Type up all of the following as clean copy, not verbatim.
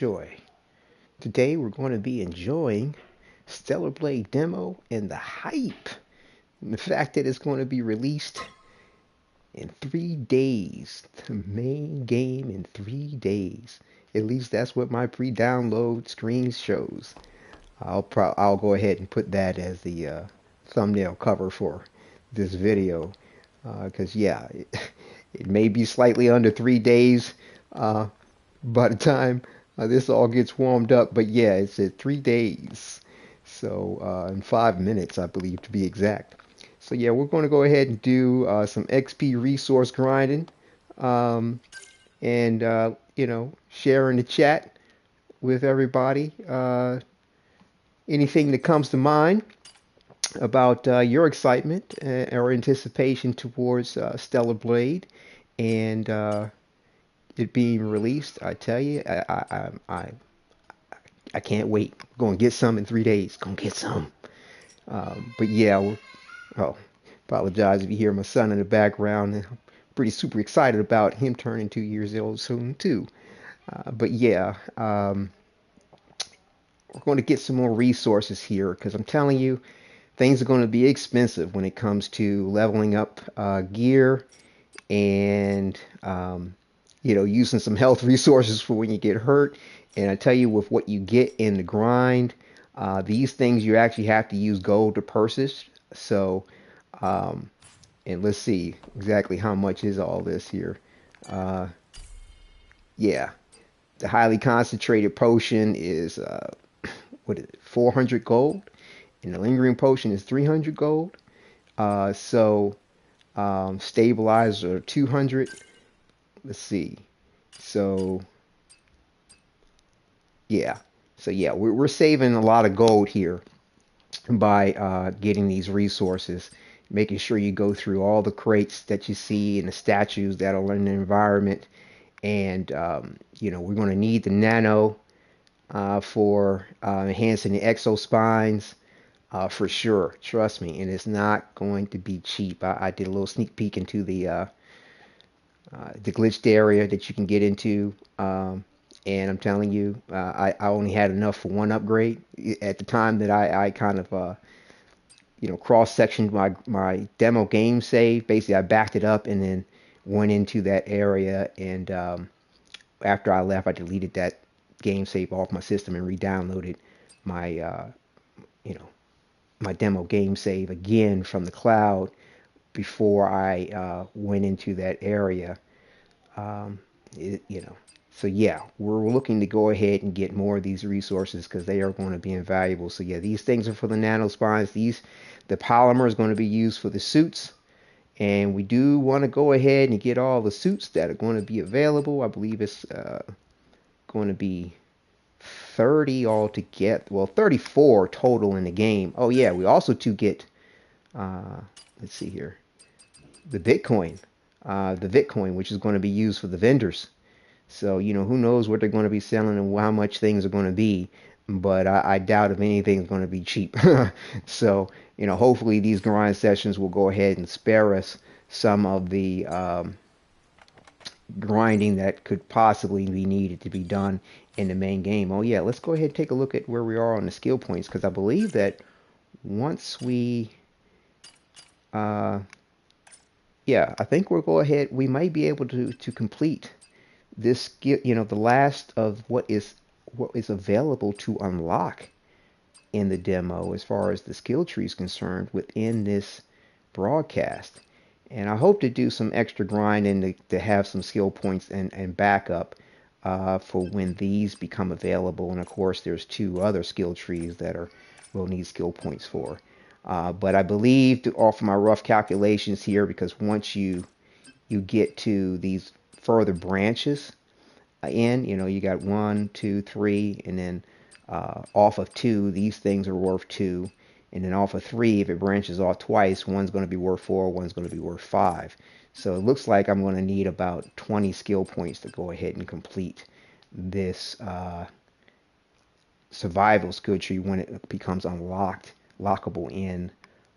Joy. Today we're going to be enjoying Stellar Blade demo and the hype and the fact that it's going to be released in 3 days. The main game in 3 days. At least that's what my pre-download screen shows. I'll go ahead and put that as the thumbnail cover for this video because yeah, it may be slightly under 3 days uh, by the time this all gets warmed up. But yeah, it's at 3 days. So in 5 minutes, I believe, to be exact. So yeah, we're going to go ahead and do some XP resource grinding and share in the chat with everybody. Anything that comes to mind about your excitement or anticipation towards Stellar Blade and it being released. I tell you, I can't wait. Going to get some in 3 days. Gonna get some. But yeah, oh, apologize if you hear my son in the background. I'm pretty super excited about him turning 2 years old soon too. But yeah, we're going to get some more resources here because I'm telling you, things are going to be expensive when it comes to leveling up gear and using some health resources for when you get hurt. And I tell you, with what you get in the grind, these things you actually have to use gold to purchase. So, and let's see exactly how much is all this here. Uh, yeah, the highly concentrated potion is what is it, 400 gold, and the lingering potion is 300 gold. So stabilizer 200. Let's see. So yeah, so yeah, we're saving a lot of gold here by getting these resources, making sure you go through all the crates that you see and the statues that are in the environment. And we're going to need the nano for enhancing the exo spines for sure. Trust me, and it's not going to be cheap. I did a little sneak peek into the glitched area that you can get into. And I'm telling you, I only had enough for one upgrade at the time that I kind of cross-sectioned my demo game save. Basically, I backed it up and then went into that area. And after I left, I deleted that game save off my system and re-downloaded my you know my demo game save again from the cloud before I went into that area. Um, it, you know, so yeah, we're looking to go ahead and get more of these resources because they are going to be invaluable. So yeah, these things are for the nano spines. The polymer is going to be used for the suits. And we do want to go ahead and get all the suits that are going to be available. I believe it's going to be 30 altogether. Well, 34 total in the game. Oh yeah, we also to get, uh, let's see here, the Bitcoin, which is going to be used for the vendors. So, who knows what they're going to be selling and how much things are going to be. But I doubt if anything's going to be cheap. So, hopefully these grind sessions will go ahead and spare us some of the grinding that could possibly be needed to be done in the main game. Oh, yeah, let's go ahead and take a look at where we are on the skill points because I believe that once we uh, yeah, I think we'll go ahead. We might be able to complete this skill. The last of what is available to unlock in the demo as far as the skill tree is concerned within this broadcast. And I hope to do some extra grinding to have some skill points and backup for when these become available. And of course, there's two other skill trees that we'll need skill points for. But I believe to offer my rough calculations here, because once you get to these further branches you got one, two, three, and then off of two, these things are worth two. And then off of three, if it branches off twice, one's going to be worth four, one's going to be worth five. So it looks like I'm going to need about 20 skill points to go ahead and complete this survival skill tree when it becomes lockable in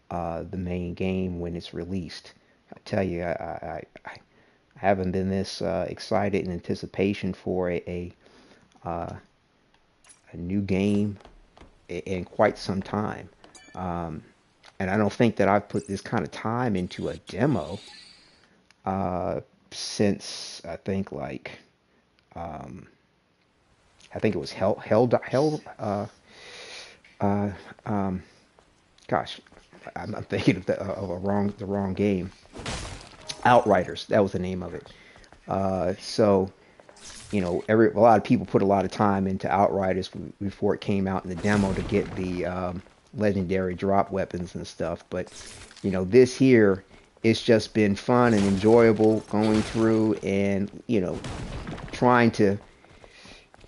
the main game when it's released. I tell you, I haven't been this excited in anticipation for a a new game in quite some time. And I don't think that I've put this kind of time into a demo since um, I think it was uh, um, gosh, I'm thinking of the wrong game. Outriders, that was the name of it. So a lot of people put a lot of time into Outriders before it came out in the demo to get the legendary drop weapons and stuff. But this here, it's just been fun and enjoyable going through and trying to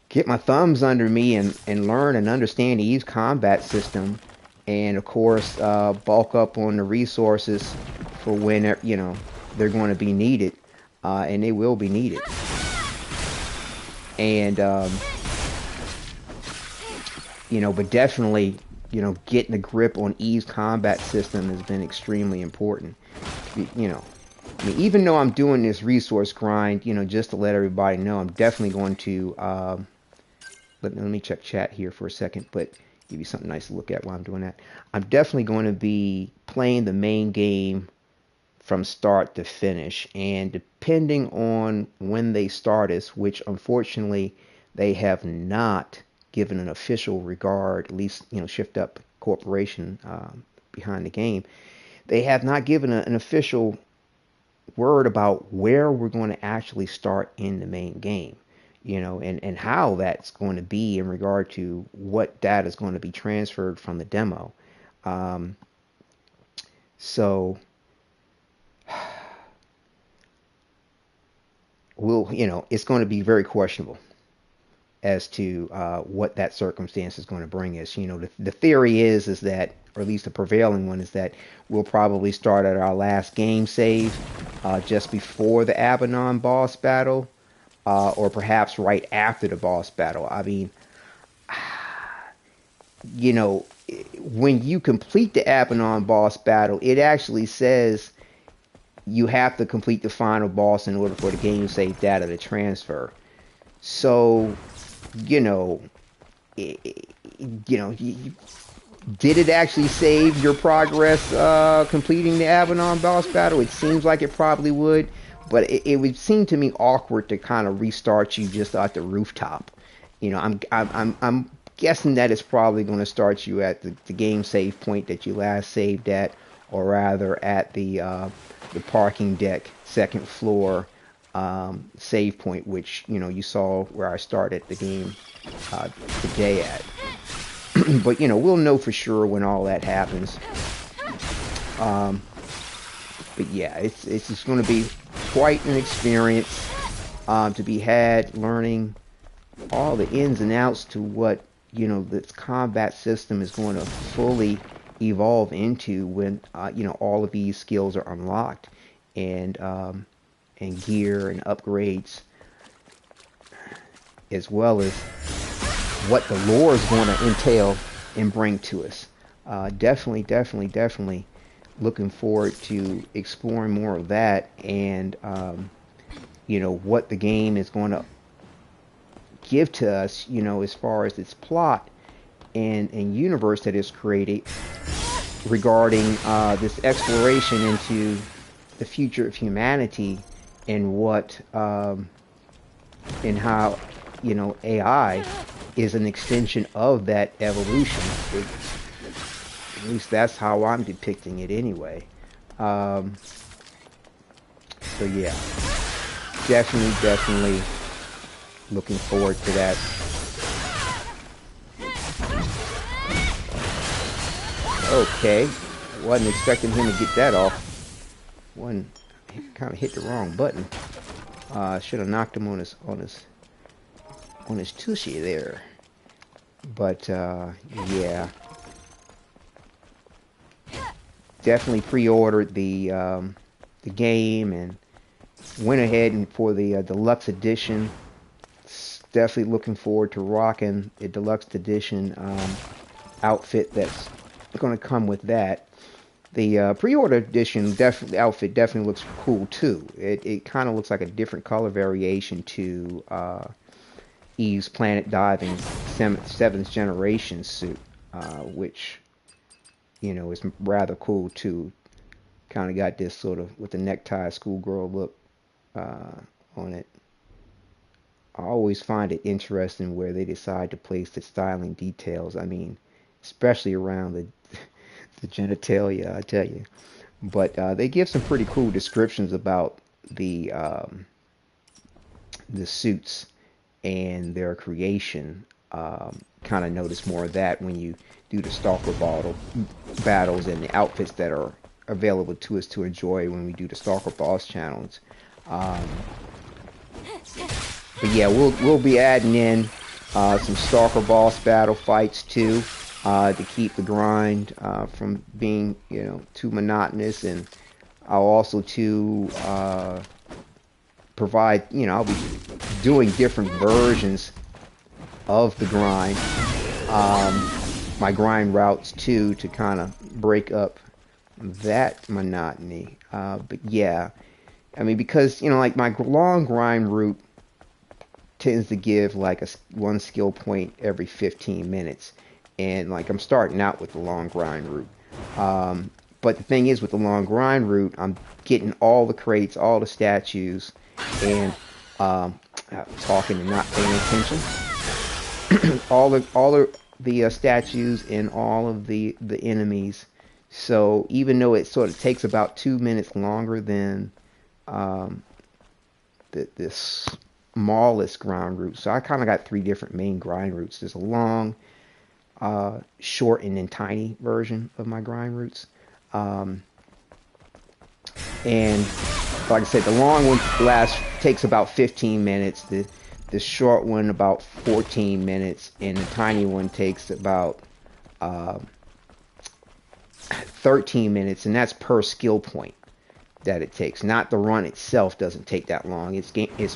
get my thumbs under me and learn and understand Eve's combat system, and of course bulk up on the resources for when they're going to be needed, and they will be needed. And but definitely getting a grip on Eve's combat system has been extremely important. I mean, even though I'm doing this resource grind, just to let everybody know, I'm definitely going to let me check chat here for a second, but give you something nice to look at while I'm doing that. I'm definitely going to be playing the main game from start to finish, and depending on when they start us, which unfortunately they have not given an official regard, at least ShiftUp Corporation behind the game, they have not given an official word about where we're going to actually start in the main game, and how that's going to be in regard to what data is going to be transferred from the demo. So it's going to be very questionable as to what that circumstance is going to bring us. The theory is that, or at least the prevailing one, is that we'll probably start at our last game save just before the Abaddon boss battle, or perhaps right after the boss battle. I mean, when you complete the Abaddon boss battle, it actually says you have to complete the final boss in order for the game save data to transfer. So, did it actually save your progress completing the Abaddon boss battle? It seems like it probably would, but it would seem to me awkward to kind of restart you just at the rooftop. I'm guessing that it's probably going to start you at the game save point that you last saved at, or rather at the parking deck, second floor save point, which you saw where I started the game today at. But we'll know for sure when all that happens. But yeah, it's just going to be quite an experience to be had, learning all the ins and outs to what this combat system is going to fully evolve into when all of these skills are unlocked, and gear and upgrades, as well as what the lore is going to entail and bring to us. Definitely looking forward to exploring more of that, and what the game is going to give to us, as far as its plot and universe that is created regarding this exploration into the future of humanity, and what and how AI is an extension of that evolution. At least that's how I'm depicting it anyway. So yeah, definitely looking forward to that. Okay, wasn't expecting him to get that off. One kind of hit the wrong button. Should have knocked him on his tushy there. But yeah, definitely pre-ordered the game and went ahead and for the deluxe edition. Definitely looking forward to rocking the deluxe edition outfit that's going to come with that. The pre-order edition outfit definitely looks cool too. It kind of looks like a different color variation to Eve's planet diving seventh generation suit, which is rather cool too. Kind of got this sort of with the necktie schoolgirl look on it. I always find it interesting where they decide to place the styling details. I mean, especially around the genitalia, I tell you. But they give some pretty cool descriptions about the suits and their creation. Kind of notice more of that when you do the Stalker battles and the outfits that are available to us to enjoy when we do the Stalker boss channels. But yeah, we'll be adding in some Stalker boss battle fights too, to keep the grind from being too monotonous, and I'll also provide I'll be doing different versions of the grind, my grind routes too, to kind of break up that monotony. But yeah, I mean, because like my long grind route tends to give like one skill point every 15 minutes, and like I'm starting out with the long grind route. But the thing is, with the long grind route, I'm getting all the crates, all the statues, and talking and not paying attention. all the statues and all of the enemies. So even though it sort of takes about 2 minutes longer than the smallest grind route, so I kind of got 3 different main grind routes. There's a long, short, and then tiny version of my grind routes. And like I said, the long one takes about 15 minutes. The short one about 14 minutes, and the tiny one takes about 13 minutes, and that's per skill point that it takes. Not the run itself doesn't take that long. It's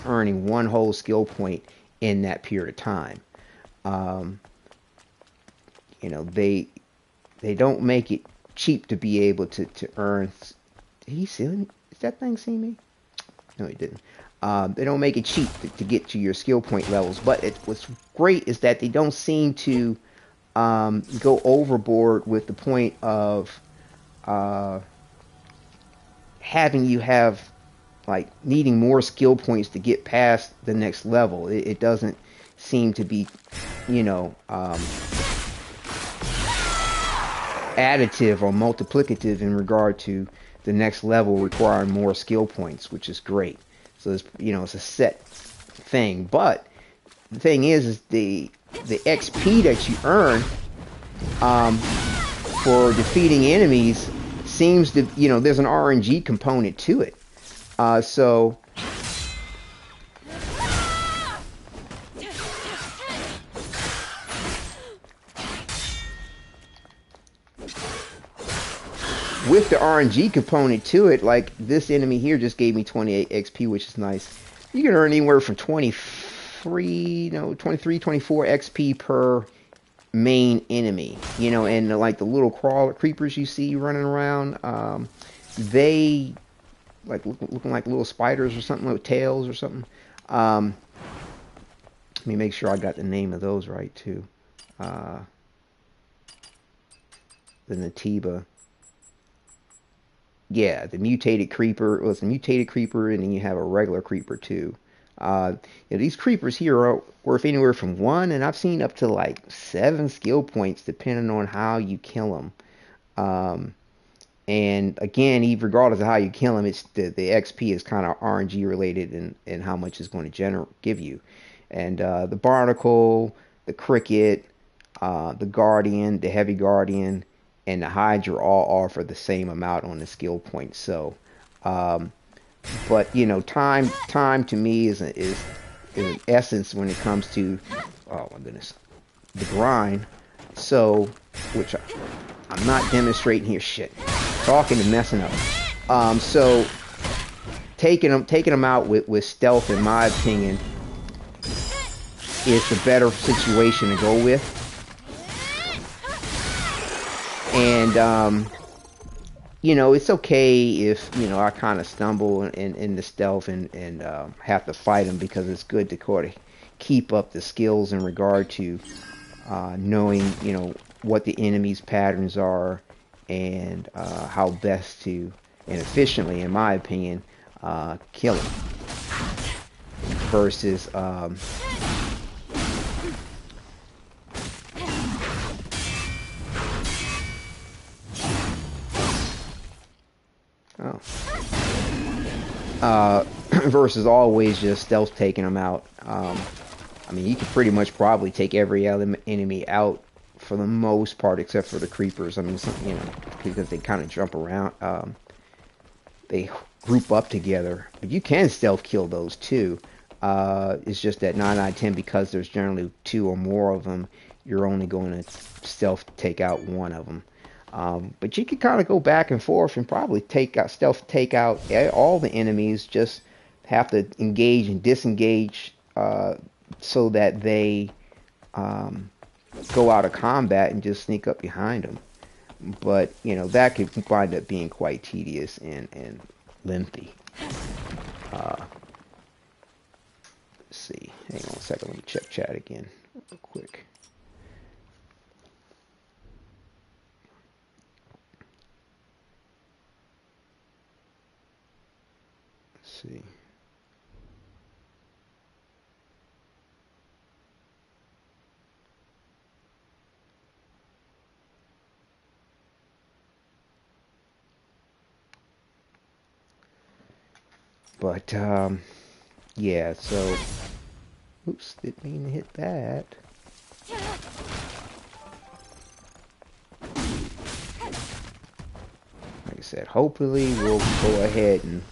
earning one whole skill point in that period of time. They don't make it cheap to be able to earn. Did he see me? Did that thing see me? No, he didn't. They don't make it cheap to get to your skill point levels. But what's great is that they don't seem to go overboard with the point of having you have like needing more skill points to get past the next level. It doesn't seem to be, additive or multiplicative in regard to the next level requiring more skill points, which is great. So it's a set thing. But the thing is the XP that you earn for defeating enemies seems to, there's an RNG component to it. So with the RNG component to it, like this enemy here just gave me 28 XP, which is nice. You can earn anywhere from 23, 24 XP per main enemy, and like the little crawler creepers you see running around, they like looking like little spiders or something with tails or something. Let me make sure I got the name of those right too. The Natiba. Yeah, the mutated creeper. Well, it's a mutated creeper, and then you have a regular creeper too. These creepers here are worth anywhere from 1, and I've seen up to like 7 skill points, depending on how you kill them. And again, even regardless of how you kill them, it's the XP is kind of RNG related and how much it's going to give you. And the barnacle, the cricket, the guardian, the heavy guardian, and the Hydra all offer the same amount on the skill point. So, but time to me is an essence when it comes to, oh my goodness, the grind. So, which I'm not demonstrating here. Shit, talking and messing up. So taking them out with stealth, in my opinion, is the better situation to go with. And, it's okay if, I kind of stumble in the stealth and have to fight him, because it's good to keep up the skills in regard to knowing, what the enemy's patterns are, and how best to, and efficiently, in my opinion, kill them. Versus versus always just stealth taking them out. I mean, you could pretty much probably take every enemy out for the most part, except for the creepers. I mean, because they kind of jump around. They group up together, but you can stealth kill those too. It's just that 9 out of 10, because there's generally 2 or more of them, you're only going to stealth take out one of them. But you can kind of go back and forth and probably stealth take out all the enemies. Just have to engage and disengage so that they go out of combat and just sneak up behind them. But that could wind up being quite tedious and lengthy. Let's see. Hang on a second. Let me check chat again real quick. Let's see. But yeah, so oops, didn't mean to hit that. Like I said, hopefully we'll go ahead and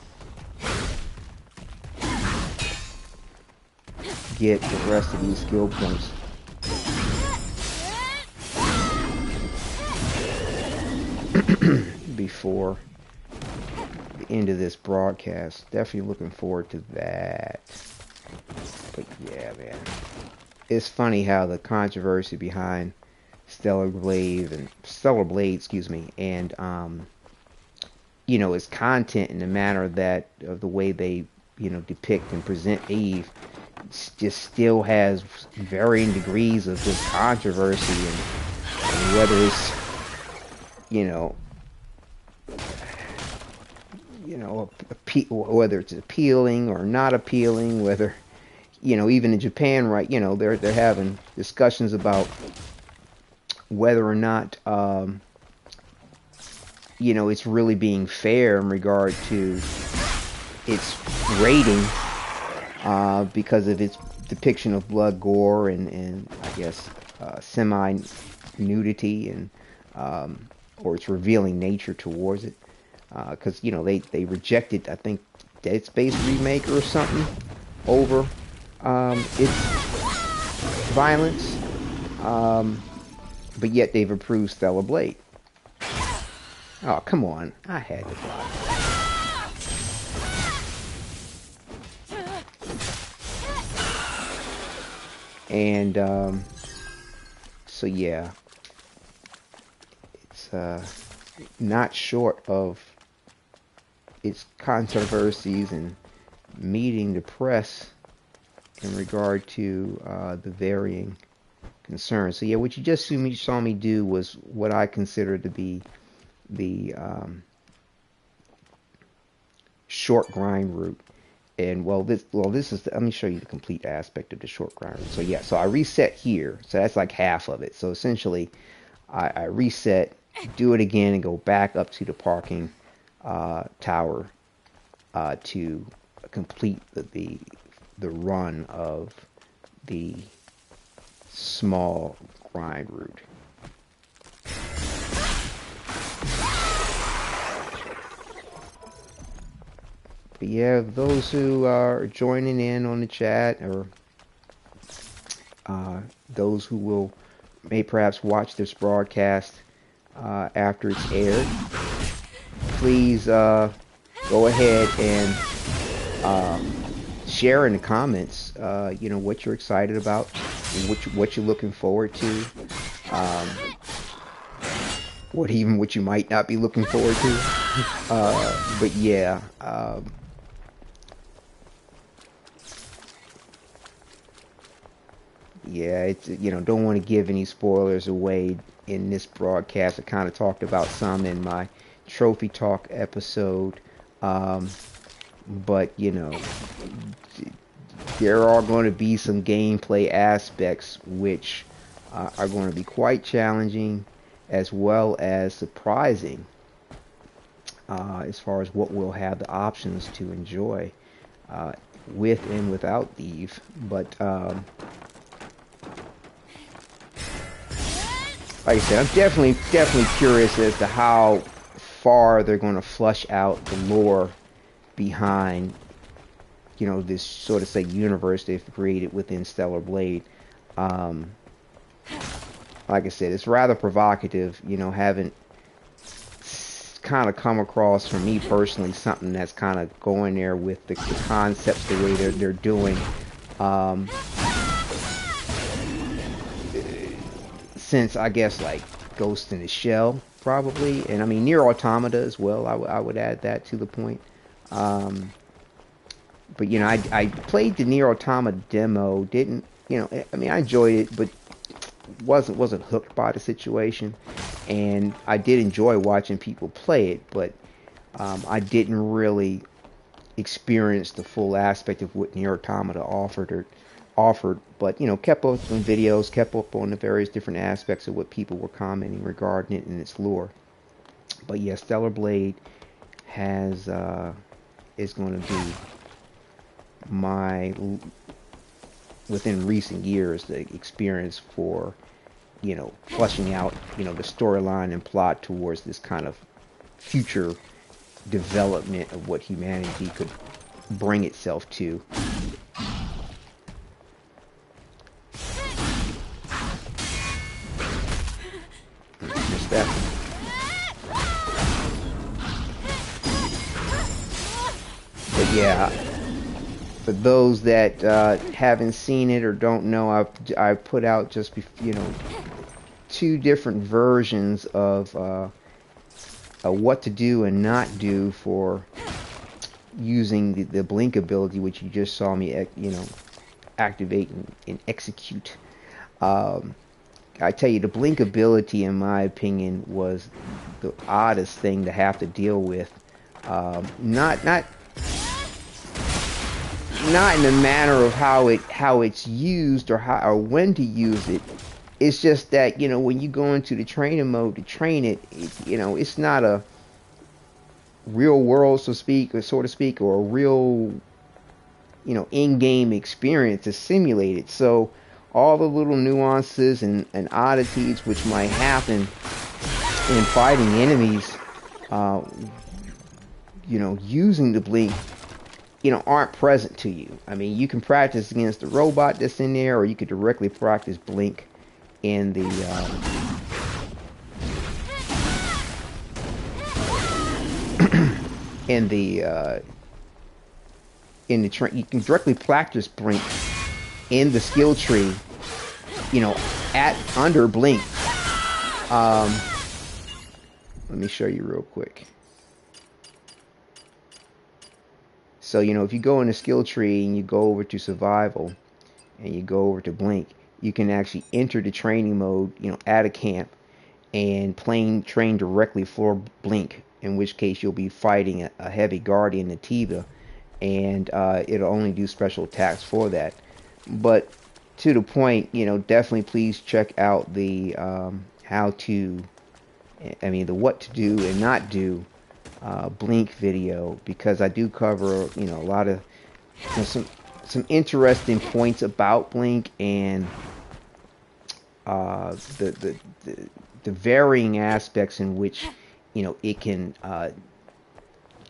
get the rest of these skill points. Before the end of this broadcast. Definitely looking forward to that. But yeah, man, it's funny how the controversy behind Stellar Blade, and its content in the manner that of the way they depict and present Eve just still has varying degrees of this controversy, and whether it's whether it's appealing or not appealing, whether even in Japan, right, they're having discussions about whether or not it's really being fair in regard to its rating, because of its depiction of blood, gore, and I guess semi nudity, and or its revealing nature towards it. Because they rejected, I think, Dead Space remake or something over its violence, but yet they've approved Stellar Blade. Oh, come on, I had to block. And so yeah, it's not short of its controversies and meeting the press in regard to the varying concerns. So yeah, what you just saw me do was what I consider to be the short grind route. And this is let me show you the complete aspect of the short grind route. So yeah, so I reset here, so that's like half of it. So essentially I reset, do it again, and go back up to the parking tower to complete the run of the small grind route. But yeah, those who are joining in on the chat, or those who may perhaps watch this broadcast after it's aired, please go ahead and share in the comments what you're excited about, what you're looking forward to, what you might not be looking forward to. But yeah, Yeah, it's, don't want to give any spoilers away in this broadcast. I kind of talked about some in my Trophy Talk episode. Um, but, there are going to be some gameplay aspects which are going to be quite challenging as well as surprising as far as what we'll have the options to enjoy with and without Eve. But like I said, I'm definitely curious as to how far they're going to flush out the lore behind, this sort of say universe they've created within Stellar Blade. Um, like I said, it's rather provocative. Haven't kind of come across for me personally something that's kind of going there with the concepts the way they're doing. Since I guess like Ghost in the Shell probably, and I mean Nier Automata as well. I would add that to the point. But I played the Nier Automata demo. Didn't I mean I enjoyed it, but wasn't hooked by the situation. And I did enjoy watching people play it, but I didn't really experience the full aspect of what Nier Automata offered. But kept up on videos, kept up on the various different aspects of what people were commenting regarding it and its lore. But yeah, Stellar Blade is going to be my, within recent years, the experience for fleshing out the storyline and plot towards this kind of future development of what humanity could bring itself to. Missed that. But yeah, for those that haven't seen it or don't know, I've put out just two different versions of what to do and not do for using the blink ability, which you just saw me activate and execute. I tell you, the blink ability, in my opinion, was the oddest thing to have to deal with. Not in the manner of how it's used or when to use it. It's just that when you go into the training mode to train it, it's not a real world, so to speak, or a real in-game experience to simulate it. So all the little nuances and oddities which might happen in fighting enemies, using the blink, aren't present to you. I mean, you can practice against the robot that's in there, or you could directly practice blink in the you can directly practice blink in the skill tree, at under blink. Let me show you real quick. So, if you go in the skill tree and you go over to survival and you go over to blink, you can actually enter the training mode, at a camp and train directly for blink, in which case you'll be fighting a heavy guardian, Wadidja, and it'll only do special attacks for that. But to the point, definitely please check out the the what to do and not do blink video, because I do cover a lot of some interesting points about blink and the varying aspects in which it can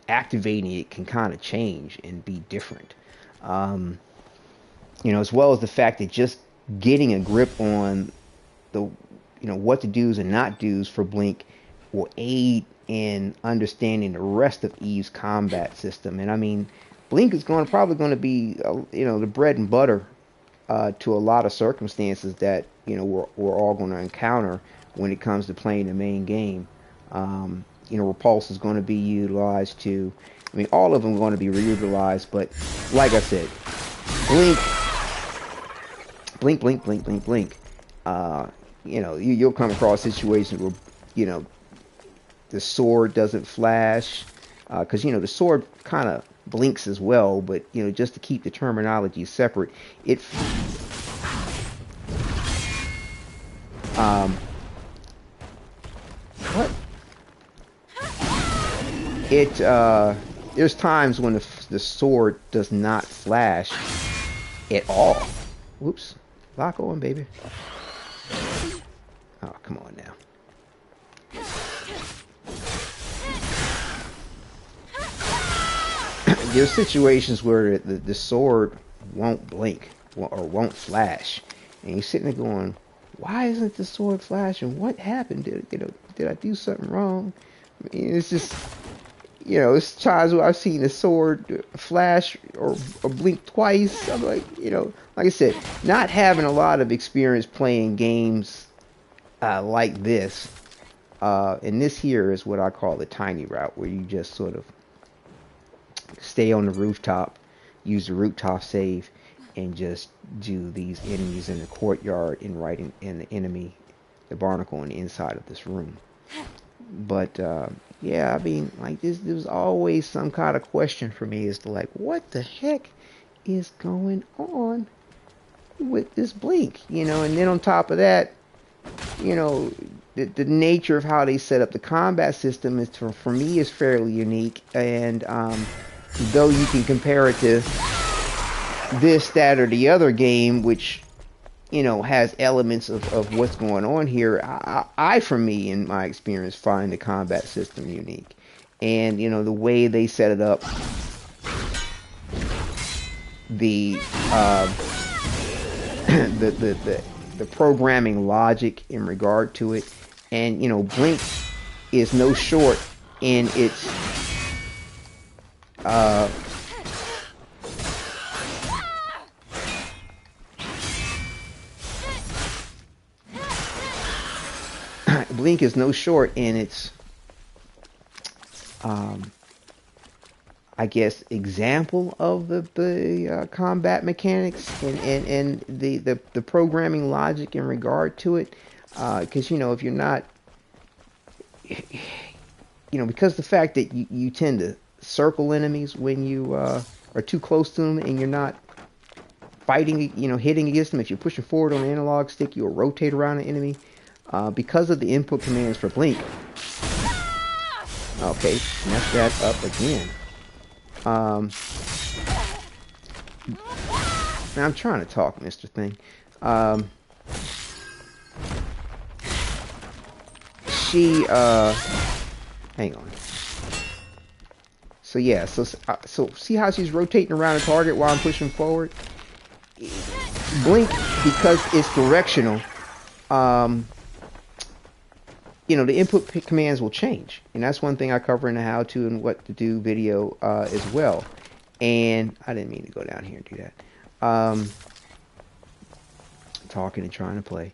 activating it can kind of change and be different, as well as the fact that just getting a grip on the what to do's and not do's for blink will aid in understanding the rest of Eve's combat system. And I mean, blink is probably going to be the bread and butter to a lot of circumstances that we're all going to encounter when it comes to playing the main game. Repulse is going to be utilized too. I mean, all of them are going to be reutilized, but like I said, blink blink, blink, blink, blink, blink. You know, you'll come across situations where, you know, the sword doesn't flash, because you know the sword kind of blinks as well, but you know, just to keep the terminology separate, it what it there's times when the sword does not flash at all. Whoops, lock on, baby. Oh, come on now. There's situations where the sword won't blink or won't flash, and you're sitting there going, "Why isn't the sword flashing? What happened? Did I do something wrong?" I mean, it's just, you know, it's times where I've seen the sword flash or blink twice. I'm like, you know, like I said, not having a lot of experience playing games like this, and this here is what I call the tiny route, where you just sort of stay on the rooftop, use the rooftop save, and just do these enemies in the courtyard and right in the enemy, the barnacle on the inside of this room. But yeah, I mean, like there was always some kind of question for me as to like, what the heck is going on with this blink, you know? And then on top of that, you know, the nature of how they set up the combat system is for me is fairly unique, and though you can compare it to this, that, or the other game, which, you know, has elements of what's going on here, I, for me, in my experience, find the combat system unique. And, you know, the way they set it up, the the programming logic in regard to it, and, you know, Blink is no short in its Blink is no short in its I guess example of the combat mechanics and the programming logic in regard to it, because you know, if you're not, you know, because the fact that you tend to circle enemies when you are too close to them, and you're not fighting, you know, hitting against them. If you're pushing forward on the analog stick, you'll rotate around the enemy, because of the input commands for Blink. Okay, mess that up again. Now I'm trying to talk, Mr. Thing. Hang on. So yeah, so see how she's rotating around the target while I'm pushing forward? Blink, because it's directional, you know, the input commands will change. And that's one thing I cover in the how to and what to do video as well. And I didn't mean to go down here and do that. Talking and trying to play.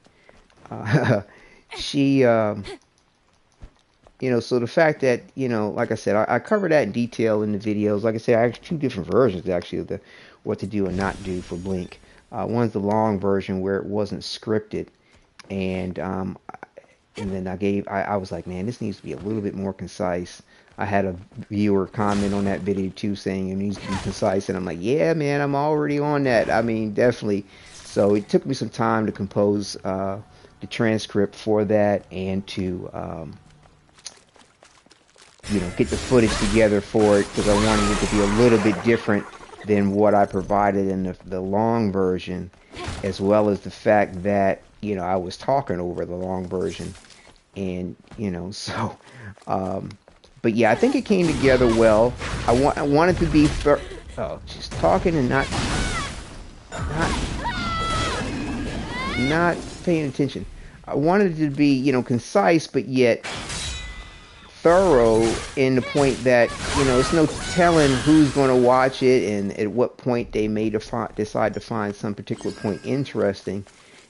You know, so the fact that, you know, like I said, I cover that in detail in the videos. Like I said, I have two different versions actually of what to do and not do for Blink. One's the long version where it wasn't scripted, and then I was like, man, this needs to be a little bit more concise. I had a viewer comment on that video too, saying it needs to be concise, and I'm like, yeah, man, I'm already on that. I mean, definitely. So it took me some time to compose the transcript for that, and to you know, get the footage together for it, because I wanted it to be a little bit different than what I provided in the long version, as well as the fact that, you know, I was talking over the long version, and, you know, so but yeah, I think it came together well. I wanted to be oh, she's talking and not paying attention. I wanted it to be, you know, concise, but yet thorough, in the point that, you know, it's no telling who's going to watch it and at what point they may decide to find some particular point interesting.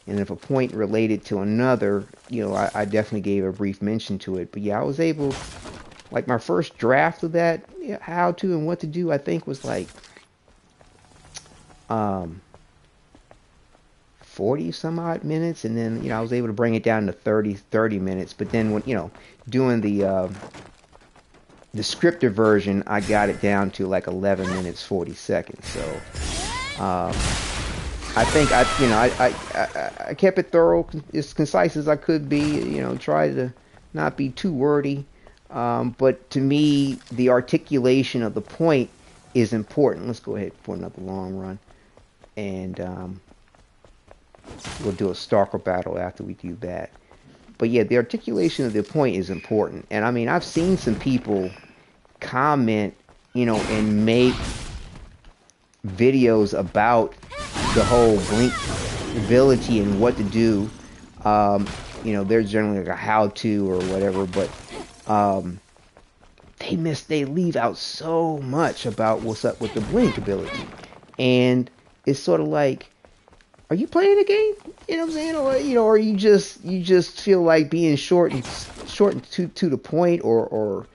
And if a point related to another, you know, I definitely gave a brief mention to it. But yeah, I was able, like, my first draft of that, how to and what to do, I think was like 40 some odd minutes, and then I was able to bring it down to 30 minutes. But then when doing the scripted version, I got it down to like 11 minutes 40 seconds. So I think I kept it thorough, as concise as I could be. Tried to not be too wordy. But to me, the articulation of the point is important. Let's go ahead for another long run, and we'll do a Stalker battle after we do that. But yeah, the articulation of the point is important. And I mean, I've seen some people comment, and make videos about the whole blink ability and what to do. There's generally like a how-to or whatever, but they leave out so much about what's up with the blink ability. And it's sort of like, are you playing a game? You know what I'm saying? Or you just feel like being short and to the point, or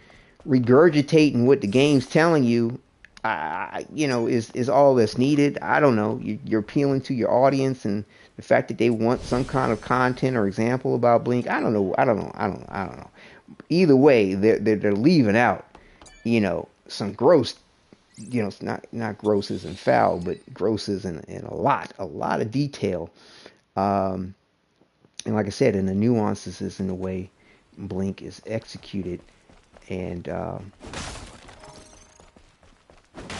regurgitating what the game's telling you, is all that's needed. I don't know. You're appealing to your audience, and the fact that they want some kind of content or example about Blink. I don't know. Either way, they're leaving out, some gross, it's not grosses and foul, but grosses and a lot of detail. And like I said, in the nuances is in the way Blink is executed, and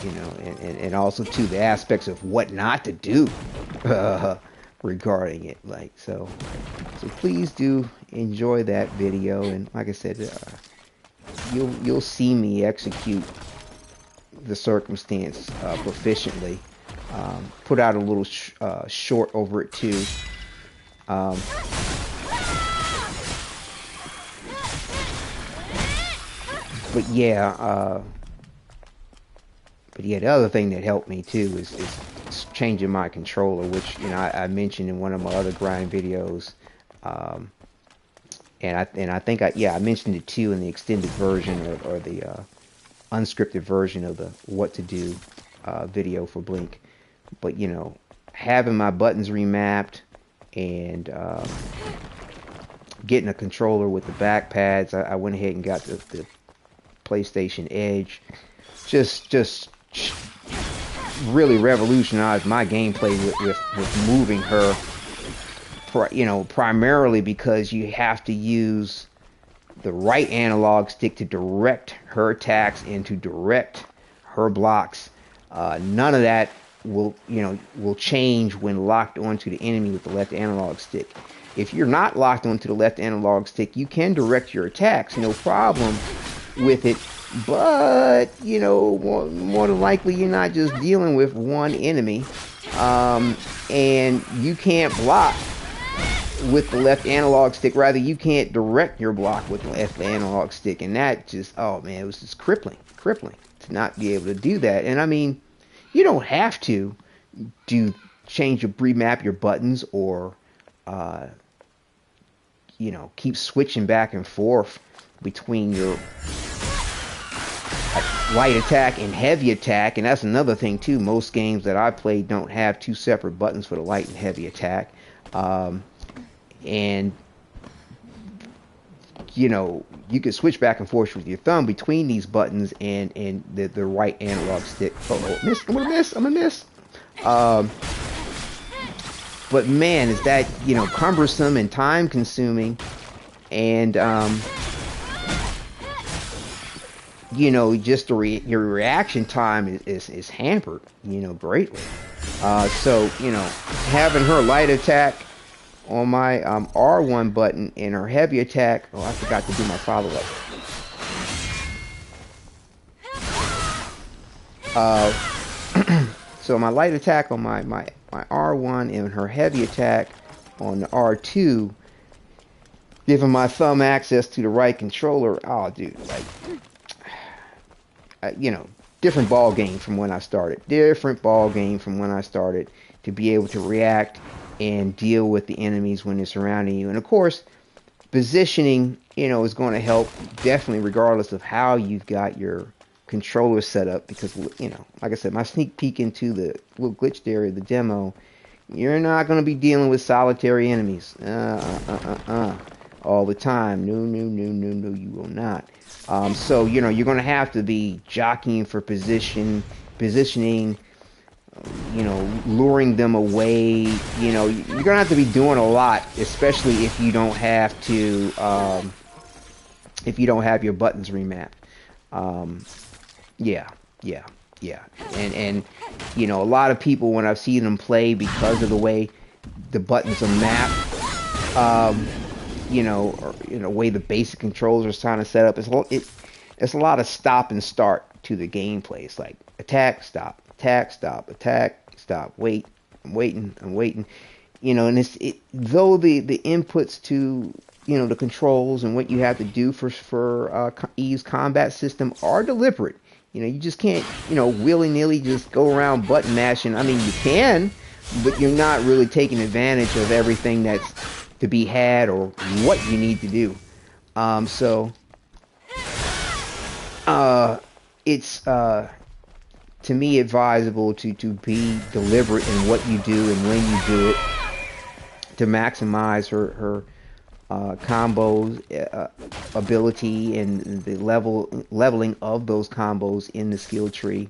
and also too the aspects of what not to do regarding it. So please do enjoy that video, and like I said, you'll see me execute the circumstance proficiently. Put out a little short over it too. But yeah, the other thing that helped me too is changing my controller, which I mentioned in one of my other grind videos, and I think I mentioned it too in the extended version or the unscripted version of the what to do video for Blink. But having my buttons remapped and getting a controller with the back pads, I went ahead and got the PlayStation Edge. Just really revolutionized my gameplay with moving her. Primarily because you have to use the right analog stick to direct her attacks and to direct her blocks. None of that will change when locked onto the enemy with the left analog stick. If you're not locked onto the left analog stick, you can direct your attacks, no problem with it. But more than likely you're not just dealing with one enemy, and you can't block with the left analog stick. Rather, you can't direct your block with the left analog stick, and that just, oh man, it was just crippling to not be able to do that. And I mean, you don't have to remap your buttons, or keep switching back and forth between your light attack and heavy attack. And that's another thing too. Most games that I played don't have two separate buttons for the light and heavy attack. And you can switch back and forth with your thumb between these buttons and the right analog stick. I'm gonna miss. But man, is that cumbersome and time consuming, and just your reaction time is hampered greatly. So having her light attack on my R1 button and her heavy attack, I forgot to do my follow-up. So my light attack on my R1 and her heavy attack on the R2, giving my thumb access to the right controller. Oh, dude, different ball game from when I started. To be able to react and deal with the enemies when they're surrounding you. And of course, positioning, is going to help definitely, regardless of how you've got your controller set up. Because, like I said, my sneak peek into the little glitched area of the demo You're not going to be dealing with solitary enemies all the time. No, no, no, no, no, you will not. So, you're going to have to be jockeying for positioning, luring them away. You're going to have to be doing a lot, especially if you don't have to, if you don't have your buttons remapped. Yeah, yeah, yeah. And a lot of people, when I've seen them play, because of the way the buttons are mapped, or way the basic controls are kind of set up, it's a lot of stop and start to the gameplay. It's like attack, stop, attack, stop, wait, I'm waiting. And though the inputs to the controls and what you have to do for Eve's combat system are deliberate. You just can't willy-nilly just go around button mashing. I mean, you can, but you're not really taking advantage of everything that's to be had or what you need to do. So it's to me advisable to be deliberate in what you do and when you do it to maximize her combos ability and the leveling of those combos in the skill tree,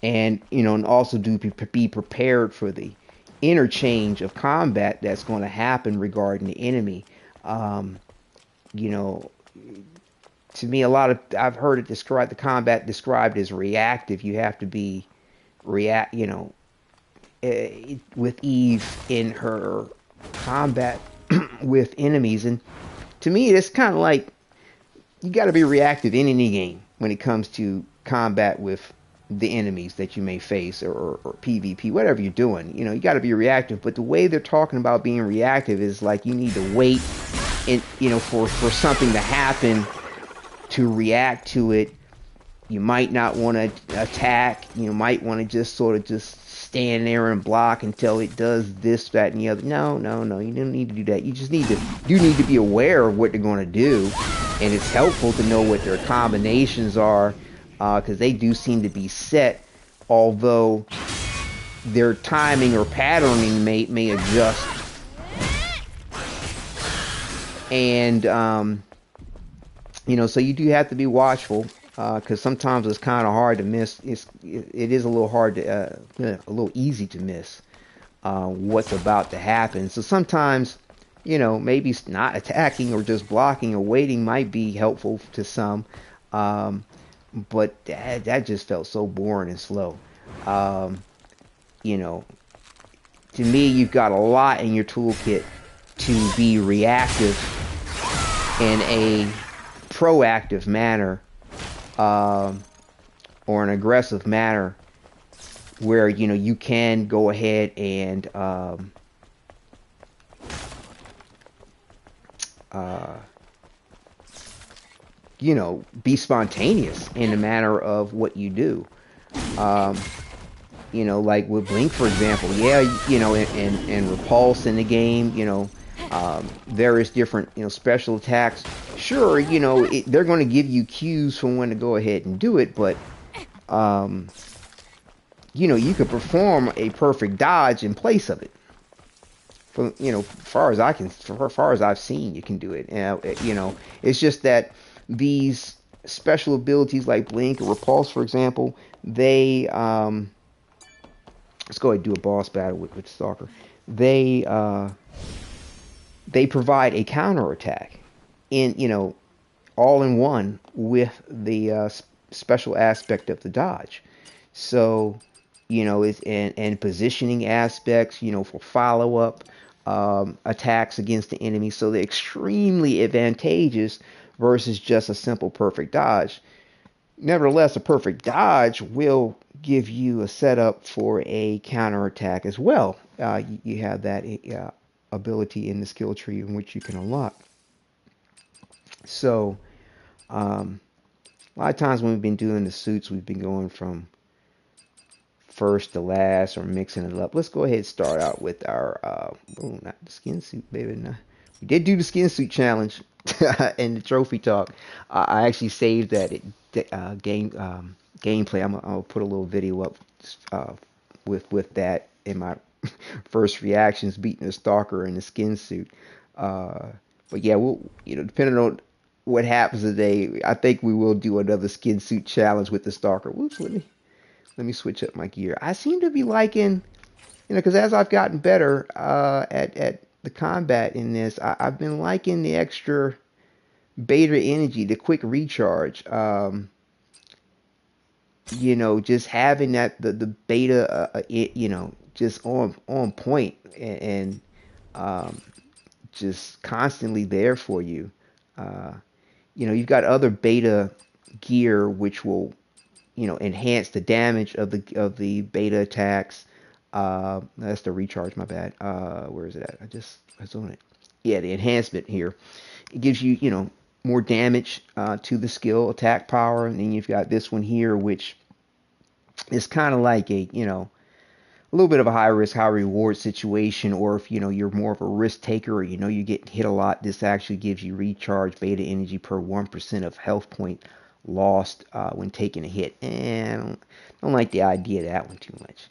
and and also be prepared for the interchange of combat that's going to happen regarding the enemy. To me, I've heard it described, the combat described as reactive. You have to be with Eve in her combat with enemies. And to me, it's kind of like you got to be reactive in any game when it comes to combat with the enemies that you may face, or PvP, whatever you're doing. You got to be reactive. But the way they're talking about being reactive is like you need to wait and for something to happen to react to it. You might not want to attack. You might want to just sort of just stand there and block until it does this, that, and the other. No, you don't need to do that. You just need to be aware of what they're going to do, and it's helpful to know what their combinations are, because they do seem to be set, although their timing or patterning may adjust. And so you do have to be watchful, because sometimes it's kind of hard to miss. It is a little hard to, a little easy to miss what's about to happen. So sometimes, maybe not attacking or just blocking or waiting might be helpful to some, but that just felt so boring and slow. To me, you've got a lot in your toolkit to be reactive in a proactive manner, or an aggressive manner, where you can go ahead and be spontaneous in the manner of what you do. Like with Blink, for example. And Repulse in the game, various different, special attacks. Sure, they're going to give you cues for when to go ahead and do it, but, you could perform a perfect dodge in place of it. Far as I've seen, you can do it. It's just that these special abilities like Blink or Repulse, for example, they, let's go ahead and do a boss battle with Stalker. They provide a counterattack in, all in one with the special aspect of the dodge. So, it's and positioning aspects, for follow-up attacks against the enemy. So they're extremely advantageous versus just a simple perfect dodge. Nevertheless, a perfect dodge will give you a setup for a counterattack as well. You have that ability in the skill tree in which you can unlock. So, a lot of times when we've been doing the suits, we've been going from first to last or mixing it up. Let's go ahead and start out with our, not the skin suit, baby. No. We did do the skin suit challenge and the trophy talk. I actually saved that gameplay. I'll put a little video up with that in my first reactions beating the Stalker in the skin suit. But yeah, we'll, depending on what happens today, I think we will do another skin suit challenge with the Stalker. Whoops, let me switch up my gear. I seem to be liking, because as I've gotten better at the combat in this, I've been liking the extra beta energy, the quick recharge. Just having the beta, just on point and just constantly there for you. Uh, you've got other beta gear which will, enhance the damage of the beta attacks. That's the recharge. My bad. Where is it at? I was on it. Yeah, the enhancement here. It gives you, more damage to the skill attack power, and then you've got this one here, which is kind of like a little bit of a high risk, high reward situation, or if you're more of a risk taker, or you get hit a lot, this actually gives you recharge beta energy per 1% of health point lost when taking a hit. And I don't like the idea of that one too much.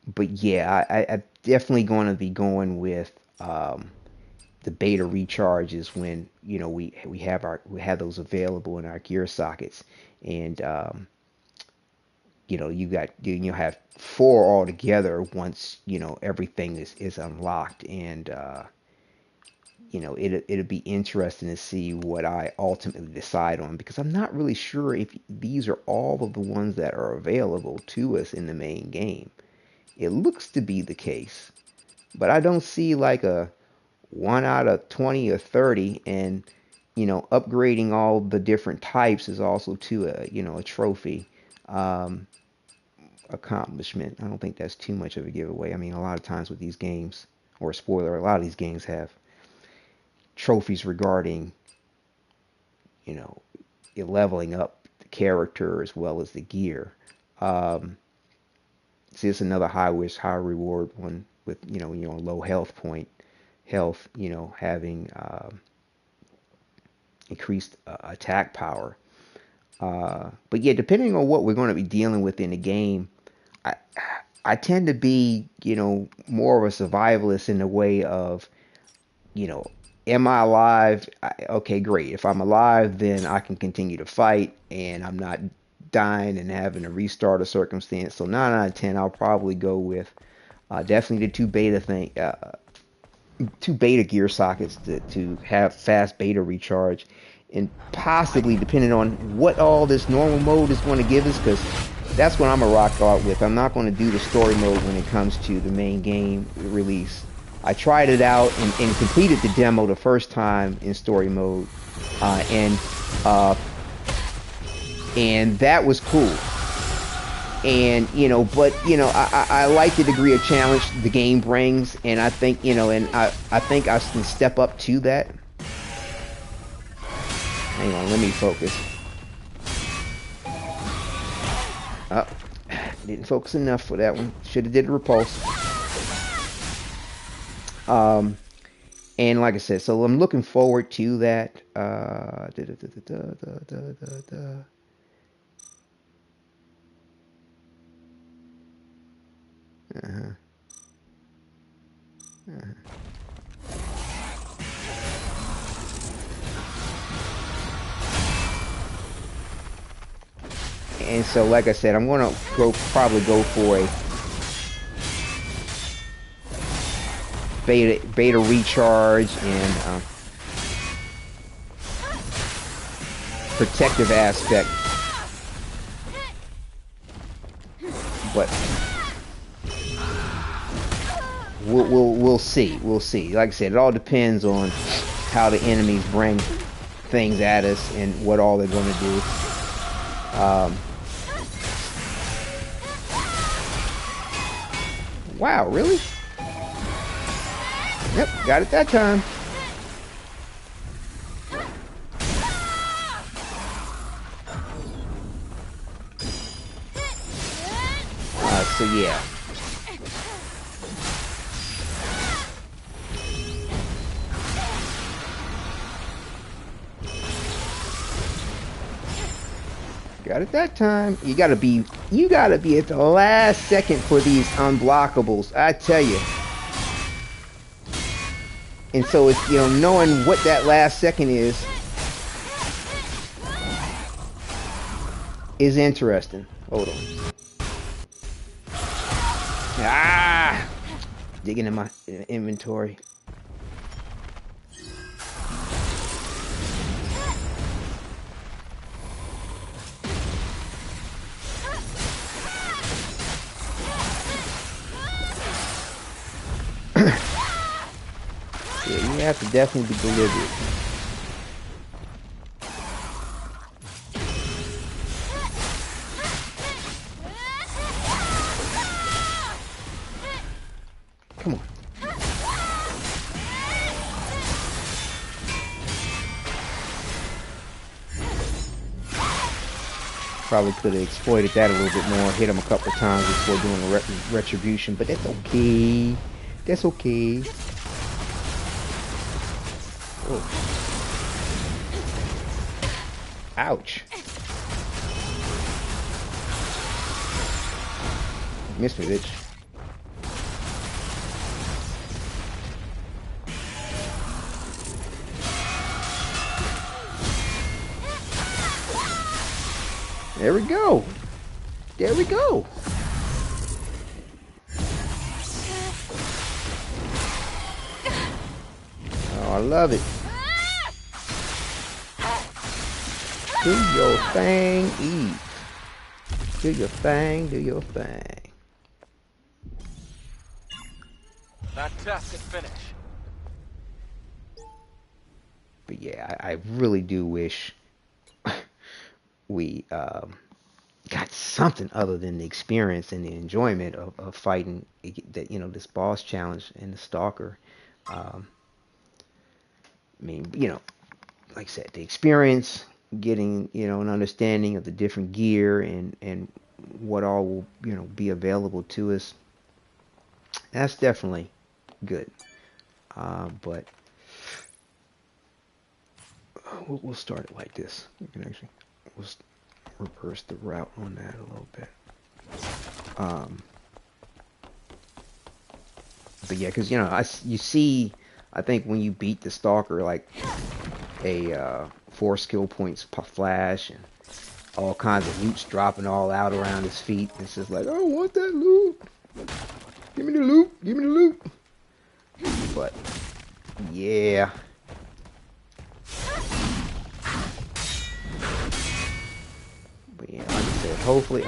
But yeah, I'm definitely going to be going with the beta recharges when we have those available in our gear sockets, and you'll have 4 altogether once everything is unlocked, and it'll be interesting to see what I ultimately decide on, because I'm not really sure if these are all of the ones that are available to us in the main game. It looks to be the case, but I don't see like a 1 out of 20 or 30, and upgrading all the different types is also to a trophy. Accomplishment. I don't think that's too much of a giveaway. I mean, a lot of times with these games, or a spoiler, a lot of these games have trophies regarding, you know, leveling up the character as well as the gear. See, it's another high risk, high reward one with, low health, having increased attack power. But yeah, depending on what we're going to be dealing with in the game, I I tend to be, more of a survivalist in the way of, you know, am I alive? Okay, great. If I'm alive, then I can continue to fight and I'm not dying and having to restart a circumstance. So 9 out of 10, I'll probably go with definitely the two beta gear sockets to have fast beta recharge, and possibly depending on what all this normal mode is going to give us, because that's what I'm gonna rock out with. I'm not going to do the story mode when it comes to the main game release. I tried it out and completed the demo the first time in story mode, and uh, and that was cool. And but I like the degree of challenge the game brings, and I think I think I can step up to that. Hang on, let me focus. Oh, didn't focus enough for that one. Should have did the repulse. And like I said, so I'm looking forward to that. Uh-huh. Uh-huh. And so, like I said, I'm gonna probably go for a beta recharge and protective aspect, but we'll see. We'll see. Like I said, it all depends on how the enemies bring things at us and what all they're going to do. Wow, really? Yep, got it that time. So yeah. Got it that time. You gotta be You gotta be at the last second for these unblockables, I tell you. And so it's, you know, knowing what that last second is interesting. Hold on. Ah! Digging in my inventory. Yeah, you have to definitely be deliberate. Come on. Probably could have exploited that a little bit more, hit him a couple times before doing a retribution, but that's okay. That's okay. Oh. Ouch. Missed me, bitch. There we go. There we go. Oh, I love it. Do your thing, Eve. Do your thing, do your thing. Fantastic finish. But yeah, I really do wish we got something other than the experience and the enjoyment of fighting that, you know, this boss challenge in the Stalker. I mean, you know, like I said, the experience, getting, you know, an understanding of the different gear and what all will, you know, be available to us. That's definitely good. But we'll start it like this. We can actually we'll reverse the route on that a little bit. But yeah, because, you know, you see, I think when you beat the Stalker, like a 4 skill points flash and all kinds of loots dropping all out around his feet. It's just like, I don't want that loot. Give me the loot. Give me the loot. But yeah. But yeah, like I said, hopefully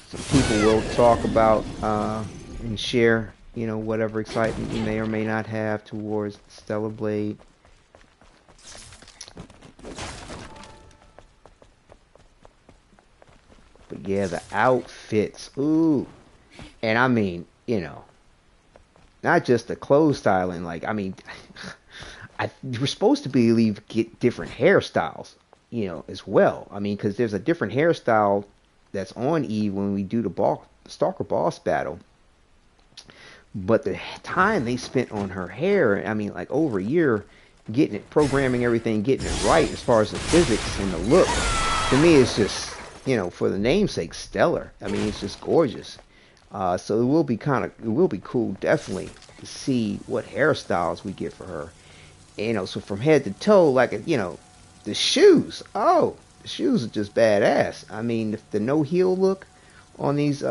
some people will talk about and share, you know, whatever excitement you may or may not have towards Stellar Blade. But yeah, the outfits, ooh. And I mean, you know, not just the clothes styling, like, I mean, we're supposed to get different hairstyles, you know, as well. I mean, because there's a different hairstyle that's on Eve when we do the Stalker boss battle. But the time they spent on her hair, I mean, like over a year, getting it, programming everything, getting it right as far as the physics and the look, to me, it's just, you know, for the namesake, stellar. I mean, it's just gorgeous. So it will be cool, definitely, to see what hairstyles we get for her. And, you know, so from head to toe, like, you know, the shoes. Oh, the shoes are just badass. I mean, the no heel look on these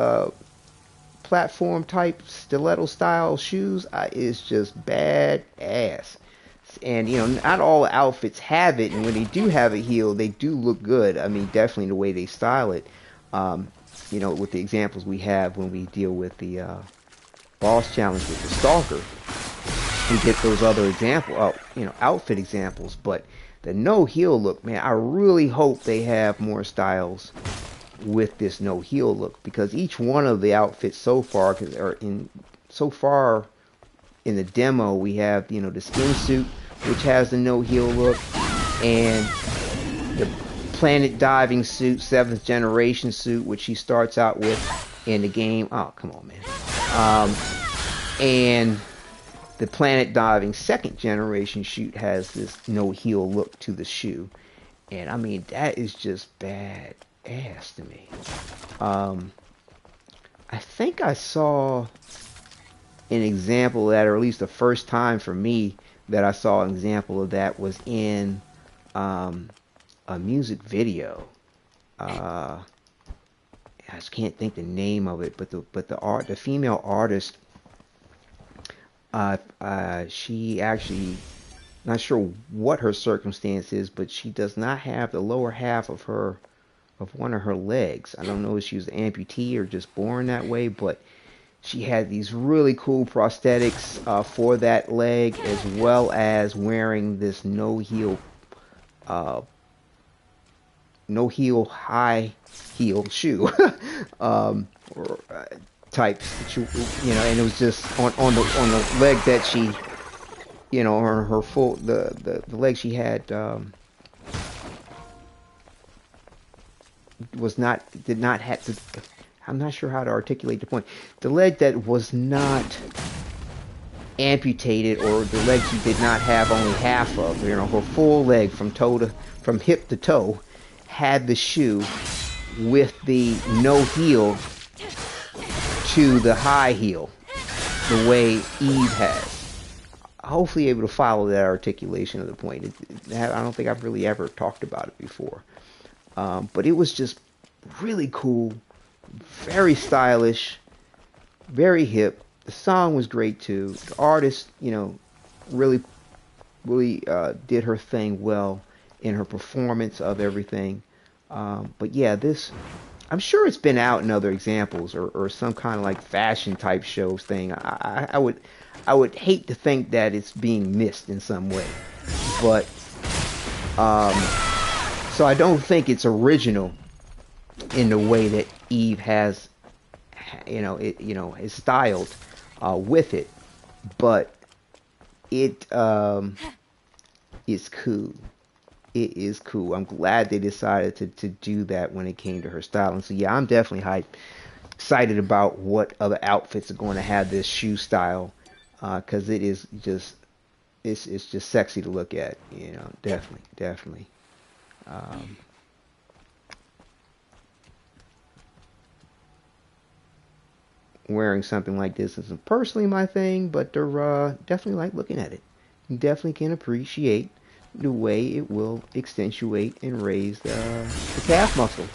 platform type stiletto style shoes is just badass. And, you know, not all outfits have it, and when they do have a heel, they do look good. I mean, definitely the way they style it. You know, with the examples we have when we deal with the boss challenge with the Stalker, we get those other you know, outfit examples. But the no heel look, man, I really hope they have more styles with this no heel look, because each one of the outfits so far, in the demo, we have, you know, the skin suit, which has the no heel look, and the planet diving suit, 7th generation suit, which he starts out with in the game. Oh, come on, man. And the planet diving 2nd generation suit has this no heel look to the shoe. And I mean, that is just bad ass to me. Um, I think I saw an example of that, or at least the first time for me that I saw an example of that was in um, a music video. Uh, I just can't think the name of it, but the female artist, she actually, not sure what her circumstance is, but she does not have the lower half of one of her legs. I don't know if she was an amputee or just born that way, but she had these really cool prosthetics for that leg, as well as wearing this uh, no heel high heel shoe, or type, and it was just on the leg that she, her full the leg she had did not have to. I'm not sure how to articulate the point. The leg that was not amputated, or the leg she did not have only half of, her full leg from hip to toe, had the shoe with the no heel to the high heel, the way Eve has. Hopefully able to follow that articulation of the point. I don't think I've really ever talked about it before. But it was just really cool, very stylish, very hip. The song was great too. The artist, really, really did her thing well in her performance of everything. But yeah, I'm sure it's been out in other examples, or some kind of like fashion type shows thing. I would hate to think that it's being missed in some way, but so I don't think it's original in the way that Eve has, is styled with it, but it is cool. It is cool. I'm glad they decided to do that when it came to her styling. So yeah, I'm definitely excited about what other outfits are going to have this shoe style, because it is just it's just sexy to look at. Definitely. Um, Wearing something like this isn't personally my thing, but they're definitely like looking at it. You definitely can appreciate the way it will accentuate and raise the calf muscle.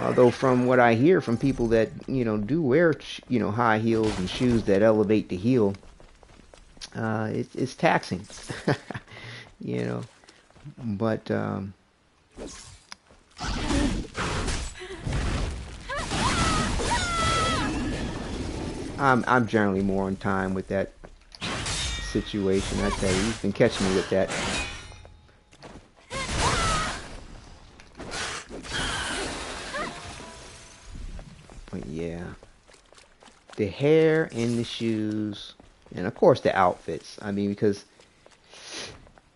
Although from what I hear from people that do wear high heels and shoes that elevate the heel, it's taxing. you know. But I'm generally more on time with that situation. I tell you, you can catch me with that. But yeah, the hair and the shoes, and of course the outfits. I mean, because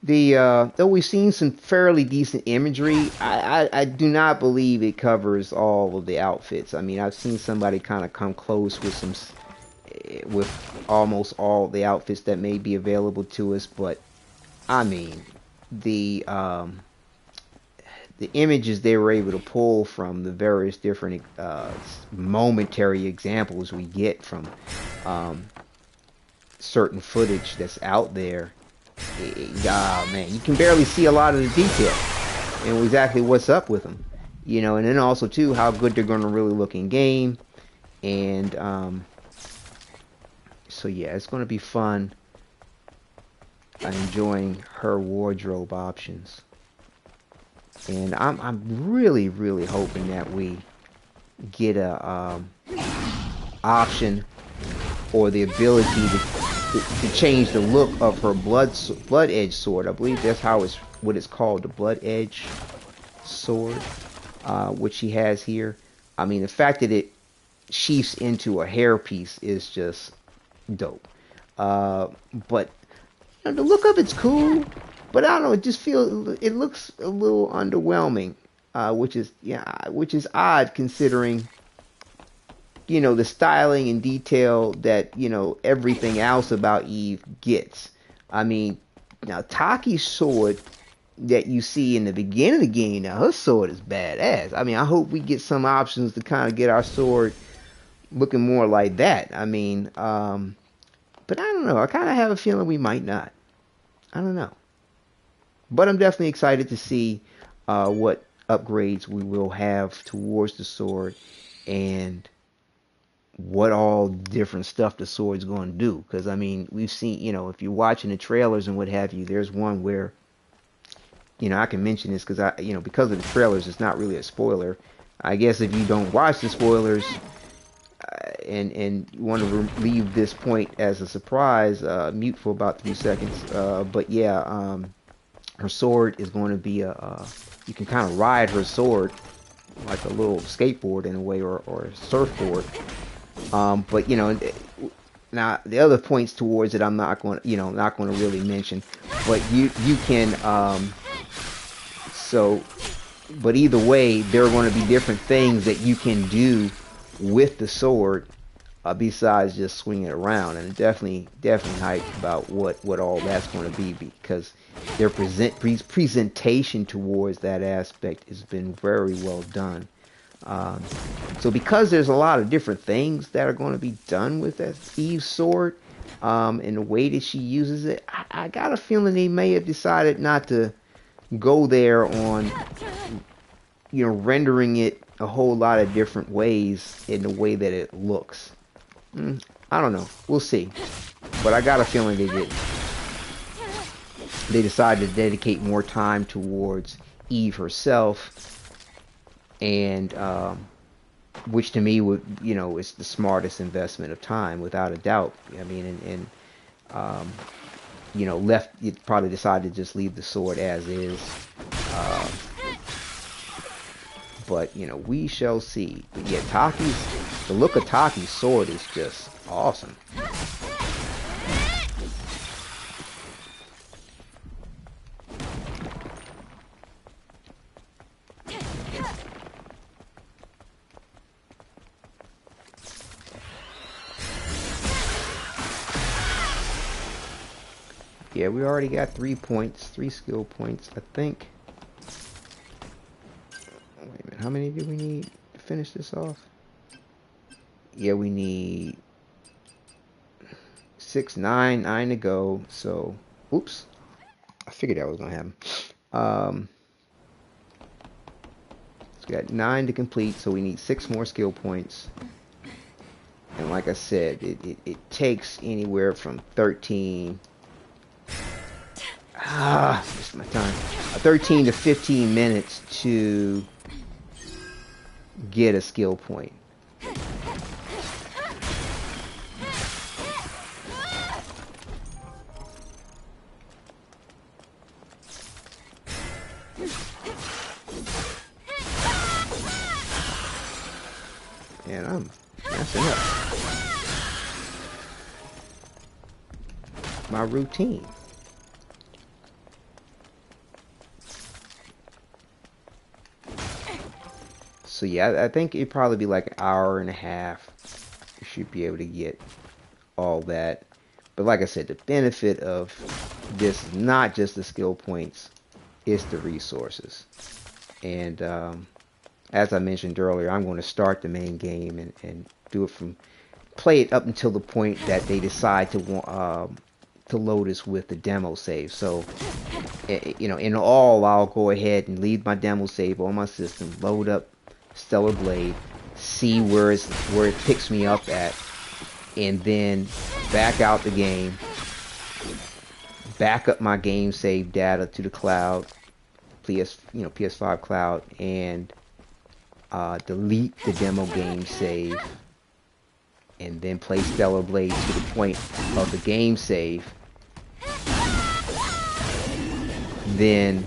though we've seen some fairly decent imagery, I do not believe it covers all of the outfits. I mean, I've seen somebody kind of come close with almost all the outfits that may be available to us, but I mean, the images they were able to pull from the various different momentary examples we get from certain footage that's out there, man, you can barely see a lot of the detail and exactly what's up with them, and then also too how good they're going to really look in game, and so yeah, it's going to be fun enjoying her wardrobe options. And I'm really, really hoping that we get a option or the ability to change the look of her blood edge sword. I believe that's what it's called, the blood edge sword, which she has here. I mean, the fact that it sheaths into a hairpiece is just dope. But the look of it's cool, but I don't know. It looks a little underwhelming, which is odd considering the styling and detail that everything else about Eve gets. I mean, now Taki's sword, that you see in the beginning of the game. Now her sword is badass. I mean, I hope we get some options to kind of get our sword looking more like that. I mean, but I don't know. I kind of have a feeling we might not. I don't know. But I'm definitely excited to see what upgrades we will have towards the sword and what all different stuff the sword's going to do. Because, I mean, we've seen, if you're watching the trailers and what have you, there's one where, I can mention this because because of the trailers, it's not really a spoiler. I guess if you don't watch the spoilers, and you want to leave this point as a surprise, mute for about 3 seconds. But yeah, her sword is going to be you can kind of ride her sword like a little skateboard in a way, or a surfboard. But now the other points towards it, I'm not going to really mention. But you can but either way, there are going to be different things that you can do with the sword besides just swinging it around, and definitely hyped about what all that's going to be, because their presentation towards that aspect has been very well done. So because there's a lot of different things that are going to be done with that Eve's sword, and the way that she uses it, I got a feeling they may have decided not to go there on rendering it a whole lot of different ways in the way that it looks. I don't know. We'll see. But I got a feeling they didn't. They decided to dedicate more time towards Eve herself, and which to me would, is the smartest investment of time, without a doubt. I mean, left. It probably decided to just leave the sword as is. But we shall see. But yeah, the look of Taki's sword is just awesome. Yeah, we already got 3 points, 3 skill points, I think. Wait a minute, how many do we need to finish this off? Yeah, we need 6, 9 to go. So, oops, I figured that was gonna happen. So we got 9 to complete, so we need 6 more skill points. And like I said, it takes anywhere from 13. Missed my time. 13 to 15 minutes to get a skill point. And I'm messing up my routine. So yeah, I think it'd probably be like an hour and a half. You should be able to get all that. But like I said, the benefit of this is not just the skill points, it's the resources. And as I mentioned earlier, I'm going to start the main game and do it play it up until the point that they decide to load us with the demo save. So, in all, I'll go ahead and leave my demo save on my system, load up Stellar Blade, see where it picks me up at, and then back out the game, back up my game save data to the cloud, PS5 cloud, and delete the demo game save, and then play Stellar Blade to the point of the game save, then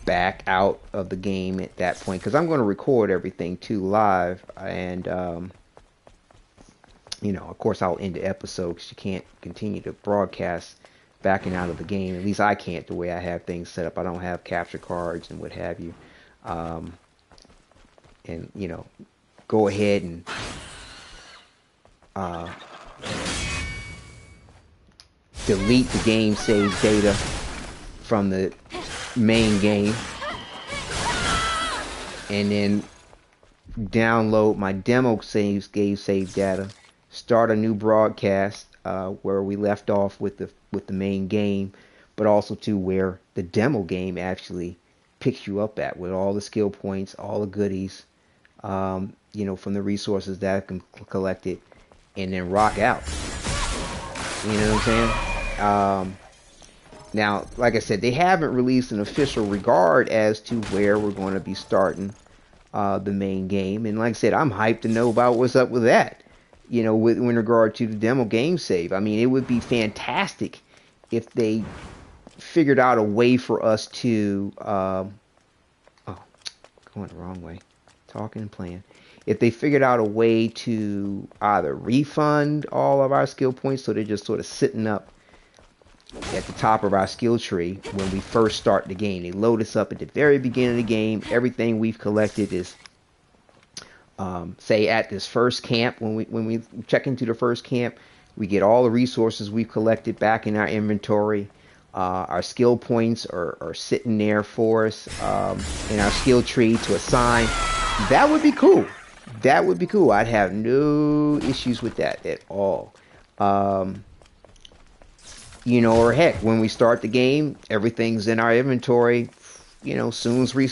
back out of the game at that point, because I'm going to record everything too live, and of course I'll end the episode because you can't continue to broadcast backing out of the game. At least I can't, the way I have things set up. I don't have capture cards and what have you. And go ahead and delete the game save data from the main game, and then download my demo save data, start a new broadcast where we left off with the main game, but also to where the demo game actually picks you up at with all the skill points, all the goodies, from the resources that I can collect it, and then rock out. You know what I'm saying? Now, like I said, they haven't released an official regard as to where we're going to be starting the main game, and like I said, I'm hyped to know about what's up with that. With in regard to the demo game save. I mean, it would be fantastic if they figured out a way for us to going the wrong way, talking and playing. If they figured out a way to either refund all of our skill points, so they're just sort of sitting up at the top of our skill tree when we first start the game. They load us up at the very beginning of the game. Everything we've collected is, say, at this first camp. When we check into the first camp, we get all the resources we've collected back in our inventory. Our skill points are sitting there for us in our skill tree to assign. That would be cool. That would be cool. I'd have no issues with that at all. Or heck, when we start the game, everything's in our inventory. Soon as we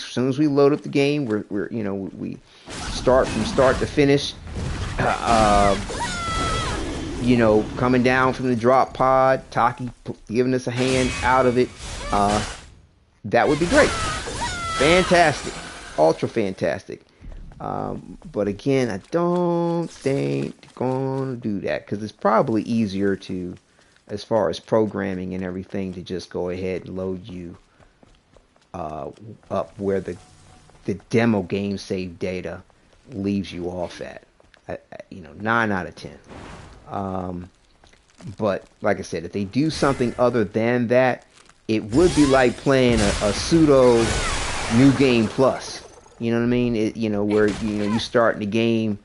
load up the game, we start from start to finish. Coming down from the drop pod, Taki giving us a hand out of it. That would be great. Fantastic. Ultra fantastic. But again, I don't think they're going to do that because it's probably easier to, as far as programming and everything, to just go ahead and load you up where the demo game save data leaves you off at. 9 out of 10. But like I said, if they do something other than that, it would be like playing a pseudo new game plus. You know what I mean? Where you start the game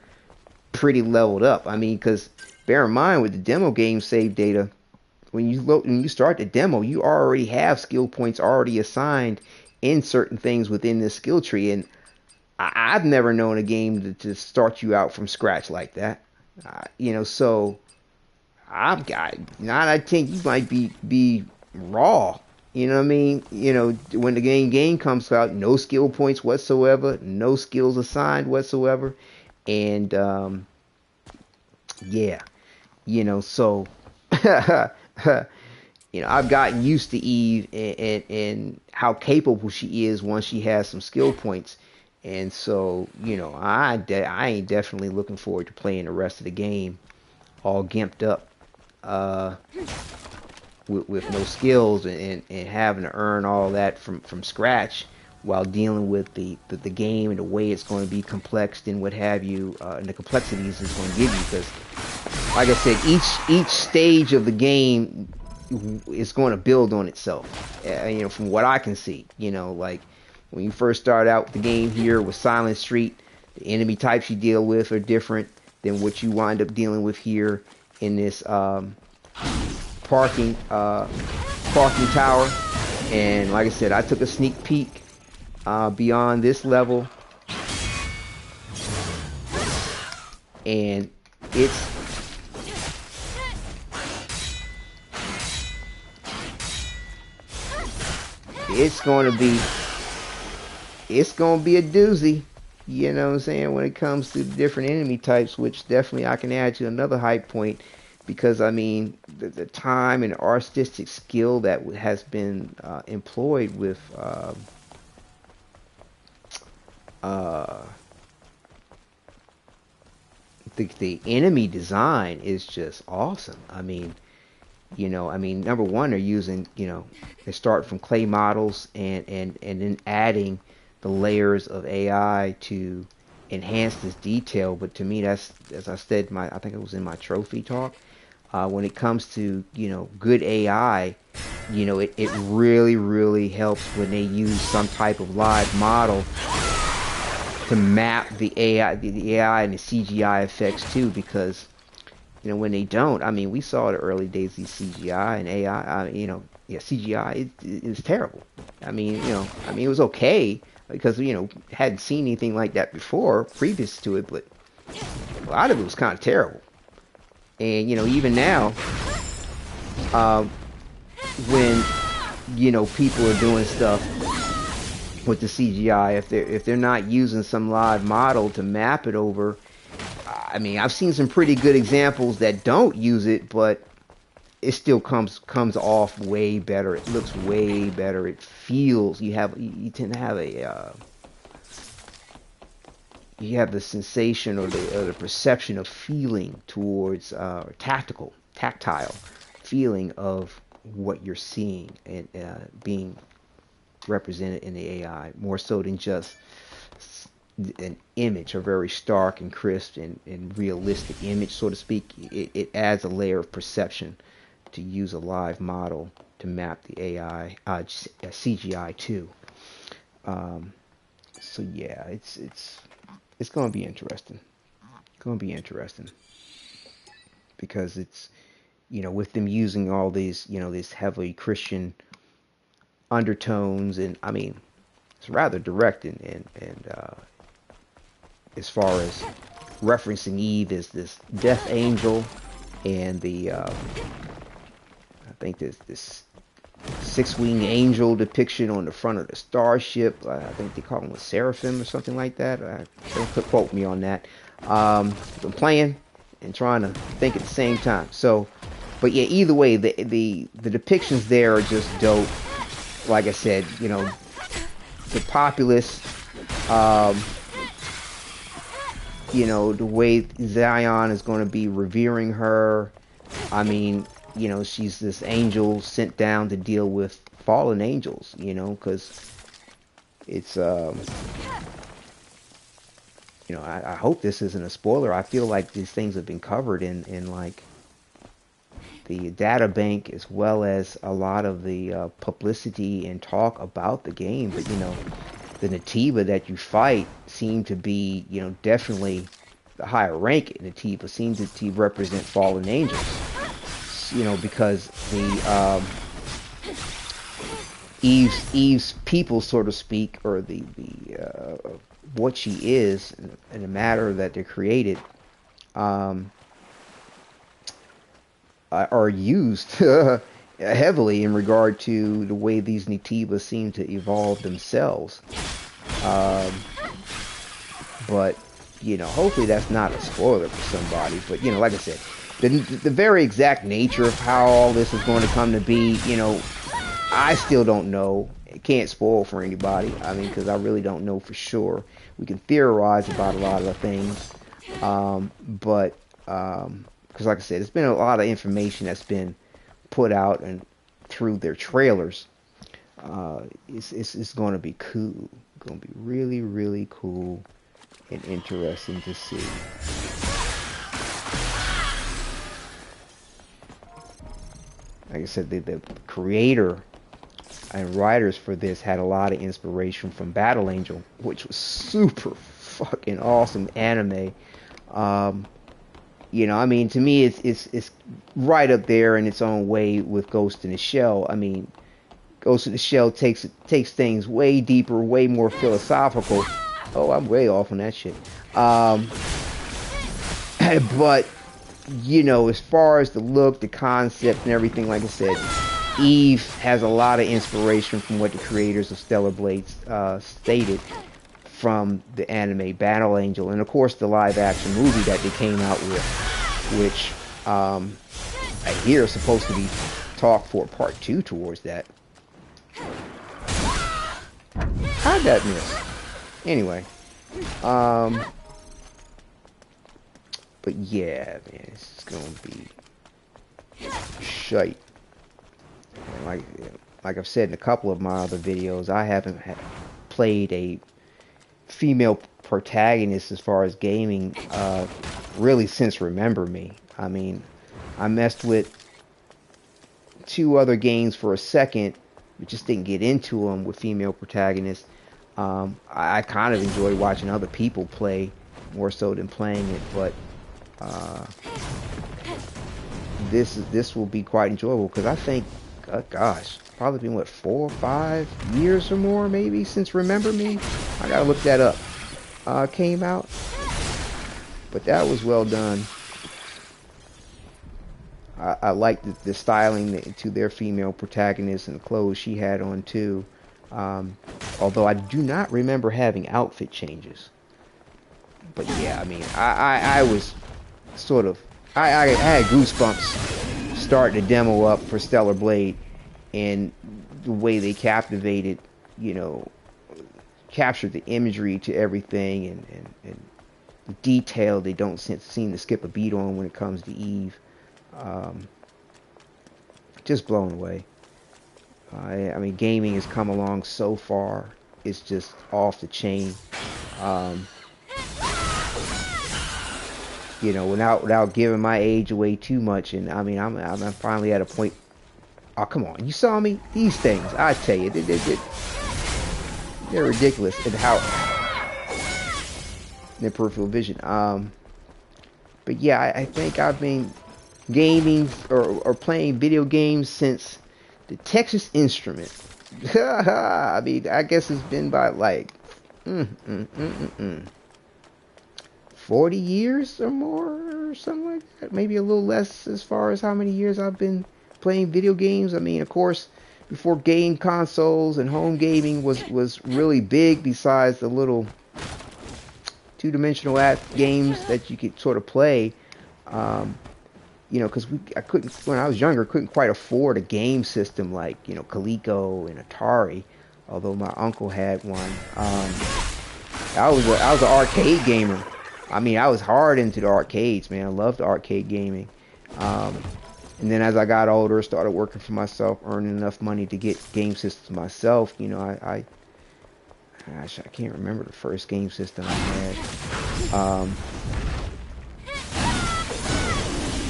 pretty leveled up. I mean, because bear in mind with the demo game save data, when you start the demo, you already have skill points already assigned in certain things within this skill tree, and I've never known a game to start you out from scratch like that. So I've got 9 out of 10. You might be raw. You know what I mean? When the game comes out, no skill points whatsoever, no skills assigned whatsoever, and so I've gotten used to Eve and how capable she is once she has some skill points, and so I ain't definitely looking forward to playing the rest of the game all gimped up with no skills and having to earn all that from scratch while dealing with the game and the way it's going to be complexed and what have you, and the complexities it's going to give you. Because, like I said, each stage of the game is going to build on itself. From what I can see, like when you first start out with the game here with Silent Street, the enemy types you deal with are different than what you wind up dealing with here in this parking tower. And like I said, I took a sneak peek beyond this level, and it's going to be a doozy. You know what I'm saying, when it comes to the different enemy types, which definitely I can add to another hype point, because I mean the time and artistic skill that has been employed with the enemy design is just awesome. I mean, number one, they're using, they start from clay models and then adding the layers of AI to enhance this detail. But to me, that's, as I said, I think it was in my trophy talk, when it comes to, good AI, it really, really helps when they use some type of live model to map the AI and the CGI effects too, because when they don't, I mean, we saw the early days of CGI and AI, yeah, CGI is terrible. I mean, it was okay because hadn't seen anything like that before previous to it, but a lot of it was kind of terrible. And even now, uh, when people are doing stuff with the CGI, if they're not using some live model to map it over, I mean, I've seen some pretty good examples that don't use it, but it still comes off way better. It looks way better. It feels you tend to have you have the sensation or the perception of feeling towards tactile feeling of what you're seeing and being represented in the AI, more so than just an image, a very stark and crisp and realistic image, so to speak. It adds a layer of perception to use a live model to map the AI CGI to. So yeah, it's going to be interesting. It's going to be interesting because it's with them using all these heavily Christian undertones, and I mean it's rather direct and as far as referencing Eve as this death angel, and I think there's this six-winged angel depiction on the front of the starship. I think they call him a seraphim or something like that. Don't quote me on that. I'm playing and trying to think at the same time. So, but yeah, either way, the depictions there are just dope. Like I said, the populace, the way Zion is going to be revering her. I mean, she's this angel sent down to deal with fallen angels, because it's, I hope this isn't a spoiler. I feel like these things have been covered in like the data bank, as well as a lot of the publicity and talk about the game. But, the Nativa that you fight seem to be, definitely the higher rank Nativa seem to represent fallen angels. Because the Eve's people, so to speak, or the what she is in the matter that they're created, are used heavily in regard to the way these Nativa seem to evolve themselves. But hopefully that's not a spoiler for somebody. But like I said, the very exact nature of how all this is going to come to be, I still don't know. It can't spoil for anybody. I mean, because I really don't know for sure. We can theorize about a lot of the things, but because, like I said, there's been a lot of information that's been put out and through their trailers. It's going to be cool. It's going to be really, really cool and interesting to see. Like I said, the creator and writers for this had a lot of inspiration from Battle Angel, which was super fucking awesome anime. I mean, to me, it's right up there in its own way with Ghost in the Shell. I mean, Ghost in the Shell takes things way deeper, way more philosophical. Oh, I'm way off on that shit. But as far as the look, the concept, and everything, like I said, Eve has a lot of inspiration from what the creators of Stellar Blades stated from the anime Battle Angel, and of course the live-action movie that they came out with, which I hear is supposed to be talk for part 2 towards that. How'd that miss? Anyway, but yeah, man, it's gonna be shite. Like I've said in a couple of my other videos, I haven't played a female protagonist as far as gaming really since Remember Me. I mean, I messed with 2 other games for a second, but just didn't get into them with female protagonists. I kind of enjoy watching other people play more so than playing it, but this will be quite enjoyable because I think gosh, probably been what, 4 or 5 years or more maybe since Remember Me. I gotta look that up. Came out, but that was well done. I like the styling to their female protagonist and the clothes she had on too. Although I do not remember having outfit changes. But yeah, I mean, I was sort of, I had goosebumps starting the demo up for Stellar Blade, and the way they captivated, you know, captured the imagery to everything, and the detail they don't seem to skip a beat on when it comes to Eve. Just blown away. I mean, gaming has come along so far. It's just off the chain. You know, without giving my age away too much, and I mean, I'm finally at a point. Oh, come on! You saw me? These things, I tell you, they're ridiculous. And how their peripheral vision. But yeah, I think I've been gaming or playing video games since the Texas Instrument. I mean, I guess it's been about like 40 years or more, or something like that. Maybe a little less as far as how many years I've been playing video games. I mean, of course, before game consoles and home gaming was really big, besides the little two-dimensional games that you could sort of play. You know, because I couldn't, when I was younger, couldn't quite afford a game system like, you know, Coleco and Atari, although my uncle had one. I was an arcade gamer. I mean, I was hard into the arcades, man. I loved arcade gaming. And then as I got older, started working for myself, earning enough money to get game systems myself. You know, gosh, I can't remember the first game system I had.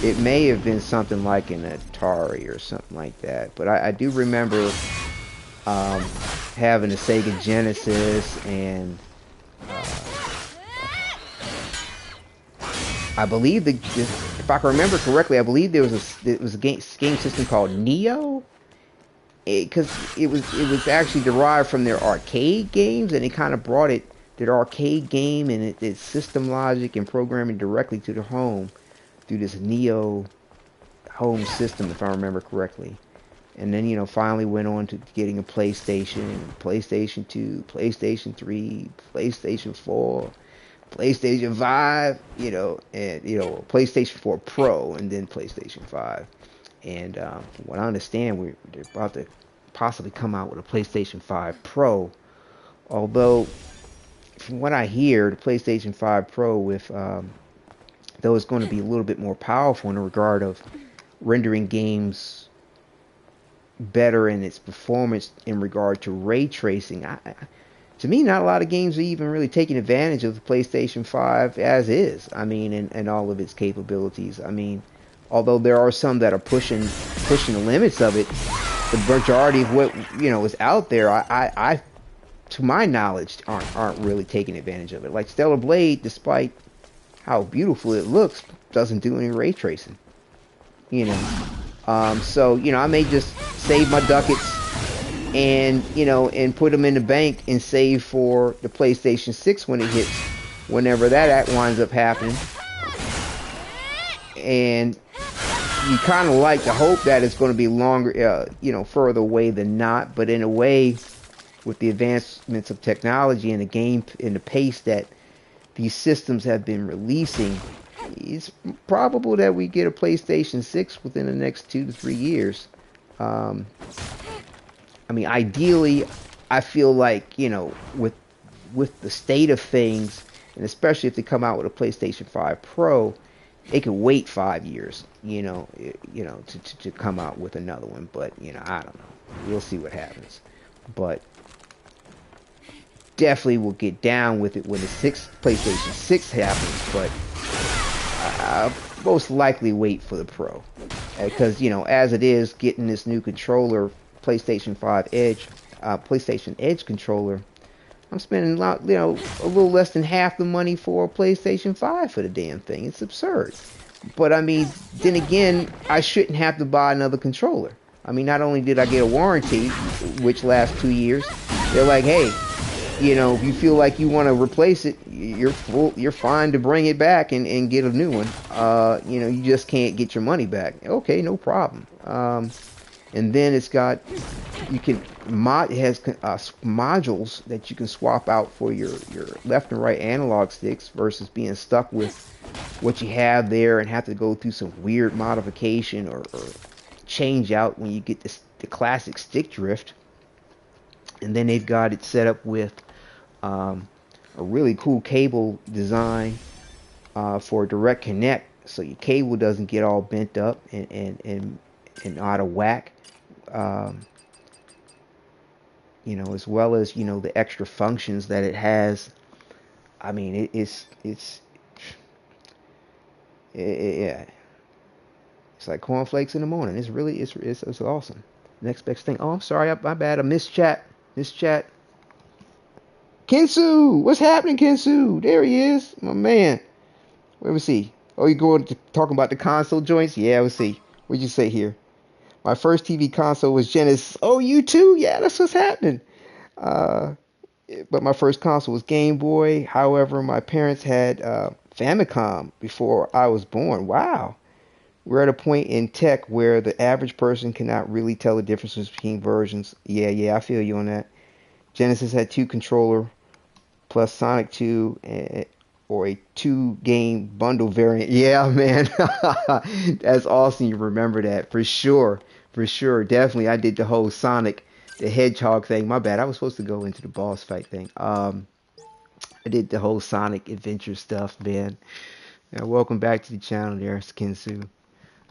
It may have been something like an Atari or something like that. But I do remember having a Sega Genesis, and I believe if I can remember correctly, I believe there was a game system called Neo, because it was actually derived from their arcade games, and it kind of brought their arcade game and its system logic and programming directly to the home through this Neo home system, if I remember correctly. And then, you know, finally went on to getting a PlayStation, PlayStation 2, PlayStation 3, PlayStation 4, PlayStation 5, you know, and, you know, PlayStation 4 Pro, and then PlayStation 5. And from what I understand, they're about to possibly come out with a PlayStation 5 Pro. Although, from what I hear, the PlayStation 5 Pro, with though it's going to be a little bit more powerful in the regard of rendering games better in its performance in regard to ray tracing. To me, not a lot of games are even really taking advantage of the PlayStation 5 as is. I mean, and all of its capabilities. I mean, although there are some that are pushing the limits of it, the majority of what, you know, is out there, I to my knowledge, aren't really taking advantage of it. Like Stellar Blade, despite how beautiful it looks, doesn't do any ray tracing. You know, so, you know, I may just save my ducats and, you know, and put them in the bank and save for the PlayStation 6 when it hits, whenever that winds up happening. And you kind of like to hope that it's going to be longer, you know, further away than not. But in a way, with the advancements of technology and the game and the pace that these systems have been releasing, it's probable that we get a PlayStation 6 within the next 2 to 3 years. I mean, ideally, I feel like, you know, with the state of things, and especially if they come out with a PlayStation 5 Pro, they could wait 5 years, you know, to come out with another one. But, you know, I don't know. We'll see what happens. But definitely will get down with it when the PlayStation 6 happens, but I'll most likely wait for the Pro, because, you know, as it is, getting this new controller, PlayStation 5 Edge, PlayStation Edge controller, I'm spending a little less than half the money for a PlayStation 5 for the damn thing. It's absurd. But I mean, then again, I shouldn't have to buy another controller. I mean, not only did I get a warranty, which lasts 2 years, they're like, hey, you know, if you feel like you want to replace it, you're fine to bring it back and get a new one. You know, you just can't get your money back. Okay, no problem. And then it's got, you can it has modules that you can swap out for your left and right analog sticks versus being stuck with what you have there and have to go through some weird modification or change out when you get the classic stick drift. And then they've got it set up with a really cool cable design for direct connect, so your cable doesn't get all bent up and out of whack. You know, as well as, you know, the extra functions that it has. I mean, yeah, it's like cornflakes in the morning. It's really it's awesome. Next best thing. Oh, I'm sorry, my bad. I missed chat. Kensu, what's happening, Kensu? There he is, my man. Where was he? Oh, you going to talking about the console joints? Yeah, let's see. What'd you say here? My first TV console was Genesis. Oh, you too? Yeah, that's what's happening. But my first console was Game Boy. However, my parents had Famicom before I was born. Wow. We're at a point in tech where the average person cannot really tell the differences between versions. Yeah, I feel you on that. Genesis had 2 controller plus Sonic 2 or a 2-game bundle variant. Yeah, man. That's awesome. You remember that for sure. Definitely, I did the whole Sonic the Hedgehog thing. My bad. I was supposed to go into the boss fight thing. I did the whole Sonic adventure stuff, man. Welcome back to the channel there, Skinsu.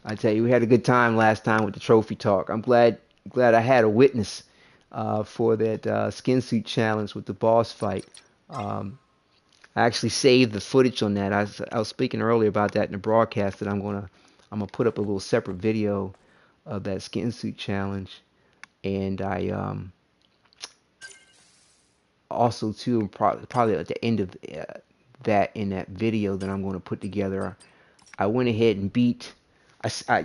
I tell you, we had a good time last time with the trophy talk. I'm glad I had a witness for that skin suit challenge with the boss fight. I actually saved the footage on that. I was speaking earlier about that in the broadcast, that I'm gonna put up a little separate video of that skin suit challenge, and I also too probably at the end of that, in that video that I'm going to put together, I went ahead and beat. I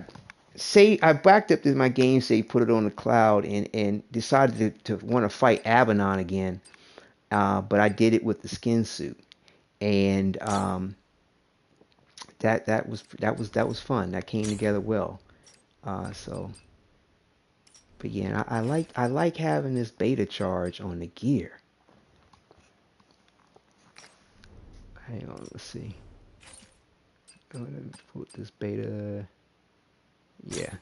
backed up to my game save, put it on the cloud, and decided to want to fight Abaddon again. But I did it with the skin suit, and that was fun. That came together well. But yeah, I like having this beta charge on the gear. Hang on, let's see. I'm gonna put this beta. Yeah,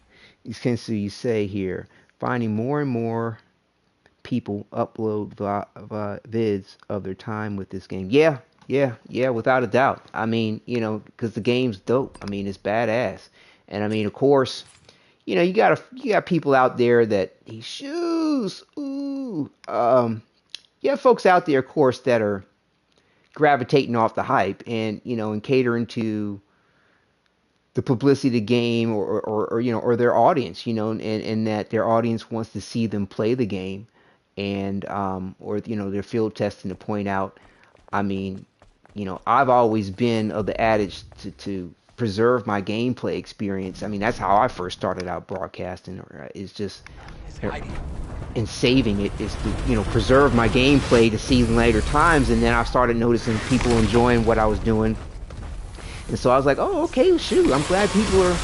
you can see, you say here, finding more and more people upload vids of their time with this game. Yeah, without a doubt. I mean, you know, because the game's dope. I mean, it's badass. And I mean, of course, you know, you got people out there that these shoes. Ooh, you have folks out there, of course, that are gravitating off the hype and, you know, and catering to the publicity of the game, or you know, or their audience, you know, and that their audience wants to see them play the game, and or, you know, they're field testing to point out. I mean, you know, I've always been of the adage to preserve my gameplay experience. I mean, that's how I first started out broadcasting. Is just and saving it is to, you know, preserve my gameplay to see later times, and then I started noticing people enjoying what I was doing. And so I was like, oh, okay, shoot, I'm glad people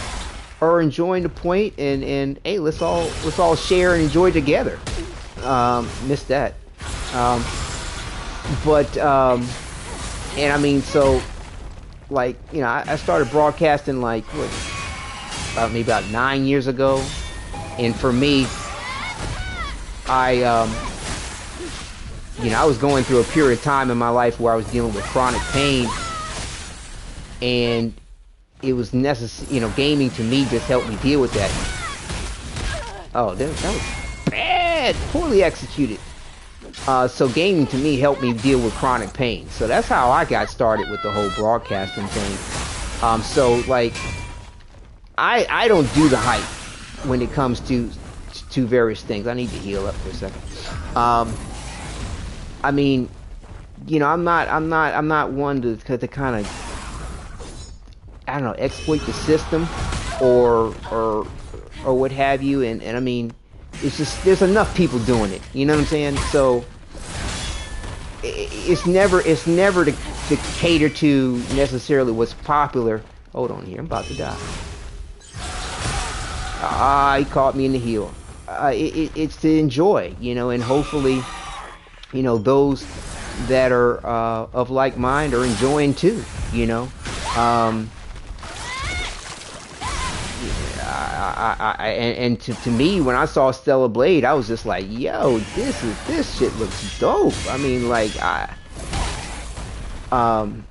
are enjoying the point, and hey, let's all share and enjoy together. Missed that. And I mean, so, like, you know, I started broadcasting like maybe about 9 years ago, and for me, you know, I was going through a period of time in my life where I was dealing with chronic pain. And it was necessary, you know, gaming to me just helped me deal with that. Oh, that was bad, poorly executed. So gaming to me helped me deal with chronic pain. So that's how I got started with the whole broadcasting thing. So like, I don't do the hype when it comes to various things. I need to heal up for a second. I mean, you know, I'm not one to kind of, I don't know, exploit the system or or what have you, and I mean, it's just there's enough people doing it. You know what I'm saying? So it's never to cater to necessarily what's popular. Hold on here, I'm about to die. Ah, he caught me in the heel. It's to enjoy, you know, and hopefully, you know, those that are of like mind are enjoying too, you know. Um, and to me, when I saw Stellar Blade, I was just like, yo, this shit looks dope. I mean, like um,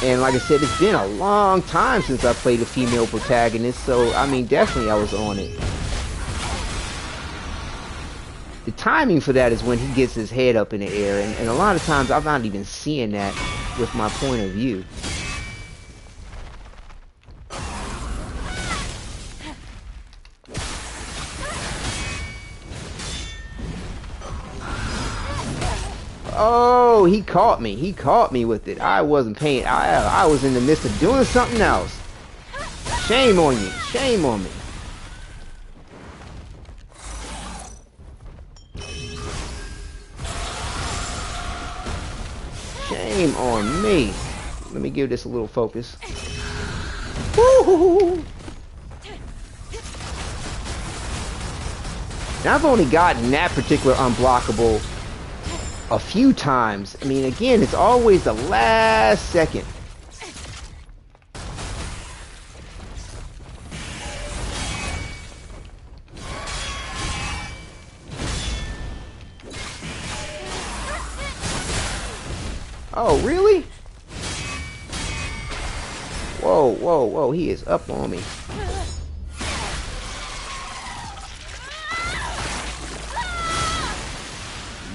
and like I said, it's been a long time since I played a female protagonist, so I mean, definitely I was on it. The timing for that is when he gets his head up in the air, and a lot of times I'm not even seeing that with my point of view. Oh, he caught me. He caught me with it. I wasn't paying. I was in the midst of doing something else. Shame on you. Shame on me. Shame on me. Let me give this a little focus. Woo-hoo-hoo. And I've only gotten that particular unblockable a few times. I mean, again, it's always the last second. Oh, really? Whoa, whoa, whoa, he is up on me.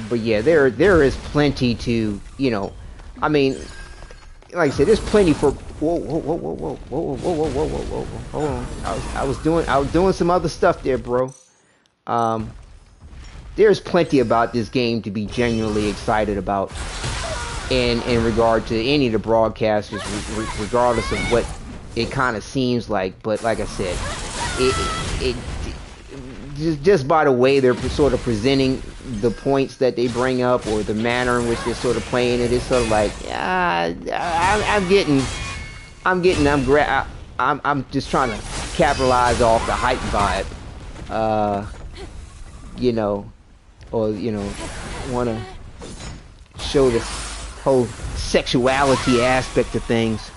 But yeah, there is plenty to, you know, I mean, like I said, there's plenty for. Whoa, whoa, whoa, whoa, whoa, whoa, whoa, whoa, whoa, whoa, whoa, whoa. Hold on, I was doing some other stuff there, bro. There's plenty about this game to be genuinely excited about, in regard to any of the broadcasters, regardless of what it kind of seems like. But like I said, it just by the way they're sort of presenting the points that they bring up, or the manner in which they're sort of playing it, it's sort of like, yeah, I'm just trying to capitalize off the hype vibe, you know, or you know, want to show this whole sexuality aspect of things.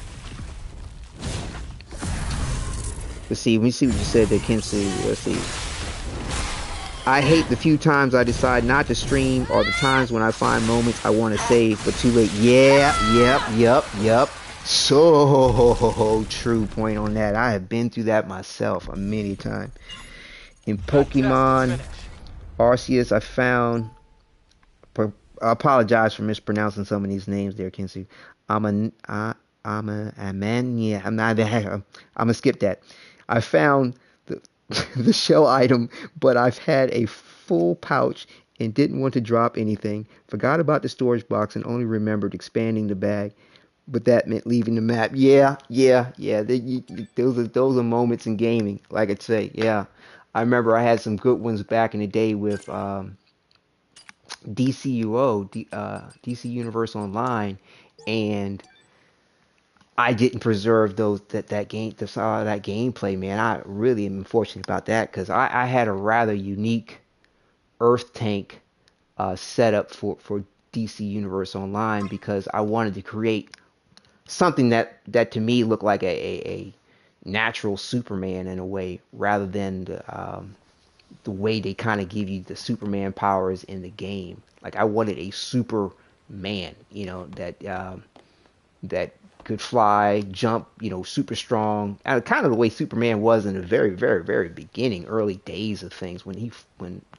Let's see. Let me see what you said there, Kenzie. Let's see. I hate the few times I decide not to stream, or the times when I find moments I want to save, but too late. Yeah, yep. So true point on that. I have been through that myself a many times. In Pokemon Arceus, I found. I apologize for mispronouncing some of these names there, Kenzie. I'm gonna skip that. I found the shell item, but I've had a full pouch and didn't want to drop anything. Forgot about the storage box and only remembered expanding the bag, but that meant leaving the map. Yeah. Those are moments in gaming. Like I'd say, yeah. I remember I had some good ones back in the day with DC Universe Online, and I didn't preserve that gameplay, man. I really am fortunate about that, because I had a rather unique Earth tank set up for DC Universe Online, because I wanted to create something that to me looked like a natural Superman in a way, rather than the way they kind of give you the Superman powers in the game. Like, I wanted a Superman, you know, that could fly, jump, you know, super strong. Kind of the way Superman was in the very, very, very beginning, early days of things, when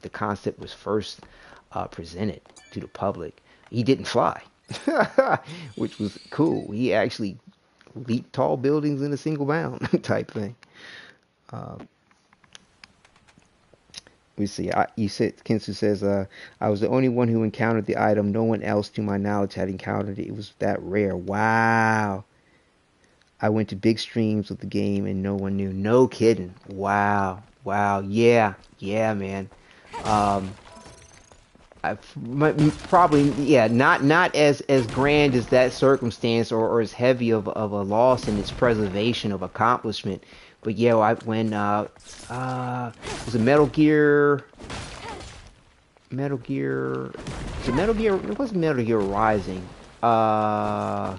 the concept was first presented to the public. He didn't fly, which was cool. He actually leaped tall buildings in a single bound type thing. We see. Kinsu says, I was the only one who encountered the item. No one else, to my knowledge, had encountered it. It was that rare. Wow. I went to big streams with the game and no one knew. No kidding. Wow. Wow. Yeah. Yeah, man. Um, probably, yeah, not as grand as that circumstance, or as heavy of a loss in its preservation of accomplishment. But yeah, when was it Metal Gear, was it Metal Gear? It wasn't Metal Gear Rising. I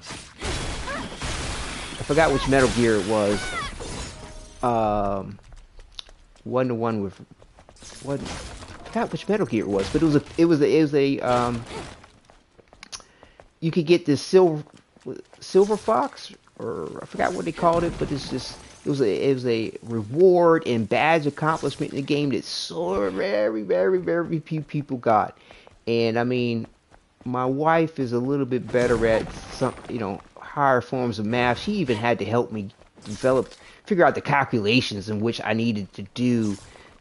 forgot which Metal Gear it was. Um, Wasn't the one with what? I forgot which Metal Gear it was, but it was a you could get this silver fox, or I forgot what they called it, but it was a reward and badge accomplishment in the game that so very few people got. And I mean, my wife is a little bit better at some, higher forms of math. She even had to help me figure out the calculations in which I needed to do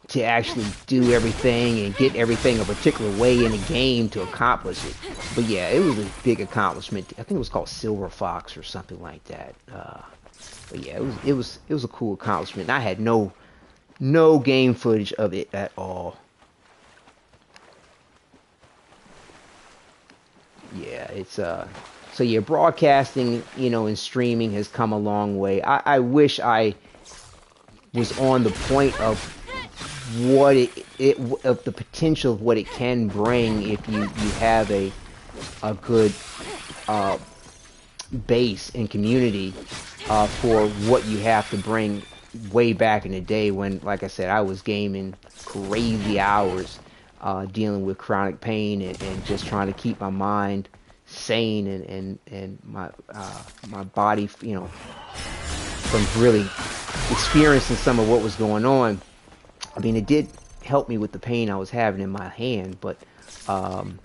to actually do everything and get everything a particular way in the game to accomplish it. But yeah, it was a big accomplishment. I think it was called Silver Fox or something like that. But yeah, it was a cool accomplishment. I had no game footage of it at all. Yeah, it's so yeah, broadcasting, and streaming has come a long way. I wish I was on the point of what of the potential of what it can bring if you have a good uh, base and community for what you have to bring way back in the day when, like I said, I was gaming crazy hours, dealing with chronic pain and just trying to keep my mind sane and my body, from really experiencing some of what was going on. I mean, it did help me with the pain I was having in my hand, but um,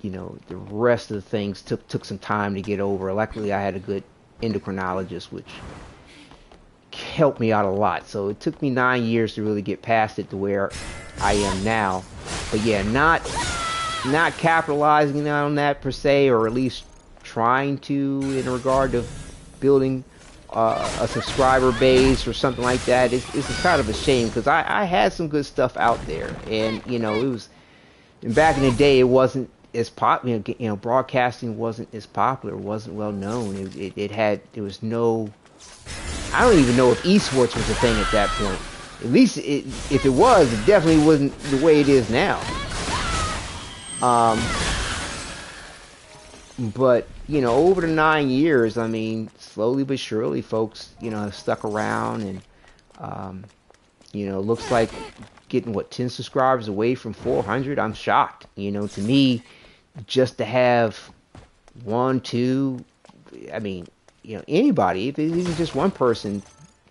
the rest of the things took some time to get over. Luckily, I had a good endocrinologist, which helped me out a lot. So it took me 9 years to really get past it to where I am now. But yeah, not capitalizing on that per se, or at least trying to, in regard to building a subscriber base or something like that. It's kind of a shame, because I had some good stuff out there, and it was, and back in the day it wasn't as popular. Broadcasting wasn't as popular, wasn't well known. There was no, I don't even know if esports was a thing at that point. At least if it was, it definitely wasn't the way it is now. Um, but over the 9 years, I mean, slowly but surely, folks, have stuck around, and looks like getting 10 subscribers away from 400. I'm shocked. To me, just to have one, two, I mean, anybody, if it's even just one person,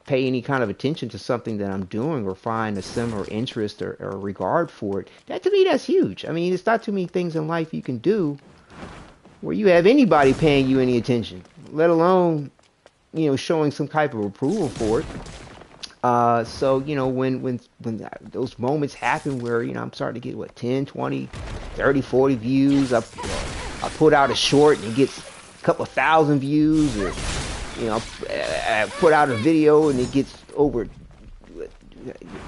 pay any kind of attention to something that I'm doing, or find a similar interest or regard for it, that, to me, that's huge. I mean, it's not too many things in life you can do where you have anybody paying you any attention, let alone, showing some type of approval for it. So, when those moments happen where, I'm starting to get 10, 20, 30, 40 views, I put out a short and it gets a couple of thousand views, or, I put out a video and it gets over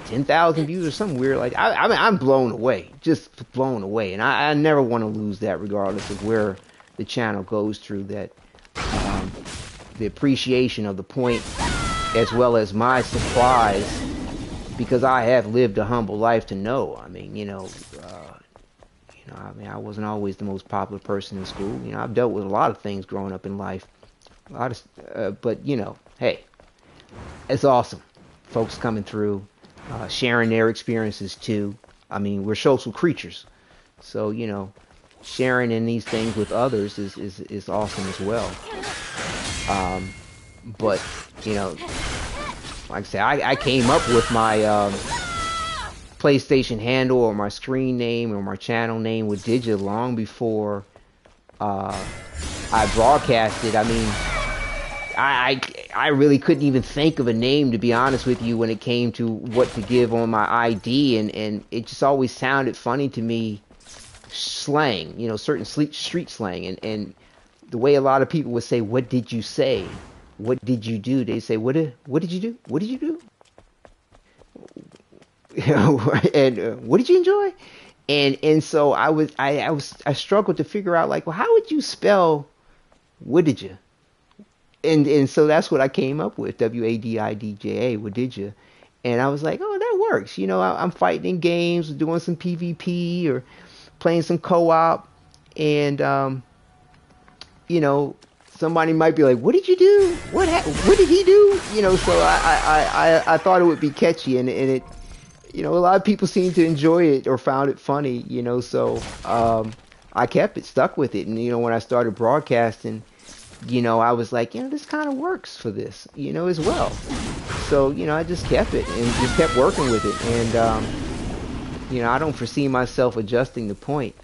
10,000 views or something weird like that. I mean, I'm blown away, just blown away. And I never want to lose that, regardless of where the channel goes through that. The appreciation of the point, as well as my surprise, because I have lived a humble life to know. I mean, I wasn't always the most popular person in school. I've dealt with a lot of things growing up in life. But hey, it's awesome. Folks coming through, sharing their experiences too. I mean, we're social creatures, so sharing in these things with others is awesome as well. But like I say, I came up with my PlayStation handle, or my screen name, or my channel name, Wadidja, long before I broadcasted. I mean, I really couldn't even think of a name, to be honest with you, when it came to what to give on my ID, and it just always sounded funny to me, slang, certain street slang, and the way a lot of people would say, "What did you say? What did you do?" They say, "What did you do? What did you do?" and what did you enjoy? And so I struggled to figure out like, well, how would you spell Wadidja? And so that's what I came up with, Wadidja, Wadidja. And I was like, oh, that works. I'm fighting in games, doing some PvP or playing some co-op, and you know, somebody might be like, "What did you do? What did he do?" So I thought it would be catchy, and it, a lot of people seem to enjoy it or found it funny, so I kept it, stuck with it, and when I started broadcasting, I was like, this kind of works for this, as well. So I just kept it and just kept working with it, and I don't foresee myself adjusting the point.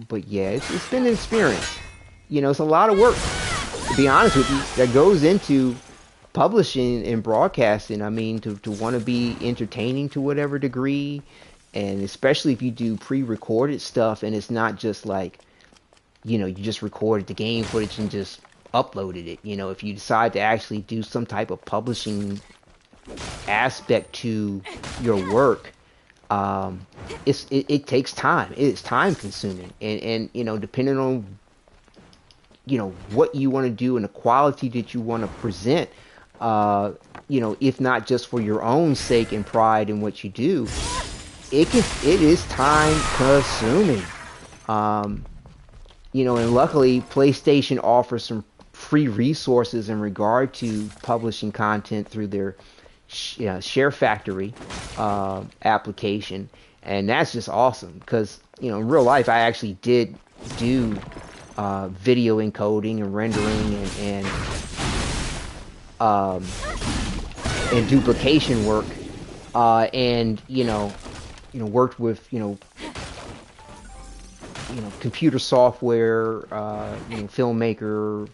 But yeah, it's been an experience. It's a lot of work, to be honest with you, that goes into publishing and broadcasting. I mean, to want to be entertaining to whatever degree, and especially if you do pre-recorded stuff and it's not just like, you just recorded the game footage and just uploaded it. If you decide to actually do some type of publishing aspect to your work, it takes time. It is time consuming, and depending on what you want to do and the quality that you want to present, if not just for your own sake and pride in what you do, it is time consuming. And luckily PlayStation offers some free resources in regard to publishing content through their Share Factory application, and that's just awesome because in real life I actually did do video encoding and rendering and duplication work, and worked with computer software, filmmaker,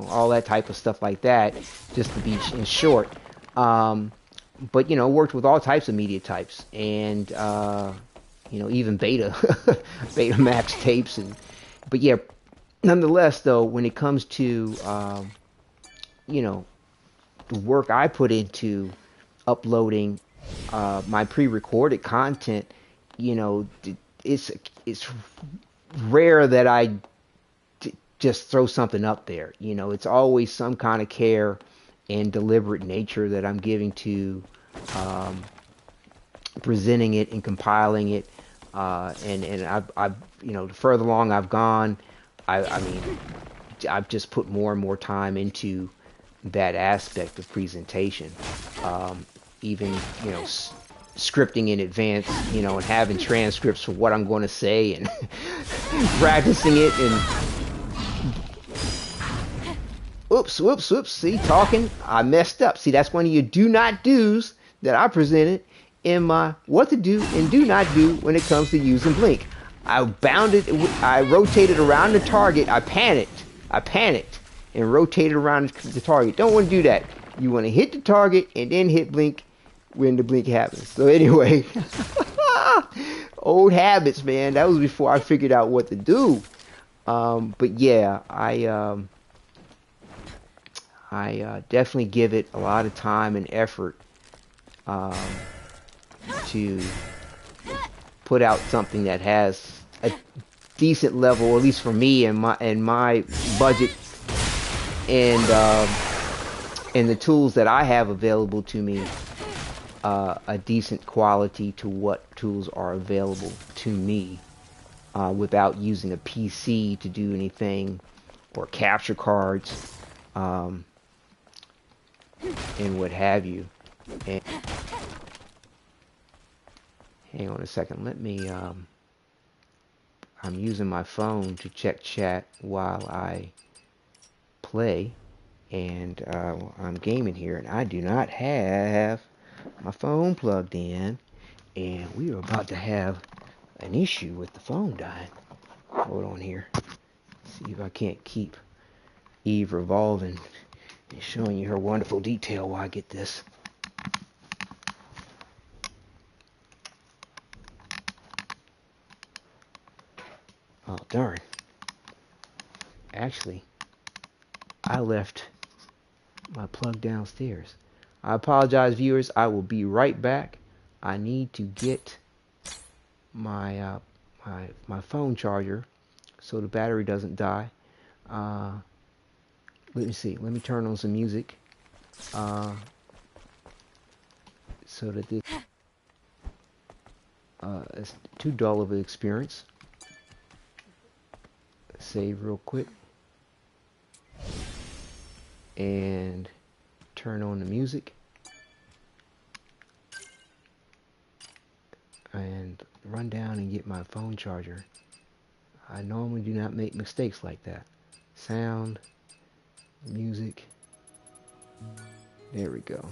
all that type of stuff like that, just to be in short. But worked with all types of media types, and even Betamax tapes, but yeah, nonetheless though, when it comes to the work I put into uploading my pre-recorded content, it's rare that I just throw something up there. It's always some kind of care and deliberate nature that I'm giving to presenting it and compiling it, and I've the further along I've gone, I mean I've just put more and more time into that aspect of presentation, even scripting in advance, and having transcripts for what I'm going to say and practicing it. And oops, see, talking, I messed up. See, that's one of your do not do's that I presented in my what to do and do not do when it comes to using Blink. I rotated around the target. I panicked and rotated around the target. Don't want to do that. You want to hit the target and then hit Blink when the Blink happens. So anyway, old habits, man. That was before I figured out what to do. But yeah, I definitely give it a lot of time and effort to put out something that has a decent level, at least for me and my budget, and the tools that I have available to me, a decent quality to what tools are available to me, without using a PC to do anything, or capture cards, and what have you. And hang on a second, let me I'm using my phone to check chat while I play, and I'm gaming here, and I do not have my phone plugged in, and we are about to have an issue with the phone dying. Hold on here. See if I can't keep Eve revolving and showing you her wonderful detail while I get this. Oh, darn. Actually, I left my plug downstairs. I apologize, viewers. I will be right back. I need to get my my phone charger so the battery doesn't die. Let me see. Let me turn on some music so that this it's too dull of an experience. Save real quick and turn on the music and run down and get my phone charger. I normally do not make mistakes like that. Sound, music. There we go.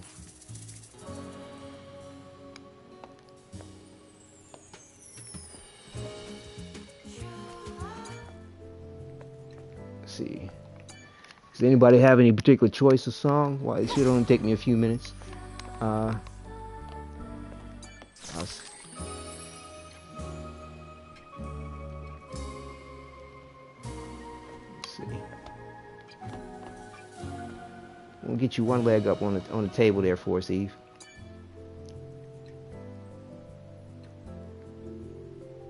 Let's see. Does anybody have any particular choice of song? Well, it should only take me a few minutes. Let's see. We'll get you one leg up on the table there for us, Eve.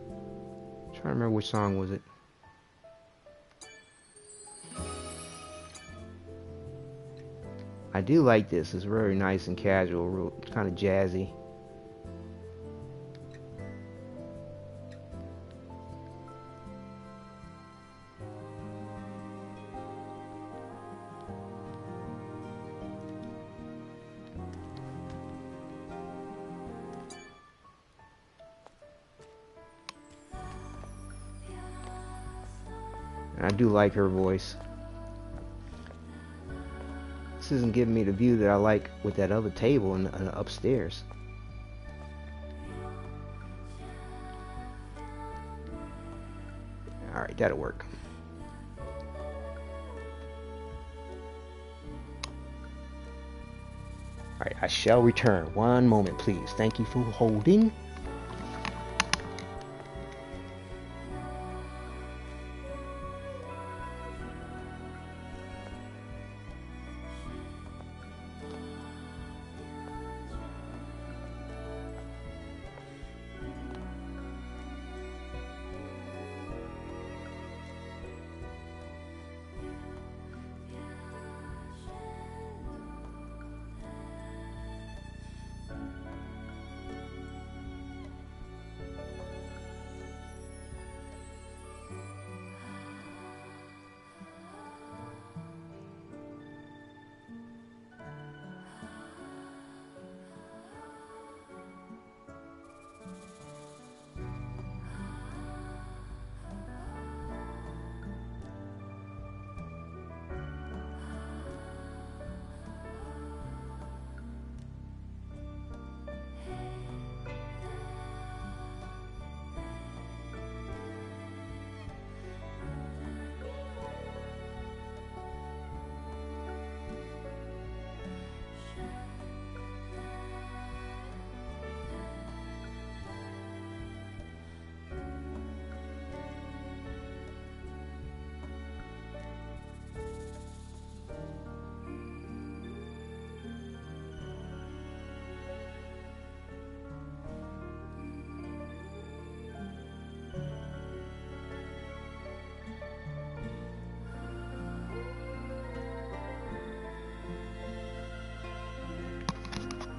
I'm trying to remember which song was it. I do like this. It's very nice and casual, real kind of jazzy. And I do like her voice. This isn't giving me the view that I like with that other table in upstairs. Alright, that'll work. Alright, I shall return. One moment, please. Thank you for holding.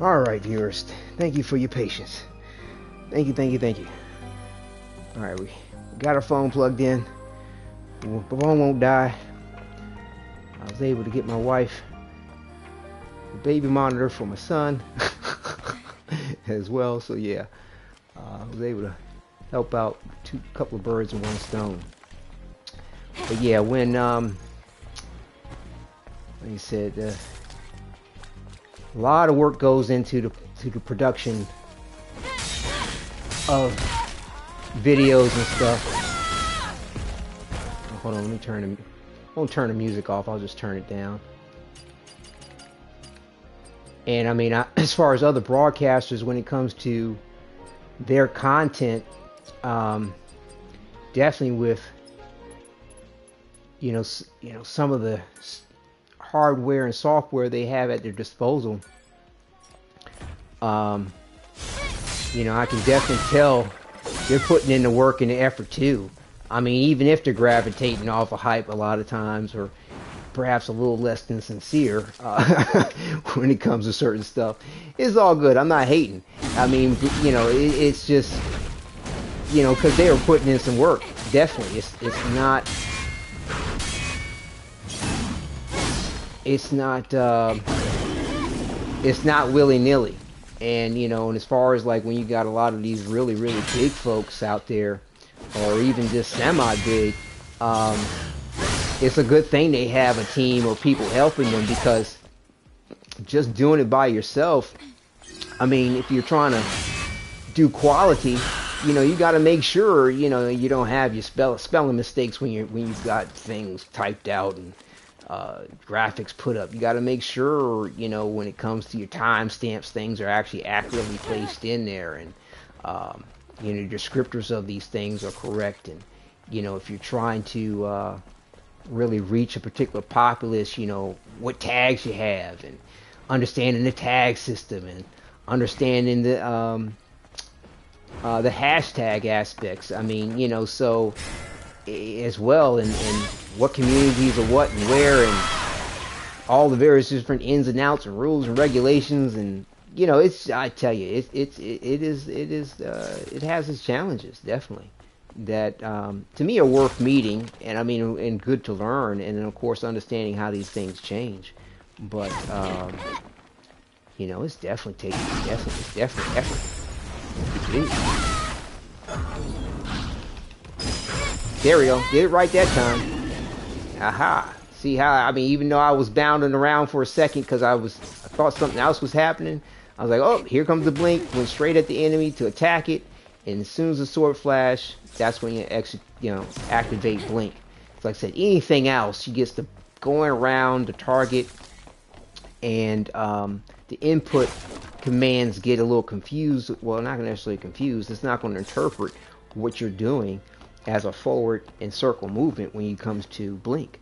Alright, viewers. Thank you for your patience. Thank you, thank you, thank you. Alright, we got our phone plugged in. The phone won't die. I was able to get my wife a baby monitor for my son as well. So yeah, I was able to help out a couple of birds with one stone. But yeah, when like you said, a lot of work goes into the production of videos and stuff. Hold on, I won't turn the music off. I'll just turn it down. And I mean, as far as other broadcasters, when it comes to their content, definitely with some of the hardware and software they have at their disposal, You know, I can definitely tell they're putting in the work and the effort too. I mean, even if they're gravitating off of hype a lot of times, or perhaps a little less than sincere when it comes to certain stuff, it's all good. I'm not hating. I mean, you know, it's just, you know, because they were putting in some work. Definitely, it's not willy-nilly. And, you know, and as far as like when you got a lot of these really, really big folks out there, or even just semi-big, it's a good thing they have a team or people helping them, because just doing it by yourself, I mean, if you're trying to do quality, you know, you got to make sure, you know, you don't have your spelling mistakes when you've got things typed out and graphics put up. You got to make sure, you know, when it comes to your timestamps, things are actually accurately placed in there, and you know, descriptors of these things are correct. And you know, if you're trying to really reach a particular populace, you know, what tags you have, and understanding the tag system, and understanding the hashtag aspects. I mean, you know, so as well, and what communities are what and where, and all the various different ins and outs and rules and regulations. And you know, it's, I tell you, it has its challenges, definitely, that to me are worth meeting, and I mean, and good to learn, and then of course understanding how these things change. But you know, it's definitely definitely effort. Jeez. There we go. Did it right that time. Aha. See how, I mean, even though I was bounding around for a second because I thought something else was happening, I was like, oh, here comes the blink. Went straight at the enemy to attack it, and as soon as the sword flash, that's when you activate blink. So like I said, anything else, you get to going around the target, and the input commands get a little confused. Well, not necessarily confused. It's not going to interpret what you're doing as a forward and circle movement when it comes to blink.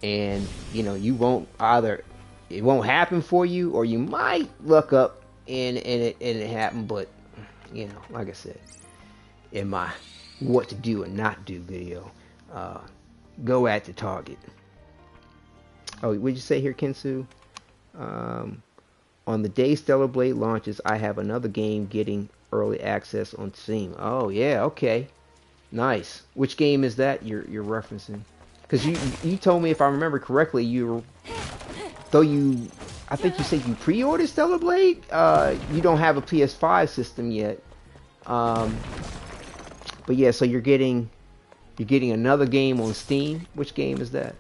And you know, you won't either, it won't happen for you, or you might look up and it happen. But you know, like I said, in my what to do and not do video, go at the target. Oh, what'd you say here, Kensu? On the day Stellar Blade launches, I have another game getting early access on Steam. Oh yeah, okay, nice. Which game is that you're referencing? Because you told me, if I remember correctly, I think you said you pre-ordered Stellar Blade. You don't have a PS5 system yet. But yeah, so you're getting another game on Steam. Which game is that?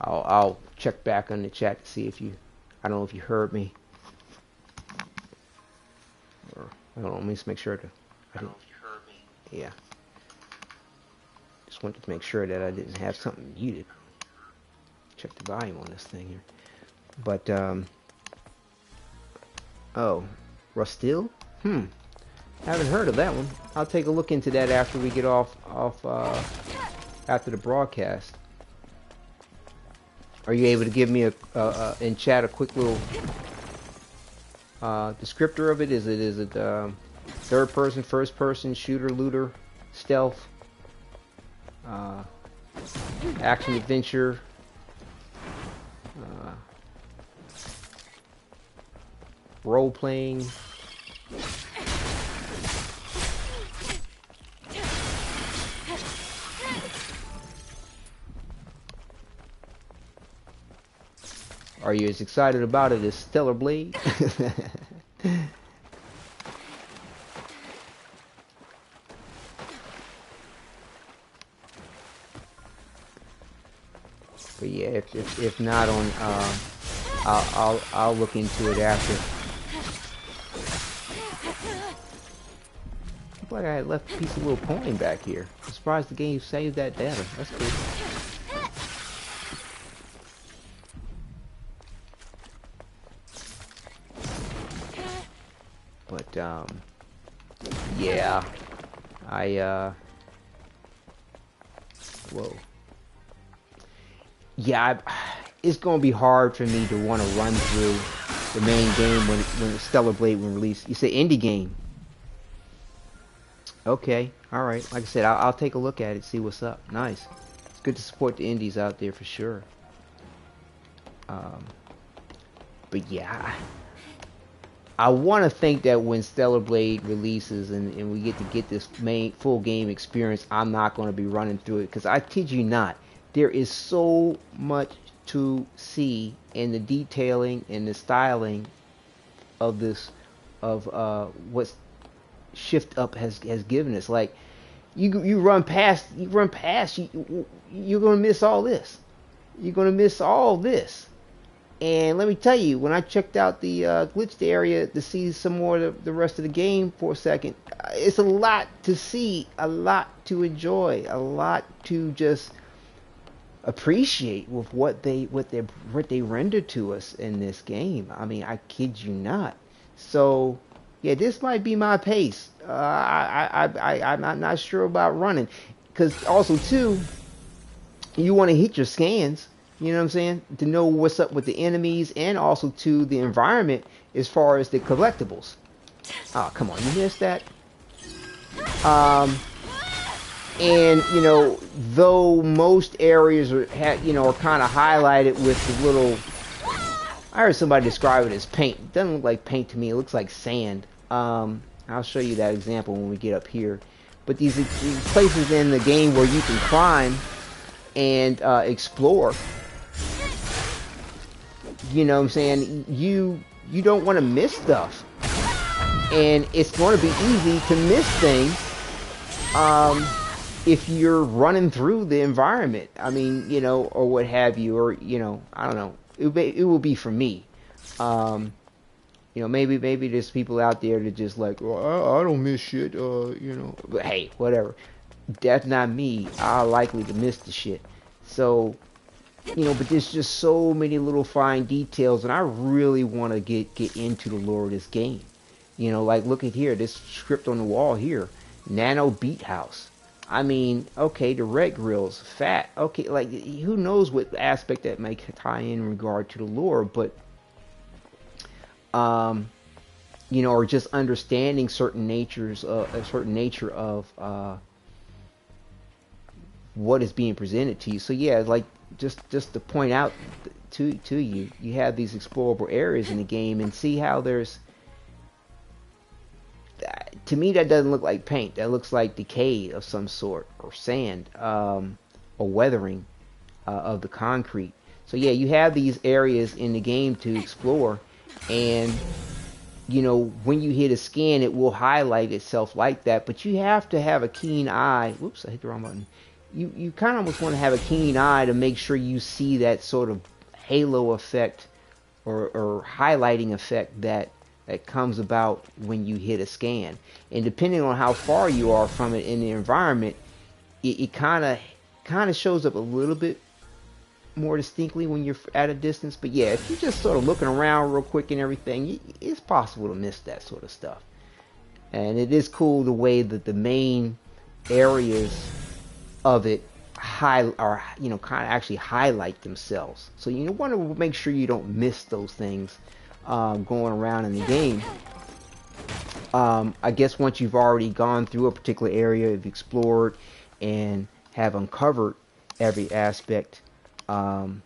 I'll check back on the chat to see if you, I don't know if you heard me. Or, I don't know, let me just make sure to, I don't know if you heard me. Yeah. Just wanted to make sure that I didn't have something muted. Check the volume on this thing here. But, oh, Rustil? Haven't heard of that one. I'll take a look into that after we get off after the broadcast. Are you able to give me in chat a quick little descriptor of it? Is it third person, first person, shooter, looter, stealth, action adventure, role playing? Are you as excited about it as Stellar Blade? But yeah, if not on, I'll look into it after. Looks like I had left a piece of little coin back here. Just surprised the game saved that data. That's cool. But yeah, whoa. Yeah, it's gonna be hard for me to want to run through the main game when Stellar Blade when released. You say indie game? Okay, all right. Like I said, I'll take a look at it, see what's up. Nice. It's good to support the indies out there for sure. But yeah, I want to think that when Stellar Blade releases and we get this main full game experience, I'm not going to be running through it because I kid you not, there is so much to see in the detailing and the styling of this what ShiftUp has given us. Like you run past you're gonna miss all this. You're gonna miss all this. And let me tell you, when I checked out the glitched area to see some more of the rest of the game for a second, it's a lot to see, a lot to enjoy, a lot to just appreciate with what they rendered to us in this game. I mean, I kid you not. So yeah, this might be my pace. I'm not sure about running, because also too, you want to hit your scans. You know what I'm saying? To know what's up with the enemies and also to the environment as far as the collectibles. Oh, come on, you missed that. And you know, though most areas are kind of highlighted with the little. I heard somebody describe it as paint. It doesn't look like paint to me. It looks like sand. I'll show you that example when we get up here. But these places in the game where you can climb and explore. You know what I'm saying? You don't want to miss stuff. And it's going to be easy to miss things if you're running through the environment. I mean, you know, or what have you, or, you know, I don't know. It will be for me. You know, maybe there's people out there that just like, well, I don't miss shit, you know. But hey, whatever. That's not me. I'm likely to miss the shit. So, you know, but there's just so many little fine details, and I really want to get into the lore of this game. You know, like look at here, this script on the wall here, Nano Beat House. I mean, okay, the red grills, fat. Okay, like who knows what aspect that may tie in regard to the lore, but you know, or just understanding certain natures, a certain nature of what is being presented to you. So yeah, like just to point out to you, you have these explorable areas in the game, and see how there's. To me, that doesn't look like paint. That looks like decay of some sort, or sand, or weathering of the concrete. So yeah, you have these areas in the game to explore, and you know, when you hit a scan, it will highlight itself like that. But you have to have a keen eye. Whoops, I hit the wrong button. You kind of almost want to have a keen eye to make sure you see that sort of halo effect or highlighting effect that comes about when you hit a scan. And depending on how far you are from it in the environment, it kind of shows up a little bit more distinctly when you're at a distance. But yeah, if you're just sort of looking around real quick and everything, it's possible to miss that sort of stuff. And it is cool the way that the main areas of it kind of actually highlight themselves. So you want to make sure you don't miss those things going around in the game. I guess once you've already gone through a particular area, you've explored and have uncovered every aspect, you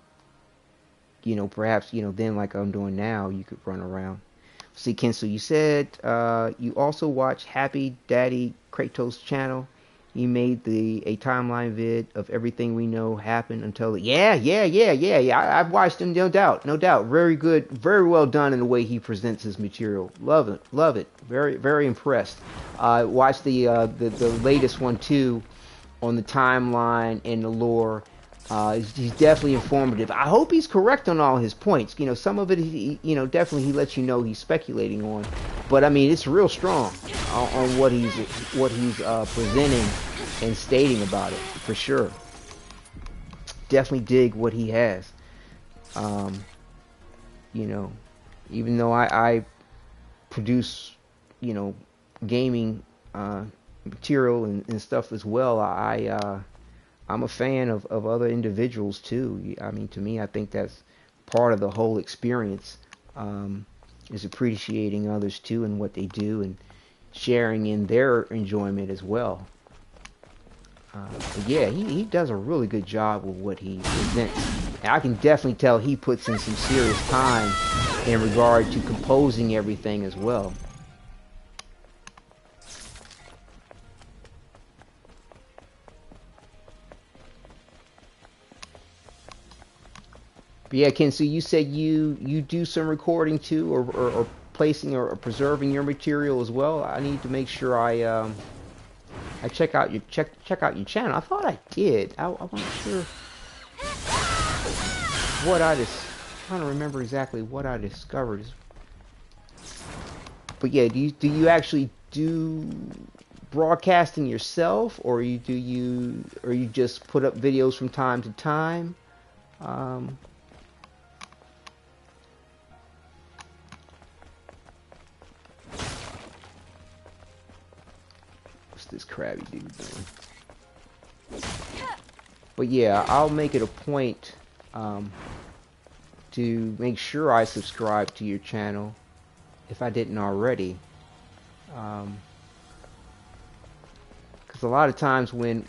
know, perhaps, you know, then like I'm doing now, you could run around. See, Kensu, you said you also watch Happy Daddy Kratos' channel. He made a timeline vid of everything we know happened until the... Yeah. I've watched him, no doubt. Very good, very well done in the way he presents his material. Love it. Very, very impressed. Watched the latest one too, on the timeline and the lore He's definitely informative. I hope he's correct on all his points. You know, some of it, definitely he lets you know he's speculating on. But I mean, it's real strong on what he's presenting and stating about it for sure. Definitely dig what he has. You know, even though I produce, gaming material and stuff as well, I'm a fan of other individuals too. I mean, to me, I think that's part of the whole experience, is appreciating others too and what they do and sharing in their enjoyment as well. But yeah, he does a really good job with what he presents. And I can definitely tell he puts in some serious time in regard to composing everything as well. But yeah, Ken, so you said you do some recording too, or placing or preserving your material as well. I need to make sure I check out your channel. I thought I did. I wasn't sure what I just trying to remember exactly what I discovered. But yeah, do you actually do broadcasting yourself, or you just put up videos from time to time? This crabby dude doing? But yeah, I'll make it a point to make sure I subscribe to your channel if I didn't already, because a lot of times when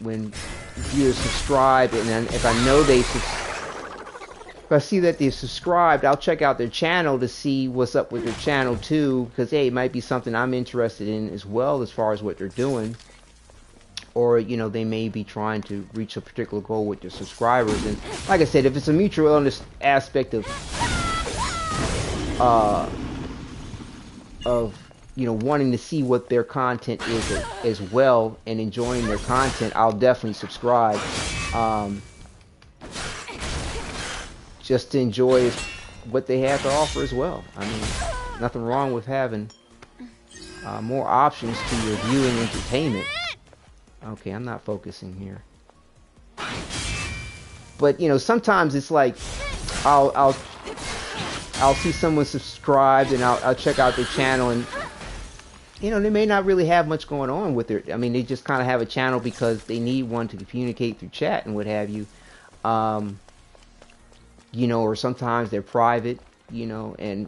viewers subscribe, and then if I know if I see that they've subscribed, I'll check out their channel to see what's up with their channel too, because hey, it might be something I'm interested in as well as far as what they're doing. Or, they may be trying to reach a particular goal with their subscribers. And like I said, if it's a mutual illness aspect of wanting to see what their content is as well and enjoying their content, I'll definitely subscribe. Just to enjoy what they have to offer as well. I mean, nothing wrong with having more options to your viewing entertainment. Okay, I'm not focusing here. But sometimes it's like I'll see someone subscribed and I'll check out their channel, and they may not really have much going on with it. I mean, they just kind of have a channel because they need one to communicate through chat and what have you. Or sometimes they're private, and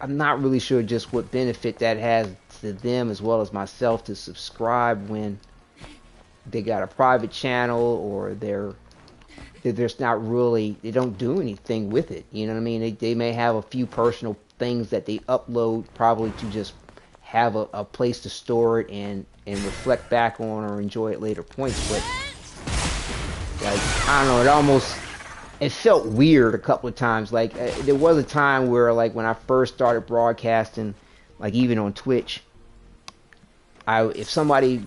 I'm not really sure just what benefit that has to them as well as myself to subscribe when they got a private channel, or there's not really, they don't do anything with it. You know what I mean? They may have a few personal things that they upload, probably to just have a place to store it and reflect back on or enjoy at later points. But like, I don't know, it felt weird a couple of times. Like, there was a time where, like, when I first started broadcasting, like even on Twitch, if somebody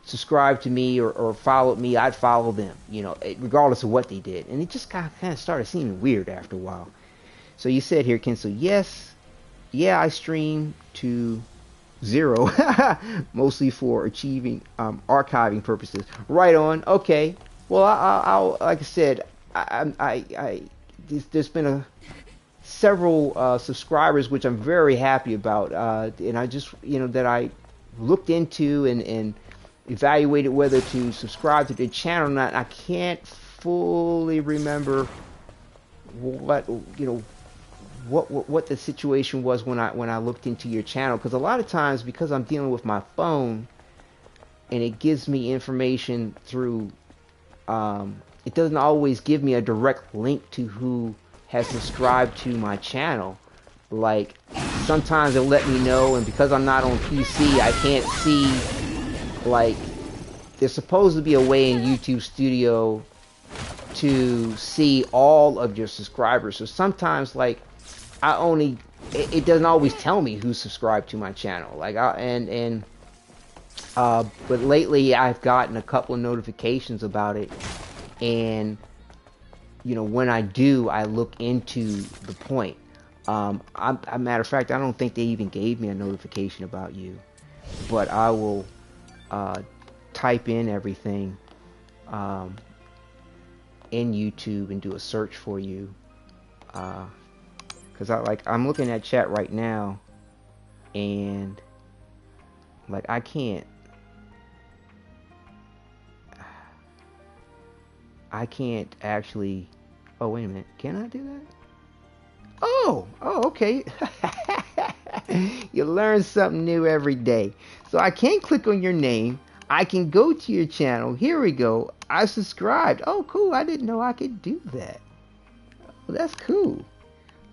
subscribed to me or followed me, I'd follow them, regardless of what they did. And it just kind of started seeming weird after a while. So you said here, Ken, so yes, yeah, I stream to 0, mostly for archiving purposes. Right on. Okay. Well, I'll like I said, there's been several subscribers which I'm very happy about, and I just that I looked into and evaluated whether to subscribe to their channel or not. I can't fully remember what the situation was when I looked into your channel, because a lot of times, because I'm dealing with my phone and it gives me information through it doesn't always give me a direct link to who has subscribed to my channel. Like, sometimes it'll let me know, and because I'm not on PC, I can't see, like, there's supposed to be a way in YouTube Studio to see all of your subscribers. So sometimes, like, it doesn't always tell me who's subscribed to my channel. Like, and But lately I've gotten a couple of notifications about it, and when I do, I look into the point. A matter of fact, I don't think they even gave me a notification about you, but I will type in everything in YouTube and do a search for you, because I'm looking at chat right now, and like I can't actually. Oh, wait a minute. Can I do that? Oh, okay. You learn something new every day. So I can't click on your name. I can go to your channel. Here we go. I subscribed. Oh, cool. I didn't know I could do that. Well, that's cool.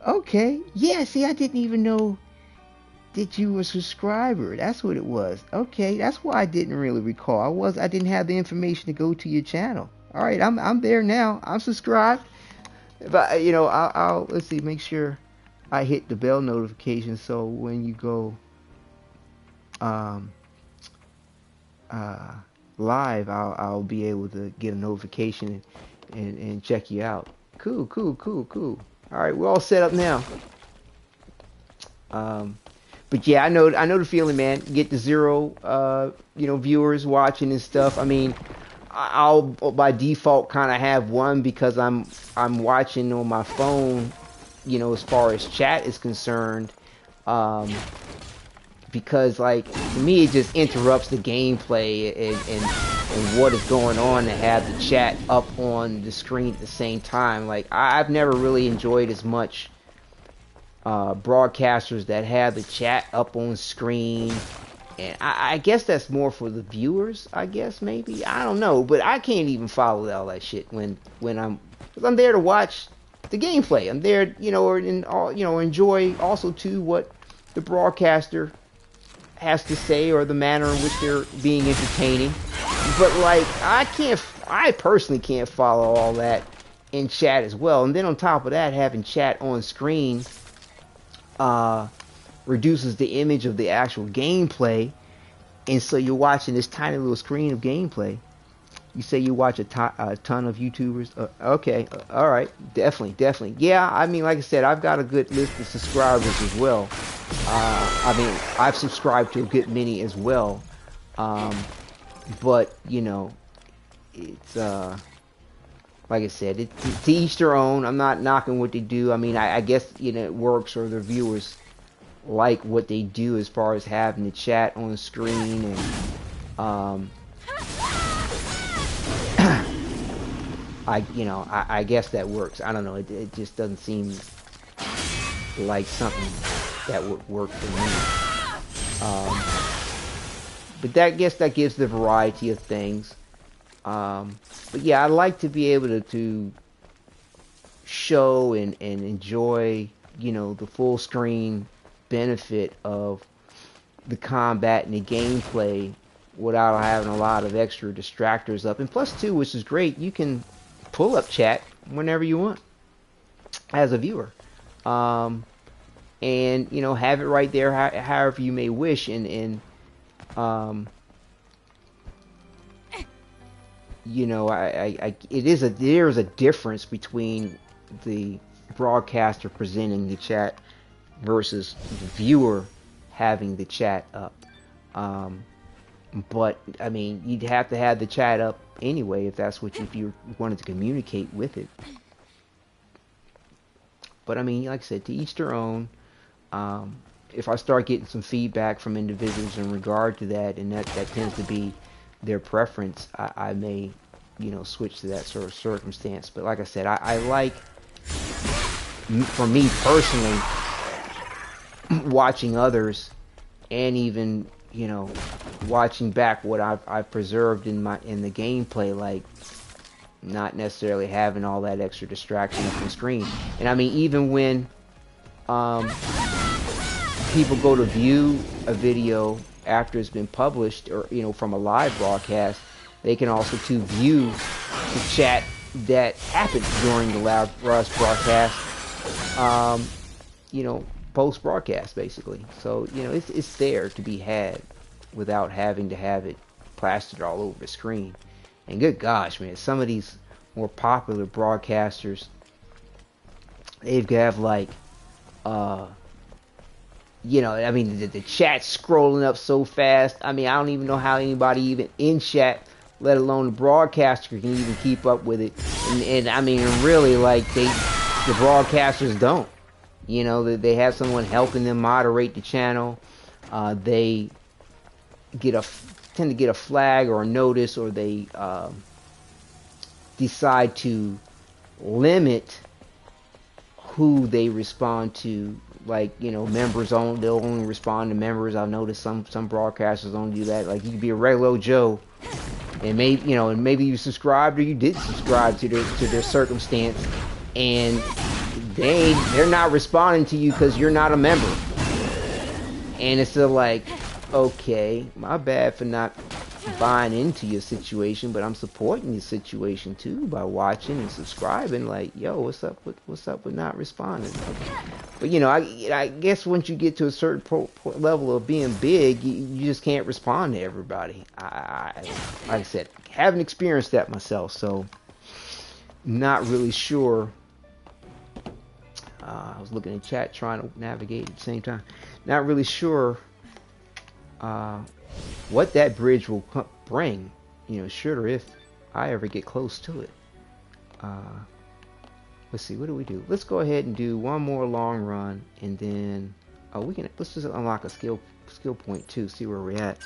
Okay. Yeah, see, I didn't even know that you were a subscriber. That's what it was. Okay, that's why I didn't really recall. I didn't have the information to go to your channel. All right, I'm there now. I'm subscribed. But I'll let's see, make sure I hit the bell notification so when you go live, I'll be able to get a notification and check you out. Cool. All right, we're all set up now. But yeah, I know the feeling, man. Get to zero, viewers watching and stuff. I mean, I'll by default kind of have one because I'm watching on my phone, as far as chat is concerned, because like to me it just interrupts the gameplay and what is going on to have the chat up on the screen at the same time. Like I've never really enjoyed as much broadcasters that have the chat up on screen. And I guess that's more for the viewers, I guess, maybe. I don't know, but I can't even follow all that shit when because I'm there to watch the gameplay. I'm there, enjoy also too what the broadcaster has to say or the manner in which they're being entertaining. But like I personally can't follow all that in chat as well. And then on top of that, having chat on screen reduces the image of the actual gameplay, and so you're watching this tiny little screen of gameplay. You say you watch a ton of YouTubers. Okay, all right, definitely. Yeah, I mean, like I said, I've got a good list of subscribers as well. I mean, I've subscribed to a good many as well. But it's like I said, to each their own. I'm not knocking what they do. I mean, I guess it works, or the viewers like what they do as far as having the chat on the screen, and I guess that works. I don't know. It just doesn't seem like something that would work for me. But I guess that gives the variety of things. But yeah, I like to be able to show and enjoy, the full screen benefit of the combat and the gameplay without having a lot of extra distractors up. And plus too, which is great, you can pull up chat whenever you want as a viewer. And have it right there however you may wish, and there's a difference between the broadcaster presenting the chat versus the viewer having the chat up. But I mean, you'd have to have the chat up anyway if you wanted to communicate with it. But I mean, like I said, to each their own. If I start getting some feedback from individuals in regard to that, and that tends to be their preference, I may, switch to that sort of circumstance. But like I said, I like, for me personally, watching others, and even watching back what I've preserved in the gameplay, like not necessarily having all that extra distraction from the screen. And I mean, even when people go to view a video after it's been published, or from a live broadcast, they can also view the chat that happened during the live broadcast, post broadcast basically. So it's there to be had. without having to have it plastered all over the screen. And good gosh, man, some of these more popular broadcasters, they've got like, you know, I mean, the chat's scrolling up so fast. I mean, I don't even know how anybody even in chat, let alone the broadcaster, can even keep up with it. And I mean, really, like, the broadcasters don't. You know, they have someone helping them moderate the channel. They tend to get a flag or a notice, or they decide to limit who they respond to. Like, you know, members they'll only respond to members. I've noticed some broadcasters don't do that. Like, you could be a regular Joe, and maybe you subscribed or you did subscribe to their circumstance, and they're not responding to you because you're not a member. And it's still like, okay, my bad for not buying into your situation, but I'm supporting your situation too by watching and subscribing. Like, yo, what's up with not responding? But you know, I guess once you get to a certain level of being big, you just can't respond to everybody. Like I said, haven't experienced that myself, so not really sure. I was looking in chat, trying to navigate at the same time. Not really sure what that bridge will bring, you know, should or if I ever get close to it. Let's see, what do we do? Let's go ahead and do one more long run, and then let's just unlock a skill point too, see where we're at.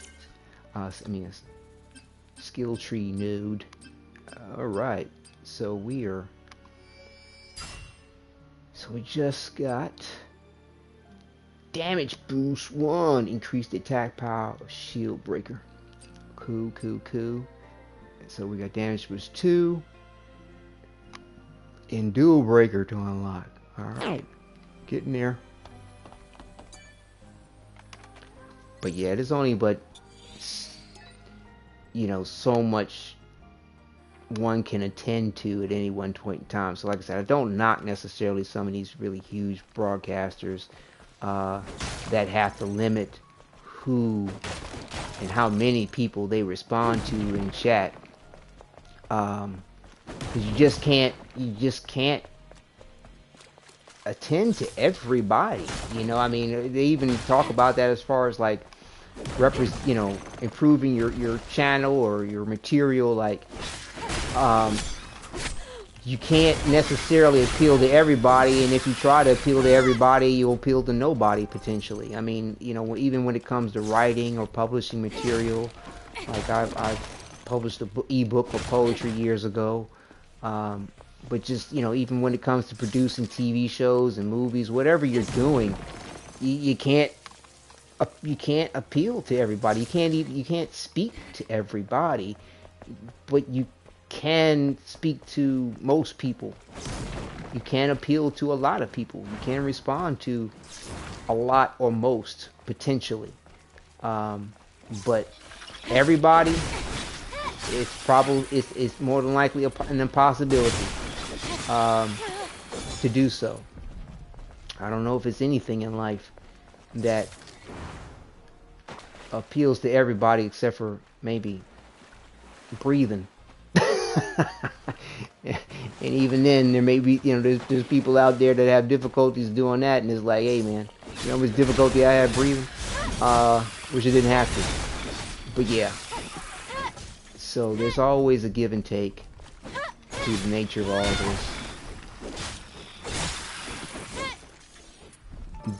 I mean, a skill tree node. All right, so we just got damage boost 1, increased attack power of shield breaker. Cool. So we got damage boost 2 and dual breaker to unlock. Alright, getting there. But yeah, there's only you know, so much one can attend to at any one point in time. So like I said, I don't knock necessarily some of these really huge broadcasters that have to limit who and how many people they respond to in chat, because you just can't attend to everybody. You know, I mean, they even talk about that as far as like improving your channel or your material. Like, you can't necessarily appeal to everybody, and if you try to appeal to everybody, you'll appeal to nobody potentially. I mean, you know, even when it comes to writing or publishing material, like I've published an ebook for poetry years ago, but just, you know, even when it comes to producing TV shows and movies, whatever you're doing, you can't appeal to everybody. You can't speak to everybody, but you can speak to most people. You can appeal to a lot of people. You can respond to a lot or most potentially, but everybody, it's more than likely an impossibility to do so. I don't know if it's anything in life that appeals to everybody except for maybe breathing. And even then, there may be, you know, there's people out there that have difficulties doing that, and it's like, hey man, you know how much difficulty I have breathing? Which I didn't have to. But yeah. So there's always a give and take to the nature of all this.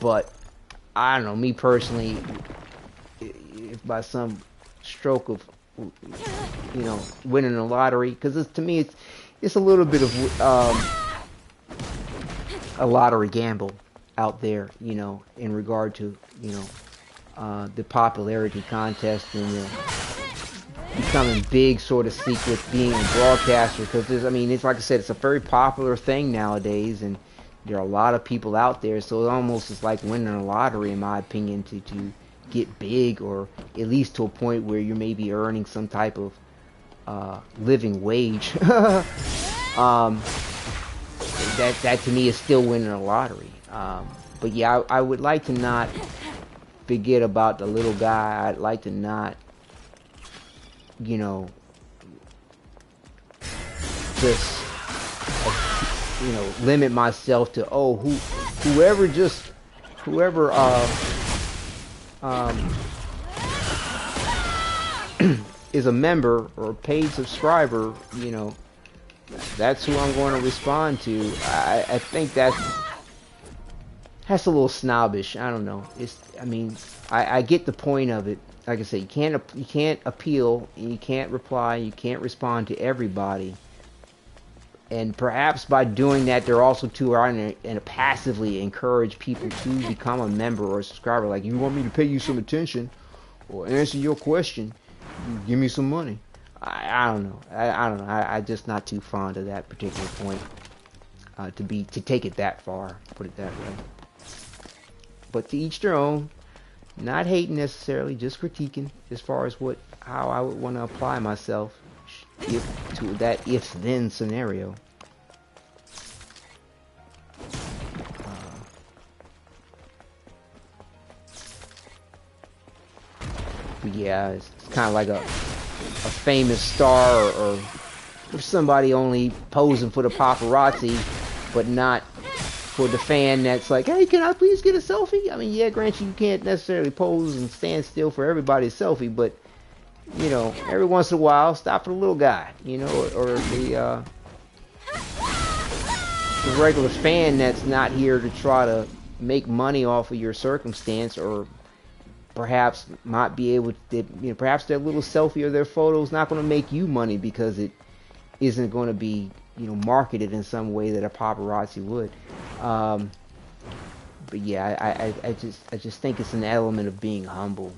But I don't know, me personally, if by some stroke of, you know, winning a lottery, because to me it's a little bit of a lottery gamble out there, you know, in regard to, you know, the popularity contest and the becoming big, sort of seek with being a broadcaster. Because I mean, it's like I said, it's a very popular thing nowadays, and there are a lot of people out there, so it almost is like winning a lottery, in my opinion, to get big, or at least to a point where you're maybe earning some type of living wage. That to me is still winning a lottery. But yeah, I would like to not forget about the little guy. I'd like to not, you know, just, you know, limit myself to, oh, whoever is a member or a paid subscriber, you know, that's who I'm going to respond to. I think that's a little snobbish. I don't know. I mean, I get the point of it. Like I said, you can't appeal, you can't reply, you can't respond to everybody. And perhaps by doing that, they're also trying to passively encourage people to become a member or a subscriber. Like, you want me to pay you some attention or answer your question, give me some money. I don't know. I don't know. I'm just not too fond of that particular point. To take it that far, put it that way. But to each their own. Not hating necessarily, just critiquing as far as how I would want to apply myself to that if-then scenario. But yeah, it's kind of like a famous star or somebody only posing for the paparazzi, but not for the fan that's like, hey, can I please get a selfie? I mean, yeah, granted, you can't necessarily pose and stand still for everybody's selfie, but, you know, every once in a while, stop for the little guy, you know, or the regular fan that's not here to try to make money off of your circumstance, or perhaps might be able to, you know, perhaps their little selfie or their photo is not going to make you money because it isn't going to be, you know, marketed in some way that a paparazzi would. But yeah, I just think it's an element of being humble.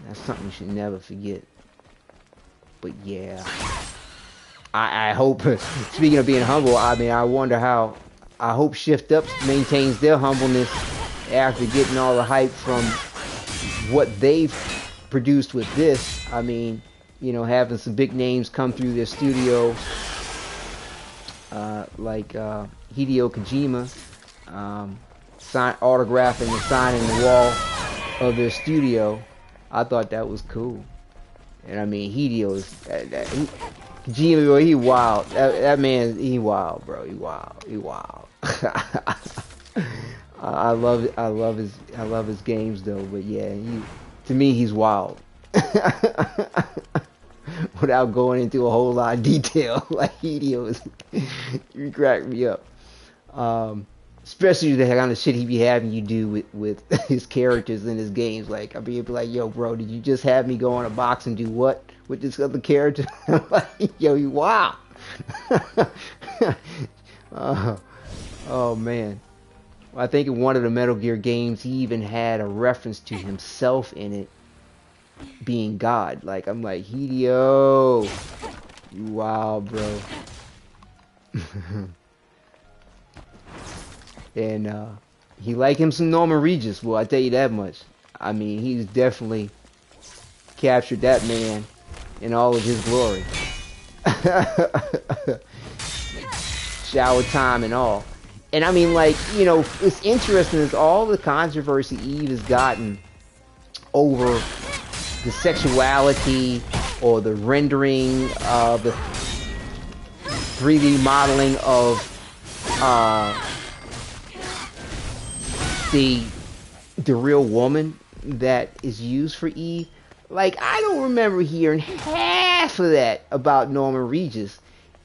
That's something you should never forget. But yeah, I hope, speaking of being humble, I mean, I hope ShiftUp maintains their humbleness after getting all the hype from what they've produced with this. I mean, you know, having some big names come through their studio, like Hideo Kojima, autographing and signing the wall of their studio. I thought that was cool. And I mean, Hideo Kojima, he wild. That man, he wild, bro. He wild. I love his games though. But yeah, to me, he's wild. Without going into a whole lot of detail, like Hideo is, you crack me up. Especially the kind of shit he be having you do with his characters in his games. Like, I'll be like, yo, bro, did you just have me go on a box and do what with this other character? Like, yo, you wow. Oh man. Well, I think in one of the Metal Gear games, he even had a reference to himself in it being God. Like, I'm like, Hideo, you wild, bro. And he like him some Norman Regis. Well, I tell you that much. I mean, he's definitely captured that man in all of his glory. Shower time and all. And I mean, like, you know, it's interesting is all the controversy Eve has gotten over the sexuality or the rendering of the 3D modeling of the real woman that is used for Eve. Like, I don't remember hearing half of that about Norman Regis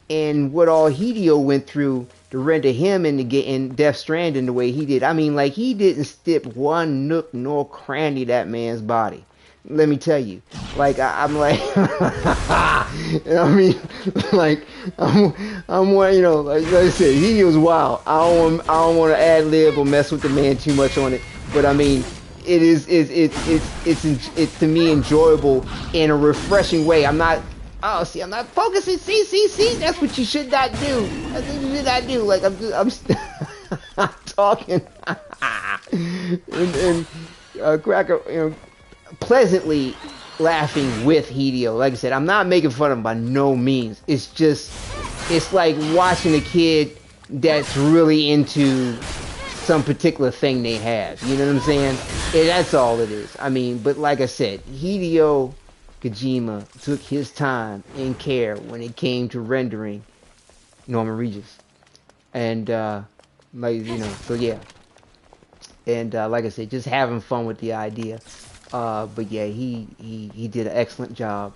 and what all Hideo went through to render him in Death Stranding the way he did. I mean, like, he didn't stip one nook nor cranny that man's body. Let me tell you. Like, I'm like, I mean, like, I'm you know, like I said, he was wild. I don't want to ad lib or mess with the man too much on it. But I mean, it's to me enjoyable in a refreshing way. I'm not. Oh, see, I'm not focusing. See. That's what you should not do. That's what you should not do. Like, I'm talking and Cracker, you know, pleasantly laughing with Hideo. Like I said, I'm not making fun of him by no means. It's just, it's like watching a kid that's really into some particular thing they have. You know what I'm saying? And that's all it is. I mean, but like I said, Hideo Kojima took his time and care when it came to rendering Norman Regis. And so yeah. And like I said, just having fun with the idea. But yeah, he did an excellent job.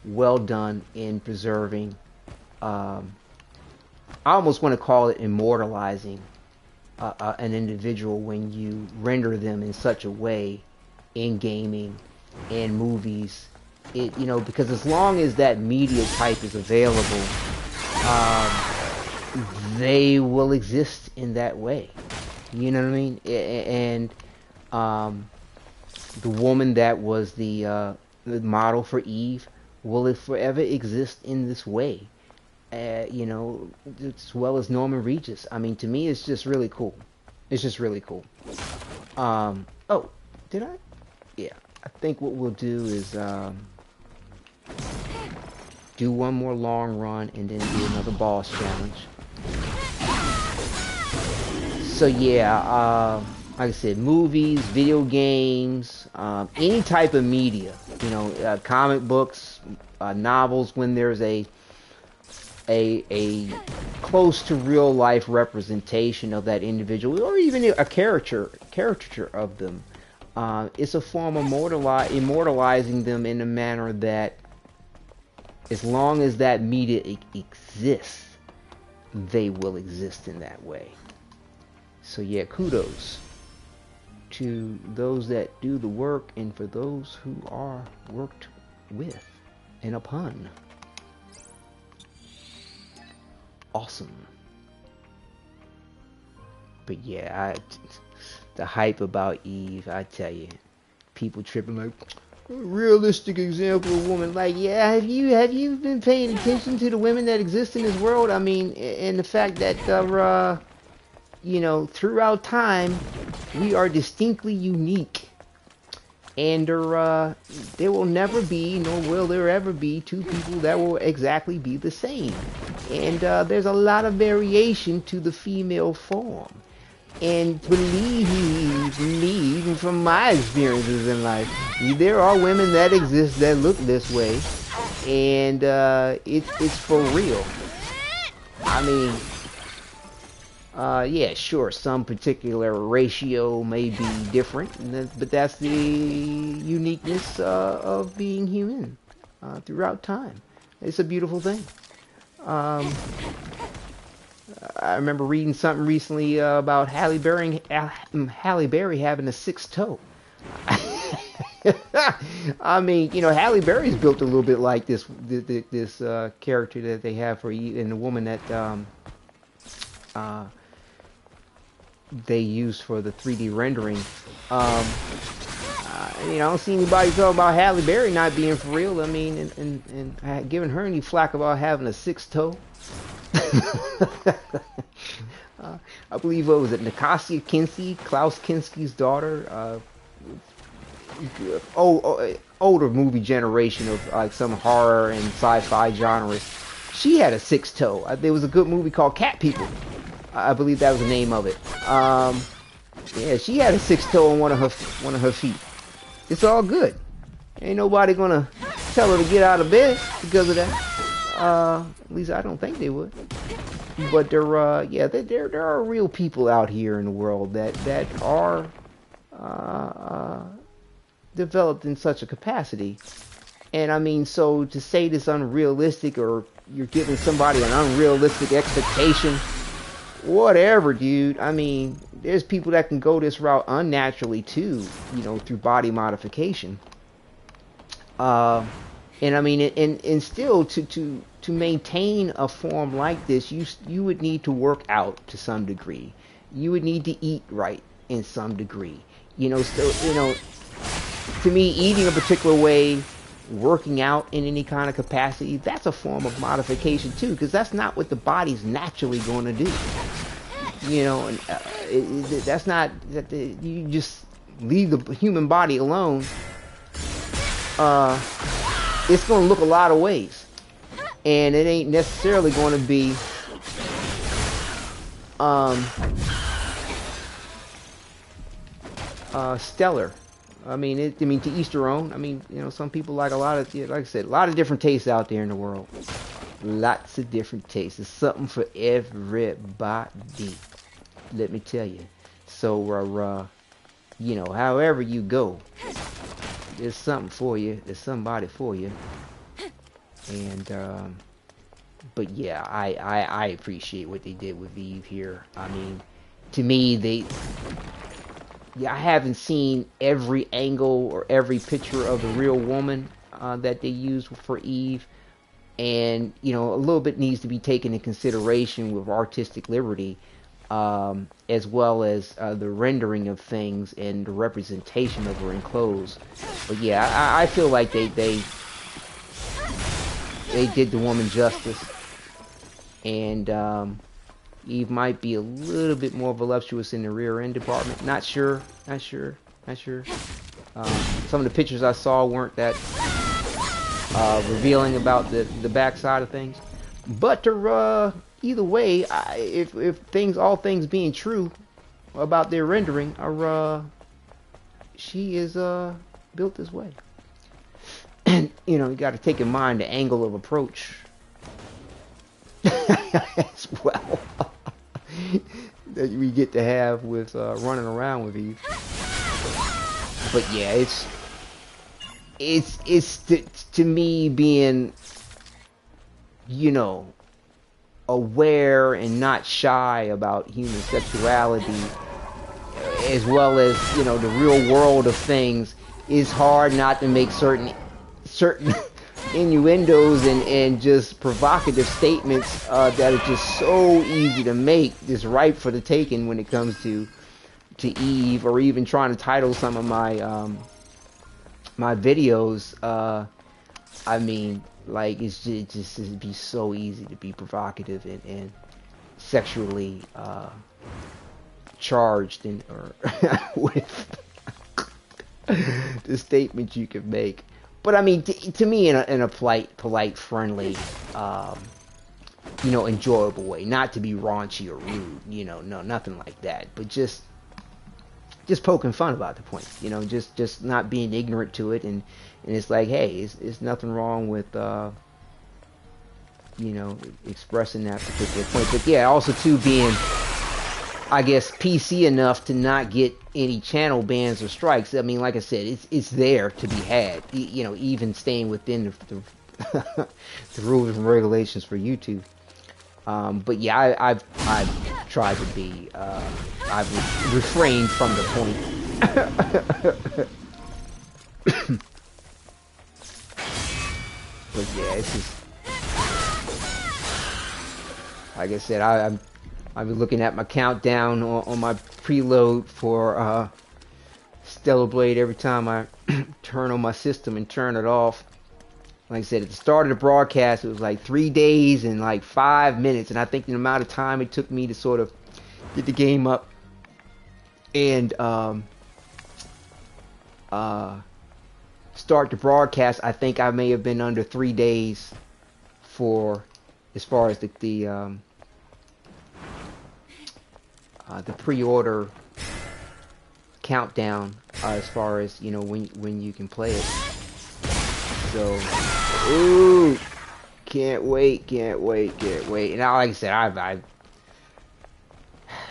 Well done in preserving. I almost want to call it immortalizing an individual when you render them in such a way in gaming and movies. Because as long as that media type is available, they will exist in that way. You know what I mean? And the woman that was the model for Eve will forever exist in this way. As well as Norman Regis. I mean, to me, it's just really cool. It's just really cool. Oh, did I? Yeah. I think what we'll do is do one more long run and then do another boss challenge. So yeah, like I said, movies, video games, any type of media, comic books, novels, when there's a close to real life representation of that individual, or even a caricature of them, it's a form of immortalizing them in a manner that, as long as that media exists, they will exist in that way. So yeah, kudos to those that do the work and for those who are worked with and upon. Awesome. But yeah, the hype about Eve, I tell you, people tripping like, realistic example of woman. Like, yeah, have you been paying attention to the women that exist in this world? I mean, and the fact that throughout time, we are distinctly unique. And there will never be, nor will there ever be, two people that will exactly be the same. And there's a lot of variation to the female form. And believe me, even from my experiences in life, there are women that exist that look this way. And it's for real. I mean, yeah, sure, some particular ratio may be different, but that's the uniqueness of being human throughout time. It's a beautiful thing. I remember reading something recently about Halle Berry having a sixth toe. I mean, Halle Berry's built a little bit like this character that they have for Eve, and the woman that they use for the 3D rendering. I don't see anybody talking about Halle Berry not being for real. I mean, and giving her any flack about having a sixth toe. I believe, what was it, Nastasia Kinski, Klaus Kinski's daughter, older movie generation of like some horror and sci-fi genres. She had a sixth toe. There was a good movie called Cat People. I believe that was the name of it. Yeah, she had a sixth toe on one of her feet. It's all good. Ain't nobody gonna tell her to get out of bed because of that. At least I don't think they would. But there are real people out here in the world that are developed in such a capacity. And I mean, so to say this unrealistic, or you're giving somebody an unrealistic expectation, whatever, dude. I mean, there's people that can go this route unnaturally too, through body modification. And I mean, and still to maintain a form like this, you would need to work out to some degree. You would need to eat right in some degree. To me, eating a particular way, working out in any kind of capacity, that's a form of modification too, because that's not what the body's naturally going to do. That's not that you just leave the human body alone. It's going to look a lot of ways, and it ain't necessarily going to be stellar. I mean, to each their own. I mean, some people like a lot of, like I said, a lot of different tastes out there in the world. Lots of different tastes. There's something for everybody. Let me tell you. So, however you go, there's something for you. There's somebody for you. And, but yeah, I appreciate what they did with Eve here. I mean, to me, I haven't seen every angle or every picture of the real woman that they used for Eve. And, a little bit needs to be taken into consideration with artistic liberty, as well as the rendering of things and the representation of her in clothes. But yeah, I feel like they did the woman justice. And Eve might be a little bit more voluptuous in the rear end department. Not sure. Some of the pictures I saw weren't that revealing about the backside of things. But either way, if all things being true about their rendering, she is built this way. And you got to take in mind the angle of approach as well that we get to have with running around with Eve. But yeah, it's to me being aware and not shy about human sexuality, as well as the real world of things. It's hard not to make certain innuendos and just provocative statements that are just so easy to make, just ripe for the taking when it comes to Eve, or even trying to title some of my my videos. I mean, like, it'd be so easy to be provocative and sexually charged or with the statements you could make. But I mean, to me, in a polite, friendly, enjoyable way. Not to be raunchy or rude, no, nothing like that. But just poking fun about the point, just not being ignorant to it, and it's like, hey, it's nothing wrong with, expressing that particular point. But yeah, also too being, I guess, PC enough to not get any channel bans or strikes. I mean, like I said, it's there to be had, even staying within the the rules and regulations for YouTube. But yeah, I've tried to be, I've refrained from the point. But yeah, it's just, like I said, I've been looking at my countdown on my preload for Stellar Blade every time I turn on my system and turn it off. Like I said, at the start of the broadcast, it was like 3 days and like 5 minutes, and I think the amount of time it took me to sort of get the game up and start the broadcast, I think I may have been under 3 days for, as far as the pre-order countdown, as far as when you can play it. So, ooh, can't wait. And now, like I said, I've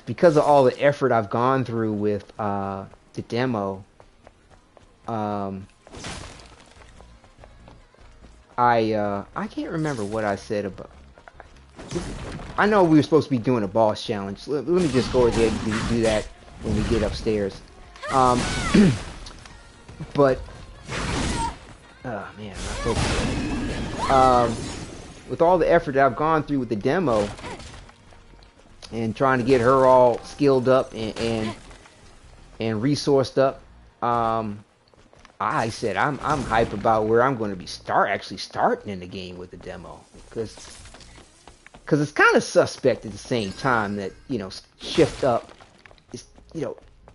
because of all the effort I've gone through with the demo, I can't remember what I said about. I know we were supposed to be doing a boss challenge. Let me just go ahead and do that when we get upstairs. But oh man, with all the effort that I've gone through with the demo and trying to get her all skilled up and resourced up, I said I'm hype about where I'm going to be actually starting in the game with the demo, because it's kind of suspect at the same time that ShiftUp is,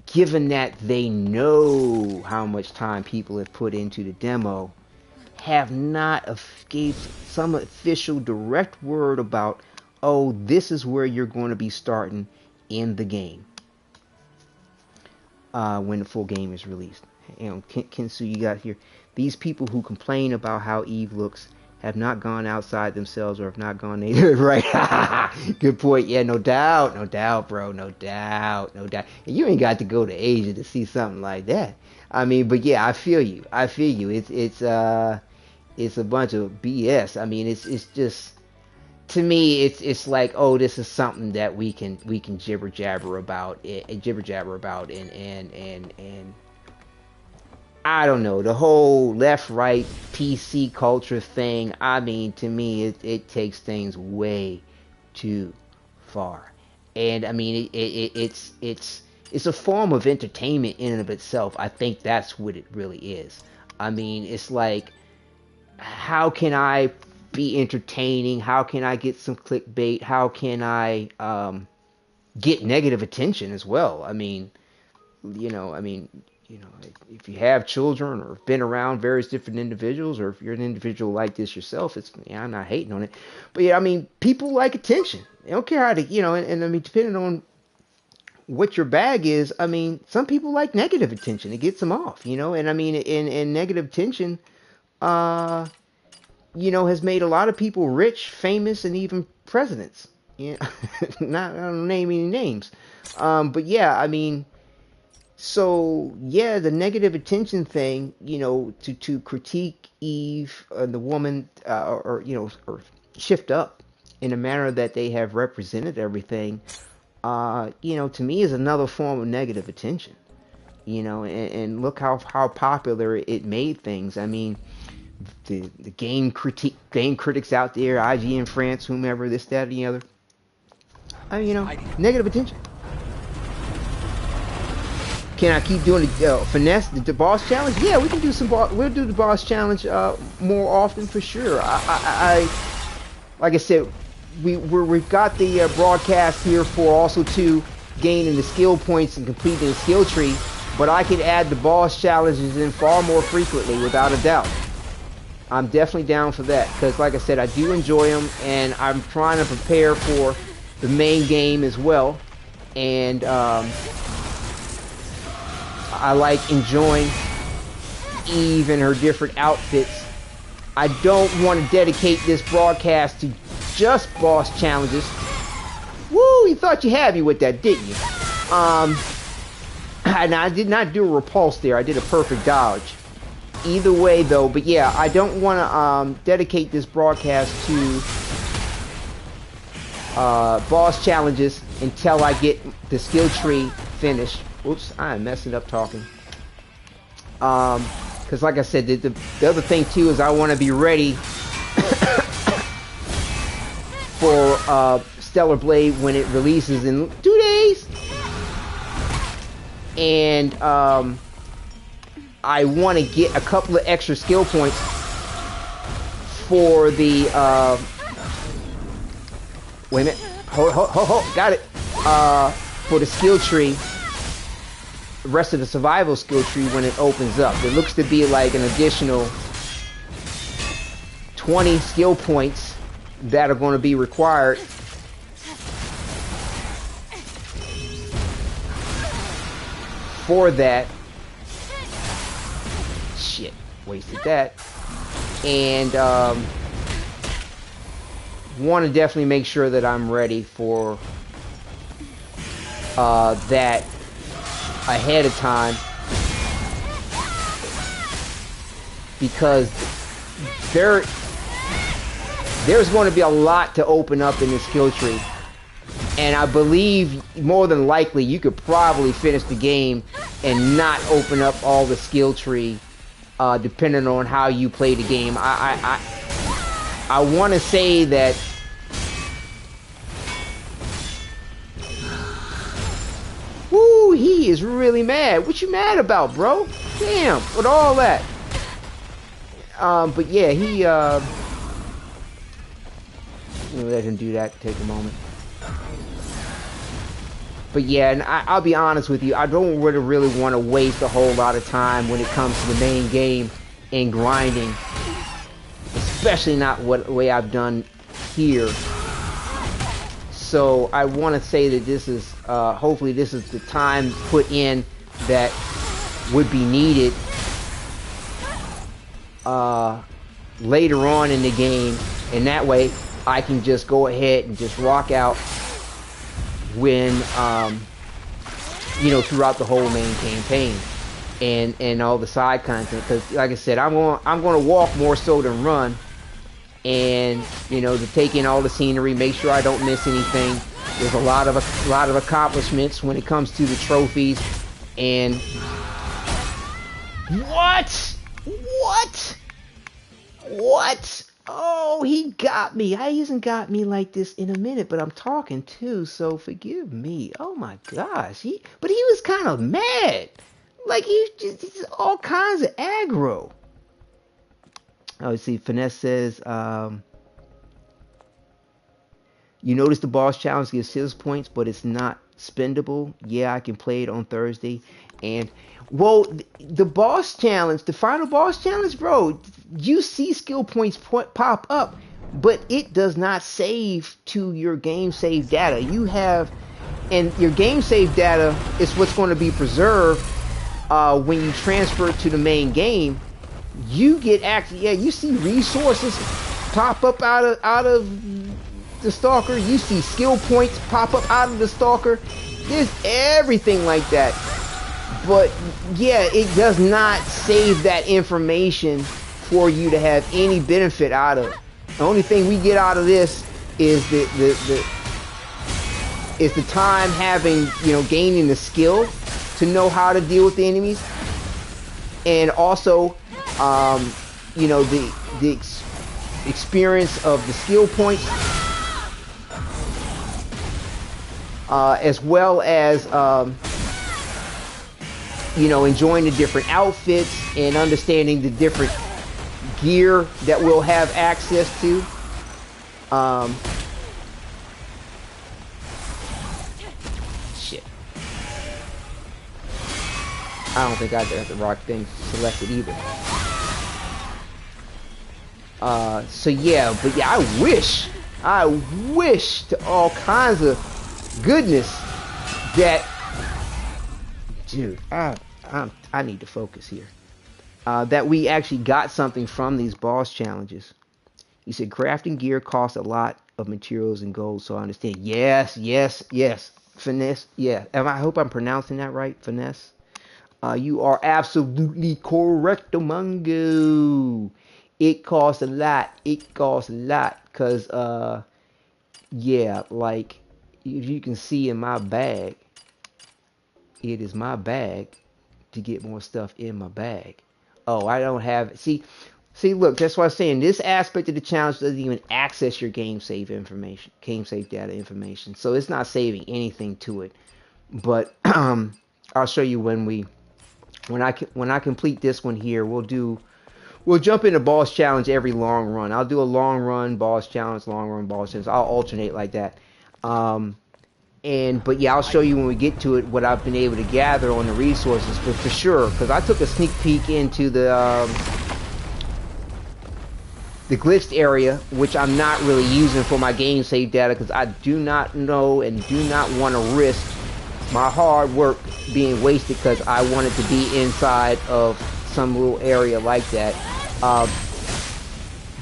given that they know how much time people have put into the demo, have not escaped some official direct word about, this is where you're going to be starting in the game. when the full game is released. You know, Kensu, you got here. These people who complain about how Eve looks have not gone outside themselves or have not gone native. Right? Good point. Yeah, no doubt, bro. No doubt. You ain't got to go to Asia to see something like that. I mean, but yeah, I feel you. It's a bunch of BS. I mean, it's just, to me, it's like, oh, this is something that we can jibber jabber about, and I don't know, the whole left right PC culture thing. I mean, to me, it takes things way too far, and I mean, it's a form of entertainment in and of itself. I think that's what it really is. I mean, it's like, how can I be entertaining? How can I get some clickbait? How can I get negative attention as well? I mean, if you have children or have been around various different individuals, or if you're an individual like this yourself, I'm not hating on it, but yeah, I mean, people like attention. They don't care how to, and I mean, depending on what your bag is, I mean, some people like negative attention. It gets them off, and I mean, and negative attention, has made a lot of people rich, famous, and even presidents. Yeah, I don't name any names, but yeah, I mean, so yeah, the negative attention thing, to critique Eve and the woman, or shift up in a manner that they have represented everything, to me is another form of negative attention, and look how popular it made things. I mean, the game critics out there, IGN France, whomever, this, that, and the other. Negative attention. Can I keep doing the finesse, the boss challenge? Yeah, we can do we'll do the boss challenge more often for sure. I like I said, we've got the broadcast here for also to gaining the skill points and completing the skill tree, but I can add the boss challenges in far more frequently, without a doubt. I'm definitely down for that, because like I said, I do enjoy them, and I'm trying to prepare for the main game as well, and I like enjoying Eve and her different outfits. I don't want to dedicate this broadcast to just boss challenges. Woo, you thought you had me with that, didn't you? And I did not do a repulse there. I did a perfect dodge. Either way, though, but yeah, I don't want to dedicate this broadcast to boss challenges until I get the skill tree finished. Oops, I am messing up talking. Because like I said, the other thing too is I want to be ready for Stellar Blade when it releases in 2 days. And I want to get a couple of extra skill points for the wait a minute, hold, got it, for the skill tree, the rest of the survival skill tree when it opens up. It looks to be like an additional 20 skill points that are going to be required for that. Shit, wasted that. And want to definitely make sure that I'm ready for that ahead of time, because there's going to be a lot to open up in the skill tree, and I believe more than likely you could probably finish the game and not open up all the skill tree, depending on how you play the game. I want to say that woo, he is really mad. What you mad about, bro? Damn, with all that. But yeah, he let him do that. Take a moment. But yeah, and I'll be honest with you, I don't really want to waste a whole lot of time when it comes to the main game and grinding, especially not the way I've done here. So I want to say that this is, hopefully this is the time put in that would be needed later on in the game, and that way I can just go ahead and just rock out when you know, throughout the whole main campaign and all the side content, because like I said, I'm gonna walk more so than run, and you know, to take in all the scenery, make sure I don't miss anything. There's a lot of accomplishments when it comes to the trophies. And what? Oh, he got me. He hasn't got me like this in a minute, but I'm talking too, so forgive me. Oh my gosh, but he was kind of mad. Like he's all kinds of aggro. Oh, see, Finesse says, you notice the boss challenge gives skills points, but it's not spendable. Yeah, I can play it on Thursday. And, well, the boss challenge, the final boss challenge, bro, you see skill points pop up, but it does not save to your game save data. You have, and your game save data is what's going to be preserved when you transfer it to the main game. You get actually, yeah, you see resources pop up out of the Stalker. You see skill points pop up out of the Stalker. There's everything like that. But yeah, it does not save that information for you to have any benefit out of. The only thing we get out of this is the time having, you know, gaining the skill to know how to deal with the enemies, and also you know, the experience of the skill points, as well as you know, enjoying the different outfits and understanding the different gear that we'll have access to. Shit. I don't think I got the rock thing selected either. So yeah, but yeah, I wish to all kinds of goodness that, dude, I need to focus here. That we actually got something from these boss challenges. He said crafting gear costs a lot of materials and gold, so I understand. Yes. Finesse, yeah. I hope I'm pronouncing that right, Finesse. You are absolutely correct, Mungo. It costs a lot. Because, yeah, like, if you can see in my bag, it is my bag to get more stuff in my bag. Oh, I don't have... See, look, that's what I'm saying. This aspect of the challenge doesn't even access your game save information, game save data information. So it's not saving anything to it. But I'll show you when I complete this one here. We'll jump into boss challenge every long run. I'll do a long run boss challenge, long run boss challenge. I'll alternate like that. But yeah, I'll show you when we get to it what I've been able to gather on the resources, but for sure, because I took a sneak peek into the glitched area, which I'm not really using for my game save data, because I do not know and do not want to risk my hard work being wasted because I wanted to be inside of some little area like that.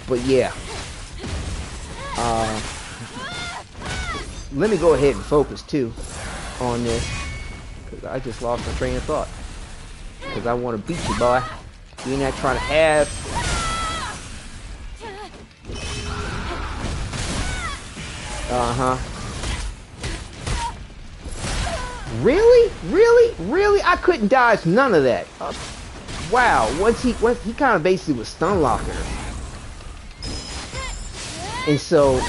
But yeah. Let me go ahead and focus too on this, because I just lost my train of thought. Because I want to beat you, boy. You're not trying to have. Really? I couldn't dodge none of that. Wow. Once he kind of basically was stun locking her, and so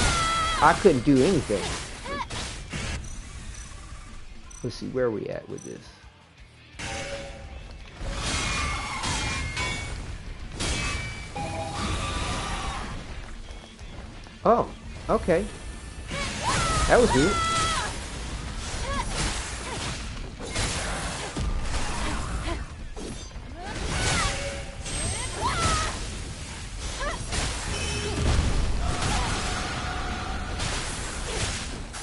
I couldn't do anything. Let's see where we at with this. Oh, okay. That was weird.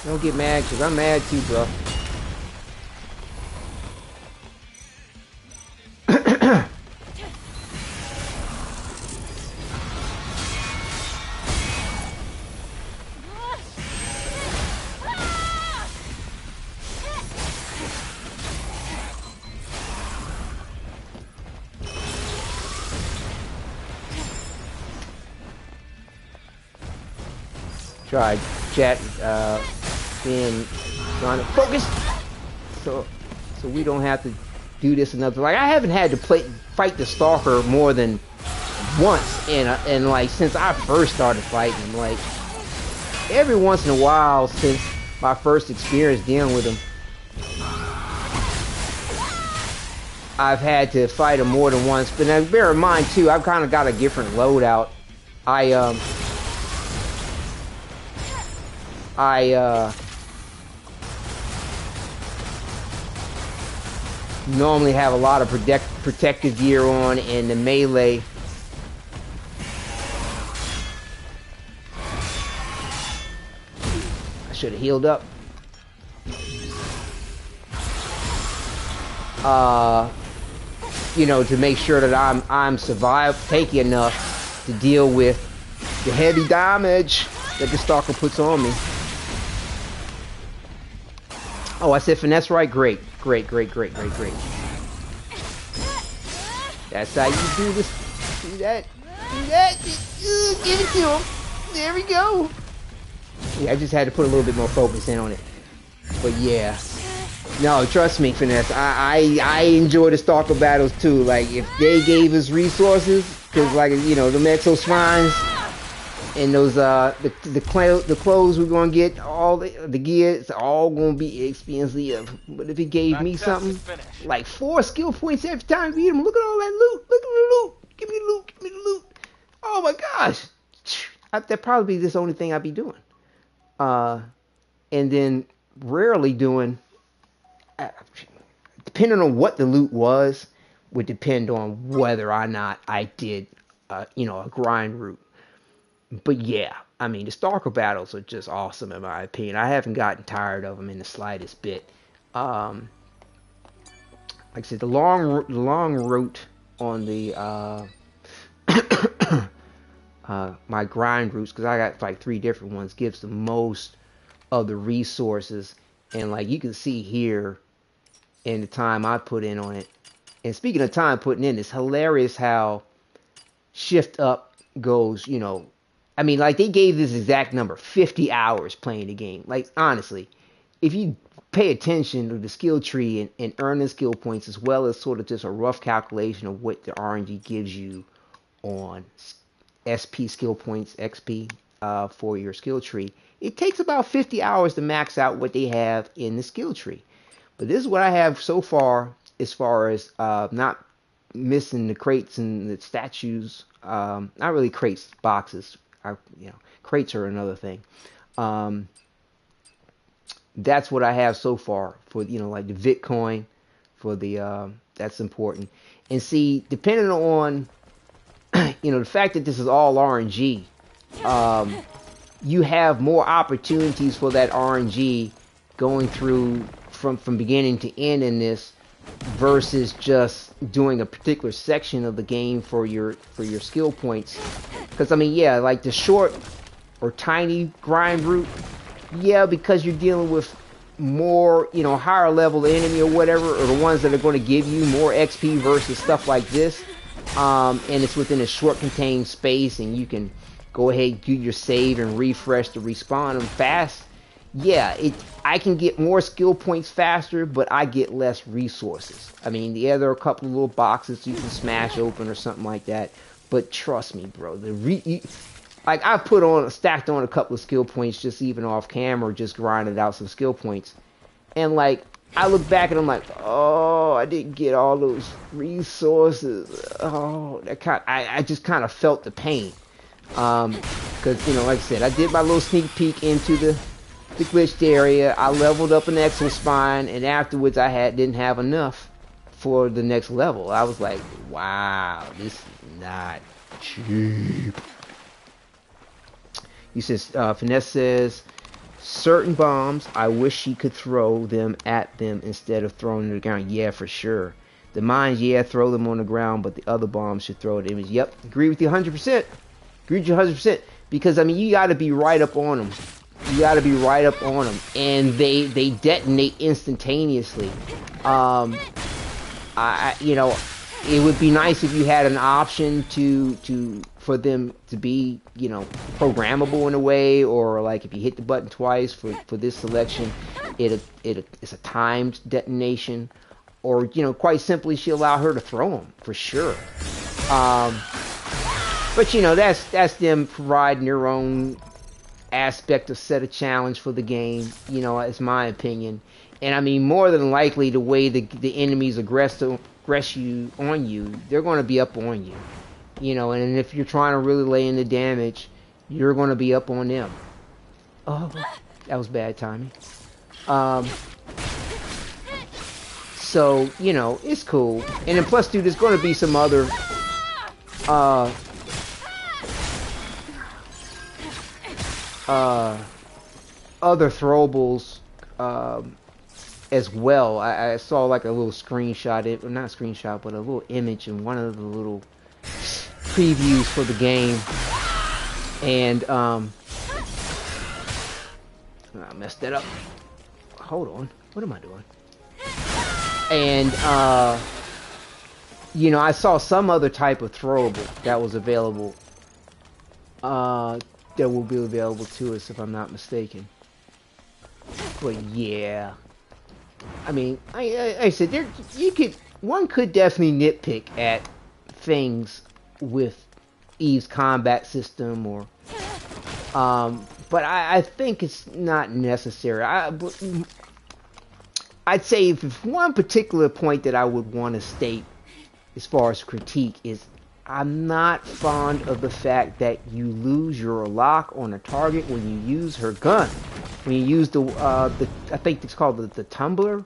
Don't get mad, because I'm mad too, bro. try chat in trying to focus, so we don't have to do this another. Like I haven't had to fight the Stalker more than once, and like since I first started fighting him, like every once in a while since my first experience dealing with him, I've had to fight him more than once. But now bear in mind too, I've kind of got a different loadout. I normally have a lot of protective gear on, and the melee I should have healed up. You know, to make sure that I'm taking enough to deal with the heavy damage that the Stalker puts on me. Oh, I said finesse right? Great. That's how you do this. Do that. Give it to him. There we go. Yeah, I just had to put a little bit more focus in on it. But yeah. No, trust me, Finesse. I enjoy the Stalker battles too. Like, if they gave us resources, because, like, you know, the Exo Shrines and those, the clothes we're going to get, all the gear, it's all going to be expensive. But if he gave me something, like 4 skill points every time we beat him, look at all that loot. Look at the loot. Give me the loot. Give me the loot. Oh, my gosh. That'd probably be the only thing I'd be doing. And then rarely doing... depending on what the loot was, would depend on whether or not I did, you know, a grind route. But yeah, I mean, the Stalker battles are just awesome in my opinion. I haven't gotten tired of them in the slightest bit. Like I said, the long route on the my grind routes, because I got like 3 different ones, gives the most of the resources. And like you can see here, in the time I put in on it. And speaking of time putting in, it's hilarious how ShiftUp goes, you know, I mean, like they gave this exact number, 50 hours playing the game. Like, honestly, if you pay attention to the skill tree and earn the skill points, as well as sort of just a rough calculation of what the RNG gives you on SP skill points, XP, for your skill tree, it takes about 50 hours to max out what they have in the skill tree. But this is what I have so far as not missing the crates and the statues. Not really crates, boxes. You know, crates are another thing. That's what I have so far for, you know, like the Bitcoin for the that's important. And see, depending on you know, the fact that this is all RNG, you have more opportunities for that RNG going through from beginning to end in this, versus just doing a particular section of the game for your skill points. Because I mean, yeah, like the short or tiny grind route, yeah, because you're dealing with more, you know, higher level enemy or whatever, or the ones that are going to give you more XP versus stuff like this, and it's within a short contained space, and you can go ahead, do your save and refresh to respawn them fast. Yeah, I can get more skill points faster, but I get less resources. I mean, yeah, there are a couple of little boxes you can smash open or something like that. But trust me, bro, like I stacked on a couple of skill points just even off camera, just grinded out some skill points, and like I look back and I'm like, oh, I didn't get all those resources. Oh, I just kind of felt the pain, because you know, like I said, I did my little sneak peek into the glitched area. I leveled up an Exo Spine, and afterwards I didn't have enough for the next level. I was like, wow, this is not cheap. He says, Finesse says, certain bombs, I wish she could throw them at them instead of throwing them to the ground. Yeah, for sure. The mines, yeah, throw them on the ground, but the other bombs should throw at enemies. Yep, agree with you 100%. Agree with you 100%. Because, I mean, you got to be right up on them. You got to be right up on them, and they detonate instantaneously. You know, it would be nice if you had an option to for them to be, programmable in a way, or like if you hit the button twice for this selection, it's a timed detonation, or quite simply she allow her to throw them for sure. But that's them providing their own aspect of set a challenge for the game. It's my opinion. And I mean, more than likely, the way the enemies aggress on you, they're going to be up on you. And if you're trying to really lay in the damage, you're going to be up on them. Oh, that was bad timing. So, it's cool. And then plus, dude, there's going to be some other other throwables as well. I saw like a little screenshot, not a screenshot, but a little image in one of the little previews for the game. And I messed that up. Hold on. What am I doing? And I saw some other type of throwable that was available. That will be available to us, if I'm not mistaken. But yeah, I mean, I said one could definitely nitpick at things with Eve's combat system, or but I think it's not necessary. I'd say if one particular point that I would want to state as far as critique is, I'm not fond of the fact that you lose your lock on a target when you use her gun. When you use the I think it's called the tumbler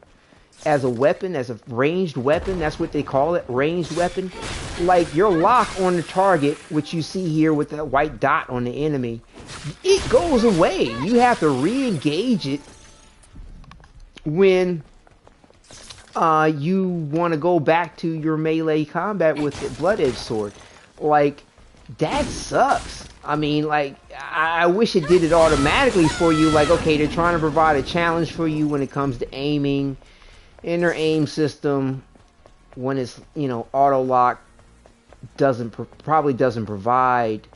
as a weapon, as a ranged weapon. That's what they call it, ranged weapon. Like your lock on the target, which you see here with that white dot on the enemy, it goes away. You have to re-engage it when you want to go back to your melee combat with the blood edge sword. Like, that sucks. I mean, like, I wish it did it automatically for you. Like, okay, they're trying to provide a challenge for you when it comes to aiming. In their aim system, when it's, auto lock probably doesn't provide,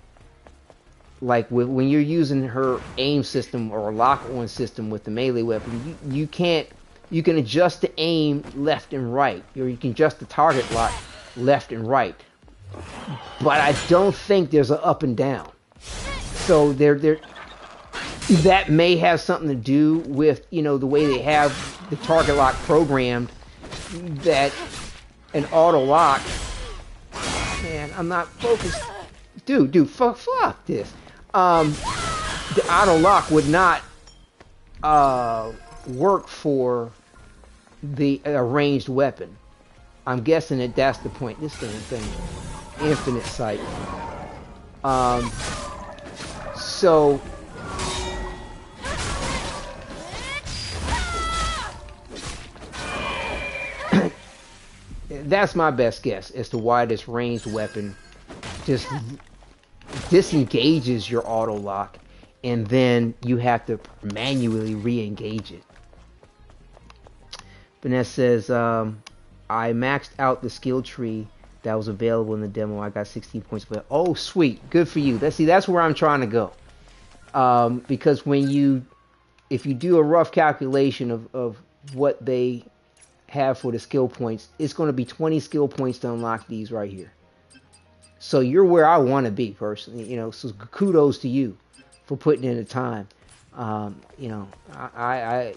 like, when you're using her aim system or lock on system with the melee weapon, you can adjust the aim left and right, or you can adjust the target lock left and right. But I don't think there's an up and down. So that may have something to do with, the way they have the target lock programmed, that an auto lock, man, I'm not focused. Dude, fuck this. The auto lock would not work for the ranged weapon. I'm guessing that's the point. This thing, infinite sight. So that's my best guess as to why this ranged weapon just disengages your auto lock, and then you have to manually re-engage it. Vanessa says, I maxed out the skill tree that was available in the demo. I got 16 points. But oh, sweet, good for you. That's where I'm trying to go. Because if you do a rough calculation of what they have for the skill points, it's going to be 20 skill points to unlock these right here. So you're where I want to be personally. So kudos to you for putting in the time. I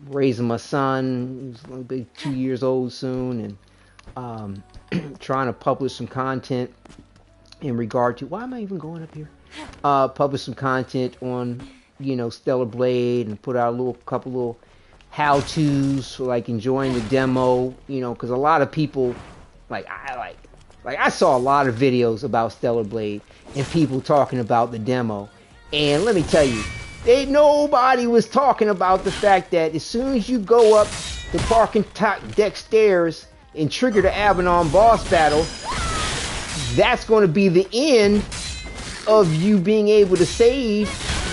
raising my son, who's going to be 2 years old soon, and trying to publish some content in regard to, why am I even going up here? Publish some content on, Stellar Blade, and put out a couple little how-tos for like enjoying the demo, because a lot of people, I saw a lot of videos about Stellar Blade and people talking about the demo, and let me tell you, nobody was talking about the fact that as soon as you go up the parking deck stairs and trigger the Abaddon boss battle, that's going to be the end of you being able to save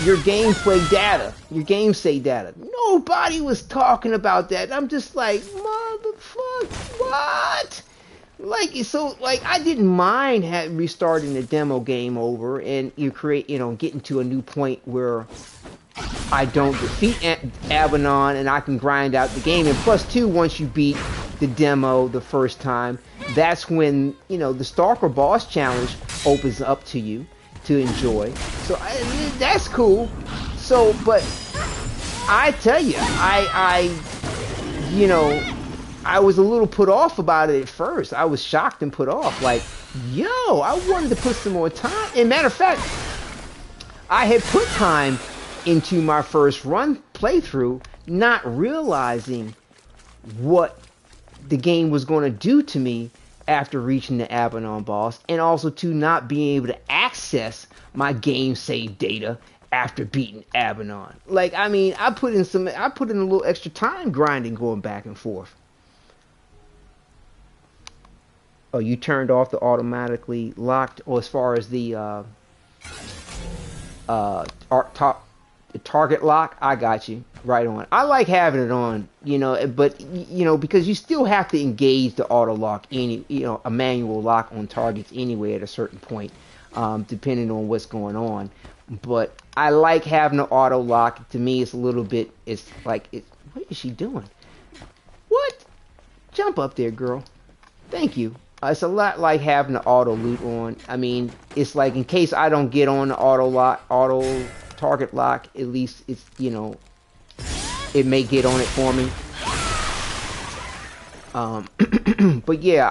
your gameplay data, your game save data. Nobody was talking about that. I'm just like, motherfucker, what? Like so, like I didn't mind restarting the demo game over, and you create, getting to a new point where I don't defeat Abaddon, and I can grind out the game. And plus two, once you beat the demo the first time, that's when the Stalker boss challenge opens up to you to enjoy. So that's cool. So, but I tell you, I was a little put off about it at first. I was shocked and put off. Like, yo, I wanted to put some more time. And matter of fact, I had put time into my first run playthrough, not realizing what the game was going to do to me after reaching the Abaddon boss, and also to not being able to access my game save data after beating Abaddon. Like, I mean, I put in a little extra time grinding, going back and forth. Oh, you turned off the automatically locked, or as far as the target lock. I got you right on. I like having it on, but because you still have to engage the auto lock, a manual lock on targets anyway at a certain point, depending on what's going on. But I like having the auto lock. To me, it's a little bit. What is she doing? What? Jump up there, girl. Thank you. It's a lot like having the auto loot on. I mean, it's like in case I don't get on the auto target lock, at least it's, it may get on it for me. But yeah,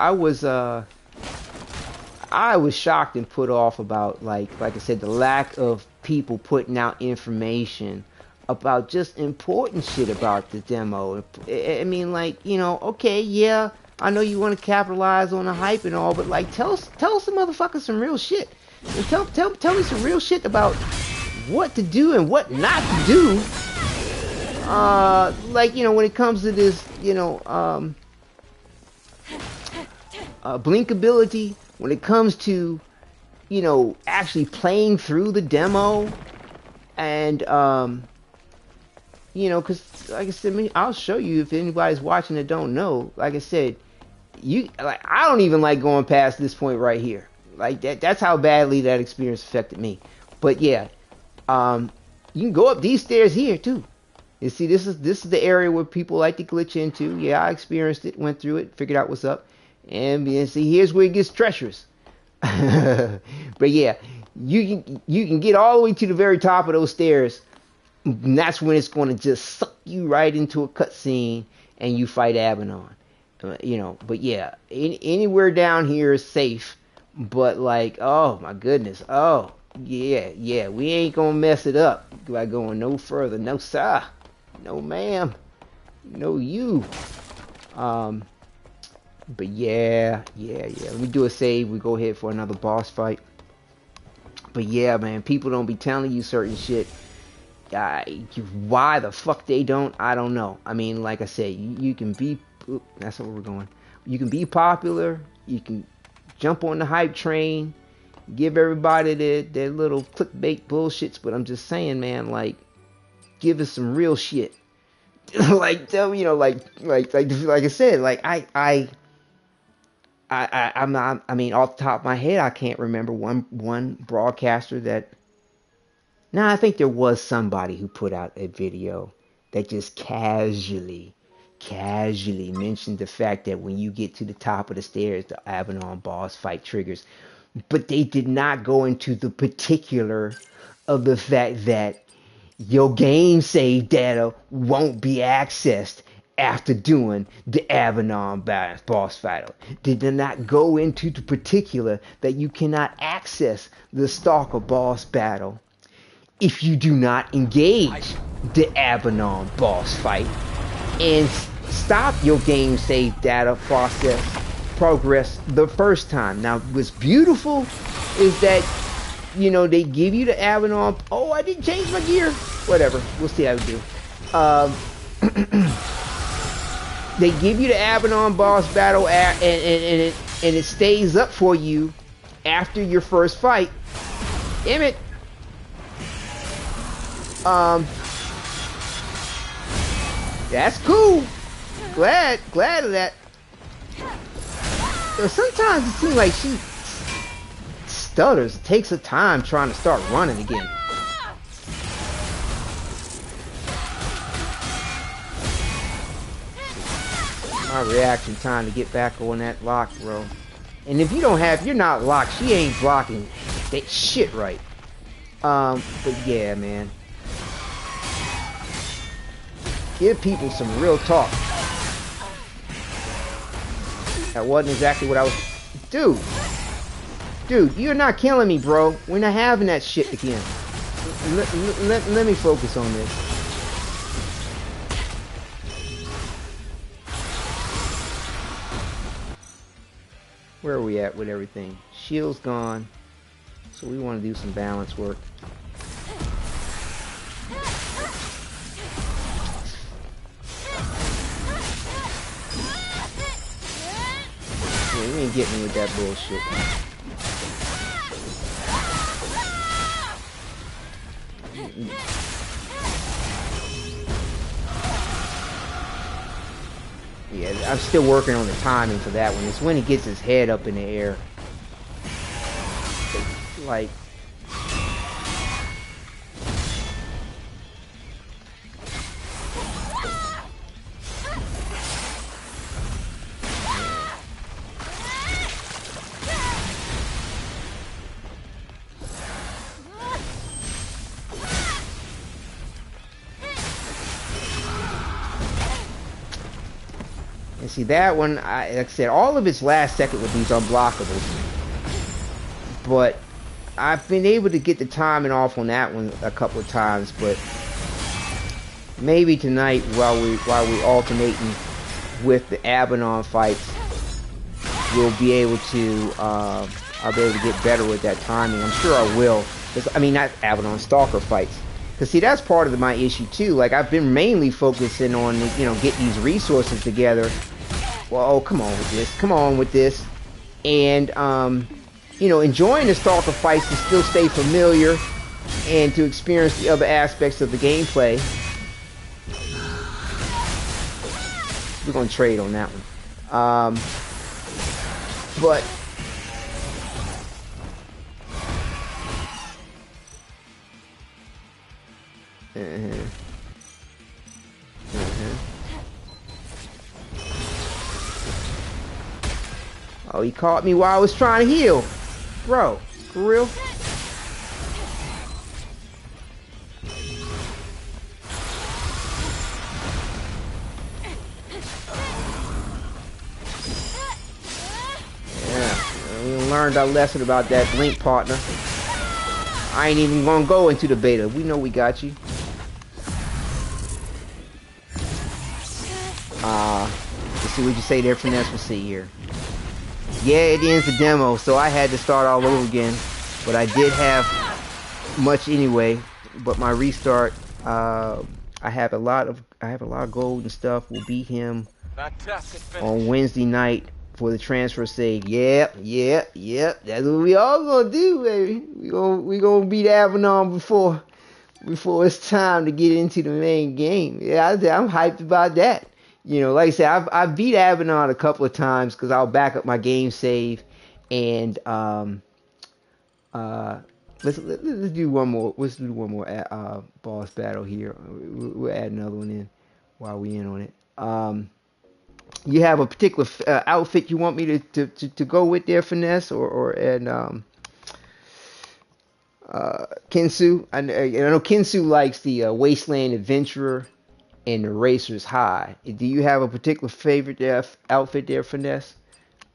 I was shocked and put off about, like I said, the lack of people putting out information about just important shit about the demo. I mean, okay, yeah, I know you want to capitalize on the hype and all, but like, tell some motherfuckers some real shit. And tell me some real shit about what to do and what not to do. When it comes to this, blink ability, when it comes to, actually playing through the demo, and, because, like I said, I'll show you if anybody's watching that don't know. Like I said, I don't even like going past this point right here. Like that's how badly that experience affected me. But yeah, you can go up these stairs here too. You see, this is the area where people like to glitch into. Yeah, I experienced it, went through it, figured out what's up, and see, here's where it gets treacherous. But yeah, you can get all the way to the very top of those stairs, and that's when it's going to just suck you right into a cutscene, and you fight Abaddon. But yeah, anywhere down here is safe. But like, oh my goodness, oh yeah, we ain't gonna mess it up by going no further. No sir, no ma'am, no you. But yeah. Let me do a save. We go ahead for another boss fight. But yeah, man, people don't be telling you certain shit. Why the fuck they don't? I don't know. I mean, like I said, you can be. That's where we're going. You can be popular. You can jump on the hype train. Give everybody their little clickbait bullshits. But I'm just saying, man, like, give us some real shit. Like, tell me, like I said, like I'm not. I mean, off the top of my head, I can't remember one broadcaster that. Now, I think there was somebody who put out a video that just casually mentioned the fact that when you get to the top of the stairs, the Abaddon boss fight triggers. But they did not go into the particular of the fact that your game save data won't be accessed after doing the Abaddon boss fight. They did not go into the particular that you cannot access the Stalker boss battle if you do not engage the Abaddon boss fight and stop your game save data progress the first time. Now, what's beautiful is that, they give you the Abaddon. Oh, I didn't change my gear. Whatever. We'll see how we do. They give you the Abaddon boss battle, and it stays up for you after your first fight. Damn it. That's cool. Glad of that. Sometimes it seems like she stutters. It takes her time trying to start running again. My reaction time to get back on that lock, bro. And if you don't have, you're not locked. She ain't blocking that shit right. But yeah, man. Give people some real talk. That wasn't exactly what I was... Dude, you're not killing me, bro. We're not having that shit again. Let me focus on this. Where are we at with everything? Shield's gone. So we want to do some balance work. Yeah, you ain't getting me with that bullshit. Yeah, I'm still working on the timing for that one. It's when he gets his head up in the air. Like... And see, that one, like I said, all of its last second with these unblockables. But I've been able to get the timing off on that one a couple of times, but maybe tonight while we alternating with the Abaddon fights, we'll be able to I'll be able to get better with that timing. I'm sure I will. I mean, not Abaddon, Stalker fights. Because see, that's part of my issue too. Like, I've been mainly focusing on, you know, get these resources together. Well, oh, come on with this. Come on with this. And, you know, enjoying the Stalker fights to still stay familiar and to experience the other aspects of the gameplay. We're going to trade on that one. But... Oh, he caught me while I was trying to heal. Bro, for real? Yeah, we learned our lesson about that Blink partner. I ain't even gonna go into the beta. We know we got you. Let's see what you say there, Finesse. We'll see here. Yeah, it ends the demo, so I had to start all over again. But I did have much anyway. But my restart, I have a lot of gold and stuff. We'll beat him on Wednesday night for the transfer save. Yep. That's what we all gonna do, baby. We gonna beat Abaddon before it's time to get into the main game. Yeah, I'm hyped about that. You know, like I said, I've beat Abaddon a couple of times because I'll back up my game save, and let's do one more. Let's do one more boss battle here. We'll add another one in while we in on it. You have a particular outfit you want me to go with there, Finesse, or Kensu? I know Kensu likes the Wasteland Adventurer and the Racer's High. Do you have a particular favorite outfit there, Finesse?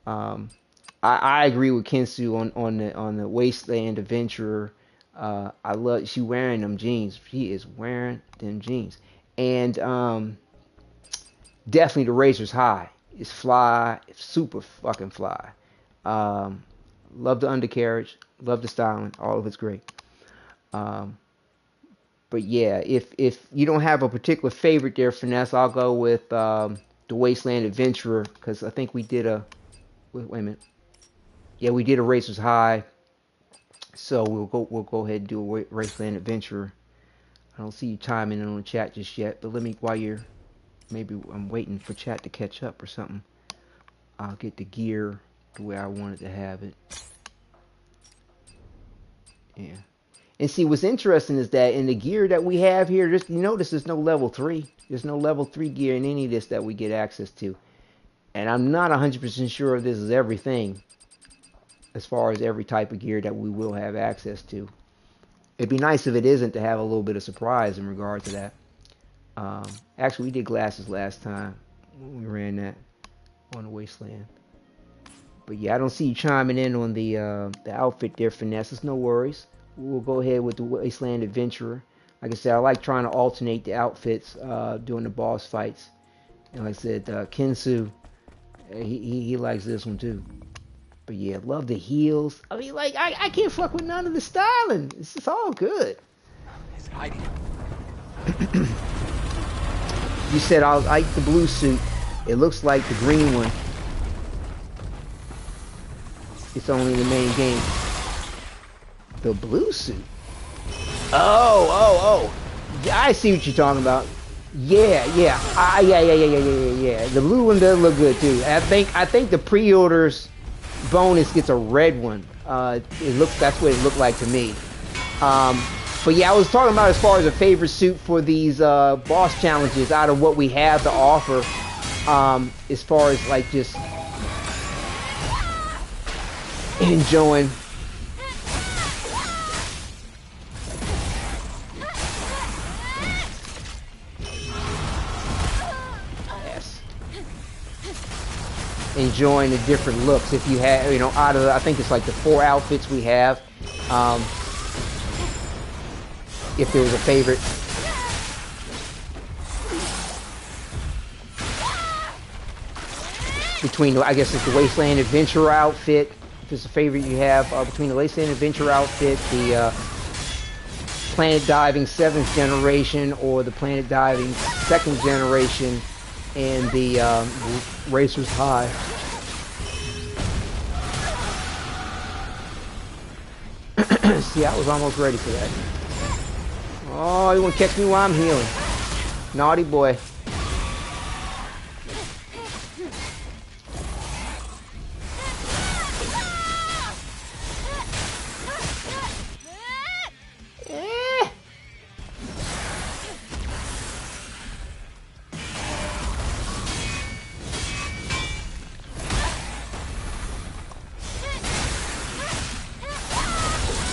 I agree with Kensu on the Wasteland Adventurer. I love she wearing them jeans. She is wearing them jeans, and definitely the Racer's High. It's fly. It's super fucking fly. Love the undercarriage. Love the styling. All of it's great. But yeah, if you don't have a particular favorite there, Finesse, I'll go with the Wasteland Adventurer, because I think we did a... Wait a minute. Yeah, we did a Racer's High. So we'll go ahead and do a Wasteland Adventurer. I don't see you timing in on the chat just yet, but let me, while you're... Maybe I'm waiting for chat to catch up or something. I'll get the gear the way I wanted to have it. Yeah. And see, what's interesting is that in the gear that we have here, just you notice there's no level 3. There's no level 3 gear in any of this that we get access to. And I'm not 100% sure if this is everything as far as every type of gear that we will have access to. It'd be nice if it isn't, to have a little bit of surprise in regard to that. Actually, we did glasses last time when we ran that on the Wasteland. But yeah, I don't see you chiming in on the outfit there, Finesse. No worries. We'll go ahead with the Wasteland Adventurer. Like I said, I like trying to alternate the outfits during the boss fights. And like I said, Kensu, he likes this one too. But yeah, love the heels. I mean, like, I can't fuck with none of the styling. It's just all good. He's hiding. You said I like the blue suit. It looks like the green one. It's only in the main game. The blue suit. Oh. Yeah, I see what you're talking about. Yeah. Yeah. The blue one does look good too. I think the pre-orders bonus gets a red one. That's what it looked like to me. But yeah, I was talking about as far as a favorite suit for these boss challenges out of what we have to offer. As far as like just enjoying. Yes. Enjoying the different looks. If you have, out of I think it's like the 4 outfits we have. If there was a favorite. Between, I guess it's the Wasteland Adventure outfit. If it's a favorite you have between the Wasteland Adventure outfit, the Planet Diving 7th generation, or the Planet Diving 2nd generation, and the Racer's High. See, I was almost ready for that. Oh, you want to catch me while I'm healing. Naughty boy.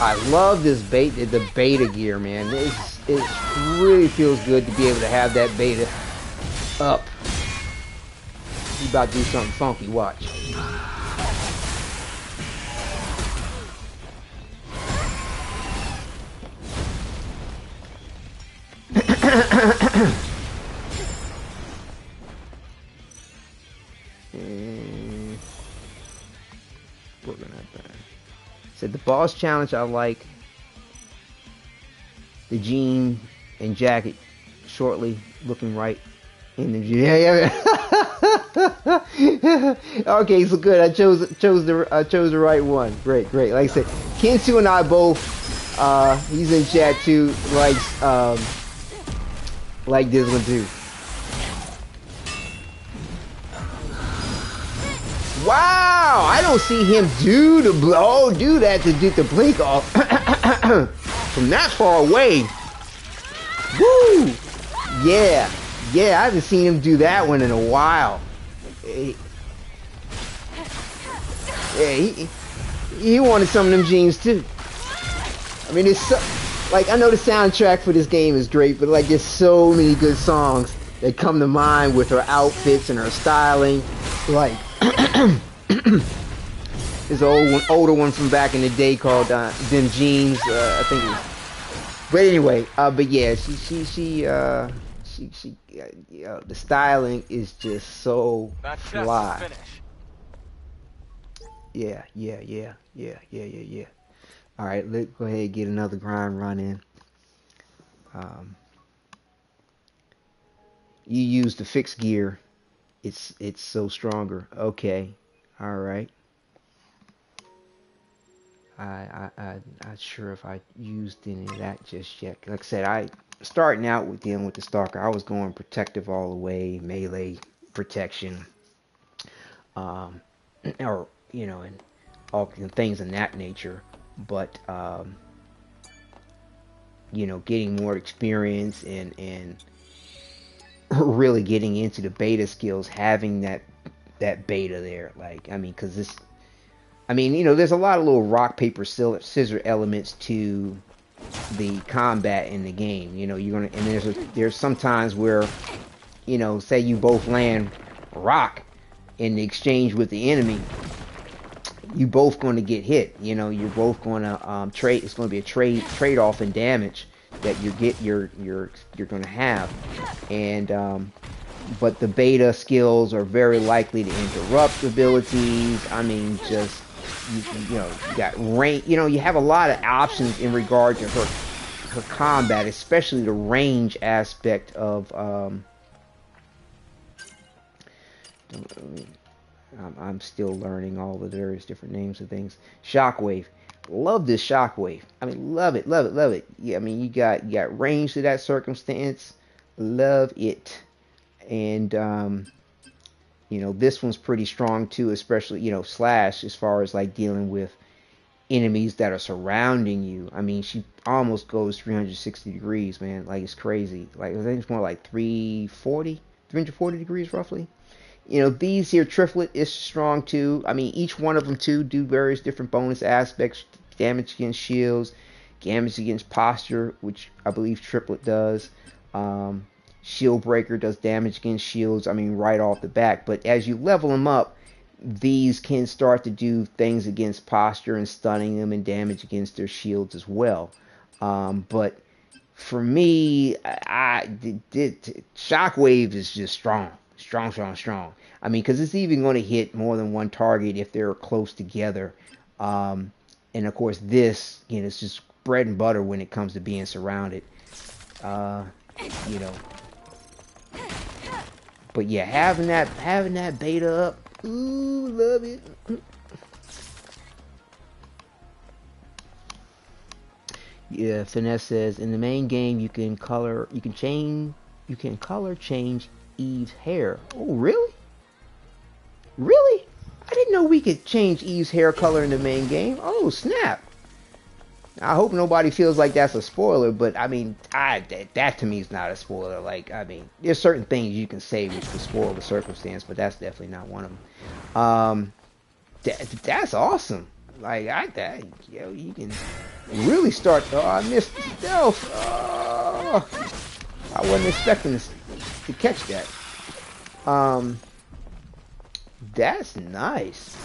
I love this the beta gear, man. It really feels good to be able to have that beta up. You about to do something funky, watch. Said the boss challenge I like. The jean and jacket shortly looking right in the yeah. Okay, so good. I chose the right one. Great. Like I said, Kensu and I both he's in chat too, like this one too. Wow, I don't see him do that to get the blink off from that far away. Woo! Yeah, I haven't seen him do that one in a while. He wanted some of them jeans too. I mean, it's so, like, I know the soundtrack for this game is great, but like, there's so many good songs that come to mind with her outfits and her styling. Like, there's an older one from back in the day called Them Jeans, I think it was. But anyway, but yeah, the styling is just so fly. Yeah. All right, let's go ahead and get another grind run in. You use the fixed gear. It's so stronger. Okay. All right. I'm not sure if I used any of that just yet. Like I said, starting out with dealing with the Stalker, I was going protective all the way, melee protection, or you know, and all things in that nature. But you know, getting more experience and really getting into the beta skills, having that beta there, like, I mean, because this, I mean, you know, there's a lot of little rock paper scissor elements to the combat in the game. You know, you're gonna, and there's some times where, you know, say you both land rock in the exchange with the enemy, you both going to get hit. You know, you're both going to trade. It's going to be a trade off in damage that you're going to have, and but the beta skills are very likely to interrupt abilities. I mean, just you know, you got range. You know, you have a lot of options in regard to her combat, especially the range aspect of. I'm still learning all the various different names of things. Shockwave. Love this shockwave. I mean, love it, love it, love it. Yeah, I mean, you got range to that circumstance. Love it. And you know, this one's pretty strong too, especially, you know, Slash, as far as like dealing with enemies that are surrounding you. I mean, she almost goes 360 degrees, man. Like, it's crazy. Like, I think it's more like 340 degrees roughly. You know, these here triplet is strong too. I mean, each one of them too do various different bonus aspects. Damage against shields, damage against posture, which I believe triplet does. Shield breaker does damage against shields, I mean, right off the bat. But as you level them up, these can start to do things against posture and stunning them, and damage against their shields as well. But for me, Shockwave is just strong. Strong. I mean, because it's even going to hit more than one target if they're close together. And of course, this, you know, it's just bread and butter when it comes to being surrounded. You know. But yeah, having that beta up, ooh, love it. Yeah, Finesse says in the main game you can color change Eve's hair. Oh, really? Really? I didn't know we could change Eve's hair color in the main game. Oh, snap. I hope nobody feels like that's a spoiler, but I mean, that to me is not a spoiler. Like, I mean, there's certain things you can say which will spoil the circumstance, but that's definitely not one of them. That's awesome. Like, you can really start. Oh, I missed the stealth. Oh, I wasn't expecting to catch that. That's nice.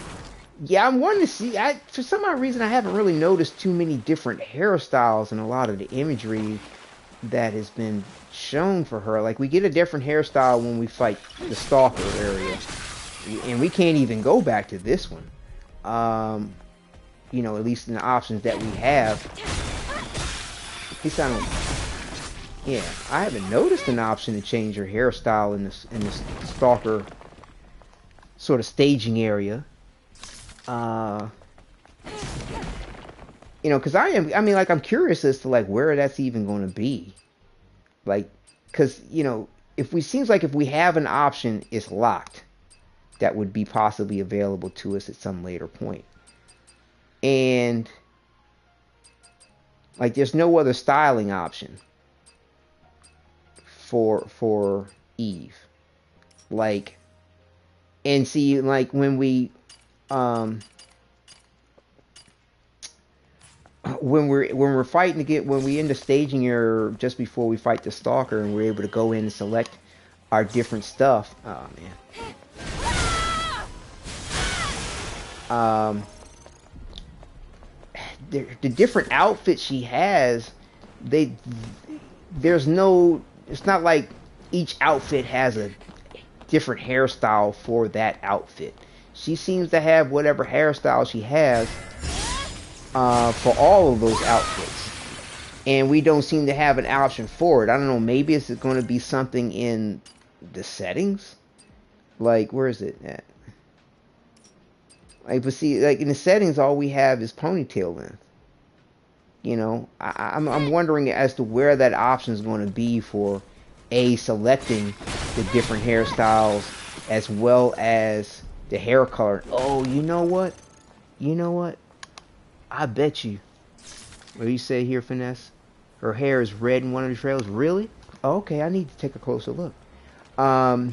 Yeah, I'm wanting to see. For some odd reason, I haven't really noticed too many different hairstyles in a lot of the imagery that has been shown for her. Like, we get a different hairstyle when we fight the Stalker area, and we can't even go back to this one. You know, at least in the options that we have. Yeah, I haven't noticed an option to change her hairstyle in this Stalker sort of staging area. You know, because I'm curious as to like where that's even going to be. Like, because, you know, if we have an option, it's locked, that would be possibly available to us at some later point. And like, there's no other styling option for Eve. Like, and see, like, when we're fighting when we end the staging area just before we fight the Stalker, and we're able to go in and select our different stuff. Oh man. The different outfits she has, it's not like each outfit has a different hairstyle for that outfit. She seems to have whatever hairstyle she has for all of those outfits, and we don't seem to have an option for it. I don't know, maybe it's going to be something in the settings. Like, where is it at? Like, but see, like, in the settings, all we have is ponytail length. You know, I'm wondering as to where that option is going to be for selecting the different hairstyles, as well as The hair color. Oh, you know what? You know what? I bet you. What do you say here, Finesse? Her hair is red in one of the trails. Really? Oh, okay, I need to take a closer look. I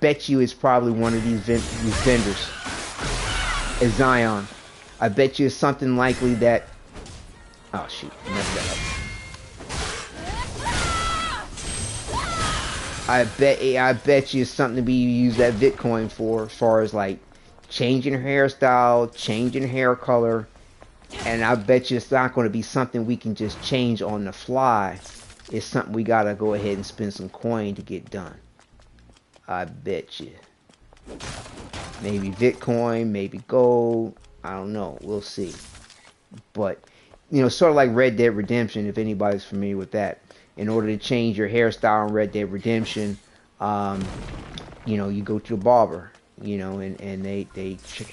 bet you it's probably one of these vendors. It's Zion. I bet you it's something likely that... Oh, shoot. I messed that up. I bet you it's something to be used that Bitcoin for, as far as, like, changing her hairstyle, changing hair color. And I bet you it's not going to be something we can just change on the fly. It's something we got to go ahead and spend some coin to get done. I bet you. Maybe Bitcoin, maybe gold. I don't know. We'll see. But, you know, sort of like Red Dead Redemption, if anybody's familiar with that. In order to change your hairstyle in Red Dead Redemption, you know, you go to the barber, you know, and they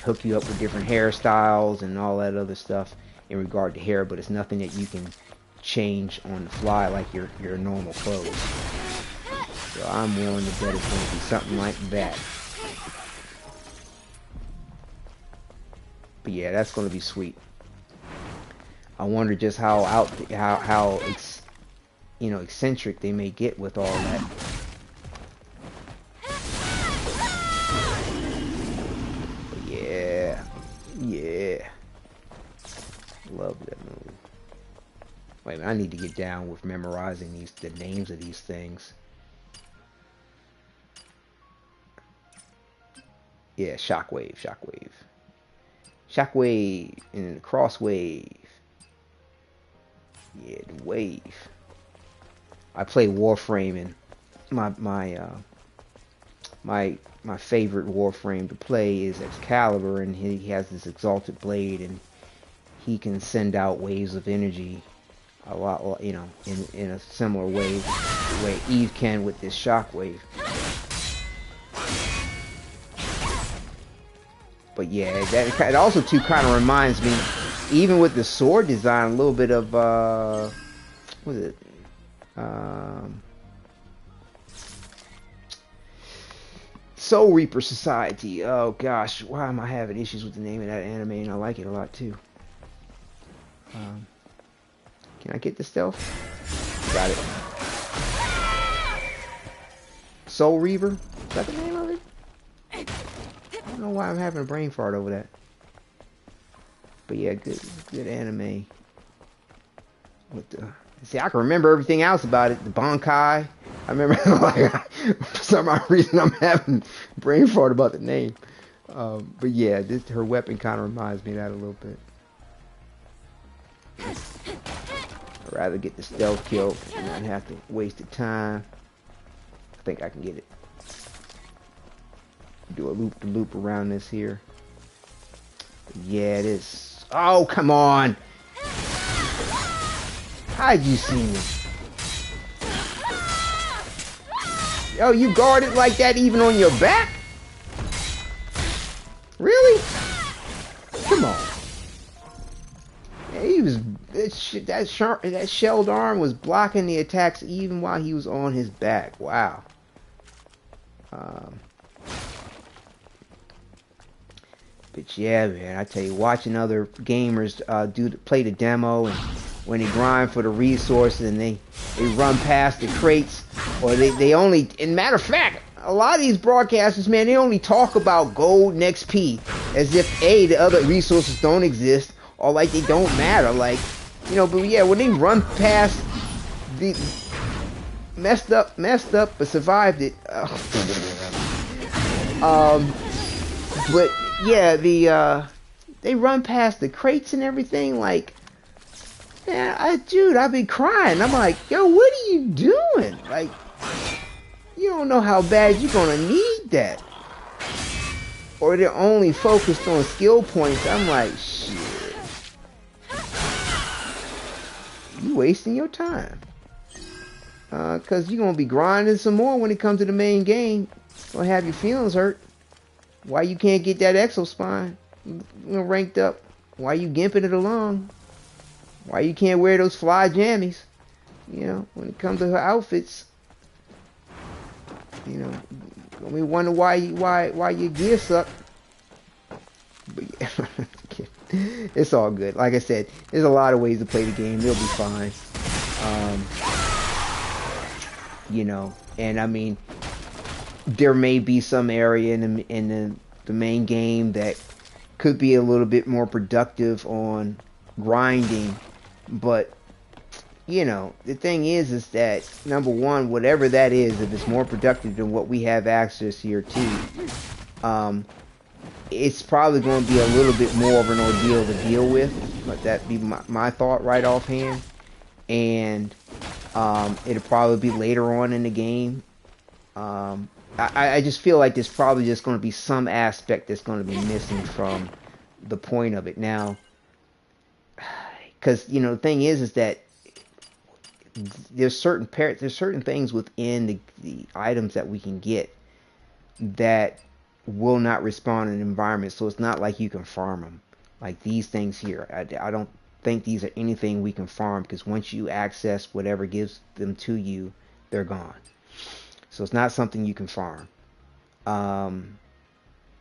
hook you up with different hairstyles and all that other stuff in regard to hair, but it's nothing that you can change on the fly like your normal clothes. So I'm willing to bet it's going to be something like that. But yeah, that's going to be sweet. I wonder just how you know, eccentric they may get with all that. But yeah, love that movie. Wait a minute, I need to get down with memorizing the names of these things. Yeah, shockwave, and the crosswave. Yeah, the wave. I play Warframe, and my favorite Warframe to play is Excalibur, and he has this exalted blade, and he can send out waves of energy a lot, you know, in a similar way the way Eve can with this shockwave. But yeah, it also too kind of reminds me, even with the sword design, a little bit of what was it? Soul Reaper Society. Oh gosh, why am I having issues with the name of that anime? And I like it a lot too. Can I get the stealth? Got it. Soul Reaver? Is that the name of it? I don't know why I'm having a brain fart over that. But yeah, good anime. With the, see, I can remember everything else about it. The Bankai. I remember, like, for some odd reason, I'm having brain fart about the name. But yeah, her weapon kind of reminds me of that a little bit. I'd rather get the stealth kill and not have to waste the time. I think I can get it. Do a loop around this here. Yeah, it is. Oh, come on! How'd you see me? Yo, you guard it like that even on your back? Really? Come on. Yeah, he was that shelled arm was blocking the attacks even while he was on his back. Wow. But yeah, man, I tell you, watching other gamers play the demo, and when they grind for the resources and they run past the crates, or they only, in matter of fact, a lot of these broadcasters, man, they only talk about gold and XP as if the other resources don't exist, or like they don't matter, like, you know. But yeah, when they run past the messed up but survived it. But yeah, they run past the crates and everything, like, man, dude, I've been crying. I'm like, yo, what are you doing? Like, you don't know how bad you're gonna need that. Or they're only focused on skill points. I'm like, shit. You wasting your time. Cause you're gonna be grinding some more when it comes to the main game. Gonna have your feelings hurt. Why you can't get that exo spine, you know, ranked up? Why you gimping it along? Why you can't wear those fly jammies? You know, when it comes to her outfits, you know, We wonder why your gear suck. But yeah, it's all good. Like I said, there's a lot of ways to play the game. They'll be fine. You know, and I mean, there may be some area in the main game that could be a little bit more productive on grinding, but you know, the thing is that number one, whatever that is, if it's more productive than what we have access here to, it's probably going to be a little bit more of an ordeal to deal with. Let that be my thought right offhand. And it'll probably be later on in the game. I just feel like there's probably just going to be some aspect that's going to be missing from the point of it now. Because, you know, the thing is that there's certain things within the items that we can get that will not respond in the environment, so it's not like you can farm them. Like these things here, I don't think these are anything we can farm, because once you access whatever gives them to you, they're gone. So it's not something you can farm.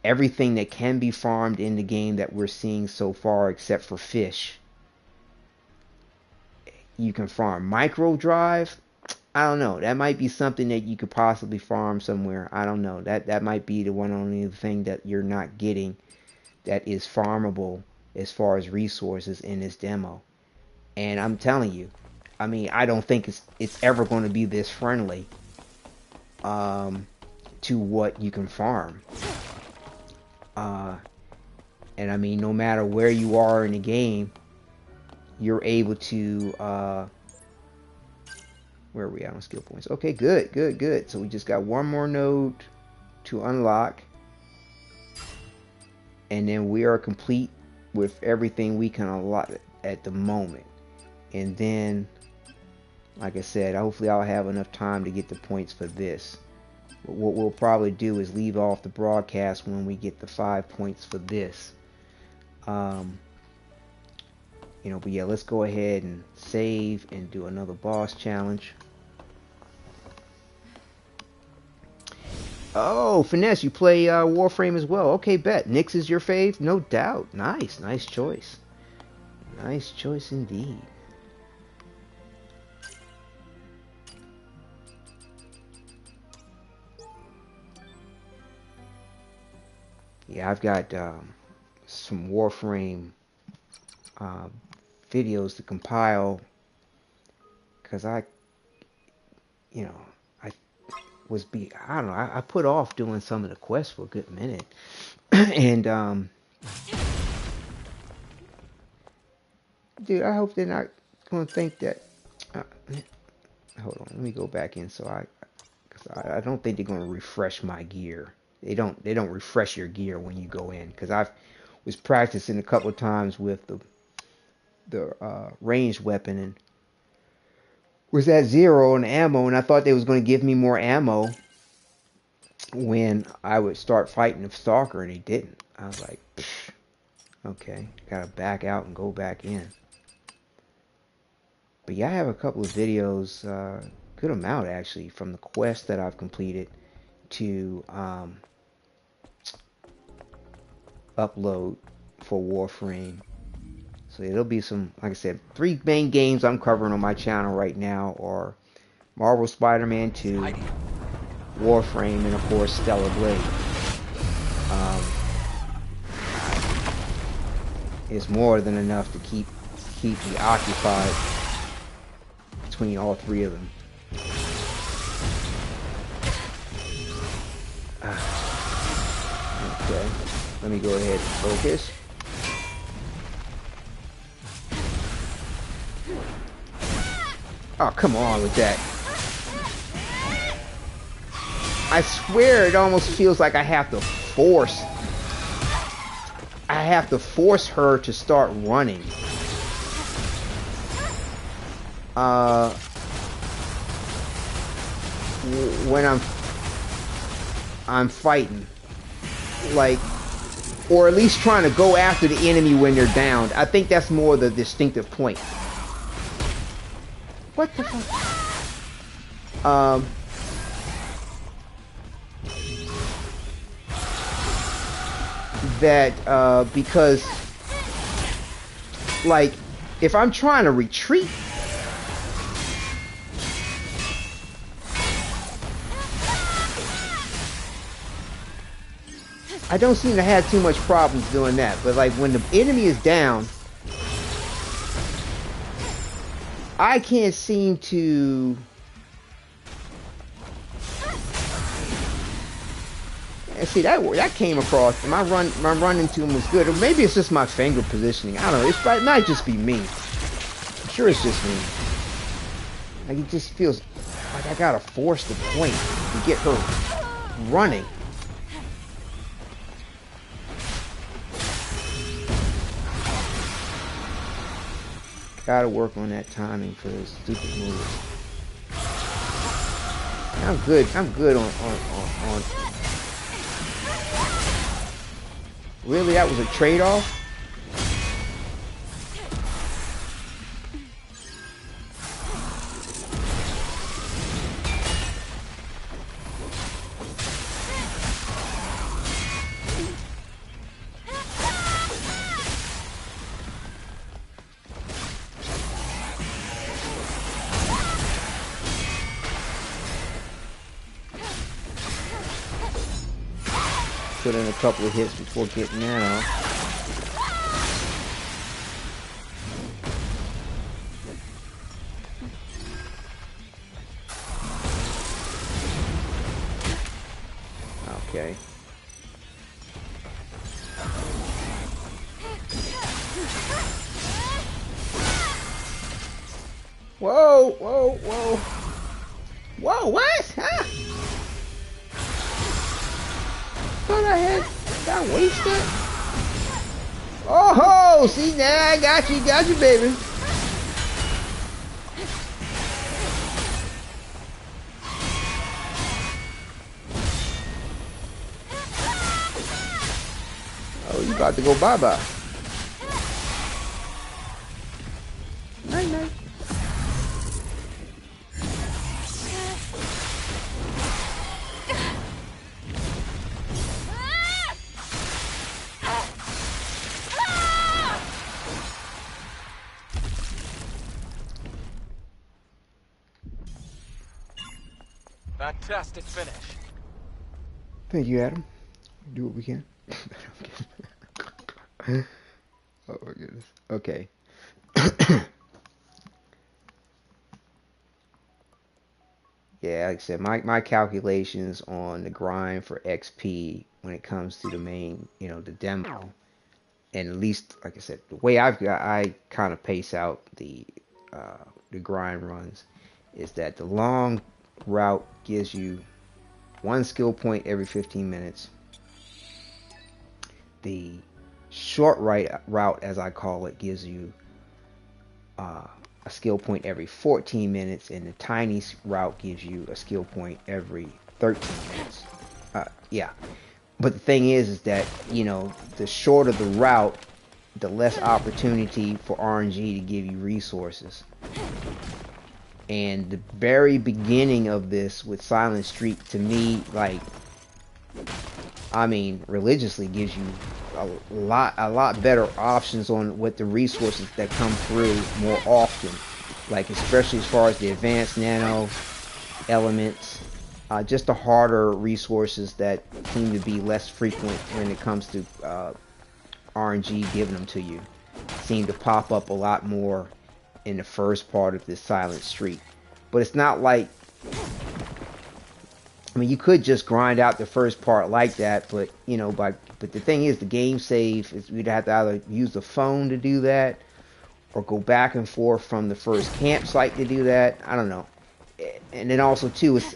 Everything that can be farmed in the game that we're seeing so far, except for fish, you can farm. Micro drive, I don't know. That might be something that you could possibly farm somewhere. I don't know. That might be the one only thing that you're not getting that is farmable as far as resources in this demo. And I'm telling you, I mean, I don't think it's ever going to be this friendly to what you can farm. And I mean, no matter where you are in the game, you're able to where are we at on skill points? Okay, good. So we just got one more node to unlock, and then we are complete with everything we can unlock at the moment. And then, like I said, hopefully I'll have enough time to get the points for this. But what we'll probably do is leave off the broadcast when we get the 5 points for this. You know, but yeah, let's go ahead and save and do another boss challenge. Oh, Finesse, you play Warframe as well. Okay, bet. Nyx is your fave? No doubt. Nice choice. Nice choice indeed. Yeah, I've got some Warframe videos to compile, because I don't know, I put off doing some of the quests for a good minute. And dude, I hope they're not gonna think that hold on, let me go back in, because I don't think they're gonna refresh my gear. They don't refresh your gear when you go in, because I was practicing a couple of times with the ranged weapon, and was at 0 on ammo, and I thought they was going to give me more ammo when I would start fighting the Stalker, and they didn't. I was like, okay, gotta back out and go back in. But yeah, I have a couple of videos, good amount actually, from the quest that I've completed to upload for Warframe. So it'll be some, like I said, 3 main games I'm covering on my channel right now are Marvel Spider-Man 2, Warframe, and of course Stellar Blade. It's more than enough to keep me occupied between all 3 of them. Okay, let me go ahead and focus. Oh, come on with that. I swear it almost feels like I have to force her to start running. When I'm fighting. Like, or at least trying to go after the enemy when they're downed. I think that's more the distinctive point. What the fuck? that because like if I'm trying to retreat, I don't seem to have too much problems doing that. But like when the enemy is down, I can't seem to. And see that came across. My run into him was good. Or maybe it's just my finger positioning. I don't know. It might just be me. I'm sure it's just me. Like it just feels like I gotta force the point to get her running. Gotta work on that timing for those stupid moves. I'm good on. Really, that was a trade-off? Put in a couple of hits before getting that off. Okay. Whoa, whoa, whoa. Whoa, what? Huh? Thought I got wasted. Oh, see now I got you, baby. Oh, you about to go bye-bye. Night, night. Fantastic finish. Thank you, Adam. Do what we can. Oh my goodness. Okay. Yeah, like I said, my calculations on the grind for XP when it comes to the main, the demo, and at least, like I said, the way I kind of pace out the grind runs is that the long route gives you one skill point every 15 minutes. The short route, as I call it, gives you a skill point every 14 minutes, and the tiny route gives you a skill point every 13 minutes. Yeah. But the thing is that, the shorter the route, the less opportunity for RNG to give you resources. And the very beginning of this with Silent Streak, to me, religiously gives you a lot better options on what the resources that come through more often. Like, especially as far as the advanced nano elements, just the harder resources that seem to be less frequent when it comes to RNG giving them to you, seem to pop up a lot more in the first part of this Silent Streak. But it's not like, you could just grind out the first part like that, but but the thing is, the game save is we'd have to either use the phone to do that or go back and forth from the first campsite to do that. I don't know. And then also too, it's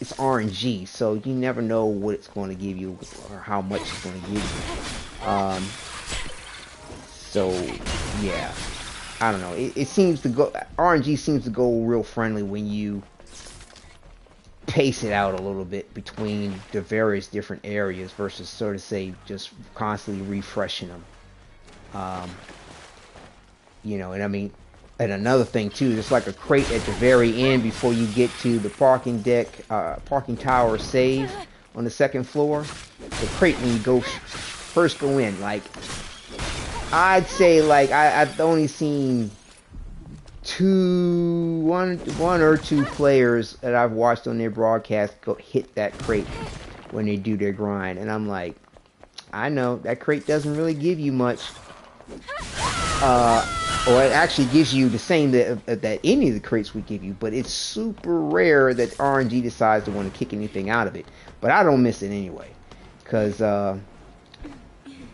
it's RNG, so you never know what it's going to give you or how much it's going to give you. So yeah, I don't know. It seems to go, RNG seems to go real friendly when you pace it out a little bit between the various different areas versus sort of say just constantly refreshing them. And another thing too, there's like a crate at the very end before you get to the parking tower save on the second floor. The crate, when you go first go in. Like, I'd say like I've only seen one or two players that I've watched on their broadcast go hit that crate when they do their grind, and I'm like, I know that crate doesn't really give you much, or it actually gives you the same that any of the crates would give you, but it's super rare that RNG decides to want to kick anything out of it. But I don't miss it anyway, because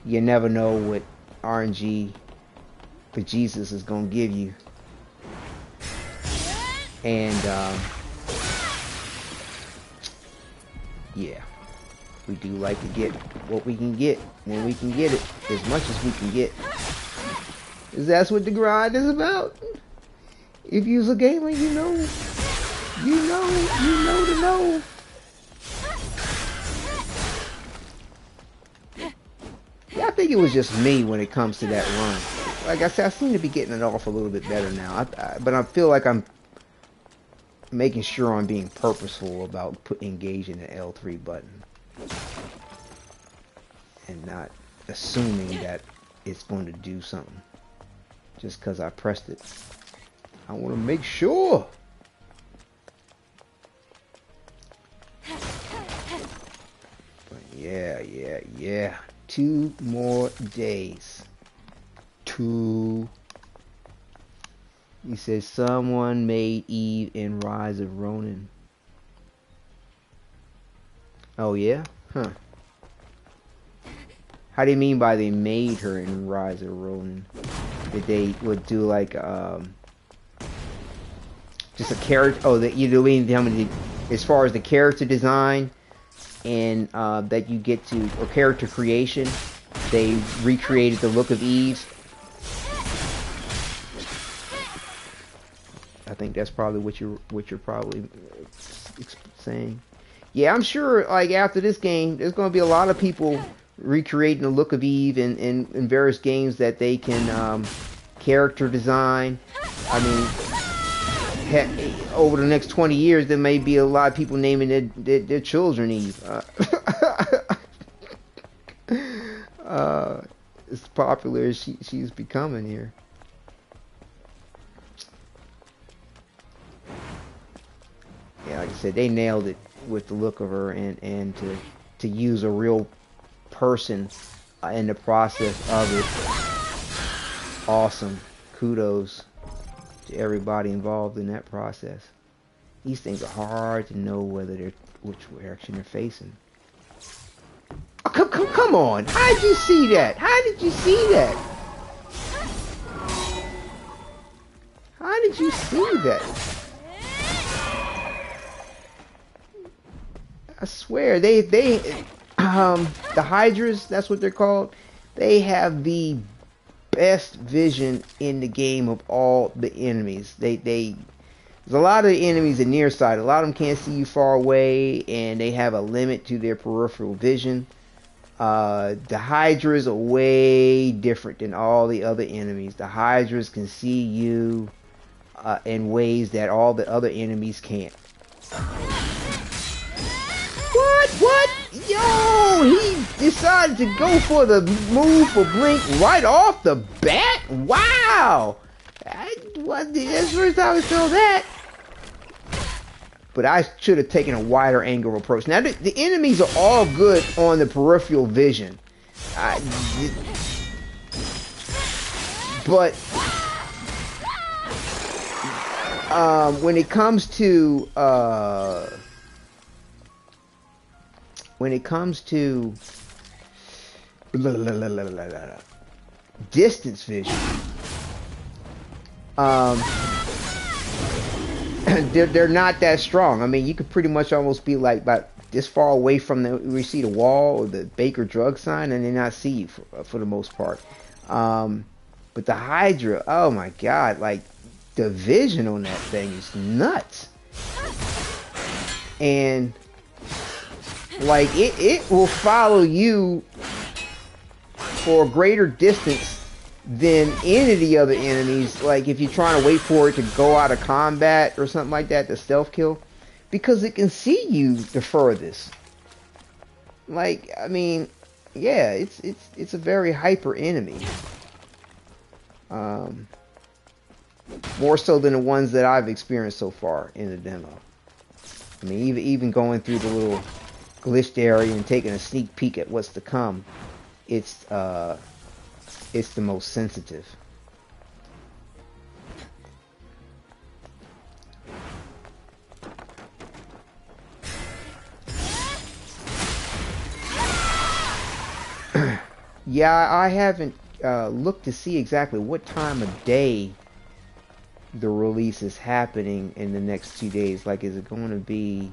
you never know what RNG for Jesus is gonna give you. And yeah, we do like to get what we can get when we can get it, as much as we can get. Because that's what the grind is about. If you're a gamer, you know to know. Yeah, I think it was just me when it comes to that run. Like I said, I seem to be getting it off a little bit better now. But I feel like I'm making sure I'm being purposeful about engaging the L3 button. And not assuming that it's going to do something. Just because I pressed it. I want to make sure. But yeah. 2 more days. 2. He says someone made Eve in Rise of Ronin. Oh yeah? Huh. How do you mean by they made her in Rise of Ronin? That they would do like just a character? Oh, that you mean as far as the character design and that you get to, or character creation, they recreated the look of Eve. I think that's probably what you're probably saying. Yeah, I'm sure like after this game, there's going to be a lot of people recreating the look of Eve in various games that they can character design. I mean, over the next 20 years, there may be a lot of people naming their children Eve. As popular as she's becoming here. Yeah, like I said, they nailed it with the look of her, and to use a real person in the process of it. Awesome. Kudos to everybody involved in that process. These things are hard to know which direction they're facing. Oh, come on! How did you see that? How did you see that? How did you see that? I swear, the Hydras, that's what they're called. They have the best vision in the game of all the enemies. There's a lot of enemies in near sight. A lot of them can't see you far away, and they have a limit to their peripheral vision. The Hydras are way different than all the other enemies. The Hydras can see you in ways that all the other enemies can't. What? Yo, he decided to go for the move for Blink right off the bat? Wow! That's the first time I saw that. But I should have taken a wider angle approach. Now, the enemies are all good on the peripheral vision. But when it comes to distance vision, they're not that strong. I mean, you could pretty much almost be like about this far away from where you see the wall or the Baker drug sign, and they not see you for the most part. But the Hydra, oh my god, like the vision on that thing is nuts. And like it will follow you for a greater distance than any of the other enemies. Like if you're trying to wait for it to go out of combat or something like that, the stealth kill, because it can see you the furthest. Like, I mean, Yeah, it's a very hyper enemy. Um, More so than the ones that I've experienced so far in the demo. I mean, even going through the little glitched area and taking a sneak peek at what's to come, it's the most sensitive. Yeah, I haven't looked to see exactly what time of day the release is happening in the next 2 days. Like, is it going to be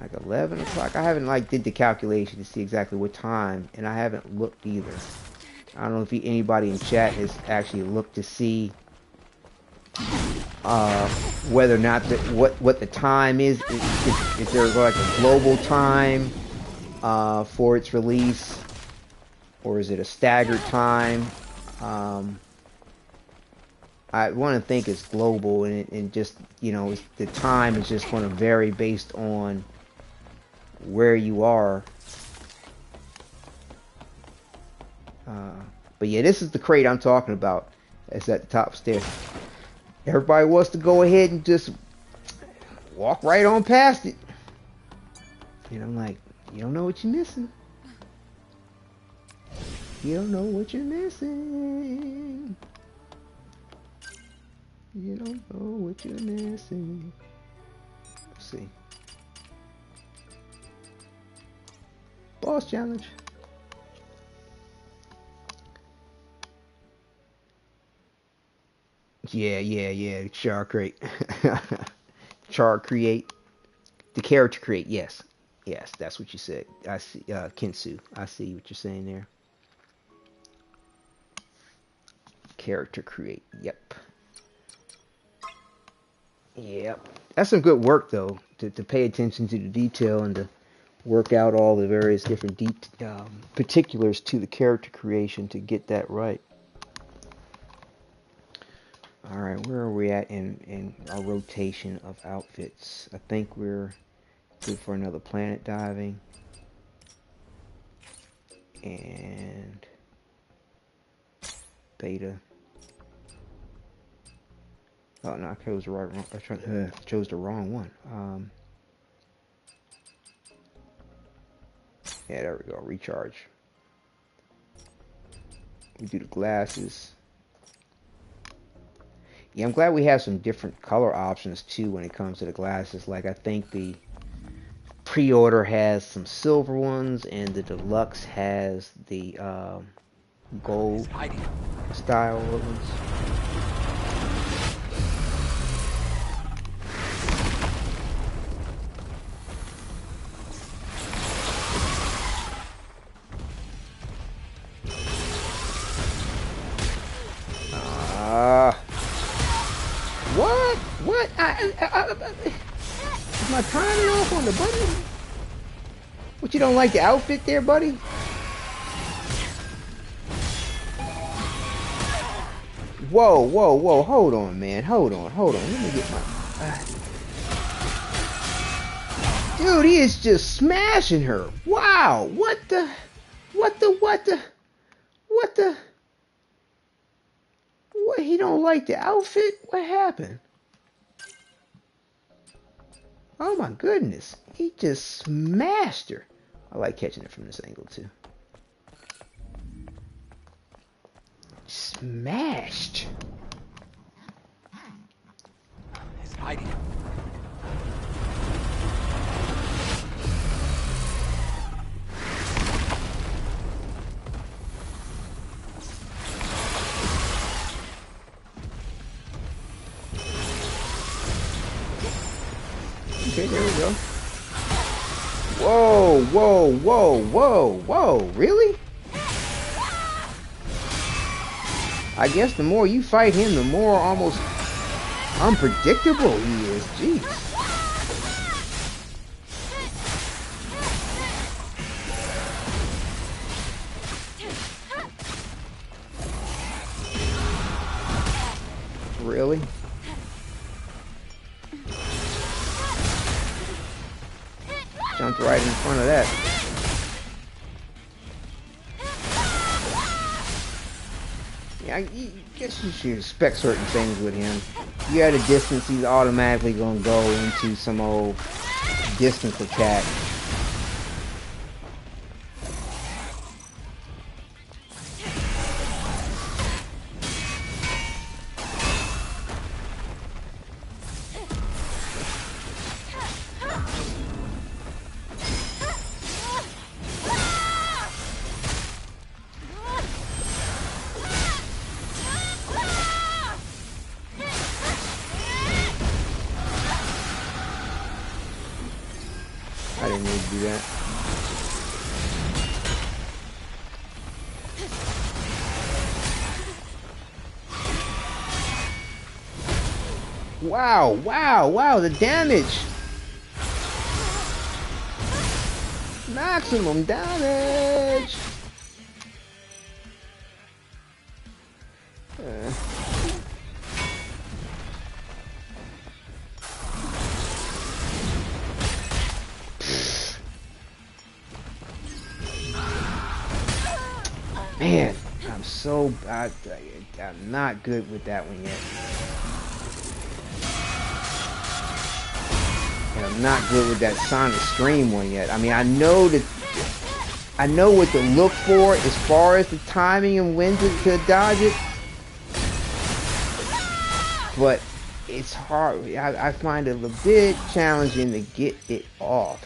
like 11 o'clock? I haven't like did the calculation to see exactly what time, and I haven't looked either. I don't know if anybody in chat has actually looked to see whether or not what the time is. Is there like a global time for its release, or is it a staggered time? I want to think it's global, and just, you know, the time is just going to vary based on where you are. But yeah, this is the crate I'm talking about. It's at the top stairs. Everybody wants to go ahead and just walk right on past it. And I'm like, you don't know what you're missing. You don't know what you're missing. You don't know what you're missing. Let's see. Boss challenge. Yeah. Char create. Char create. The character create. Yes, that's what you said. I see. Kinsu. I see what you're saying there. Character create. Yep. That's some good work though. To pay attention to the detail and to work out all the various different particulars to the character creation to get that right. Alright, where are we at in our rotation of outfits? I think we're good for another planet diving. And beta. Oh no, I chose the chose the wrong one. Yeah, there we go. Recharge. We do the glasses. Yeah, I'm glad we have some different color options too when it comes to the glasses. Like, I think the pre-order has some silver ones, and the deluxe has the gold style ones. What? Is my timing off on the button? What, you don't like the outfit there, buddy? Whoa. Hold on, man. Hold on. Let me get my... Dude, he is just smashing her. Wow. What the... What, he don't like the outfit? What happened? Oh my goodness. He just smashed her. I like catching it from this angle too. Smashed. He's hiding. Okay, there we go. Whoa. Really? I guess the more you fight him, the more almost unpredictable he is. Jeez. Really? Jumped right in front of that. I guess you should expect certain things with him. You at a distance, he's automatically gonna go into some old distance attack. I didn't need to do that. Wow, wow, wow, the damage! Maximum damage! Man, I'm not good with that one yet. And I'm not good with that Sonic Scream one yet. I mean, I know what to look for as far as the timing and when to dodge it. But it's hard. I find it a bit challenging to get it off.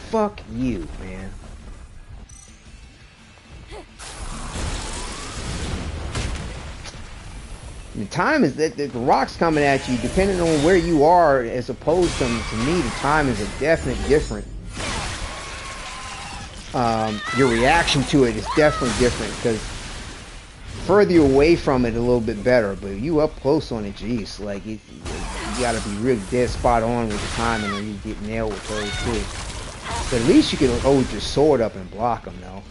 Fuck you, man. The time is that the rock's coming at you, depending on where you are, as opposed to me, the time is a definite different. Your reaction to it is definitely different, because further away from it a little bit better, but you up close on it, geez, like you gotta be really dead spot on with the timing, or you get nailed with those too. But at least you can hold your sword up and block them, though.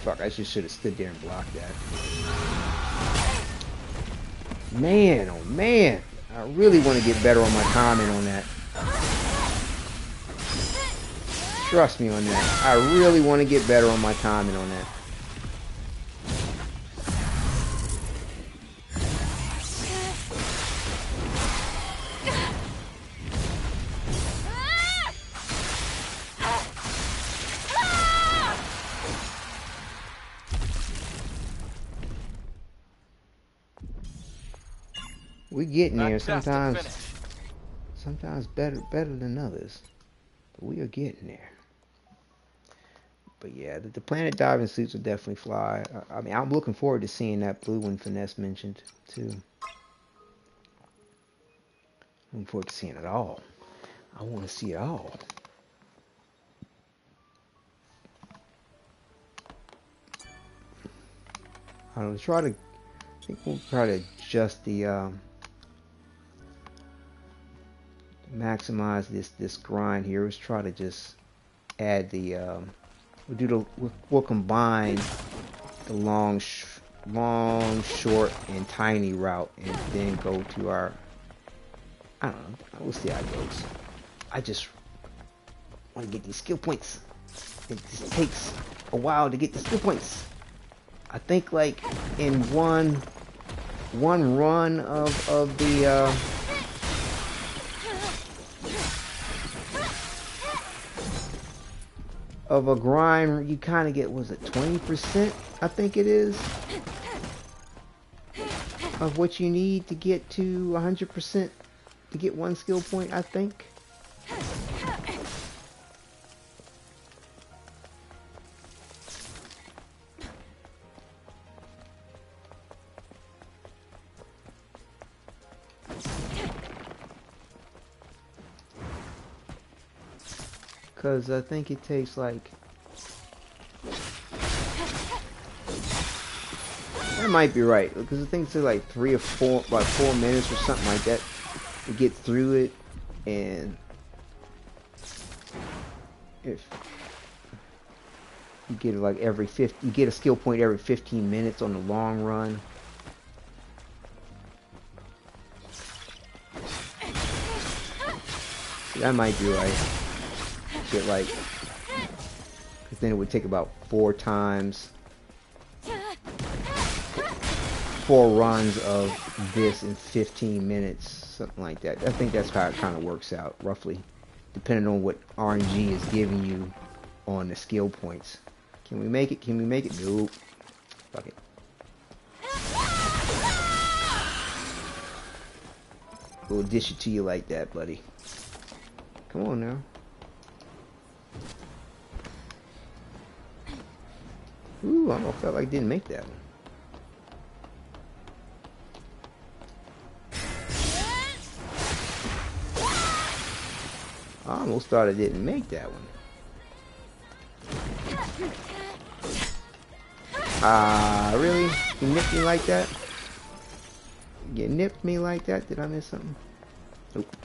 Fuck, I just should have stood there and blocked that. Man, oh man. I really want to get better on my timing on that. Trust me on that. I really want to get better on my timing on that. We're getting there. Sometimes better than others. But we are getting there. But yeah, the planet diving suits will definitely fly. I mean, I'm looking forward to seeing that blue one Finesse mentioned, too. Looking forward to seeing it all. I want to see it all. I think we'll try to adjust the, maximize this grind here. Let's try to just add the, we'll combine the long, short, and tiny route, and then go to our. I don't know. We'll see how it goes. I just want to get these skill points. It just takes a while to get the skill points. I think like in one run of the. Of a grind, you kind of get, was it 20%? I think it is, of what you need to get to 100% to get one skill point, I think. Because I think it takes like... That might be right because the thing says like 4 minutes or something like that to get through it, and if you get it like you get a skill point every 15 minutes on the long run. So that might be right. Get like, because then it would take about 4 runs of this in 15 minutes, something like that. I think that's how it kind of works out, roughly, depending on what RNG is giving you on the skill points. Can we make it? Can we make it? Nope. Fuck it. We'll dish it to you like that, buddy. Come on now. Ooh, I almost felt like I didn't make that one. I almost thought I didn't make that one. Really? You nipped me like that? You nipped me like that? Did I miss something? Nope.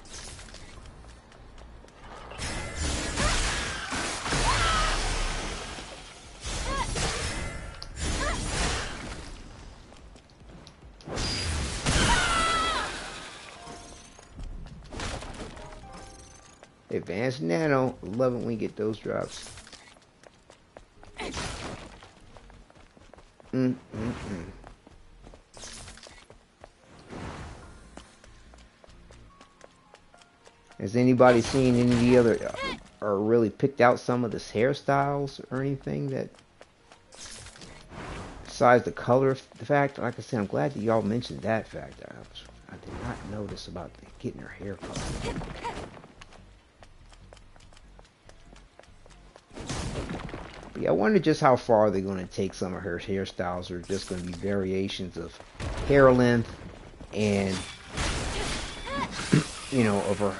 Advanced Nano. Love it when we get those drops. Has anybody seen any of the other, or really picked out some of the hairstyles or anything that, besides the color fact? Like I said, I'm glad that y'all mentioned that fact. I did not notice about getting her hair color. But yeah, I wonder just how far they're going to take some of her hairstyles, or just going to be variations of hair length and, you know, of her.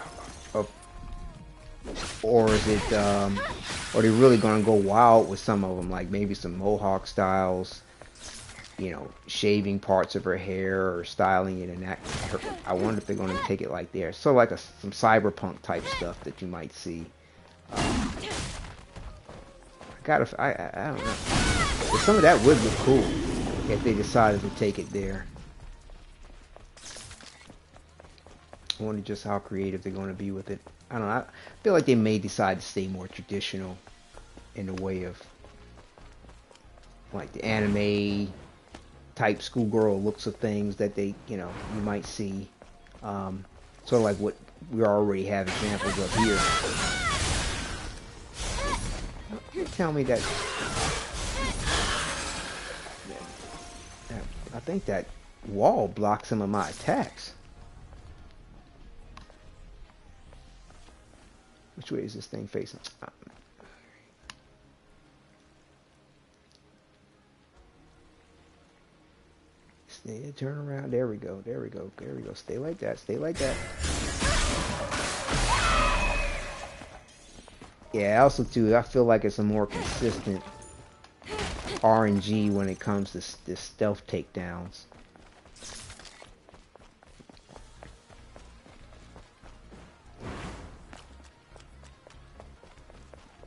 Or is it, are they really going to go wild with some of them, like maybe some mohawk styles, you know, shaving parts of her hair or styling it in that. I wonder if they're going to take it like there. So like some cyberpunk type stuff that you might see. I don't know. But some of that would look cool if they decided to take it there. I wonder just how creative they're going to be with it. I don't know. I feel like they may decide to stay more traditional in the way of like the anime type schoolgirl looks of things that they, you know, you might see. Sort of like what we already have examples of here. You tell me that I think that wall blocks some of my attacks. Which way is this thing facing? Stay, turn around. There we go. There we go. There we go. Stay like that. Stay like that. Yeah, also too, I feel like it's a more consistent RNG when it comes to this stealth takedowns.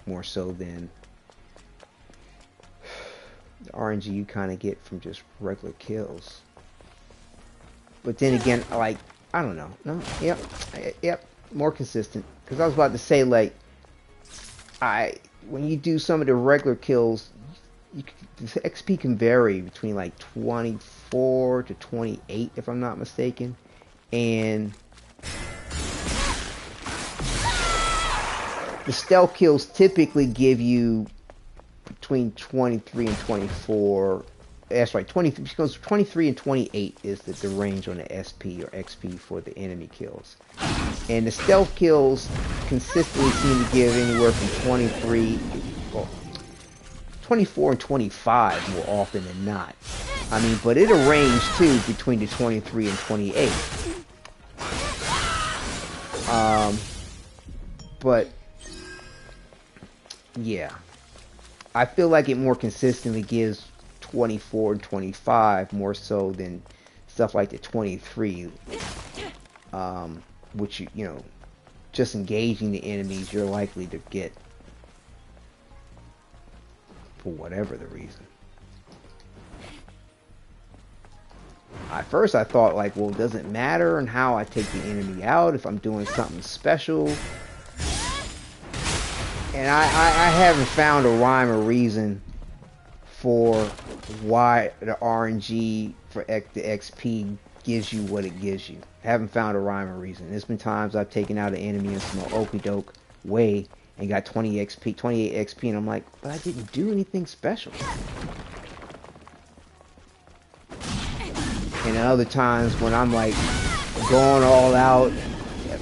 More so than the RNG you kind of get from just regular kills. But then again, like, I don't know. No, yep, more consistent. Because I was about to say, like, when you do some of the regular kills, the XP can vary between like 24 to 28, if I'm not mistaken, and the stealth kills typically give you between 23 and 24. That's right, 23 and 28 is the range on the SP or XP for the enemy kills. And the stealth kills consistently seem to give anywhere from 24 and 25 more often than not. I mean, but it'll range too between the 23 and 28. But yeah, I feel like it more consistently gives 24 and 25 more so than stuff like the 23, which you know, just engaging the enemies you're likely to get for whatever the reason. At first I thought like, well, does it matter in how I take the enemy out if I'm doing something special? And I haven't found a rhyme or reason for why the RNG for the XP gives you what it gives you. I haven't found a rhyme or reason. There's been times I've taken out an enemy in some okey doke way and got 28 XP, and I'm like, but I didn't do anything special. And other times when I'm like going all out,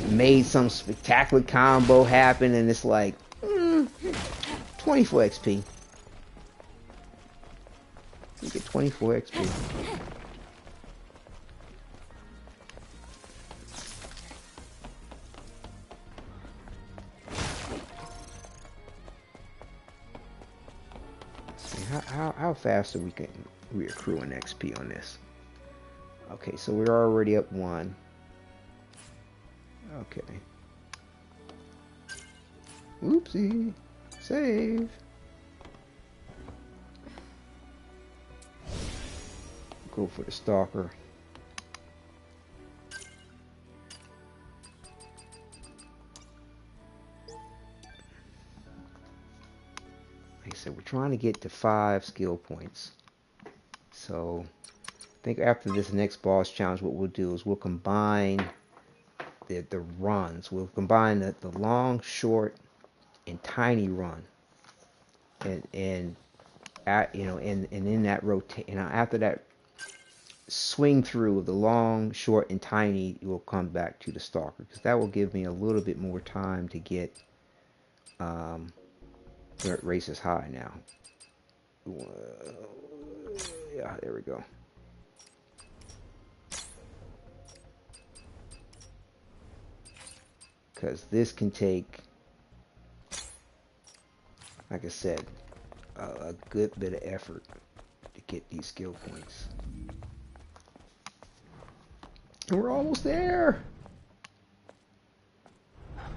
made some spectacular combo happen, and it's like 24 XP. You get 24 XP. See how fast are we accruing XP on this? Okay, so we're already up 1. Okay. Oopsie. Save. Go for the Stalker. Like I said, we're trying to get to 5 skill points. So I think after this next boss challenge, what we'll do is we'll combine the runs. We'll combine the long, short, and tiny run, and in that rotate, and after that swing through of the long, short, and tiny, we'll come back to the Stalker, because that will give me a little bit more time to get race is high now. Yeah, there we go. Because this can take, like I said, a good bit of effort to get these skill points. And we're almost there.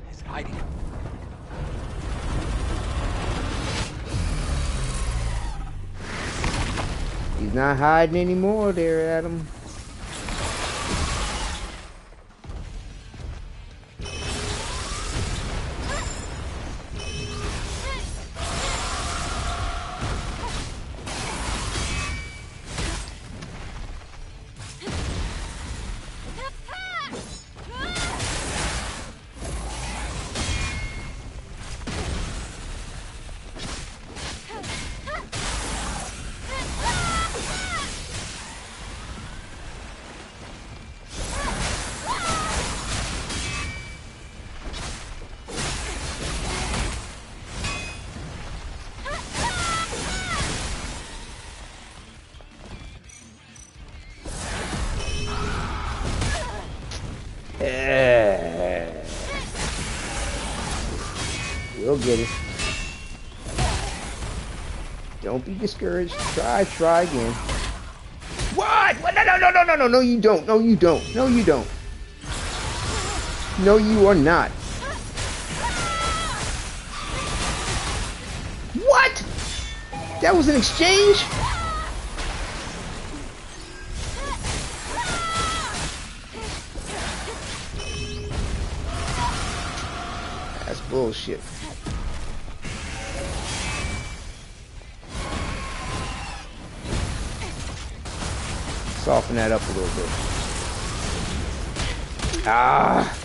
He's hiding. He's not hiding anymore there, Adam. We'll get it. Don't be discouraged. Try again. What? No, no, you don't. No, you don't. No, you don't. No, you are not. What? That was an exchange? That's bullshit. Soften that up a little bit. Ah!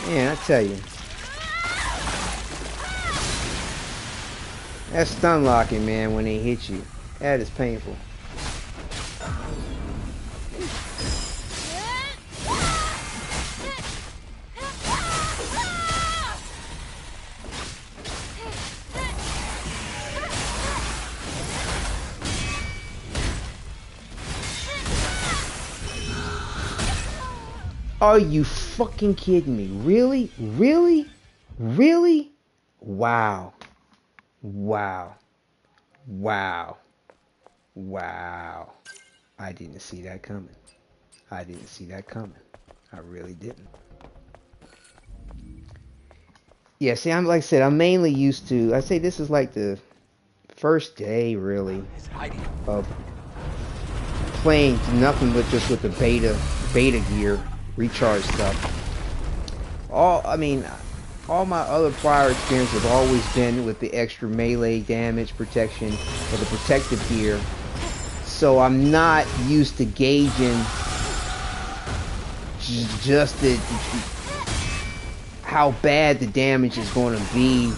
Man, I tell you. That's stun locking, man, when they hit you. That is painful. Are you fucking kidding me? Really? Really? Really? Wow. Wow. Wow. Wow. I didn't see that coming. I didn't see that coming. I really didn't. Yeah, see, I'm like I said, I'm mainly used to. I say this is like the first day, really, His hiding. of playing nothing but just with the beta gear, recharge stuff. I mean, all my other prior experiences have always been with the extra melee damage protection or the protective gear. So I'm not used to gauging just how bad the damage is going to be.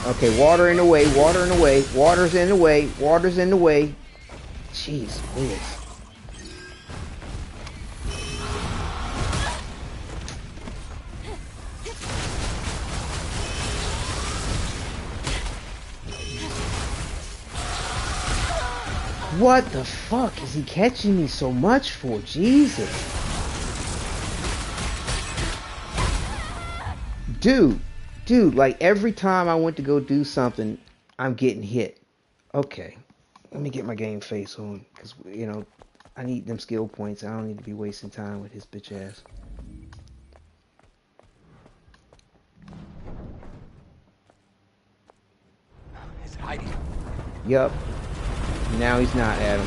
Okay, water in the way, water in the way, water's in the way, water's in the way. Jeez whiz. What the fuck is he catching me so much for? Jesus. Dude, like every time I went to go do something, I'm getting hit. Okay, let me get my game face on, because, you know, I need them skill points. I don't need to be wasting time with his bitch ass. His hiding. Yup. Now he's not, Adam.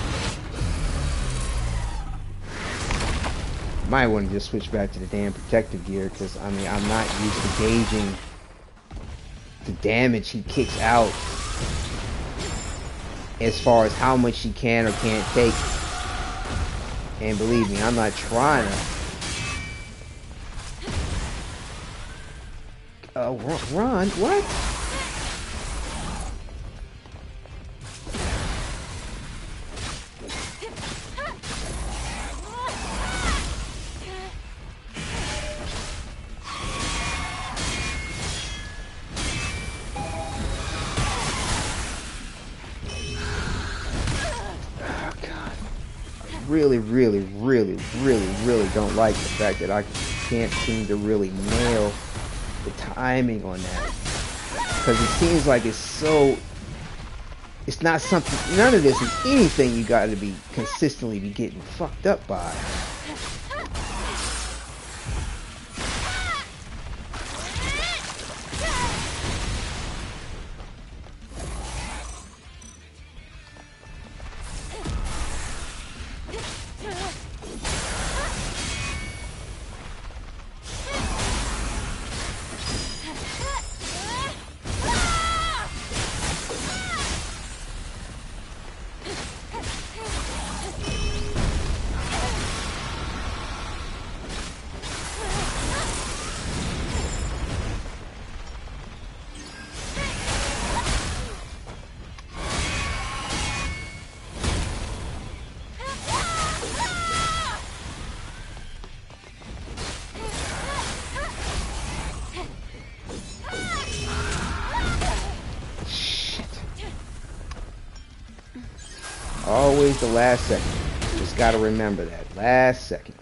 Might want to just switch back to the damn protective gear, because, I mean, I'm not used to gauging the damage he kicks out as far as how much he can or can't take. And believe me, I'm not trying to run. What? Really don't like the fact that I can't seem to really nail the timing on that, because it seems like it's not something, none of this is anything you got to be consistently be getting fucked up by. Always the last second. Just gotta remember that. Last second.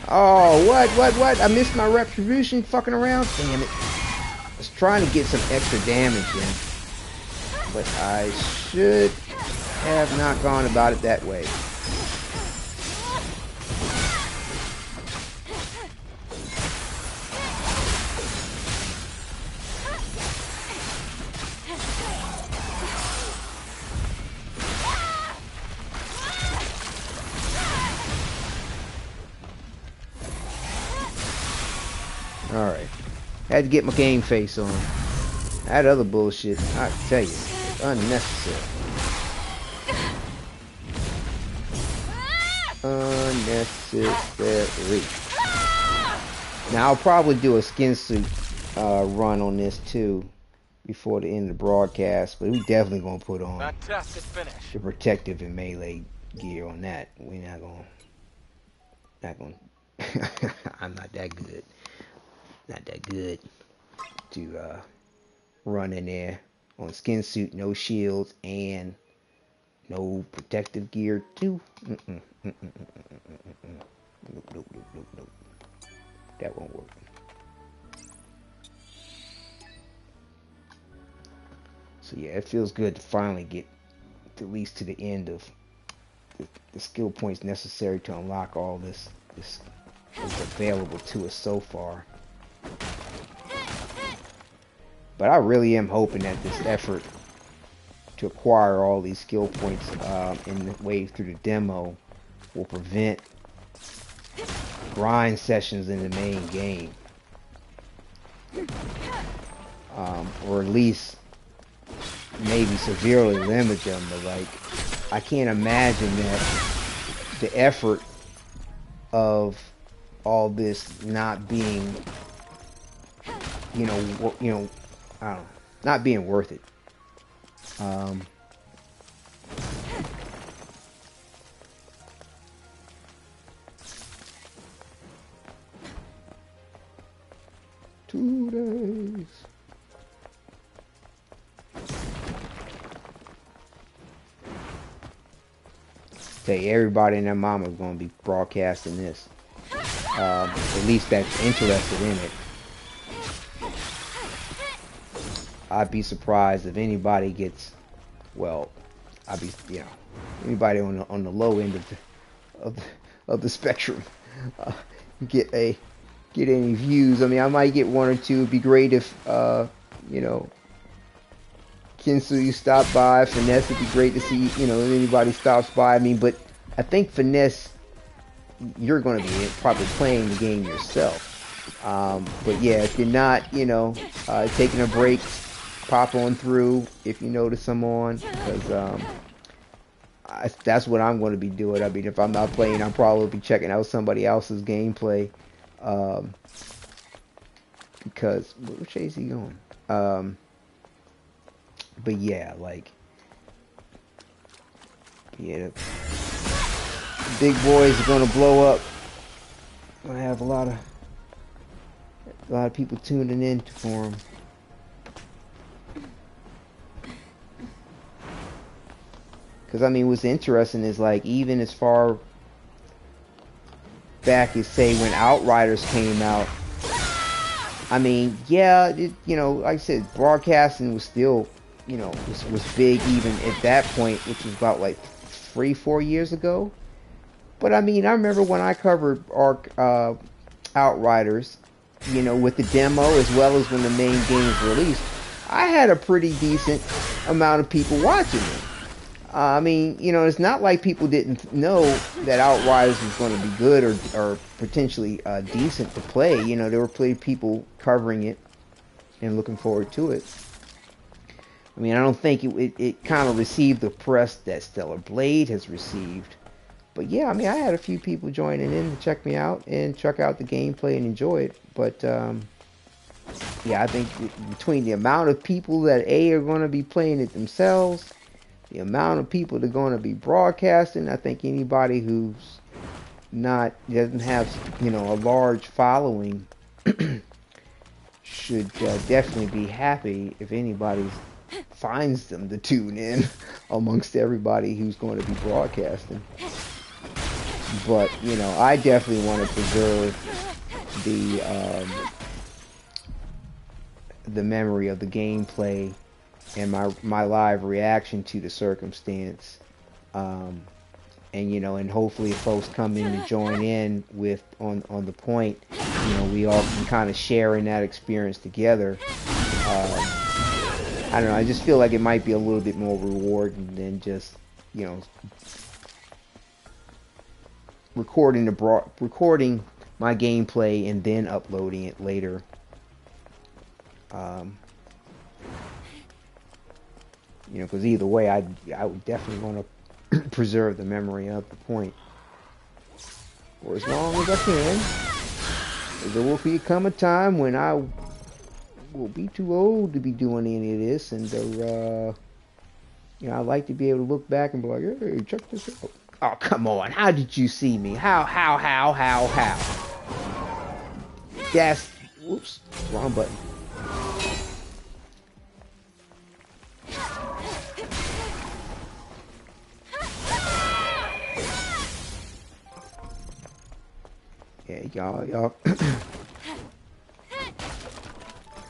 Oh, what? I missed my retribution fucking around? Damn it. I was trying to get some extra damage in. But I should have not gone about it that way. Alright. Had to get my game face on. That other bullshit, I tell you, unnecessary. Unnecessary. Now I'll probably do a skin suit run on this too before the end of the broadcast, but we definitely gonna put on Fantastic finish. the protective and melee gear on that. We're not gonna. I'm not that good. Not that good to run in there on skin suit, no shields, and no protective gear too. Nope, nope, nope, nope, nope. That won't work. So yeah, it feels good to finally get at least to the end of the skill points necessary to unlock all this is available to us so far. But I really am hoping that this effort to acquire all these skill points in the way through the demo will prevent grind sessions in the main game, or at least maybe severely limit them. But like, I can't imagine that the effort of all this not being, I don't know, not being worth it. Two days. Tell you, everybody and their mama is going to be broadcasting this. At least that's interested in it. I'd be surprised if anybody gets, well, I'd be, anybody on the low end of the spectrum get any views. I mean, I might get one or two. It'd be great if Kinsu stopped by. Finesse, it'd be great to see, if anybody stops by. I mean, but I think Finesse, you're going to be probably playing the game yourself. But yeah, if you're not, taking a break, pop on through if you notice I'm on, because that's what I'm going to be doing. I mean, if I'm not playing, I'll probably be checking out somebody else's gameplay. Because which way is he going? But yeah, like, yeah, the big boys are gonna blow up. Gonna have a lot of people tuning in for them. Because I mean, what's interesting is, like, even as far back as, say, when Outriders came out, I mean, yeah, like I said, broadcasting was still, was big even at that point, which was about like 3-4 years ago. But I mean, I remember when I covered Outriders, with the demo as well as when the main game was released, I had a pretty decent amount of people watching it. I mean, it's not like people didn't know that Outriders was going to be good or potentially decent to play. There were plenty of people covering it and looking forward to it. I mean, I don't think it kind of received the press that Stellar Blade has received. But yeah, I mean, I had a few people joining in to check me out and check out the gameplay and enjoy it. But yeah, I think between the amount of people that are going to be playing it themselves, the amount of people that are going to be broadcasting, I think anybody who's doesn't have, a large following should definitely be happy if anybody finds them to tune in amongst everybody who's going to be broadcasting. But, I definitely want to preserve the memory of the gameplay and my live reaction to the circumstance, and and hopefully if folks come in to join in with on the point, we all can kind of share in that experience together. I don't know, I just feel like it might be a little bit more rewarding than just recording my gameplay and then uploading it later. Because either way, I would definitely want to preserve the memory of the point. for as long as I can. There will be come a time when I will be too old to be doing any of this, and you know, I like to be able to look back and be like, hey, check this out. Oh, come on. How did you see me? How? That's, whoops, wrong button. Yeah, y'all.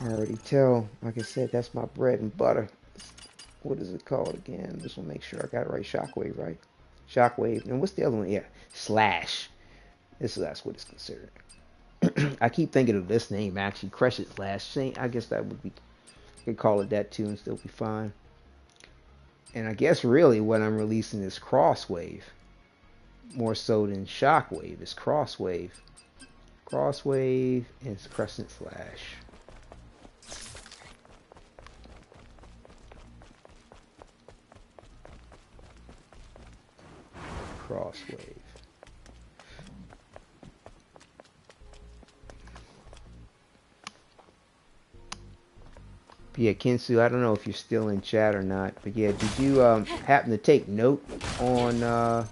I already tell, like I said, that's my bread and butter. What is it called again? Just want to make sure I got it right. Shockwave, right? Shockwave. And what's the other one? Yeah, Slash. That's what it's considered. I keep thinking of this name actually, Crush It Slash. I guess that would be, I could call it that too and still be fine. And I guess really what I'm releasing is Crosswave, more so than Shockwave. It's Crosswave, and it's Crescent Slash. Crosswave. But yeah, Kinsu, I don't know if you're still in chat or not, but yeah, did you happen to take note on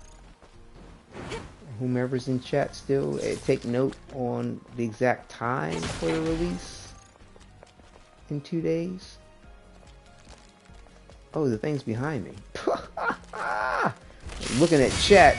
whomever's in chat still? Take note on the exact time for the release in 2 days? Oh, the thing's behind me. Looking at chat.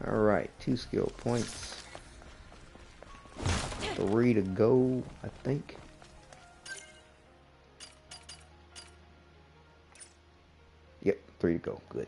Alright, 2 skill points. 3 to go, I think. Yep, 3 to go. Good.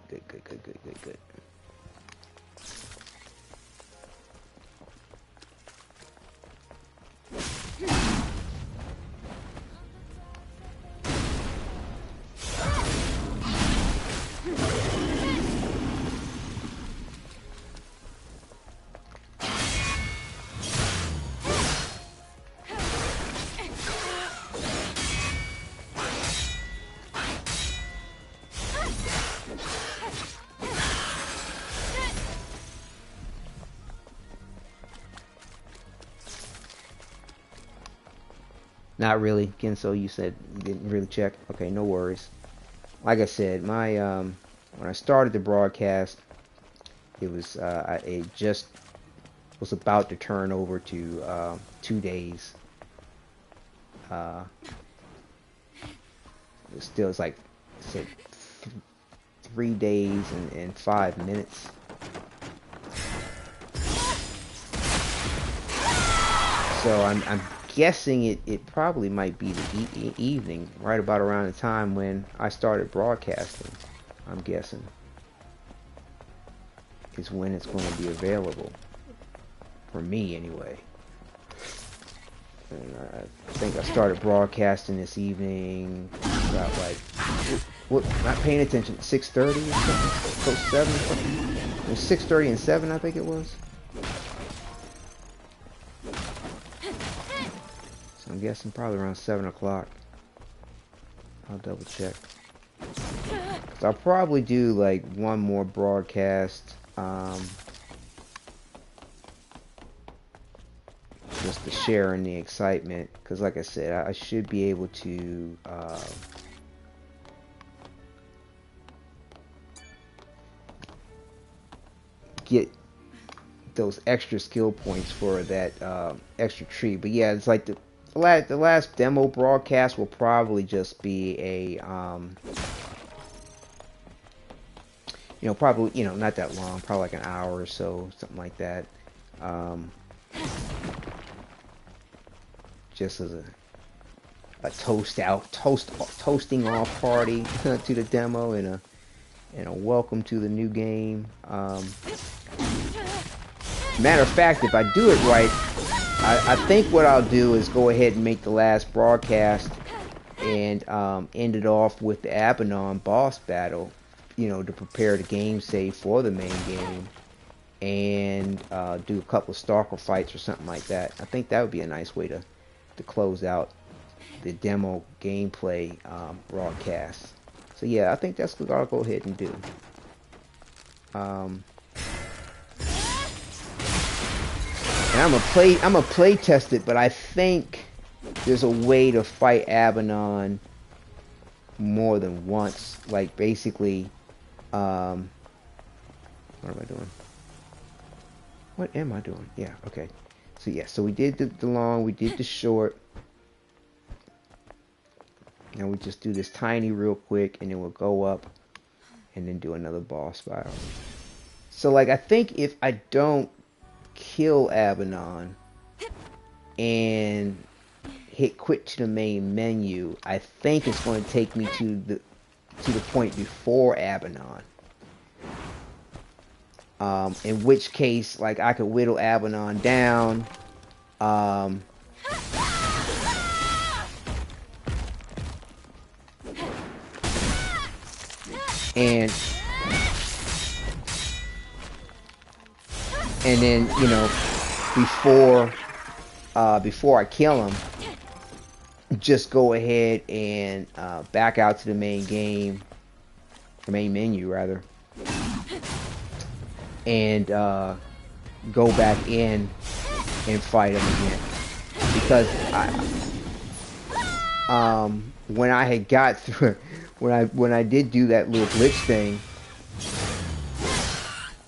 Not really. Genso, you said you didn't really check. Okay, no worries. Like I said, my when I started the broadcast, it was it just was about to turn over to 2 days. It's like I said, 3 days and 5 minutes. So I'm guessing it probably might be the evening, right about around the time when I started broadcasting. I'm guessing is when it's going to be available for me anyway. And I think I started broadcasting this evening about like, what, not paying attention, 6:30 or something, close to 7 or something. It was 6:30 and 7, I think it was. So I'm guessing probably around 7 o'clock. I'll double check. So I'll probably do like one more broadcast, just to share in the excitement, because like I said, I should be able to get those extra skill points for that extra tree. But yeah, it's like the last demo broadcast will probably just be a probably, not that long, probably like an hour or so, something like that. Just as a toasting off party to the demo and a welcome to the new game. Matter of fact, if I do it right, I think what I'll do is go ahead and make the last broadcast and end it off with the Abaddon boss battle, you know, to prepare the game save for the main game, and do a couple of Stalker fights or something like that. I think that would be a nice way to close out the demo gameplay broadcast. So yeah, I think that's what I'll go ahead and do. And I'm a play test it, but I think there's a way to fight Abaddon more than once. Like basically, what am I doing? What am I doing? Yeah, okay. So yeah, so we did the long, we did the short. Now we just do this tiny real quick, and then we'll go up and then do another boss battle. So like, I think if I don't kill Abaddon and hit quit to the main menu, I think it's going to take me to the point before Abaddon. In which case, like, I could whittle Abaddon down. And then, you know, before I kill him, just go ahead and back out to the main game, the main menu rather, and go back in and fight him again. Because when I had got through, when I did do that little glitch thing,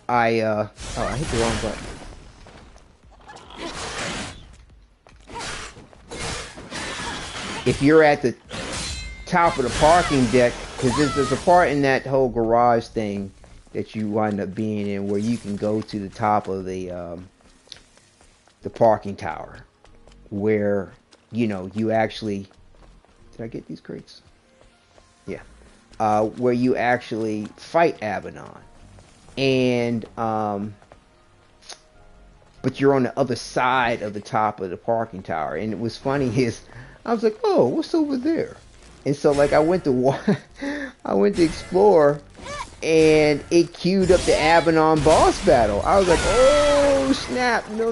oh, I hit the wrong button. If you're at the top of the parking deck, because there's a part in that whole garage thing that you wind up being in where you can go to the top of the parking tower, where, you know, you actually, did I get these crates? Yeah. Where you actually fight Abaddon. And but you're on the other side of the top of the parking tower. And it was funny is I was like, oh, what's over there? And so like I went to explore, and it queued up the Abaddon boss battle. I was like, oh snap! No.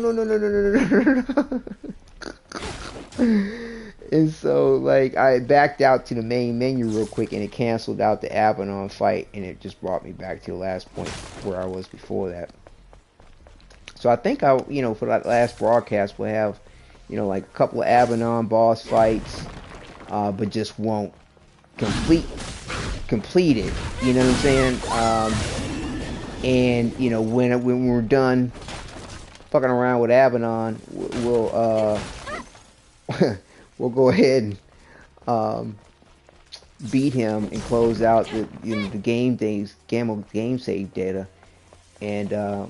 And so like I backed out to the main menu real quick, and it canceled out the Abaddon fight, and it just brought me back to the last point where I was before that. So I think you know, for that last broadcast, we'll have, you know, like a couple of Abaddon boss fights, but just won't complete it. You know what I'm saying? And you know, when we're done fucking around with Abaddon, we'll we'll go ahead and beat him and close out the, you know, the game save data. And I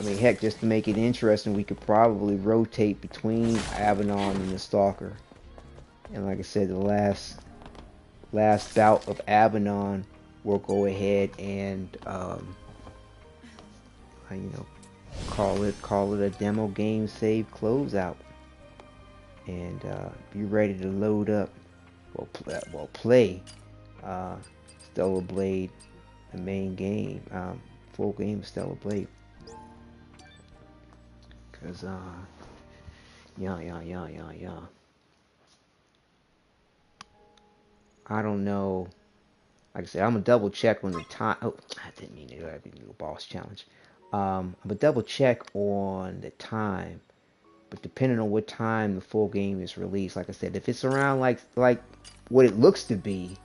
mean, heck, just to make it interesting, we could probably rotate between Abaddon and the Stalker. And like I said, the last bout of Abaddon, we'll go ahead and you know, call it a demo game save closeout, and be ready to load up. Play Stellar Blade, the main game, full game of Stellar Blade. Cause yeah. I don't know. Like I said, I'm gonna double check on the time. Oh, I didn't mean to do that. Little boss challenge. I'm gonna double check on the time. But depending on what time the full game is released, like I said, if it's around like what it looks to be,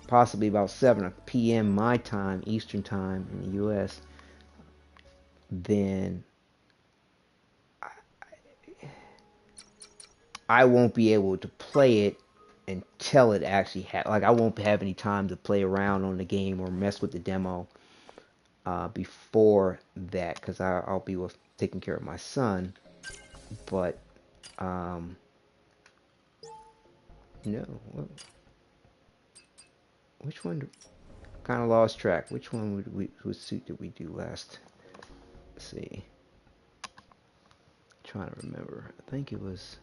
possibly about 7 p.m. my time, Eastern time in the U.S., then I won't be able to play it until it actually like I won't have any time to play around on the game or mess with the demo before that, because I'll be taking care of my son. But no, which one? Kind of lost track. Which one would suit did we do last? Let's see. trying to remember. I think it was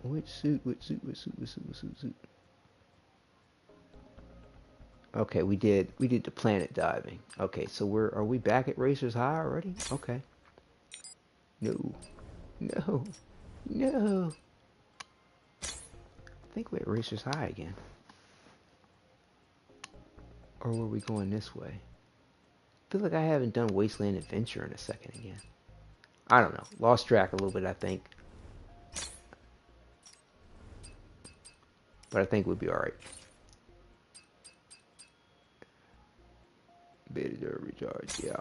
which suit? Okay, we did the planet diving. Okay, so are we back at Racer's High already? Okay. No. No. No. I think we're at Racer's High again. Or were we going this way? I feel like I haven't done Wasteland Adventure in a second again. I don't know. Lost track a little bit, I think. But I think we'll be alright. Beta recharge. Yeah.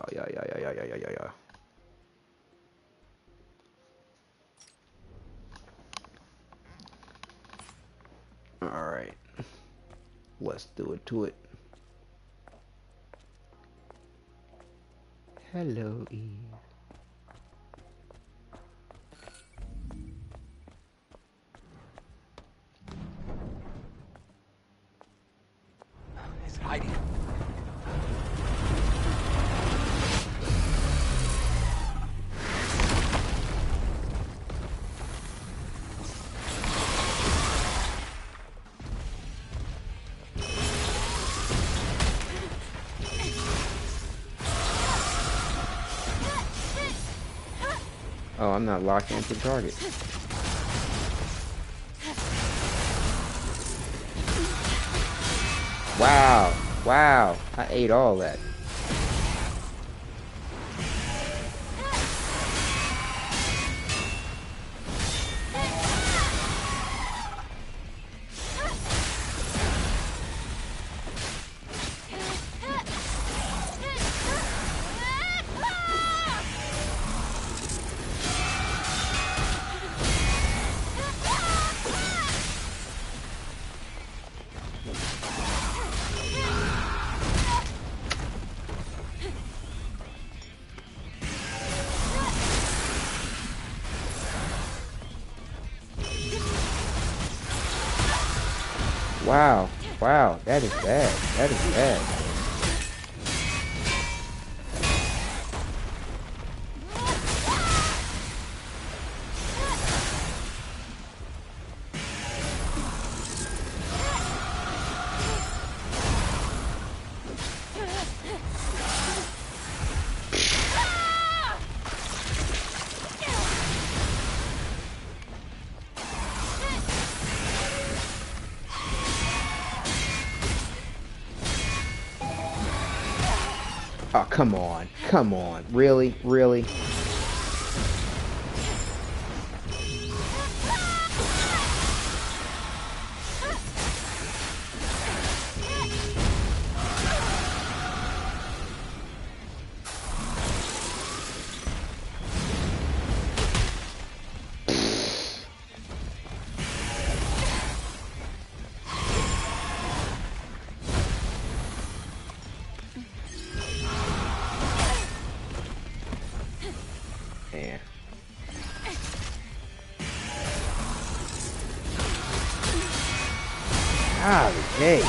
Alright. Let's do it to it. Hello, Eve. It's hiding. Oh, I'm not locked into the target. Wow. Wow. I ate all that. Wow. Wow. That is bad. That is bad. Oh, come on. Come on. Really? Really? Man. Golly, hey.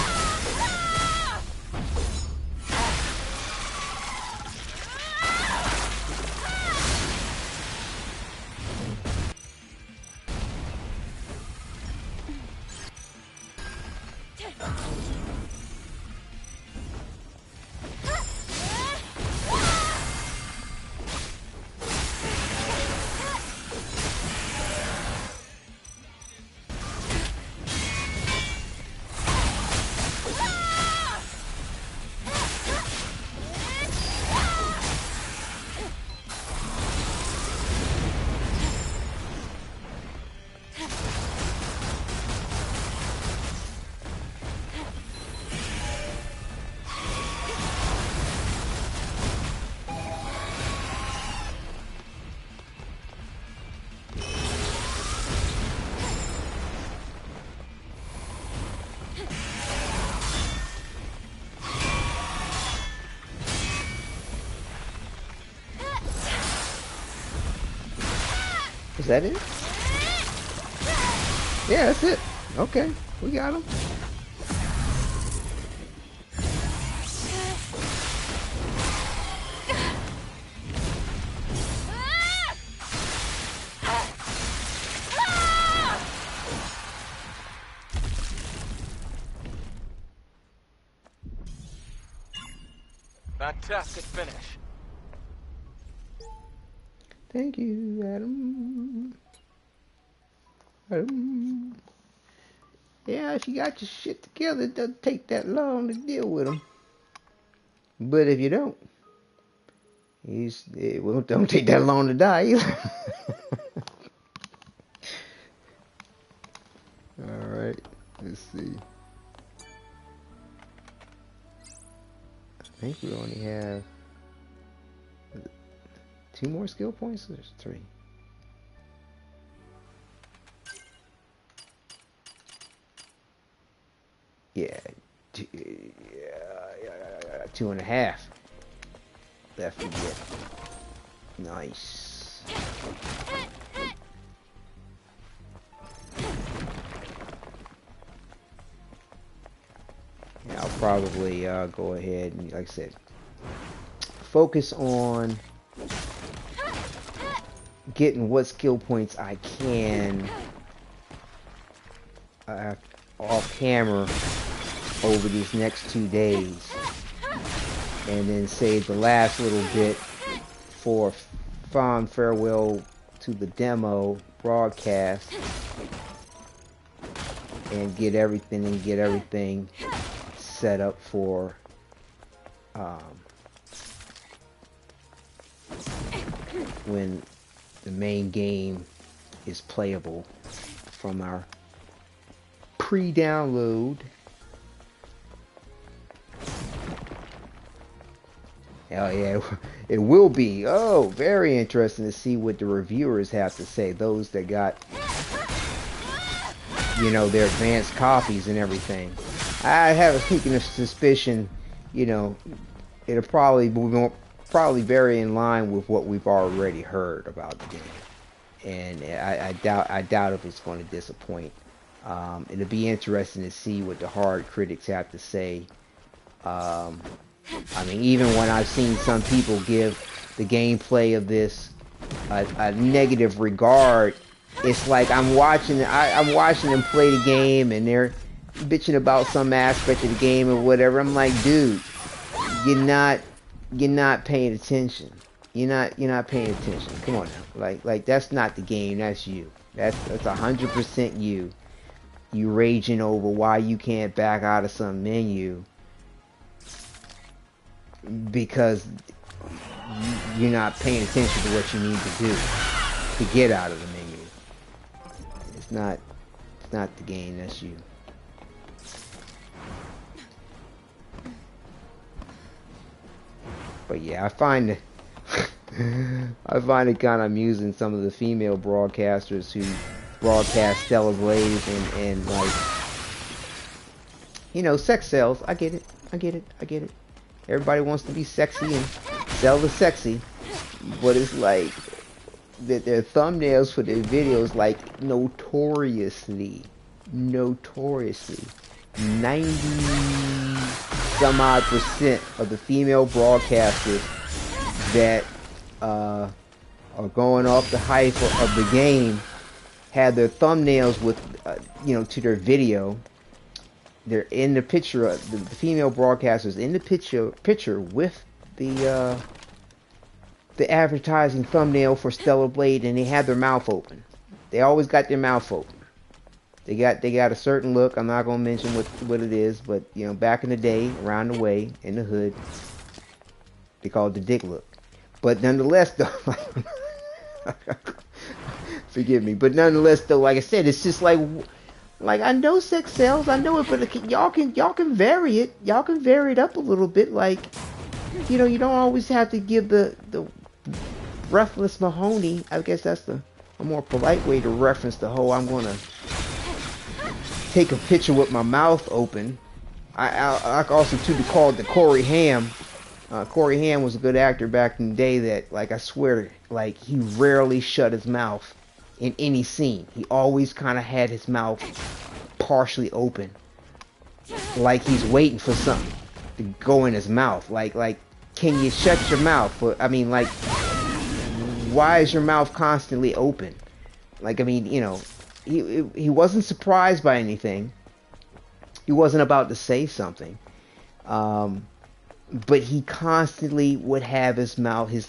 Is that it? Yeah, that's it. Okay, we got him. Fantastic finish. Thank you, Adam. Adam. Yeah, if you got your shit together, it doesn't take that long to deal with them. But if you don't, it don't take that long to die either. All right, let's see. I think we only have 2 more skill points. There's 3. Yeah, 2.5 left to get. Nice. Yeah, I'll probably go ahead and, like I said, focus on getting what skill points I can off camera over these next 2 days, and then save the last little bit for fond farewell to the demo broadcast, and get everything set up for when the main game is playable from our pre-download. Hell yeah, it will be. Oh, very interesting to see what the reviewers have to say. Those that got, their advanced copies and everything. I have a sneaking suspicion, it'll probably very in line with what we've already heard about the game, and I doubt if it's going to disappoint. It'll be interesting to see what the hard critics have to say. I mean, even when I've seen some people give the gameplay of this a negative regard, it's like I'm watching them play the game and they're bitching about some aspect of the game or whatever. I'm like, dude, you're not paying attention. You're not paying attention. Come on now. Like that's not the game. That's you. That's 100% you. You raging over why you can't back out of some menu because you're not paying attention to what you need to do to get out of the menu. It's not the game. That's you. But yeah, I find it kind of amusing, some of the female broadcasters who broadcast Stellar Blaze and like, sex sells. I get it. Everybody wants to be sexy and sell the sexy, but it's like that their thumbnails for their videos, like notoriously 90 some odd percent of the female broadcasters that are going off the hype of the game have their thumbnails with to their video. They're in the picture, the female broadcasters in the picture with the advertising thumbnail for Stellar Blade, and they have their mouth open. They always got their mouth open. They got a certain look. I'm not gonna mention what it is, but back in the day, around the way in the hood, they called it the dick look. But nonetheless, though, forgive me, but nonetheless, though, like I said, it's just like I know sex sells, I know it, but y'all can vary it. Y'all can vary it up a little bit. Like, you don't always have to give the breathless Mahoney. I guess that's a more polite way to reference the whole I'm gonna take a picture with my mouth open. I also too be called the Corey Haim. Corey Haim was a good actor back in the day that, like, I swear, like, he rarely shut his mouth in any scene. He always kind of had his mouth partially open, like he's waiting for something to go in his mouth. Like, can you shut your mouth? I mean, like, why is your mouth constantly open? Like, I mean, he wasn't surprised by anything. He wasn't about to say something. but he constantly would have his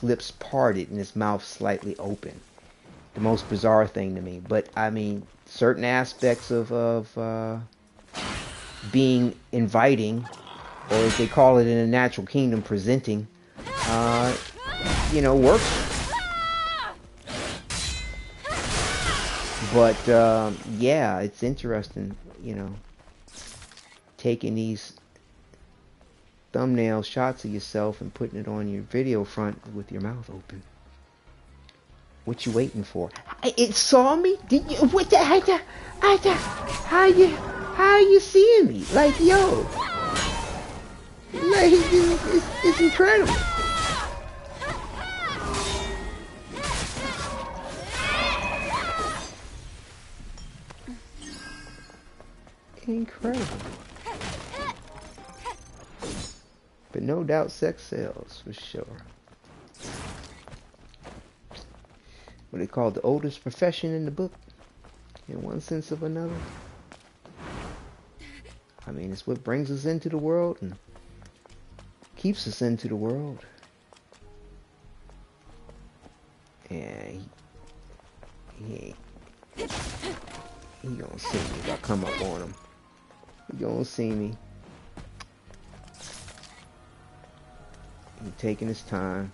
lips parted and his mouth slightly open. The most bizarre thing to me. But I mean, certain aspects of being inviting, or as they call it in the natural kingdom, presenting, uh, works. But yeah, it's interesting, taking these thumbnail shots of yourself and putting it on your video front with your mouth open. What you waiting for? It saw me? Did you? What the? How you seeing me? Like, yo, like it's incredible. Incredible. But no doubt sex sells, for sure. What they call the oldest profession in the book, in one sense or another. I mean, it's what brings us into the world and keeps us into the world. And he gonna see me if I come up on him. He gonna see me. He taking his time.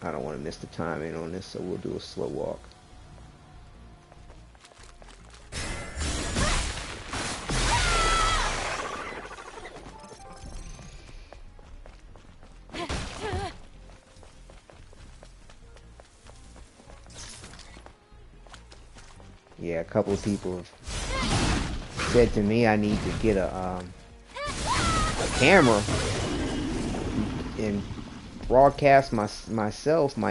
I don't want to miss the timing on this, so we'll do a slow walk. Yeah, a couple of people have said to me I need to get a camera and broadcast my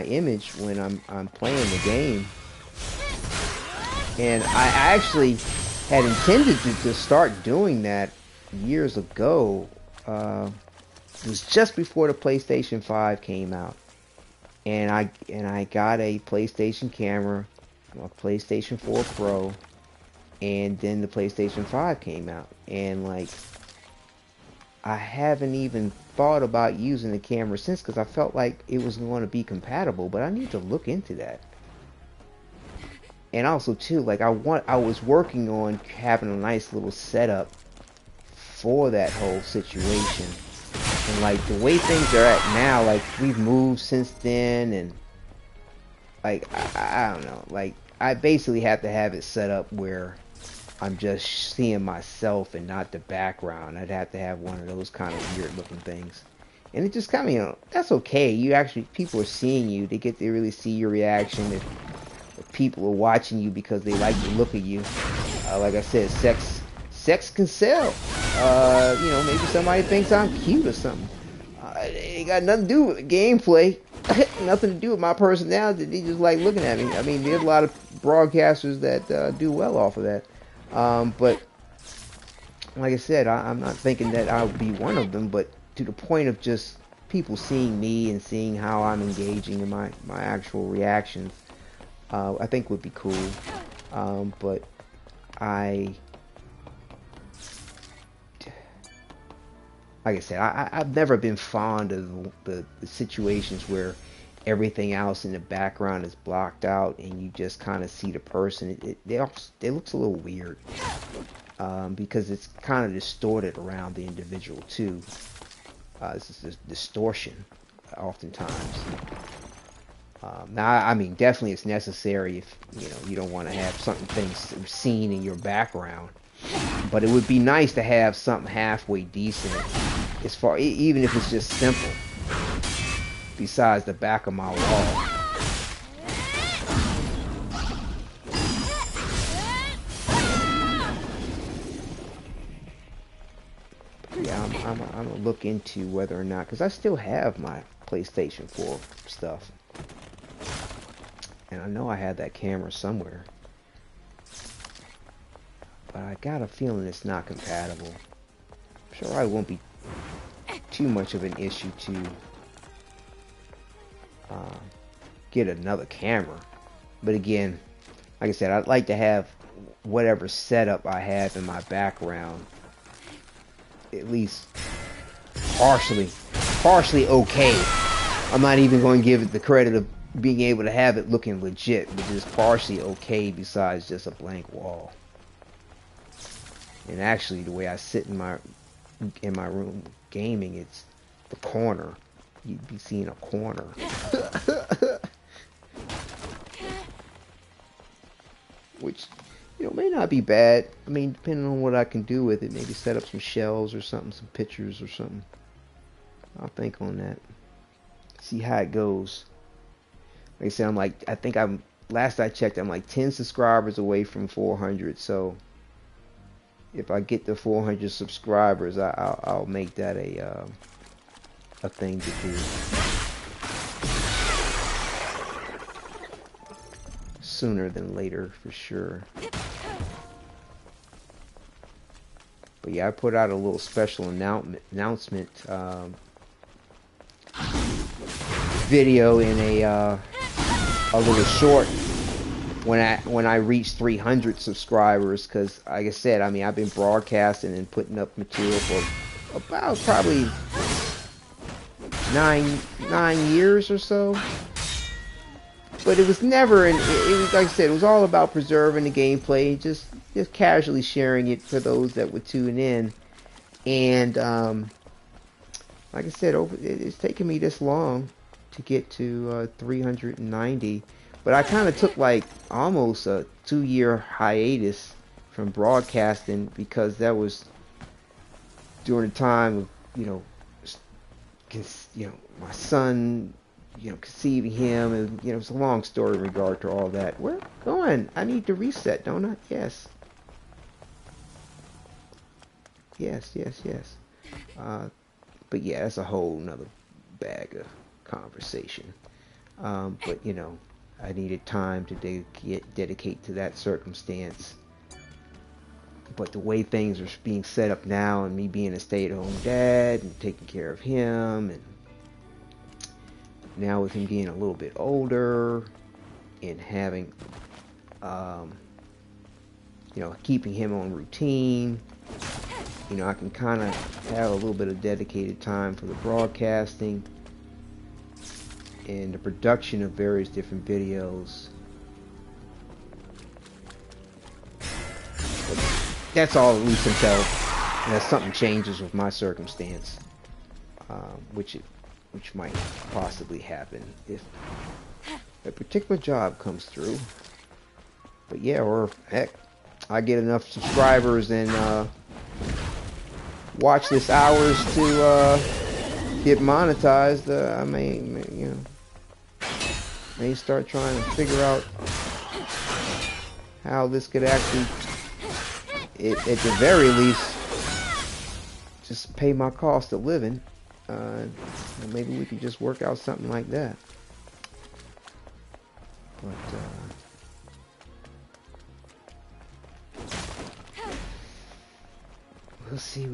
image when I'm playing the game. And I actually had intended to start doing that years ago. It was just before the PlayStation 5 came out, and I got a PlayStation camera, a PlayStation 4 Pro, and then the PlayStation 5 came out, and like I haven't even thought about using the camera since, because I felt like it was going to be compatible, but I need to look into that. And also too, like I was working on having a nice little setup for that whole situation. And like the way things are at now, like we've moved since then, and like I don't know, like I basically have to have it set up where I'm just seeing myself and not the background. I'd have to have one of those kind of weird looking things. And it just kind of, that's okay. People are seeing you. They get to really see your reaction. If people are watching you because they like the look of you. Like I said, sex can sell. Maybe somebody thinks I'm cute or something. It ain't got nothing to do with gameplay. Nothing to do with my personality. They just like looking at me. I mean, there's a lot of broadcasters that do well off of that. But like I said, I'm not thinking that I would be one of them, but to the point of just people seeing me and seeing how I'm engaging in my actual reactions, I think would be cool. But like I said, I've never been fond of the situations where everything else in the background is blocked out and you just kind of see the person. It looks a little weird, because it's kind of distorted around the individual too. This is this distortion oftentimes. Now, I mean, definitely it's necessary if you don't want to have things seen in your background. But it would be nice to have something halfway decent, even if it's just simple, besides the back of my wall. Yeah, I'm gonna look into whether or not, because I still have my PlayStation 4 stuff, and I know I had that camera somewhere. But I got a feeling it's not compatible. I'm sure it won't be too much of an issue to get another camera. But again, like I said, I'd like to have whatever setup I have in my background at least partially okay. I'm not even going to give it the credit of being able to have it looking legit, but just partially okay besides just a blank wall. And actually, the way I sit in my room gaming, it's the corner. You'd be seeing a corner. Which, may not be bad. I mean, depending on what I can do with it, maybe set up some shelves or something, some pictures or something. I'll think on that. See how it goes. Like I said, last I checked, I'm like 10 subscribers away from 400. So if I get to 400 subscribers, I'll make that a thing to do. Sooner than later, for sure. But yeah, I put out a little special announcement video in a little short when I reached 300 subscribers, because like I said, I mean, I've been broadcasting and putting up material for about probably nine years or so. But it was never, it was, like I said, it was all about preserving the gameplay, just casually sharing it for those that would tune in. And like I said, it's taken me this long to get to 390. But I kind of took like almost a 2-year hiatus from broadcasting, because that was during the time of, my son, conceiving him, and it's a long story in regard to all that. Where going? I need to reset, don't I? Yes. But yeah, that's a whole nother bag of conversation. But I needed time to dedicate to that circumstance. But the way things are being set up now, and me being a stay-at-home dad and taking care of him, and now with him being a little bit older and having, keeping him on routine, I can kind of have a little bit of dedicated time for the broadcasting and the production of various different videos. But that's all, at least until something changes with my circumstance, which might possibly happen if a particular job comes through. But yeah, or heck, I get enough subscribers and watch this hours to get monetized. I may start trying to figure out how this could actually, at the very least, just pay my cost of living. Maybe we can just work out something like that. But we'll see.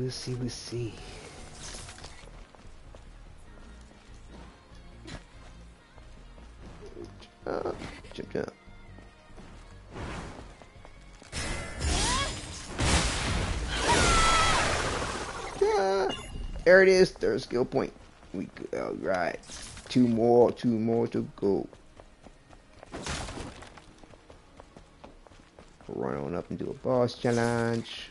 Jump. There it is, third skill point. We good. All right, two more to go. Run on up and do a boss challenge.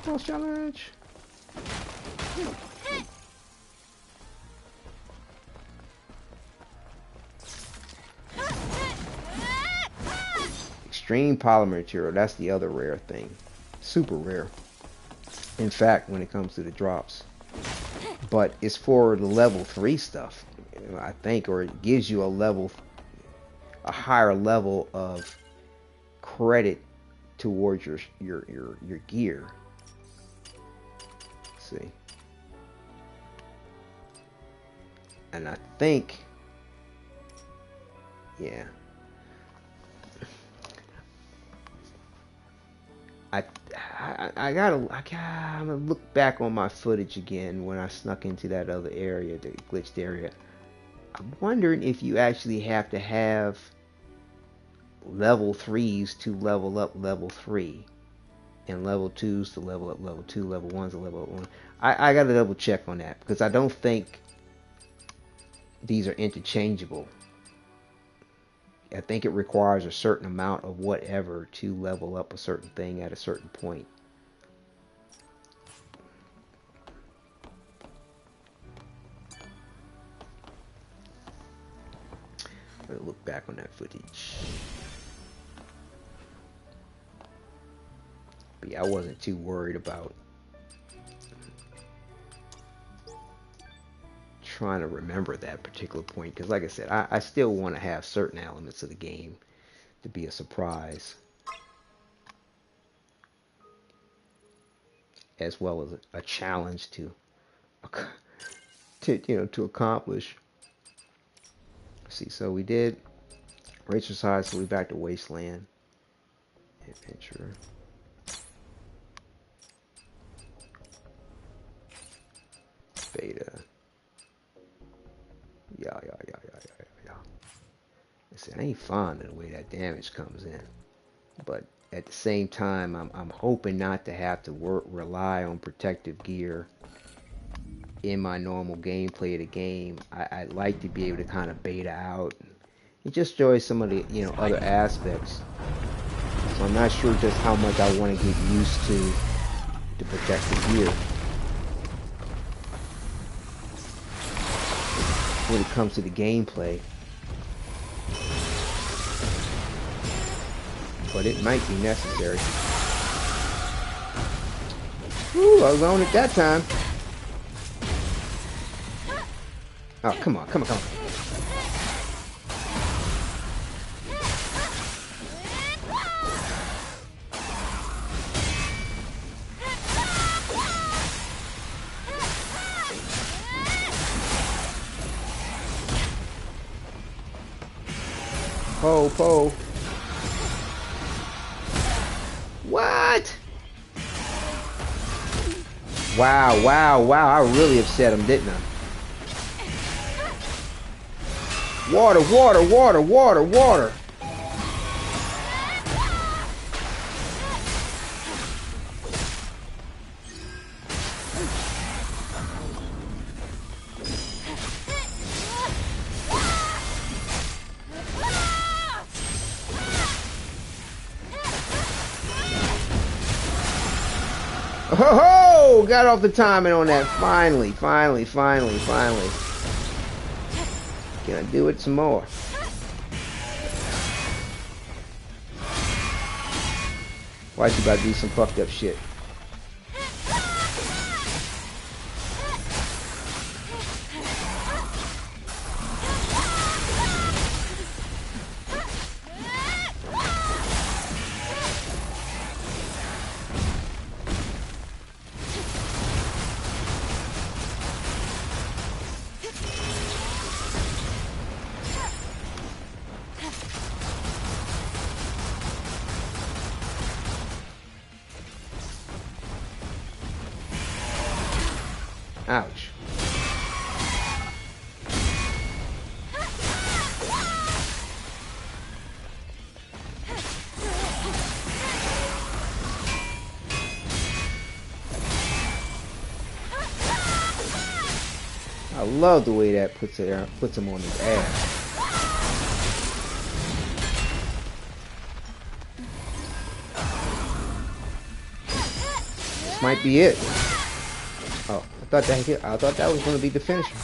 Boss challenge. Extreme polymer material, that's the other rare thing. Super rare. In fact, when it comes to the drops. But it's for the level 3 stuff, I think, or it gives you a higher level of credit towards your gear. Let's see. And I think, yeah. I'm gonna look back on my footage again when I snuck into that other area, the glitched area. I'm wondering if you actually have to have level 3s to level up level 3, and level 2s to level up level 2, level 1s to level up 1. I gotta double check on that because I don't think these are interchangeable. I think it requires a certain amount of whatever to level up a certain thing at a certain point. Let's look back on that footage. But yeah, I wasn't too worried about trying to remember that particular point because, like I said, I still want to have certain elements of the game to be a surprise, as well as a challenge to to accomplish. Let's see, so we did Rachel side, so we back to Wasteland adventure. Beta. Yeah. Listen, I ain't fond of the way that damage comes in, but at the same time, I'm hoping not to have to rely on protective gear in my normal gameplay of the game. I'd like to be able to kind of beta out and just enjoy some of the other aspects. So I'm not sure just how much I want to get used to the protective gear when it comes to the gameplay. But it might be necessary. Woo, I was on it that time. Oh, come on. Po. What? Wow. I really upset him, didn't I? Water. Oh, got off the timing on that. Finally. Can I do it some more? Why'd you about to do some fucked up shit? Ouch. I love the way that puts him on his ass. This might be it. Oh, I thought that was gonna be the finisher.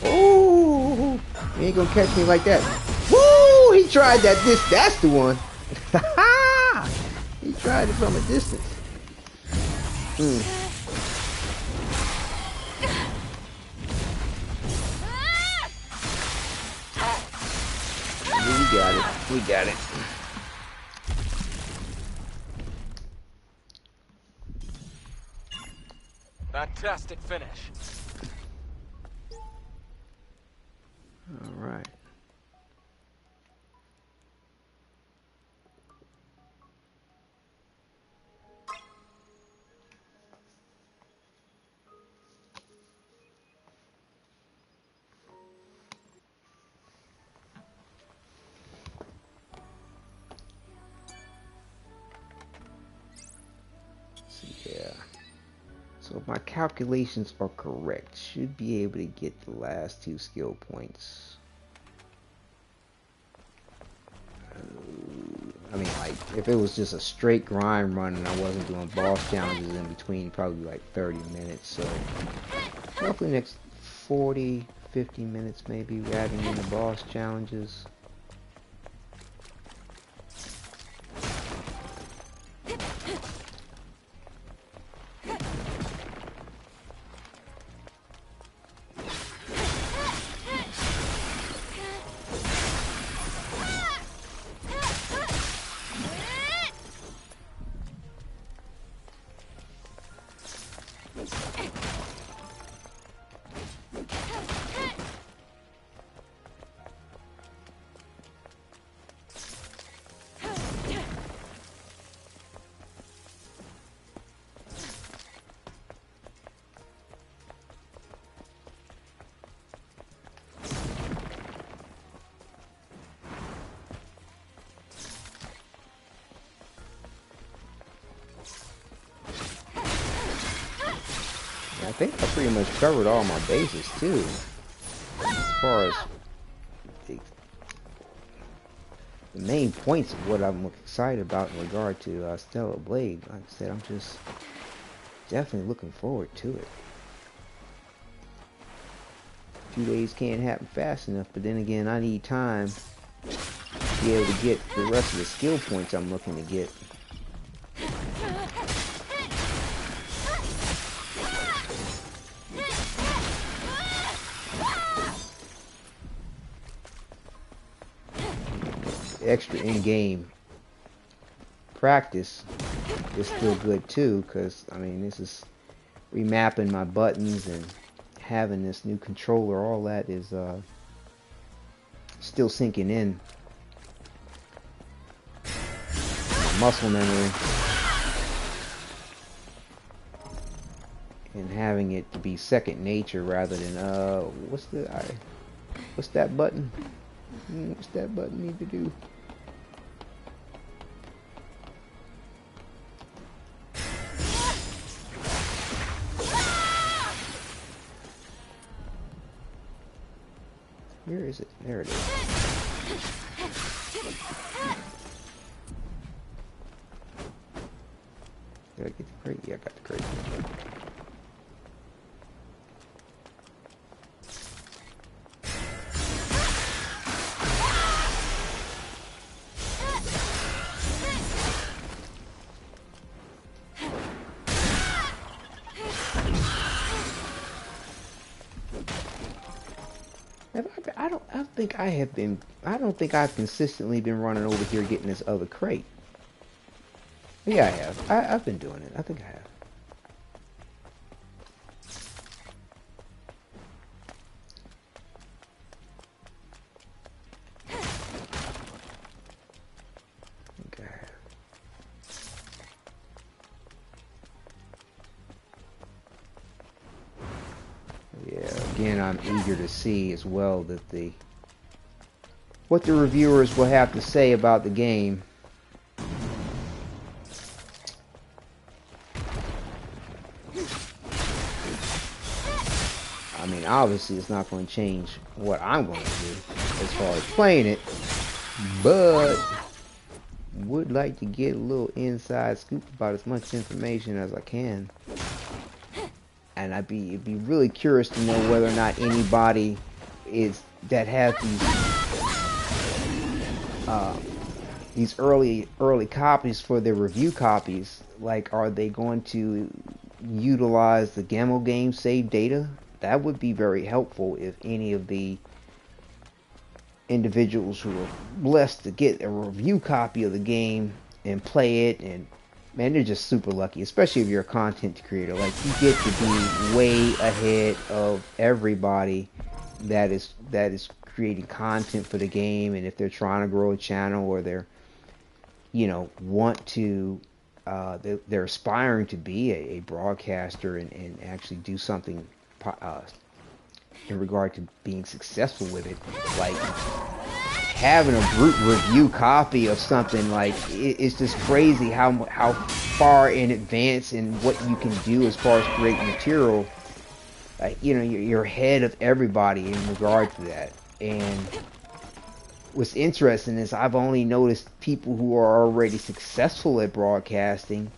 Oh, you ain't gonna catch me like that. Woo! He tried that. That's the one. He tried it from a distance. We got it. Fantastic finish. All right. my calculations are correct, should be able to get the last 2 skill points. I mean, like, if it was just a straight grind run and I wasn't doing boss challenges in between, probably like 30 minutes. So roughly next 40, 50 minutes maybe, adding in the boss challenges. I think I pretty much covered all my bases too, as far as the main points of what I'm excited about in regard to Stellar Blade. Like I said, I'm just definitely looking forward to it. 2 days can't happen fast enough, but then again, I need time to be able to get the rest of the skill points I'm looking to get. Extra in-game practice is still good too, because I mean, this is remapping my buttons and having this new controller. All that is still sinking in muscle memory, and having it to be second nature rather than what's that button? What's that button need to do? Where is it? There it is. Did I get the crate? Yeah, I got the crate. I don't think I've consistently been running over here getting this other crate. Yeah, I have. I've been doing it. I think I have. Again, I'm eager to see as well that what the reviewers will have to say about the game. I mean, obviously it's not going to change what I'm going to do as far as playing it, but would like to get a little inside scoop about as much information as I can. And it'd be really curious to know whether or not anybody that has these early copies for their review copies, like, are they going to utilize the Gamma game save data? That would be very helpful if any of the individuals who are blessed to get a review copy of the game and play it, and man, they're just super lucky, especially if you're a content creator. Like, you get to be way ahead of everybody that is creating content for the game, and if they're trying to grow a channel, or they're, want to, they're aspiring to be a broadcaster and actually do something in regard to being successful with it. Like, having a brute review copy of something, like it's just crazy how far in advance and what you can do as far as creating material. Like, you know, you're ahead of everybody in regard to that. And what's interesting is I've only noticed people who are already successful at broadcasting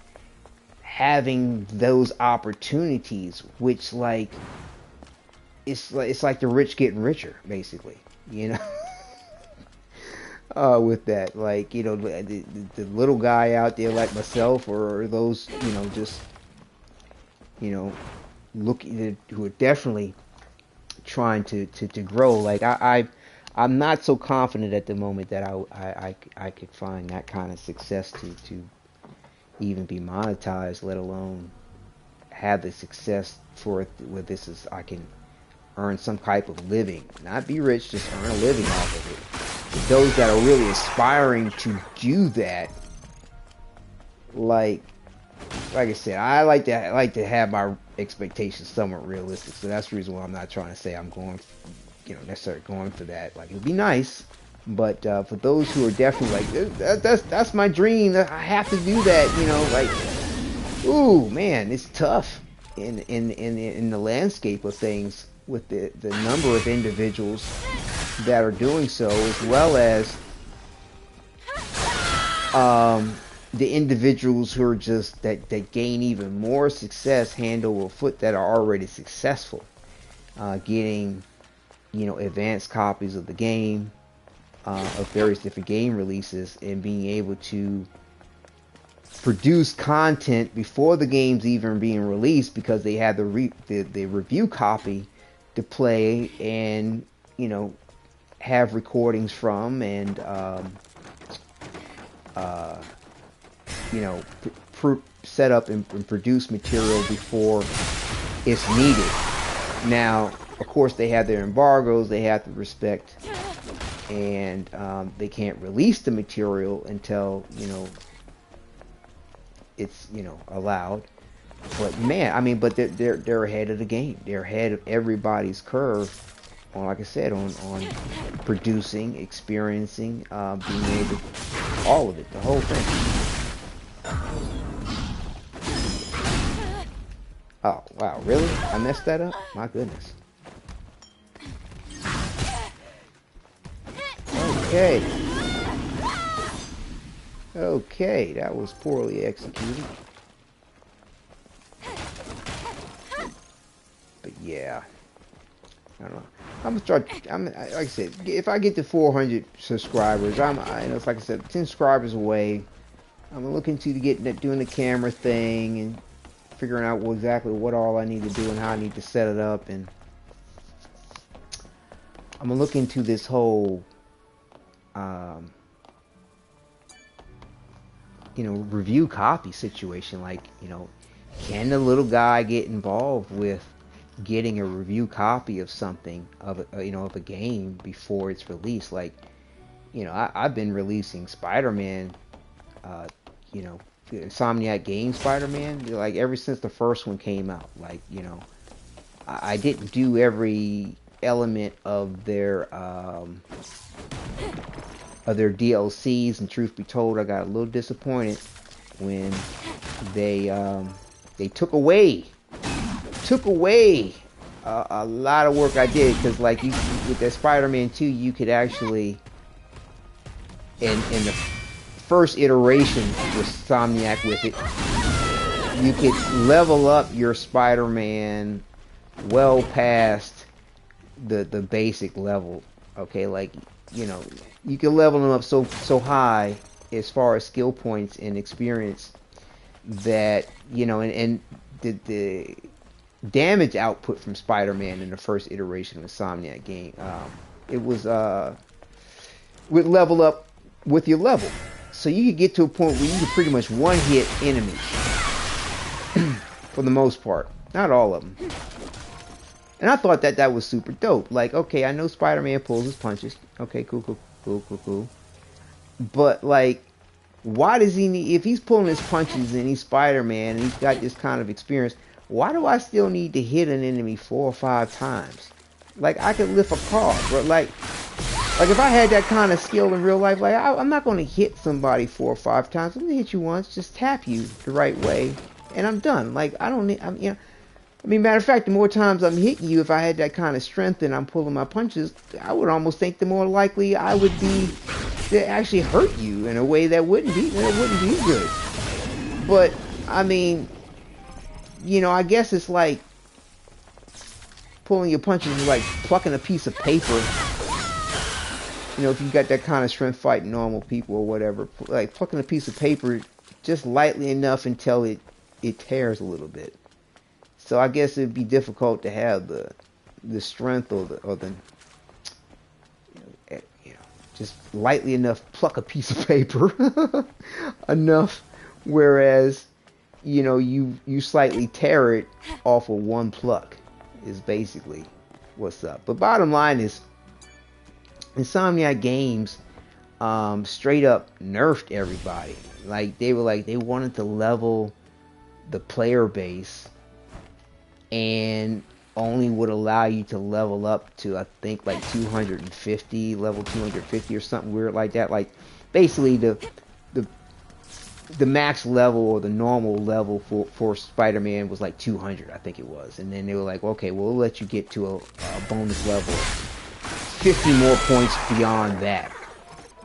having those opportunities, which like it's like the rich getting richer, basically, you know. With that, like, you know, the little guy out there like myself, or those, you know, just, you know, who are definitely trying to grow. Like I'm not so confident at the moment that I could find that kind of success to even be monetized, let alone have the success for it where this is, I can earn some type of living, not be rich, just earn a living off of it. For those that are really aspiring to do that, like I said, I like to have my expectations somewhat realistic. So that's the reason why I'm not trying to say I'm going, you know, necessarily going for that. Like, it'd be nice, but for those who are definitely like, that's my dream, I have to do that, you know, like, ooh man, it's tough in the landscape of things with the number of individuals that are doing so, as well as the individuals who are just that gain even more success hand over foot, that are already successful, getting, you know, advanced copies of the game, of various different game releases, and being able to produce content before the game's even being released, because they have the review copy to play and, you know, have recordings from, and you know, set up and produce material before it's needed. Now, of course, they have their embargoes they have to respect, and they can't release the material until, you know, it's, you know, allowed. But man, I mean, but they're ahead of the game. They're ahead of everybody's curve on, like I said, on producing, experiencing, being able, all of it, the whole thing. Oh wow, really? I messed that up? My goodness. Okay. Okay, that was poorly executed. But yeah, I don't know. I'm gonna try. Like I said, if I get to 400 subscribers, I know it's, like I said, 10 subscribers away. I'm looking to doing the camera thing and figuring out exactly what all I need to do and how I need to set it up, and I'm gonna look into this whole, you know, review copy situation. Like, you know, can the little guy get involved with getting a review copy of something, of a, you know, of a game before it's released? Like, you know, I've been releasing Spider-Man, you know, Insomniac Game Spider-Man, like ever since the first one came out. Like, you know, I didn't do every element of their DLCs, and truth be told, I got a little disappointed when they took away a lot of work I did, because like with that Spider-Man 2, you could actually, in the first iteration with Insomniac with it, you could level up your Spider-Man well past the basic level. Okay, like, you know, you can level them up so high as far as skill points and experience that, you know, and the damage output from Spider-Man in the first iteration of the Insomniac game, it was would level up with your level. So you could get to a point where you could pretty much one-hit enemies for the most part, not all of them. And I thought that was super dope. Like, okay, I know Spider-Man pulls his punches. Okay, cool. But like, why does he need, if he's pulling his punches and he's Spider-Man and he's got this kind of experience, why do I still need to hit an enemy 4 or 5 times? Like, I could lift a car, but like, Like if I had that kind of skill in real life, like I'm not going to hit somebody 4 or 5 times. I'm gonna hit you once, just tap you the right way, and I'm done. Like I don't need. I'm, you know, I mean, matter of fact, the more times I'm hitting you, if I had that kind of strength and I'm pulling my punches, I would almost think the more likely I would be to actually hurt you in a way that wouldn't be good. But I mean, I guess it's like pulling your punches is like plucking a piece of paper. If you got that kind of strength fighting normal people or whatever, like plucking a piece of paper just lightly enough until it tears a little bit. So I guess it'd be difficult to have the strength or the just lightly enough pluck a piece of paper enough, whereas you slightly tear it off of one pluck is basically what's up. But bottom line is, Insomniac Games straight up nerfed everybody. Like they wanted to level the player base and only would allow you to level up to, I think, like 250, level 250 or something weird like that. Like basically the the max level or the normal level for Spider-Man was like 200, I think it was. And then they were like, okay, we'll let you get to a bonus level 50 more points beyond that.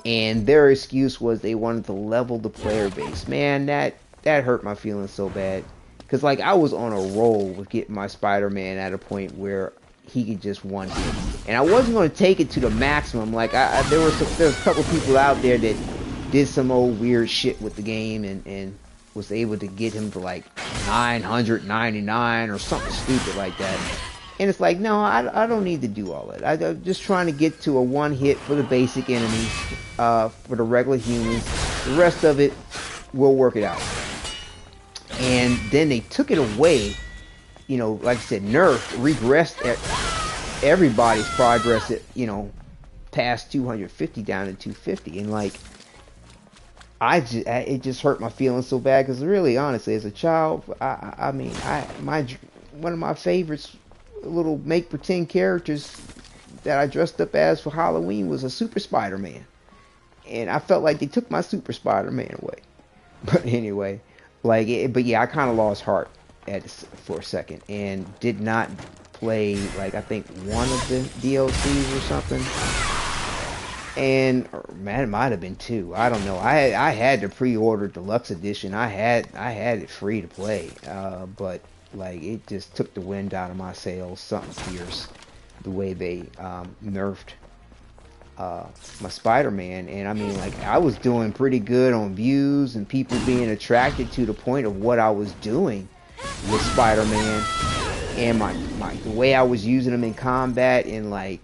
And their excuse was they wanted to level the player base. Man, that hurt my feelings so bad. Because, like, I was on a roll with getting my Spider-Man at a point where he could just one hit. And I wasn't going to take it to the maximum. Like, there was a couple people out there that did some old weird shit with the game and was able to get him to, like, 999 or something stupid like that. And it's like, no, I don't need to do all that. I'm just trying to get to a one hit for the basic enemies, for the regular humans. The rest of it, we'll work it out. And then they took it away, like I said, nerfed, regressed everybody's progress at, past 250 down to 250. And like, it just hurt my feelings so bad because really, honestly, as a child, one of my favorites, little make pretend characters that I dressed up as for Halloween was a Super Spider-Man, and I felt like they took my Super Spider-Man away. But anyway, but yeah, I kind of lost heart for a second and did not play like I think one of the DLCs or something. And man, it might have been two. I don't know. I had the pre-order deluxe edition. I had it free to play, but like it just took the wind out of my sails. Something fierce, the way they nerfed my Spider-Man. And I mean, like I was doing pretty good on views and people being attracted to the point of what I was doing with Spider-Man and the way I was using him in combat, and like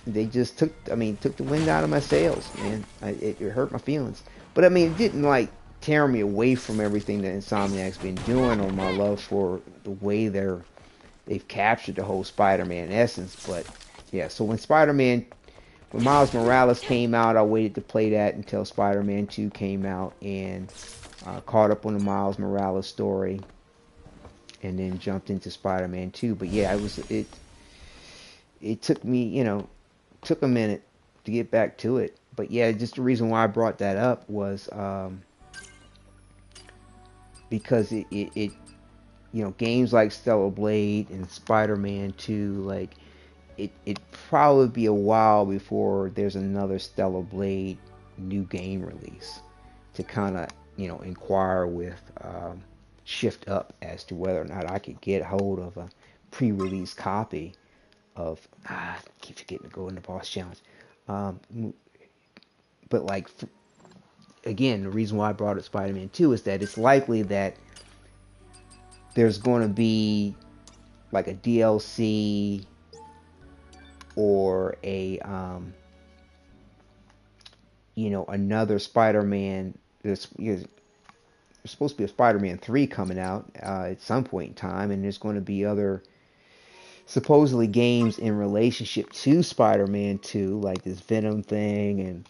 they just took the wind out of my sails, man. It hurt my feelings, but I mean, it didn't like tear me away from everything that Insomniac's been doing or my love for the way they've captured the whole Spider-Man essence. But yeah, so when Miles Morales came out, I waited to play that until Spider-Man 2 came out, and caught up on the Miles Morales story, and then jumped into Spider-Man 2. But yeah, it took me, took a minute to get back to it. But yeah, just the reason why I brought that up was because it games like Stellar Blade and Spider-Man 2, like it probably be a while before there's another Stellar Blade new game release to kind of inquire with ShiftUp as to whether or not I could get hold of a pre-release copy of I keep forgetting to go in the boss challenge. But like again, the reason why I brought up Spider-Man 2 is that it's likely that there's going to be like a DLC or a another Spider-Man. There's supposed to be a Spider-Man 3 coming out at some point in time, and there's going to be other supposedly games in relationship to Spider-Man 2, like this Venom thing, and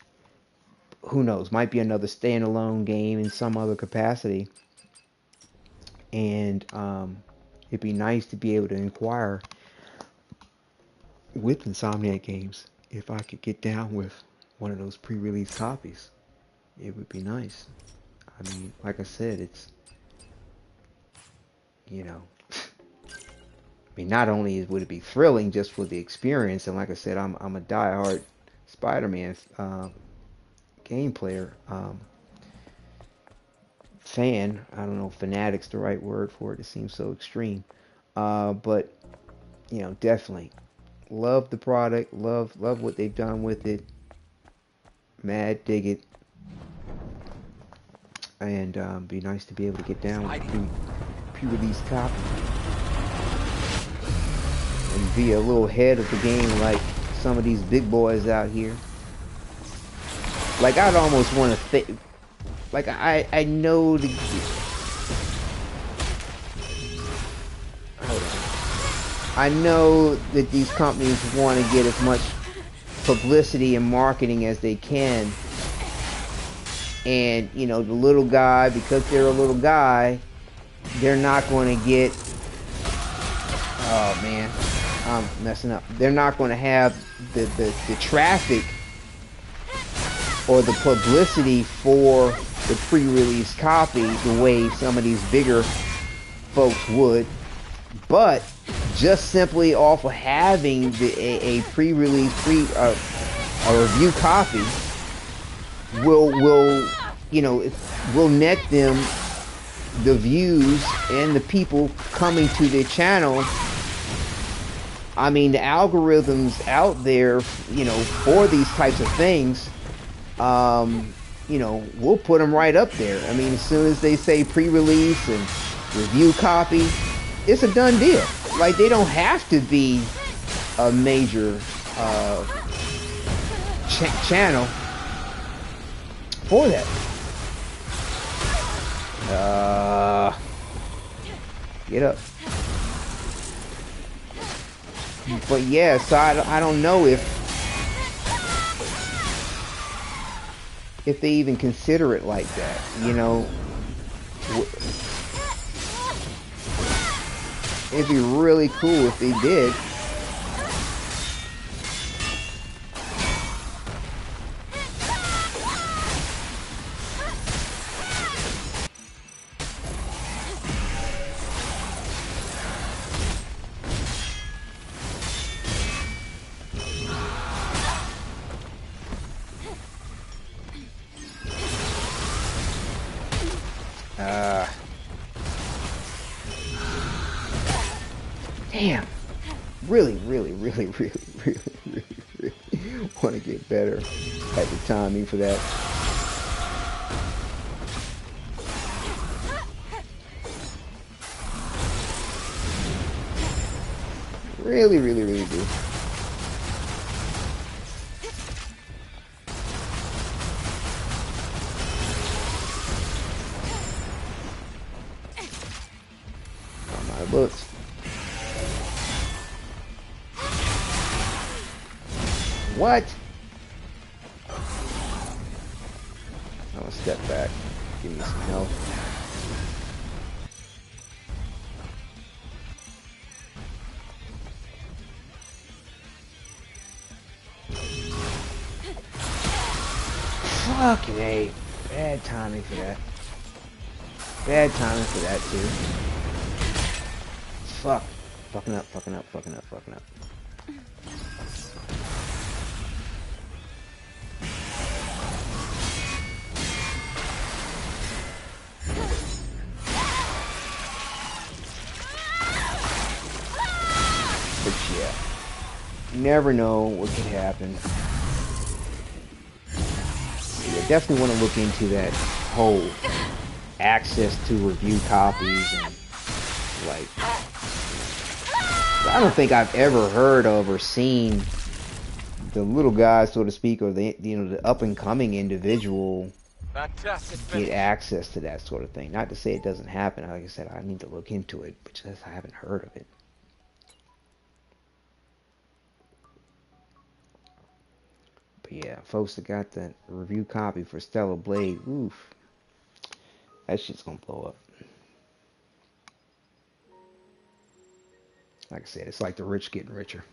who knows, might be another standalone game in some other capacity. And it'd be nice to be able to inquire with Insomniac Games if I could get down with one of those pre-release copies, it would be nice. I mean, like I said, it's, you know, I mean, not only would it be thrilling just for the experience, and like I said, I'm a diehard Spider-Man game player, fan. I don't know if fanatic's the right word for it. It seems so extreme. But definitely love the product. Love what they've done with it. Mad dig it. And be nice to be able to get down with the pre-release copy and be a little head of the game like some of these big boys out here. Like I'd almost want to think. Like I know the. Hold on. I know that these companies want to get as much publicity and marketing as they can. And, the little guy, because they're a little guy, they're not going to get, oh man, I'm messing up. They're not going to have the traffic or the publicity for the pre-release copy the way some of these bigger folks would. But just simply off of having a pre-release, a review copy, will net them the views and the people coming to their channel. I mean, the algorithms out there, for these types of things, we'll put them right up there. I mean, as soon as they say pre-release and review copy, it's a done deal. Like, they don't have to be a major channel for that. Get up. But yeah, so I don't know if they even consider it like that, It'd be really cool if they did. Damn. Really want to get better at the timing for that. Really do. On my books. What? I'm gonna step back. Give me some health. Fucking A. Bad timing for that. Bad timing for that too. Fuck. Fucking up. But yeah, you never know what could happen. Yeah, definitely want to look into that whole access to review copies and like. I don't think I've ever heard of or seen the little guy, so to speak, or the up and coming individual get access to that sort of thing. Not to say it doesn't happen. Like I said, I need to look into it, but just I haven't heard of it. But yeah, folks that got that review copy for Stellar Blade, oof, that shit's gonna blow up. Like I said, it's like the rich getting richer.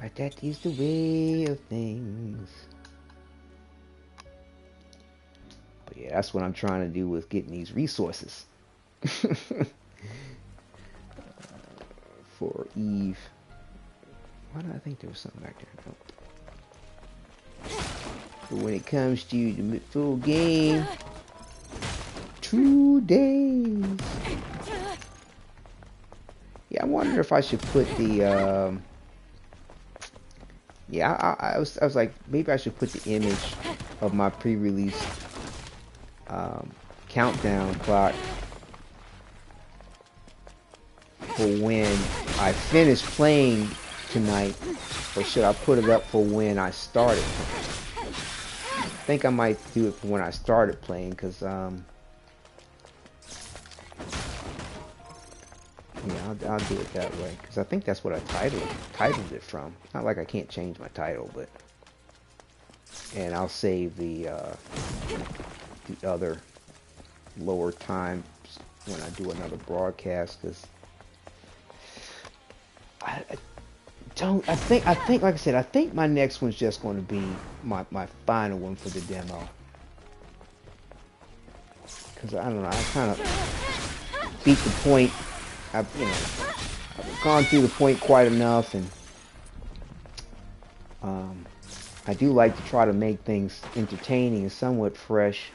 But that is the way of things. But yeah, that's what I'm trying to do with getting these resources. For Eve. Why did I think there was something back there? Nope. But when it comes to the full game, 2 days. Yeah, I wonder if I should put the yeah, I was like, maybe I should put the image of my pre-release countdown clock for when I finish playing tonight, or should I put it up for when I started playing? I think I might do it for when I started playing, because yeah, I'll do it that way, because I think that's what I titled it from. Not like I can't change my title, but, and I'll save the other lower times when I do another broadcast, because I think like I said, I think my next one's just going to be my final one for the demo, because I don't know, I kind of beat the point. I've gone through the point quite enough, and I do like to try to make things entertaining and somewhat fresh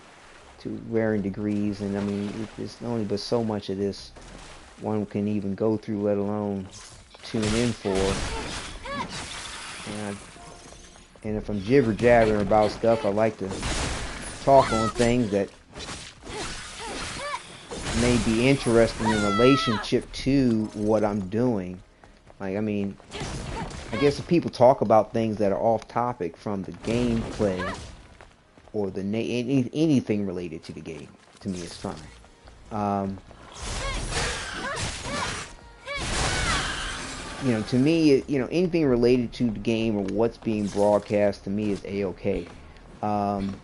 to varying degrees. And I mean, there's only but so much of this one can even go through, let alone tune in for. And if I'm jibber jabbering about stuff, I like to talk on things that may be interesting in relationship to what I'm doing. Like, I mean, I guess if people talk about things that are off topic from the gameplay or the anything related to the game, to me is fine. To me, anything related to the game or what's being broadcast to me is a-okay. And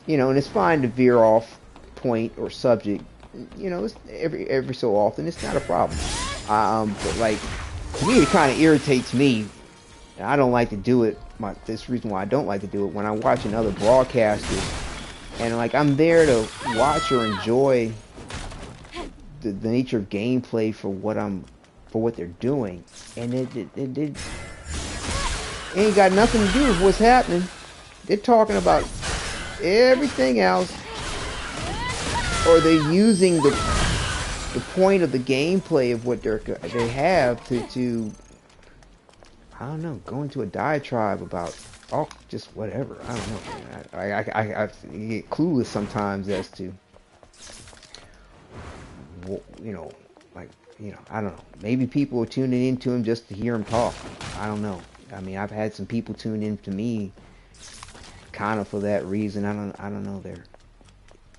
it's fine to veer off point or subject. It's every so often. It's not a problem. But like, to me, it kind of irritates me. And I don't like to do it. This reason why I don't like to do it when I'm watching other broadcasters, and like I'm there to watch or enjoy the nature of gameplay for what they're doing, and it ain't got nothing to do with what's happening. They're talking about everything else, or they're using the point of the gameplay of what they have to I don't know, go into a diatribe about just whatever. I don't know. I get clueless sometimes as to I don't know. Maybe people are tuning into him just to hear him talk. I don't know. I mean, I've had some people tune in to me kind of for that reason. I don't know. They're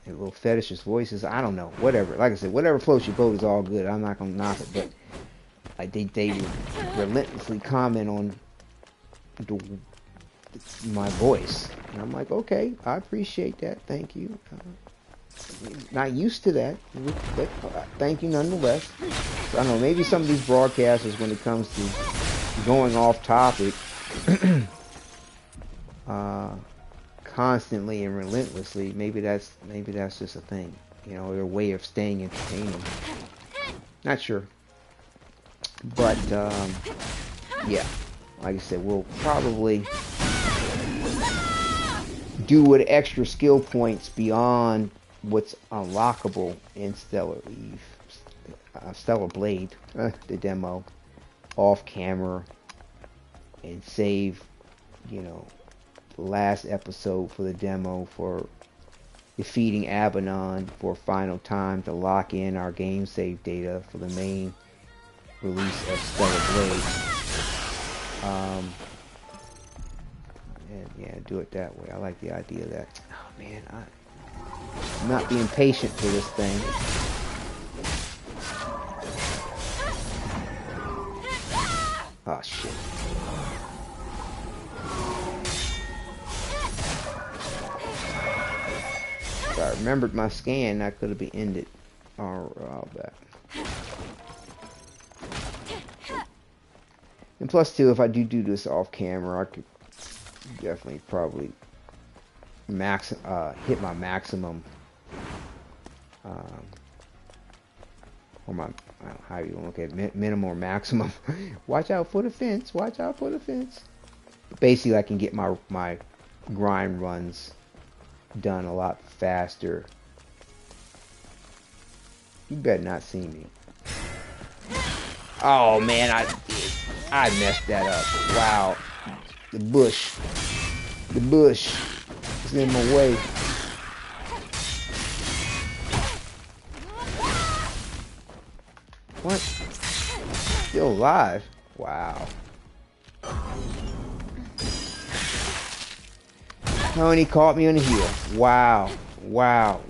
little fetishist voices. I don't know. Whatever. Like I said, whatever floats your boat is all good. I'm not gonna knock it, but they would relentlessly comment on my voice, and I'm like, okay, I appreciate that. Thank you. Not used to that, but thank you nonetheless. So, I don't know, maybe some of these broadcasters, when it comes to going off topic constantly and relentlessly, maybe that's just a thing, their way of staying entertaining. Not sure, but yeah, like I said, we'll probably do with extra skill points beyond what's unlockable in Stellar Blade, the demo, off camera, and save, the last episode for the demo for defeating Abaddon for final time to lock in our game save data for the main release of Stellar Blade. And yeah, do it that way. I like the idea of that. Oh man, I'm not being patient for this thing. Oh shit. If I remembered my scan, that could have been ended. All back. And plus, too, if I do this off camera, I could definitely probably hit my maximum, or my, how you look at it, minimum or maximum. Watch out for the fence. Watch out for the fence. But basically, I can get my grind runs done a lot faster. You better not see me. Oh man, I messed that up. Wow. The bush is in my way. What? Still alive? Wow. Oh, and he caught me on the heel. Wow. Wow.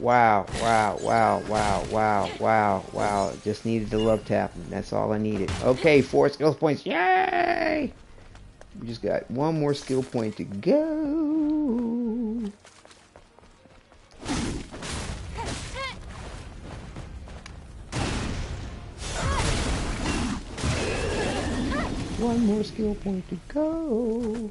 Just needed the love tapping. That's all I needed. Okay, 4 skill points. Yay! We just got one more skill point to go. One more skill point to go.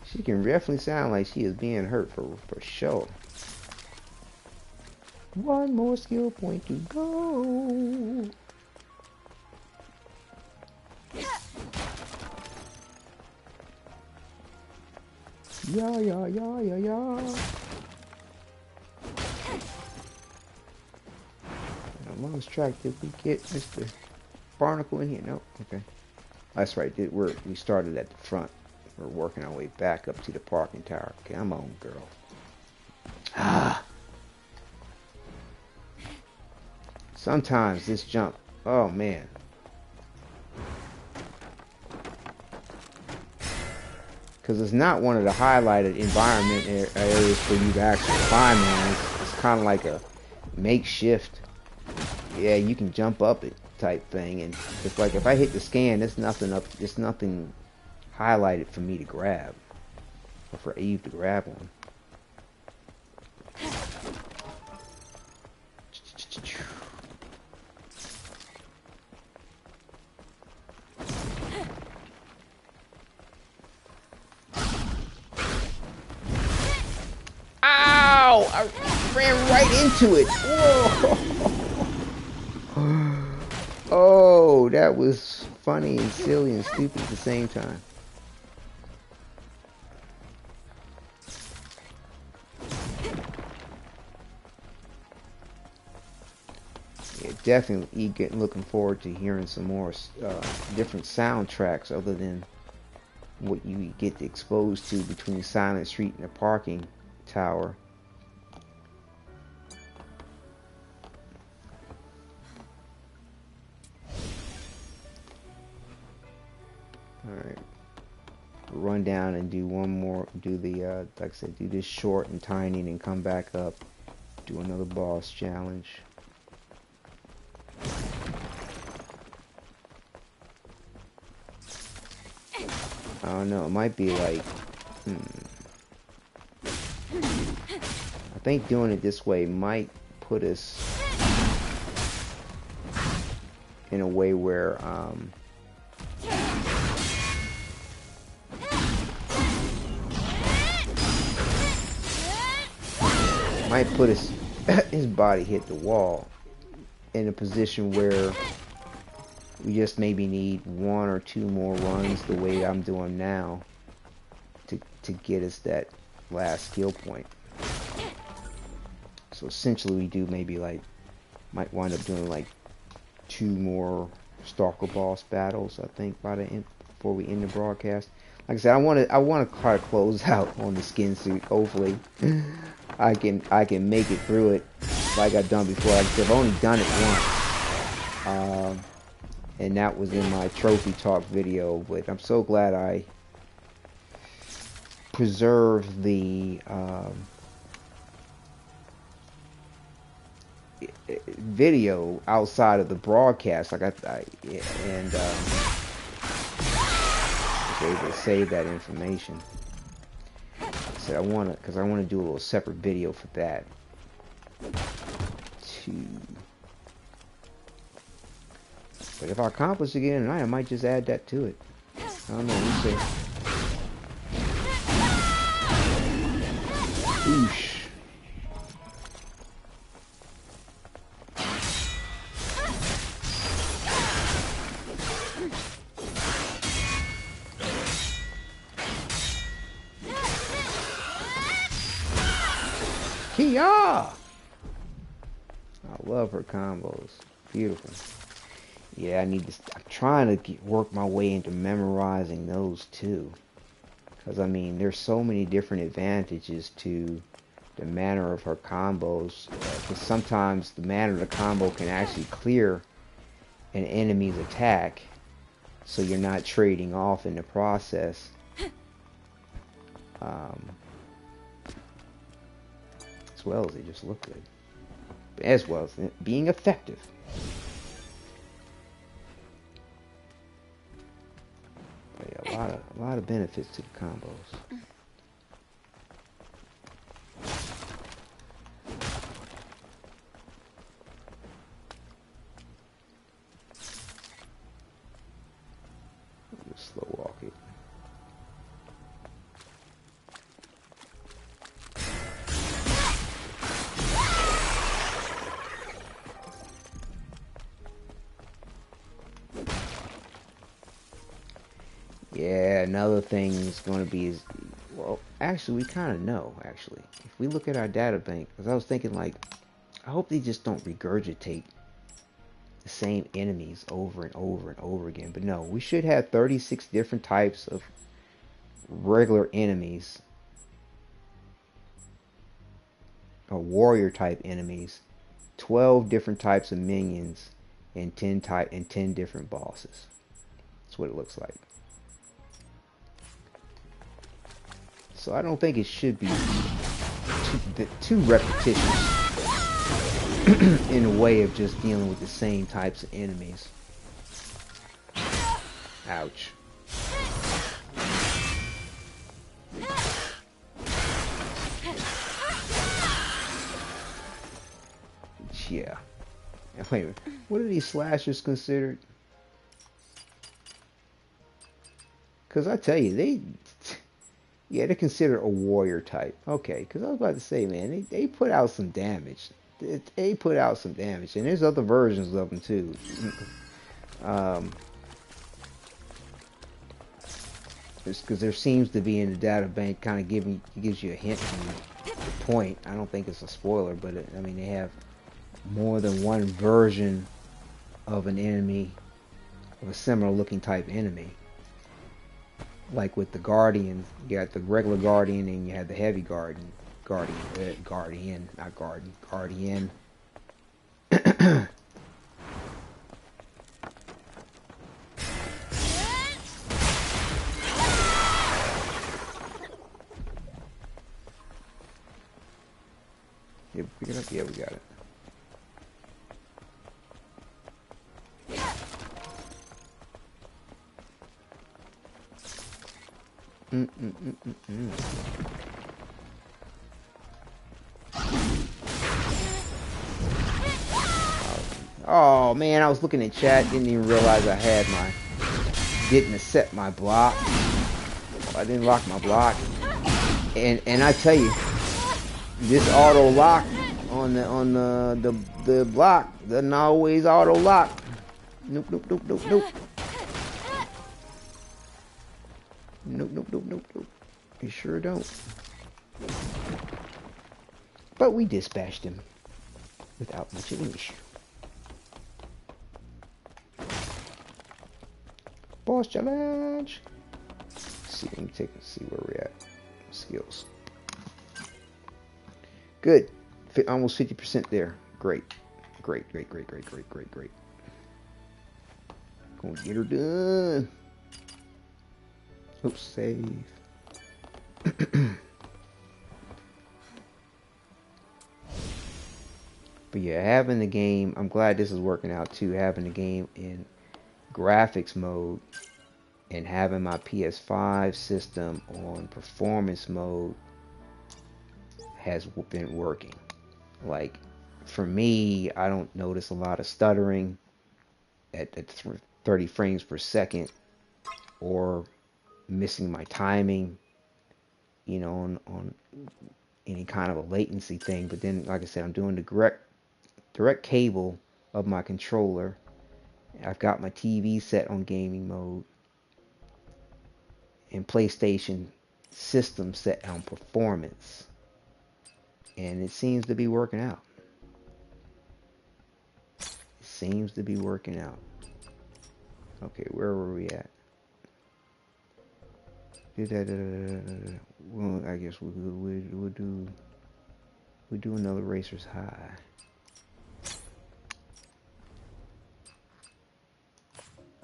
She can definitely sound like she is being hurt for sure. One more skill point to go. Yeah. I lost track. Did we get Mr. Barnacle in here? No. Okay. That's right. We started at the front. We're working our way back up to the parking tower. Come on, girl. Ah. Sometimes this jump. Oh man. Because it's not one of the highlighted environment areas for you to actually climb on. It's kind of like a makeshift. Yeah, you can jump up it type thing, and it's like if I hit the scan, there's nothing up. There's nothing highlighted for me to grab, or for Eve to grab on. Ow! I ran right into it. Whoa! Oh, that was funny and silly and stupid at the same time. Yeah, definitely looking forward to hearing some more different soundtracks other than what you get exposed to between Silent Street and the parking tower. Alright. Run down and do one more, do the, like I said, do this short and tiny and then come back up, do another boss challenge. I don't know, it might be like, I think doing it this way might put us in a way where, might put his body hit the wall in a position where we just maybe need 1 or 2 more runs the way I'm doing now to get us that last skill point. So essentially we do maybe like, might wind up doing like 2 more Stalker boss battles, I think, by the end, before we end the broadcast. Like I said, I want to try to close out on the skin suit. Hopefully I can make it through it like I've done before. Like I said, I've only done it once. And that was in my trophy talk video, but I'm so glad I preserved the video outside of the broadcast. Like I was able to save that information. said I want to, because I want to do a little separate video for that. But if I accomplish again tonight, I might just add that to it. I don't know. We'll see. Oosh. Kia! I love her combos. Beautiful. Yeah, I need to. I'm trying to work my way into memorizing those too. Because, I mean, there's so many different advantages to the manner of her combos. Because sometimes the manner of the combo can actually clear an enemy's attack. So you're not trading off in the process. As well as they just look good. As well as being effective. But yeah, a lot of benefits to the combos. Just slow walk it. Yeah, another thing is going to be is, well, actually, we kind of know, actually. If we look at our data bank, because I was thinking, like, I hope they just don't regurgitate the same enemies over and over and over again. But no, we should have 36 different types of regular enemies, or warrior type enemies, 12 different types of minions, and 10 different bosses. That's what it looks like. So I don't think it should be too repetitious in a way of just dealing with the same types of enemies. Ouch. Yeah. Wait a minute. What are these slashers considered? Because I tell you, yeah, they're considered a warrior type. Okay, because I was about to say, man, they put out some damage. They put out some damage, and there's other versions of them too. Just because there seems to be in the data bank, kind of gives you a hint on the point. I don't think it's a spoiler, but I mean, they have more than one version of an enemy, of a similar looking type enemy. Like with the Guardian, you got the regular Guardian and you had the heavy Guardian. Not Guardian. Guardian. Yeah, pick it up. Yeah, we got it. Oh man, I was looking at chat, didn't even realize I had didn't accept my block. I didn't lock my block. And I tell you, this auto lock on the block doesn't always auto lock. Nope. Nope. You sure don't. But we dispatched him without much of an issue. Boss challenge. See where we're at. Skills. Good. Almost 50% there. Great. Gonna get her done. Oops, save. But yeah, having the game, I'm glad this is working out too, having the game in graphics mode and having my PS5 system on performance mode has been working. Like, for me, I don't notice a lot of stuttering at 30 frames per second or missing my timing, on any kind of a latency thing. But then, like I said, I'm doing the direct cable of my controller. I've got my TV set on gaming mode and PlayStation system set on performance, and it seems to be working out. It seems to be working out. Okay, where were we at? Well, I guess we'll do another Racer's High.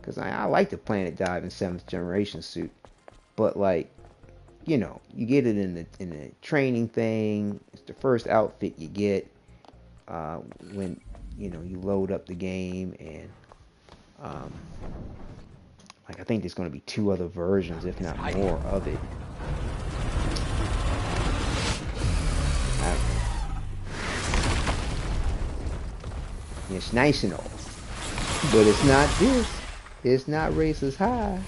Cause I like the Planet Dive in 7th generation suit, but like, you get it in the training thing. It's the first outfit you get when you load up the game, and like I think there's going to be 2 other versions, if not more, of it. It's nice and all, but it's not this. It's not Racer's High.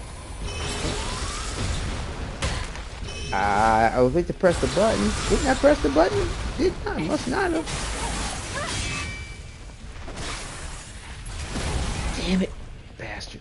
I was going to press the button. Didn't I press the button? Did not. Must not have. Damn it, bastard.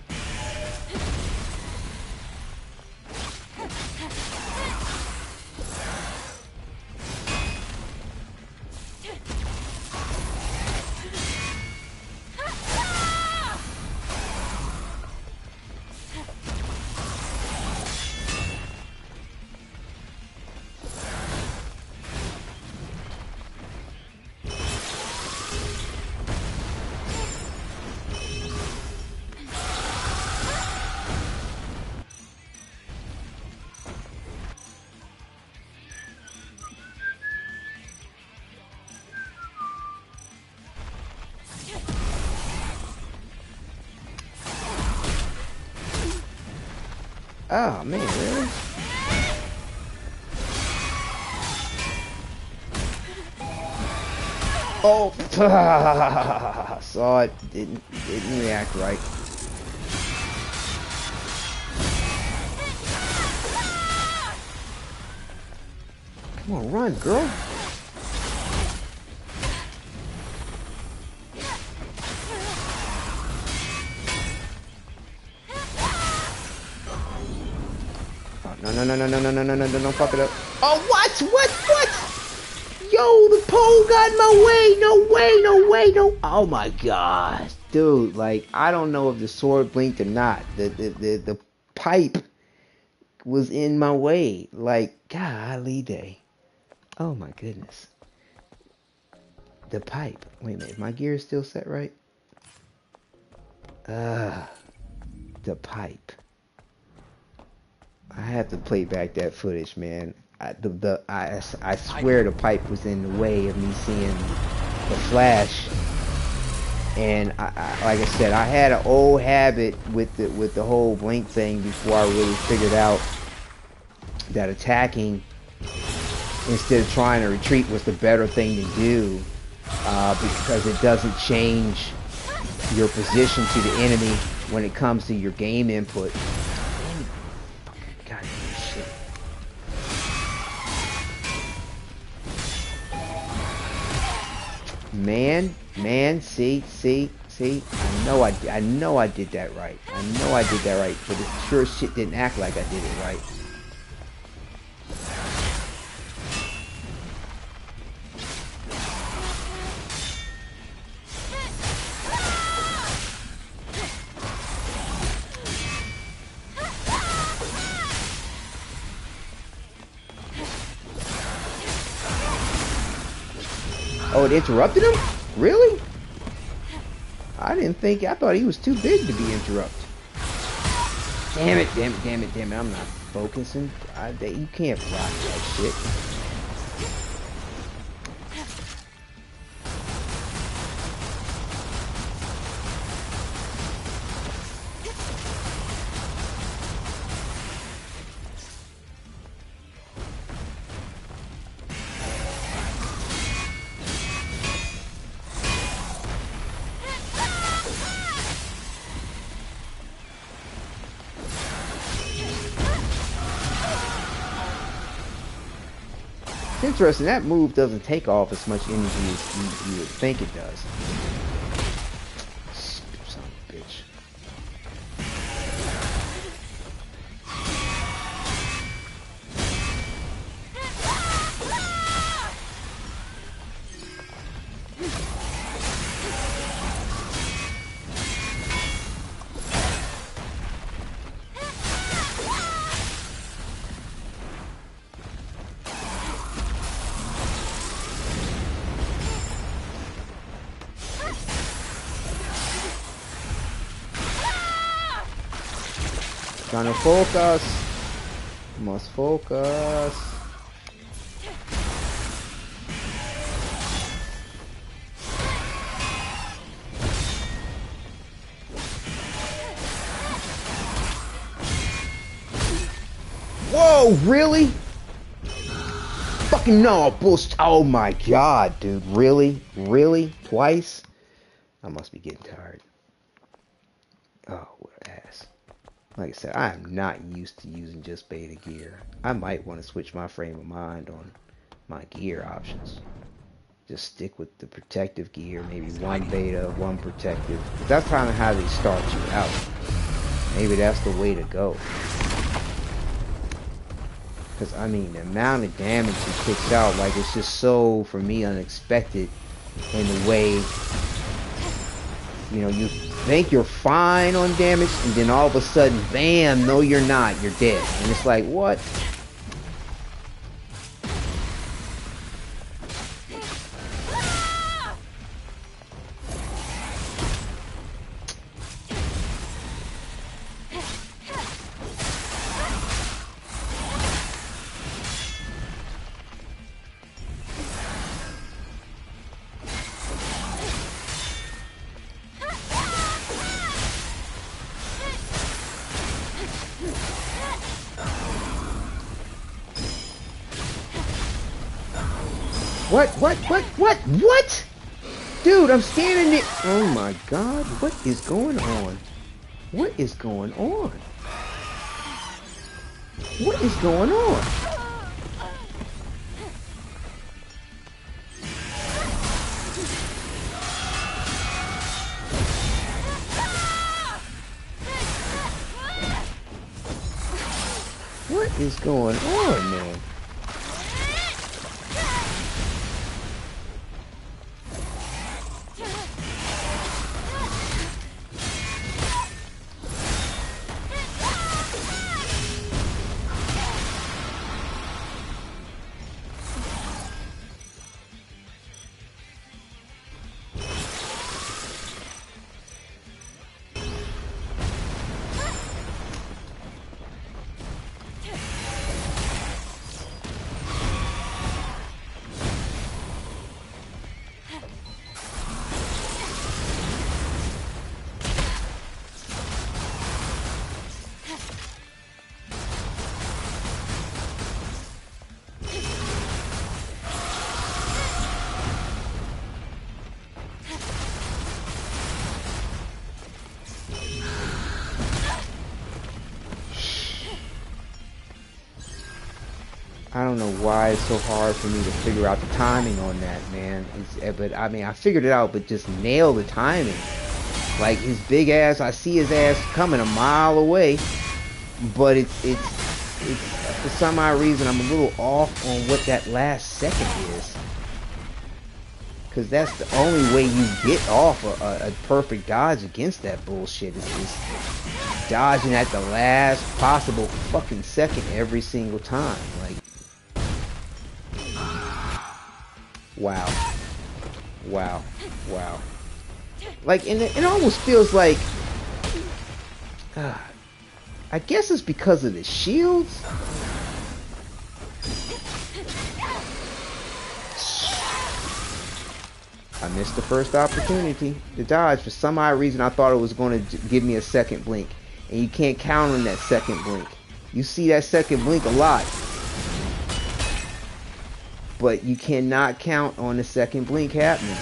Oh man, really? Oh, saw it. Didn't react right. Come on, run, girl. No, don't fuck it up. Oh, what? Yo, the pole got in my way. No. Oh my gosh, dude. Like, I don't know if the sword blinked or not. The pipe was in my way. Like, golly day. Oh my goodness. The pipe. Wait a minute, my gear is still set right? The pipe. I have to play back that footage, man. I swear the pipe was in the way of me seeing the flash. And like I said, I had an old habit with the whole blink thing before I really figured out that attacking instead of trying to retreat was the better thing to do, because it doesn't change your position to the enemy when it comes to your game input. God damn shit. Man, see. I know I did that right. But it sure shit didn't act like I did it right. Oh, it interrupted him? Really? I thought he was too big to be interrupted. Damn it. I'm not focusing. You can't block that shit. It's interesting, that move doesn't take off as much energy as you would think it does. Stupid son of a bitch. Trying to focus. Must focus. Whoa, really? Fucking no, bullshit. Oh my god, dude. Really? Really? Twice? I must be getting tired. Oh, what an ass. Like I said, I am not used to using just beta gear. I might want to switch my frame of mind on my gear options. Just stick with the protective gear, maybe one beta, one protective. Because that's kind of how they start you out. Maybe that's the way to go. Because, I mean, the amount of damage he kicks out, like, it's just so, for me, unexpected in the way, you know, you think you're fine on damage, and then all of a sudden, bam, no you're not, you're dead. And it's like, what? What? Dude, I'm standing there. Oh my god, what is going on? What is going on? What is going on? What is going on, man? I don't know why it's so hard for me to figure out the timing on that, man. But I mean, I figured it out, but just nail the timing. Like his big ass, I see his ass coming a mile away, but it's for some odd reason I'm a little off on what that last second is. Cause that's the only way you get off a perfect dodge against that bullshit is just dodging at the last possible fucking second every single time. Like, wow. Like, and it almost feels like, I guess it's because of the shields. I missed the first opportunity to dodge. For some odd reason, I thought it was going to give me a second blink. And you can't count on that second blink. You see that second blink a lot. But you cannot count on the second blink happening.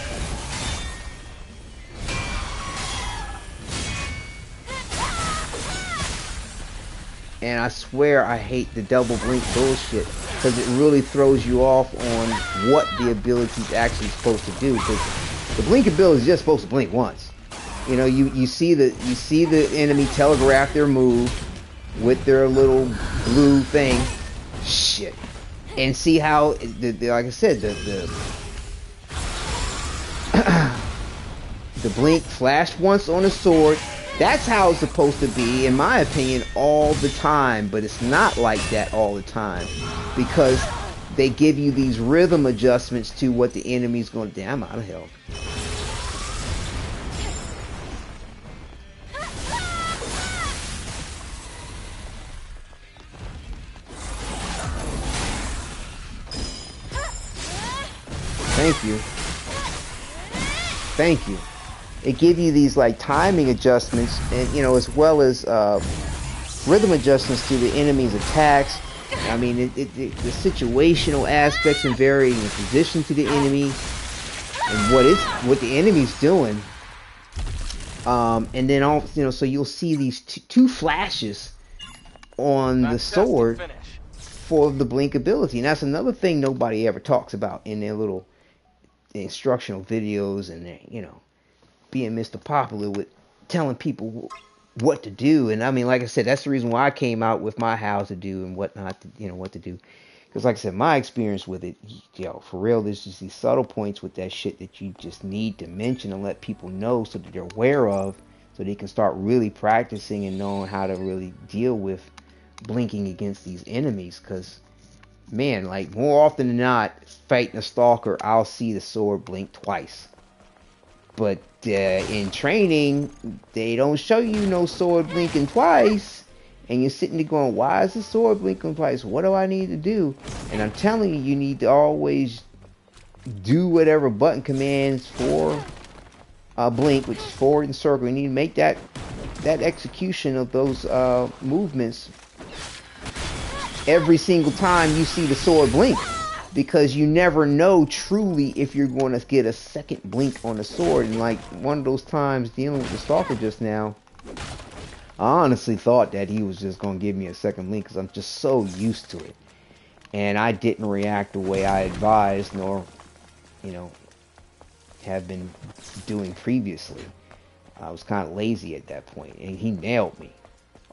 And I swear I hate the double blink bullshit. because it really throws you off on what the ability is actually supposed to do. Because the blink ability is just supposed to blink once. You know, you see the enemy telegraph their move with their little blue thing, shit, and see how like I said, the blink flashed once on the sword. That's how it's supposed to be, in my opinion, all the time. But it's not like that all the time, because they give you these rhythm adjustments to what the enemy's going to do. I'm out of health. Thank you. Thank you. It gives you these like timing adjustments, and you know, as well as rhythm adjustments to the enemy's attacks. I mean, the situational aspects and varying the position to the enemy and what the enemy's doing. And then all, you know, so you'll see these two flashes on the sword for the blink ability, and that's another thing nobody ever talks about in their little instructional videos, and their, you know, being Mr. Popular with telling people what to do. And I mean, like I said, that's the reason why I came out with my how to do and what not to, you know, what to do. Because like I said, my experience with it, yo, for real, there's just these subtle points with that shit that you just need to mention and let people know so that they're aware of, so they can start really practicing and knowing how to really deal with blinking against these enemies. Because, man, like more often than not, fighting a stalker, I'll see the sword blink twice. But in training, they don't show you no sword blinking twice. And you're sitting there going, why is the sword blinking twice? What do I need to do? And I'm telling you, you need to always do whatever button commands for blink, which is forward and circle. You need to make that execution of those movements every single time you see the sword blink. Because you never know truly if you're going to get a second blink on the sword. And like one of those times dealing with the Stalker just now, I honestly thought that he was just going to give me a second blink because I'm just so used to it. And I didn't react the way I advised, nor, you know, have been doing previously. I was kind of lazy at that point, and he nailed me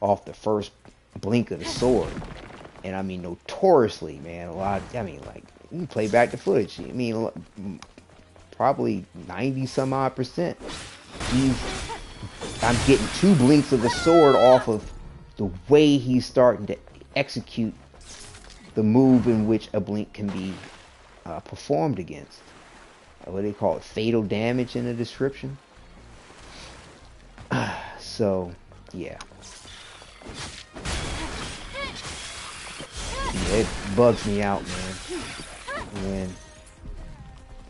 off the first blink of the sword. And I mean, notoriously, man, I mean, like, you can play back the footage. I mean, probably 90 some odd %. I'm getting 2 blinks of the sword off of the way he's starting to execute the move in which a blink can be performed against. What do they call it? Fatal damage in the description. So, yeah. Yeah, it bugs me out, man, when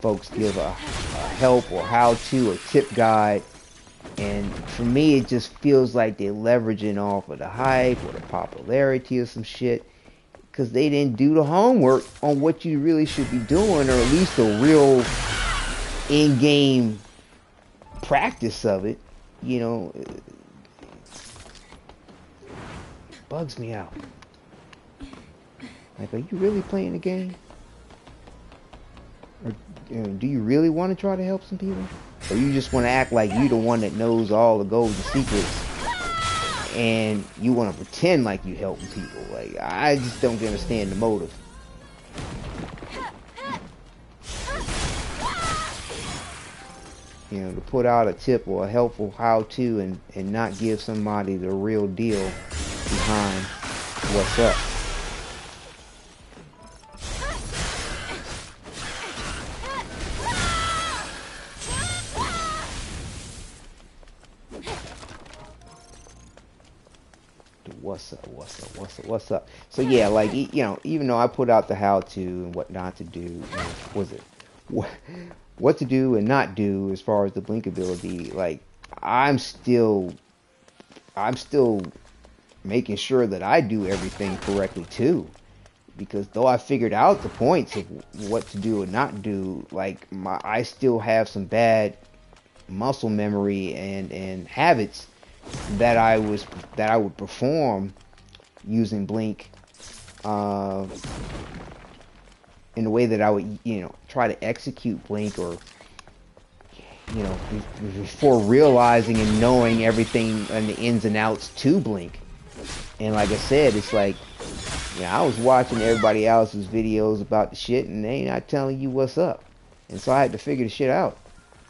folks give a help or how-to or tip guide, and for me it just feels like they're leveraging off of the hype or the popularity or some shit, because they didn't do the homework on what you really should be doing, or at least a real in-game practice of it. You know, it bugs me out. Like, are you really playing the game? Or do you really want to try to help some people? Or you just want to act like you're the one that knows all the golden secrets and you want to pretend like you're helping people? Like, I just don't understand the motive. You know, to put out a tip or a helpful how-to and not give somebody the real deal behind what's up. What's up? So yeah, like, you know, even though I put out the how-to and what not to do, you know, what to do and not do as far as the blink ability, like, I'm still making sure that I do everything correctly too, because though I figured out the points of what to do and not do, like, I still have some bad muscle memory and habits that I would perform using blink in the way that I would, try to execute Blink, or before realizing and knowing everything and the ins and outs to Blink. And like I said, it's like, I was watching everybody else's videos about the shit, and they not telling you what's up. And so I had to figure the shit out.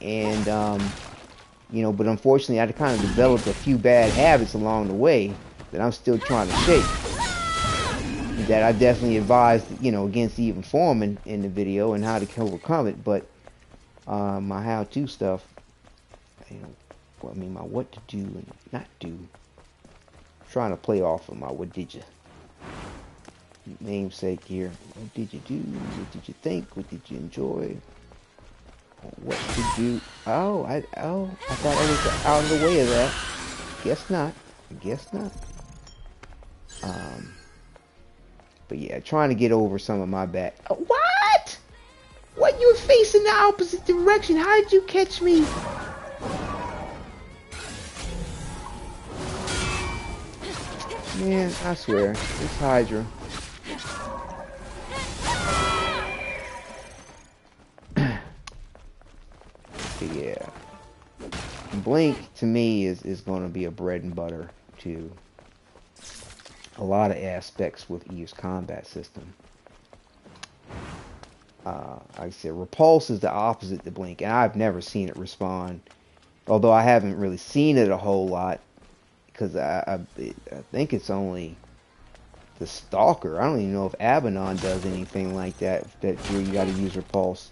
And, but unfortunately, I kind of developed a few bad habits along the way that I'm still trying to shake. That I definitely advised, against even forming in the video and how to overcome it. But my how-to stuff, my what to do and not do. I'm trying to play off of my Wadidja namesake here. What did you do? What did you think? What did you enjoy? What to do? Oh, I thought I was out of the way of that. Guess not. Guess not. But yeah, trying to get over some of my bad. What? What? You were facing the opposite direction. How did you catch me? Man, I swear, it's Hydra. Yeah, Blink to me is going to be a bread and butter to a lot of aspects with Eve's combat system. Like I said, Repulse is the opposite to Blink, and I've never seen it respond, although I haven't really seen it a whole lot, because I think it's only the Stalker. I don't even know if Abaddon does anything like that where you got to use Repulse.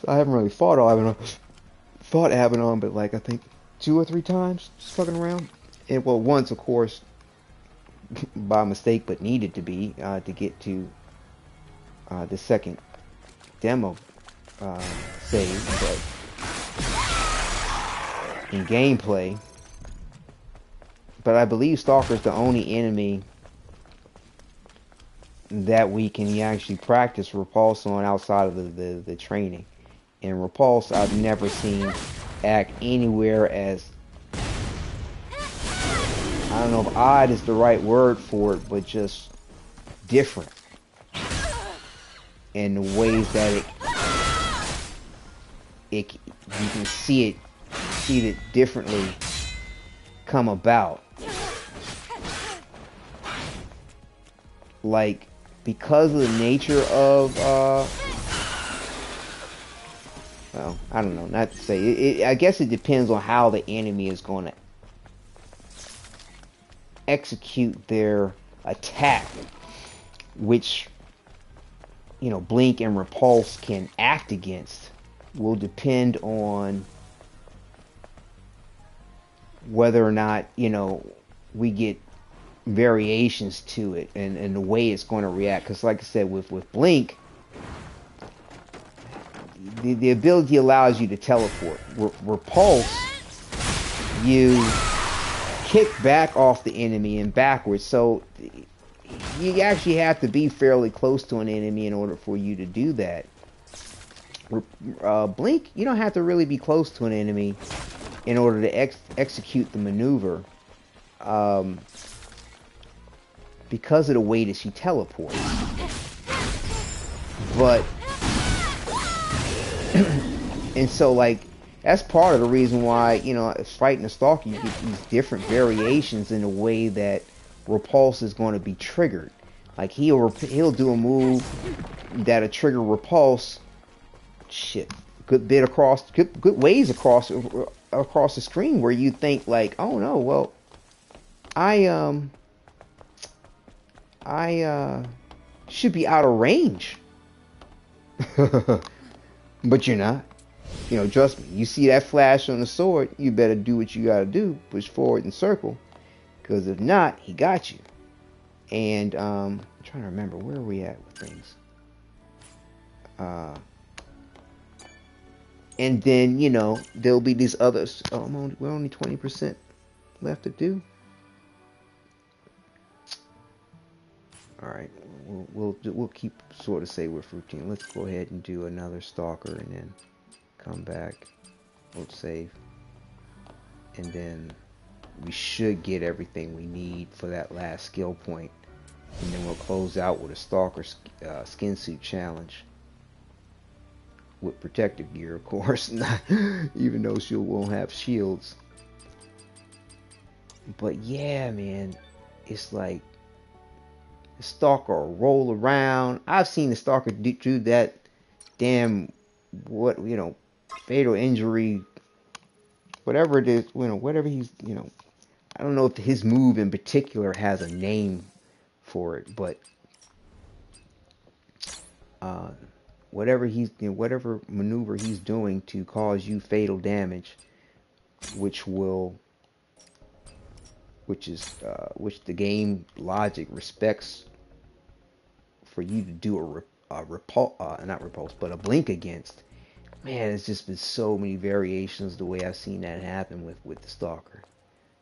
I haven't really fought Abaddon, but like I think 2 or 3 times, just fucking around. And well, once of course by mistake, but needed to be to get to the second demo save, but in gameplay. But I believe Stalker's the only enemy that we can actually practice Repulse on outside of the training. And Repulse, I've never seen act anywhere as, I don't know if odd is the right word for it, but just different in the ways that you can see it differently come about. Like, because of the nature of well, I don't know, not to say I guess it depends on how the enemy is going to execute their attack, which Blink and Repulse can act against. Will depend on whether or not we get variations to it and the way it's going to react. Because like I said, with Blink, the ability allows you to teleport. Repulse, you kick back off the enemy and backwards, so you actually have to be fairly close to an enemy in order for you to do that. Blink, you don't have to really be close to an enemy in order to execute the maneuver, because of the way that she teleports. But and so, like, that's part of the reason why, fighting a Stalker, you get these different variations in the way that Repulse is going to be triggered. Like, he'll do a move that'll trigger Repulse, good ways across the screen, where you think like, oh no, well, I should be out of range. But you're not. Trust me, you see that flash on the sword, you better do what you gotta do, push forward and circle, because if not, he got you. And I'm trying to remember, where are we at with things? And then, there'll be these others. Oh, we're only 20% left to do. Alright, we'll keep sort of say with routine. Let's go ahead and do another Stalker and then come back. We'll save. And then we should get everything we need for that last skill point And then we'll close out with a Stalker skin suit challenge. With protective gear, of course. Even though she won't have shields. But yeah, man. It's like the Stalker will roll around. I've seen the Stalker do that damn, fatal injury, whatever it is, whatever he's, I don't know if his move in particular has a name for it, but whatever maneuver he's doing to cause you fatal damage, which the game logic respects for you to do not repulse, but a blink against. Man, it's just been so many variations the way I've seen that happen with the Stalker.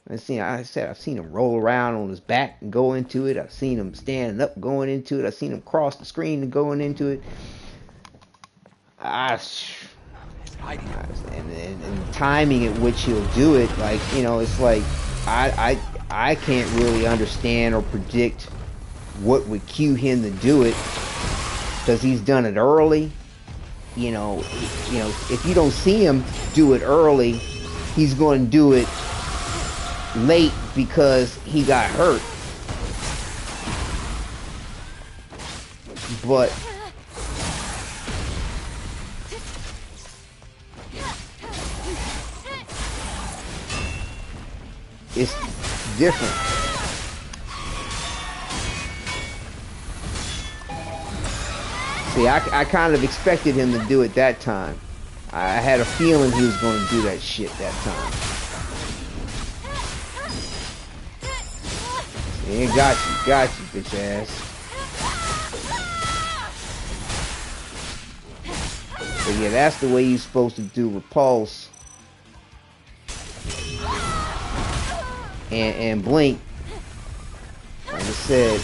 I've seen him roll around on his back and go into it. I've seen him standing up going into it. I've seen him cross the screen and going into it. And the timing at which he'll do it, like, it's like I can't really understand or predict what would cue him to do it, because he's done it early. If you don't see him do it early, he's going to do it late because he got hurt. But it's different. See, I kind of expected him to do it that time. I had a feeling he was going to do that shit that time. See, got you, bitch ass. But yeah, that's the way you're supposed to do repulse and blink. Like I said.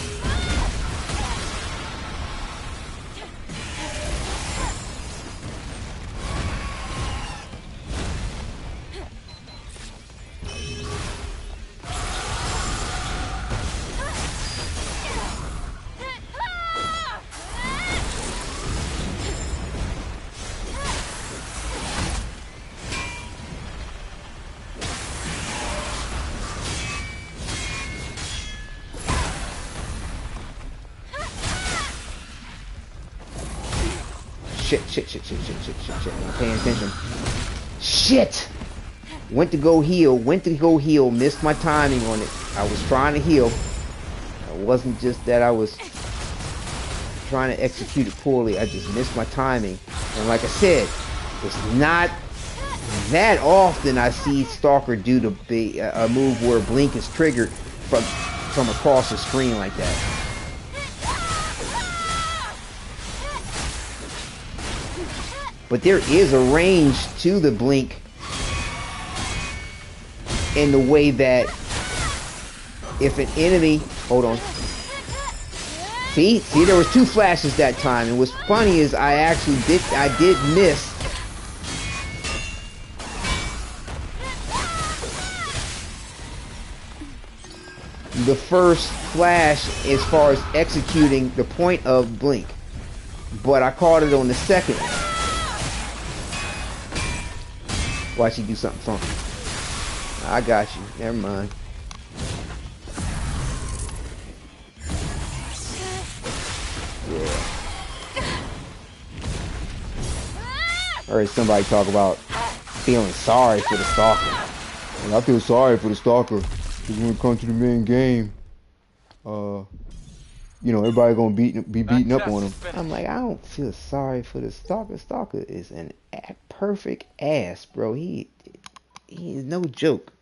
Shit. I'm paying attention. Shit! Went to go heal, missed my timing on it. I was trying to heal. It wasn't just that I was trying to execute it poorly. I just missed my timing. And like I said, it's not that often I see Stalker do a move where blink is triggered from across the screen like that. But there is a range to the blink in the way that if an enemy, hold on. See, there was 2 flashes that time. And what's funny is I did miss the first flash as far as executing the point of blink, but I caught it on the second one. Watch you do something funky. I got you. Never mind. Yeah. I heard somebody talk about feeling sorry for the Stalker. And I feel sorry for the Stalker because when it comes to the main game, everybody gonna be beating up on him. I'm like, I don't feel sorry for the Stalker. Stalker is an perfect ass, bro. He is no joke.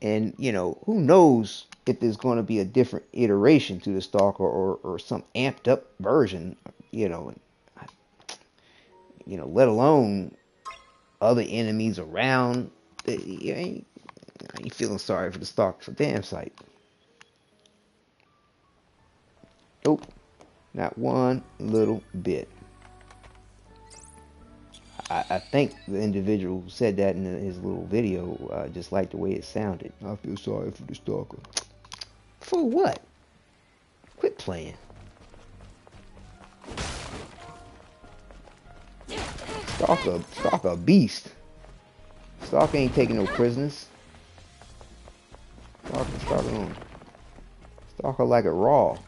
And who knows if there's going to be a different iteration to the Stalker or some amped up version. Let alone other enemies around. You ain't feeling sorry for the Stalker for damn sight. Nope, not one little bit. I think the individual who said that in his little video just liked the way it sounded. I feel sorry for the Stalker. For what? playing. Stalker a beast. Stalker ain't taking no prisoners. Stalker like it raw. Like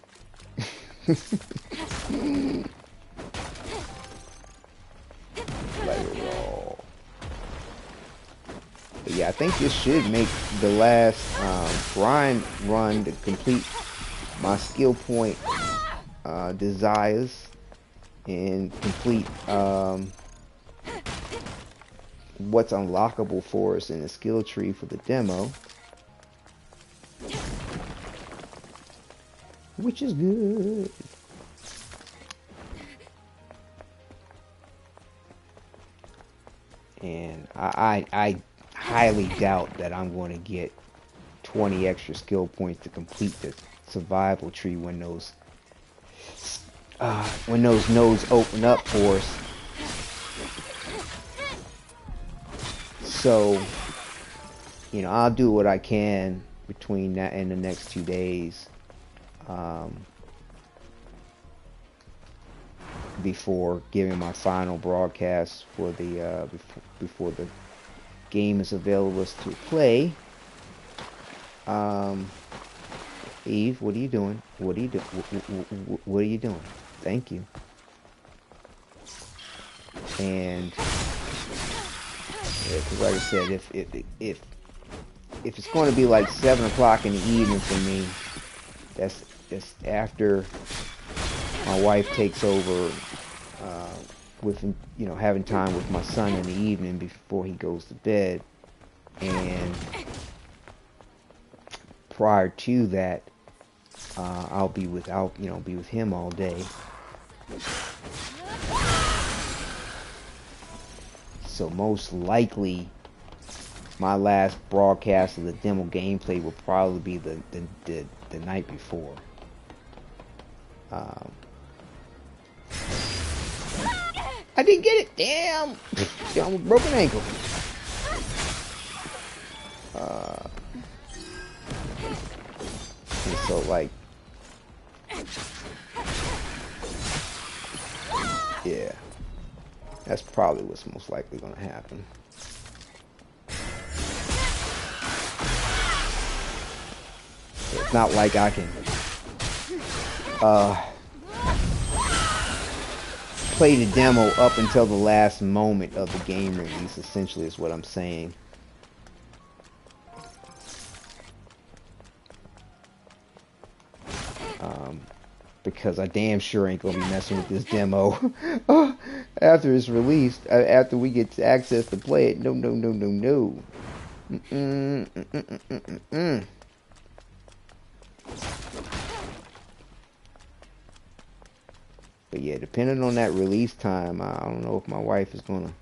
it raw. But yeah, I think this should make the last grind run to complete my skill point desires and complete what's unlockable for us in the skill tree for the demo, which is good. And I highly doubt that I'm going to get 20 extra skill points to complete the survival tree when those nodes open up for us. So, you know, I'll do what I can between that and the next 2 days before giving my final broadcast for the before the game is available to play. Eve, what are you doing? What are you doing? What are you doing? Thank you. And because like I said, if it's going to be like 7 o'clock in the evening for me, that's after my wife takes over with, you know, having time with my son in the evening before he goes to bed. And prior to that, I'll be with him all day. So most likely, my last broadcast of the demo gameplay will probably be the night before. I didn't get it. Damn. Down with broken ankle. And so like, yeah, that's probably what's most likely going to happen. So it's not like I can play the demo up until the last moment of the game release, essentially, is what I'm saying. Because I damn sure ain't gonna be messing with this demo after it's released, after we get access to play it. No. But yeah, depending on that release time, I don't know if my wife is gonna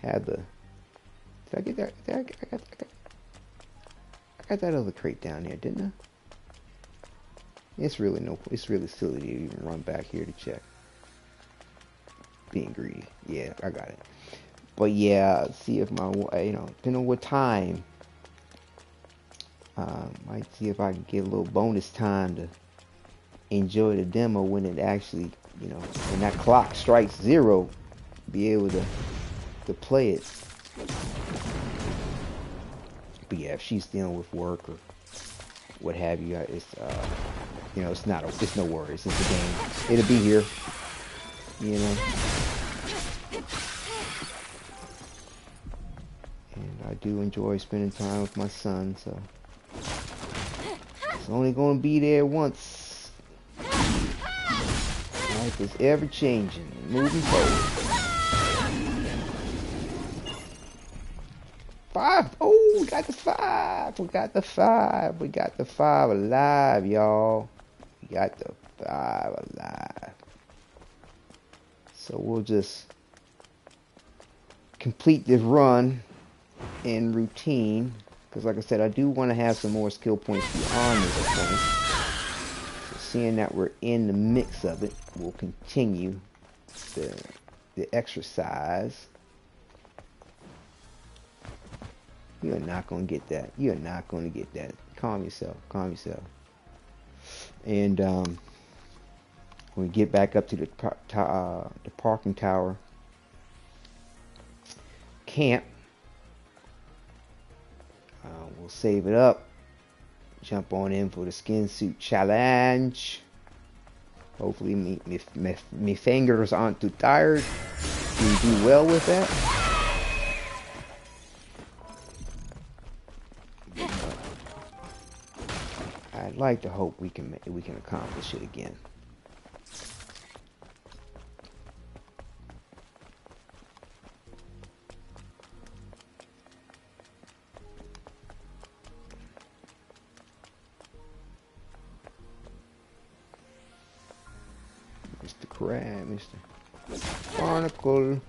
have the. Did I get that? I got that other crate down there, didn't I? It's really silly to even run back here to check. Being greedy. Yeah, I got it. But yeah, see if my, depending on what time, might see if I can get a little bonus time to enjoy the demo when it actually, when that clock strikes 0, be able to play it. But yeah, if she's dealing with work or what have you, it's it's no worries. It's a game. It'll be here, And I do enjoy spending time with my son, so it's only gonna be there once. Life is ever changing, moving forward. 5. Oh, we got the 5. We got the 5. We got the 5 alive, y'all. We got the 5 alive. So we'll just complete this run in routine. Because like I said, I do want to have some more skill points beyond this point. So seeing that we're in the mix of it, we'll continue the exercise. You're not going to get that. You're not going to get that. Calm yourself. Calm yourself. And when we get back up to the parking tower camp, we'll save it up. Jump on in for the skin suit challenge. Hopefully me fingers aren't too tired. We do well with that. I'd like to hope we can accomplish it again. Mr. Crab, Mr. Barnacle.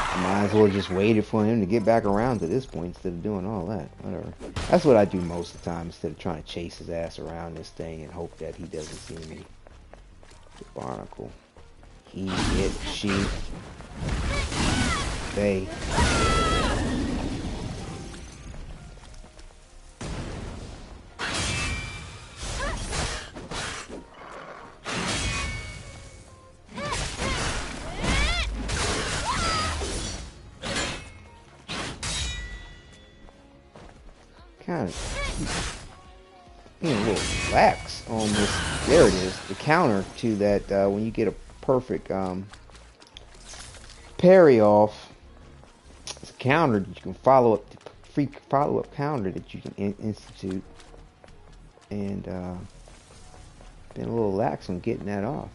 I might as well just waited for him to get back around to this point instead of doing all that. Whatever. That's what I do most of the time instead of trying to chase his ass around this thing and hope that he doesn't see me. The barnacle. He, it, she, they. Kind of being a little lax on this. There it is, the counter to that. When you get a perfect parry off, it's a counter that you can follow up, the free follow-up counter that you can institute, and been a little lax on getting that off.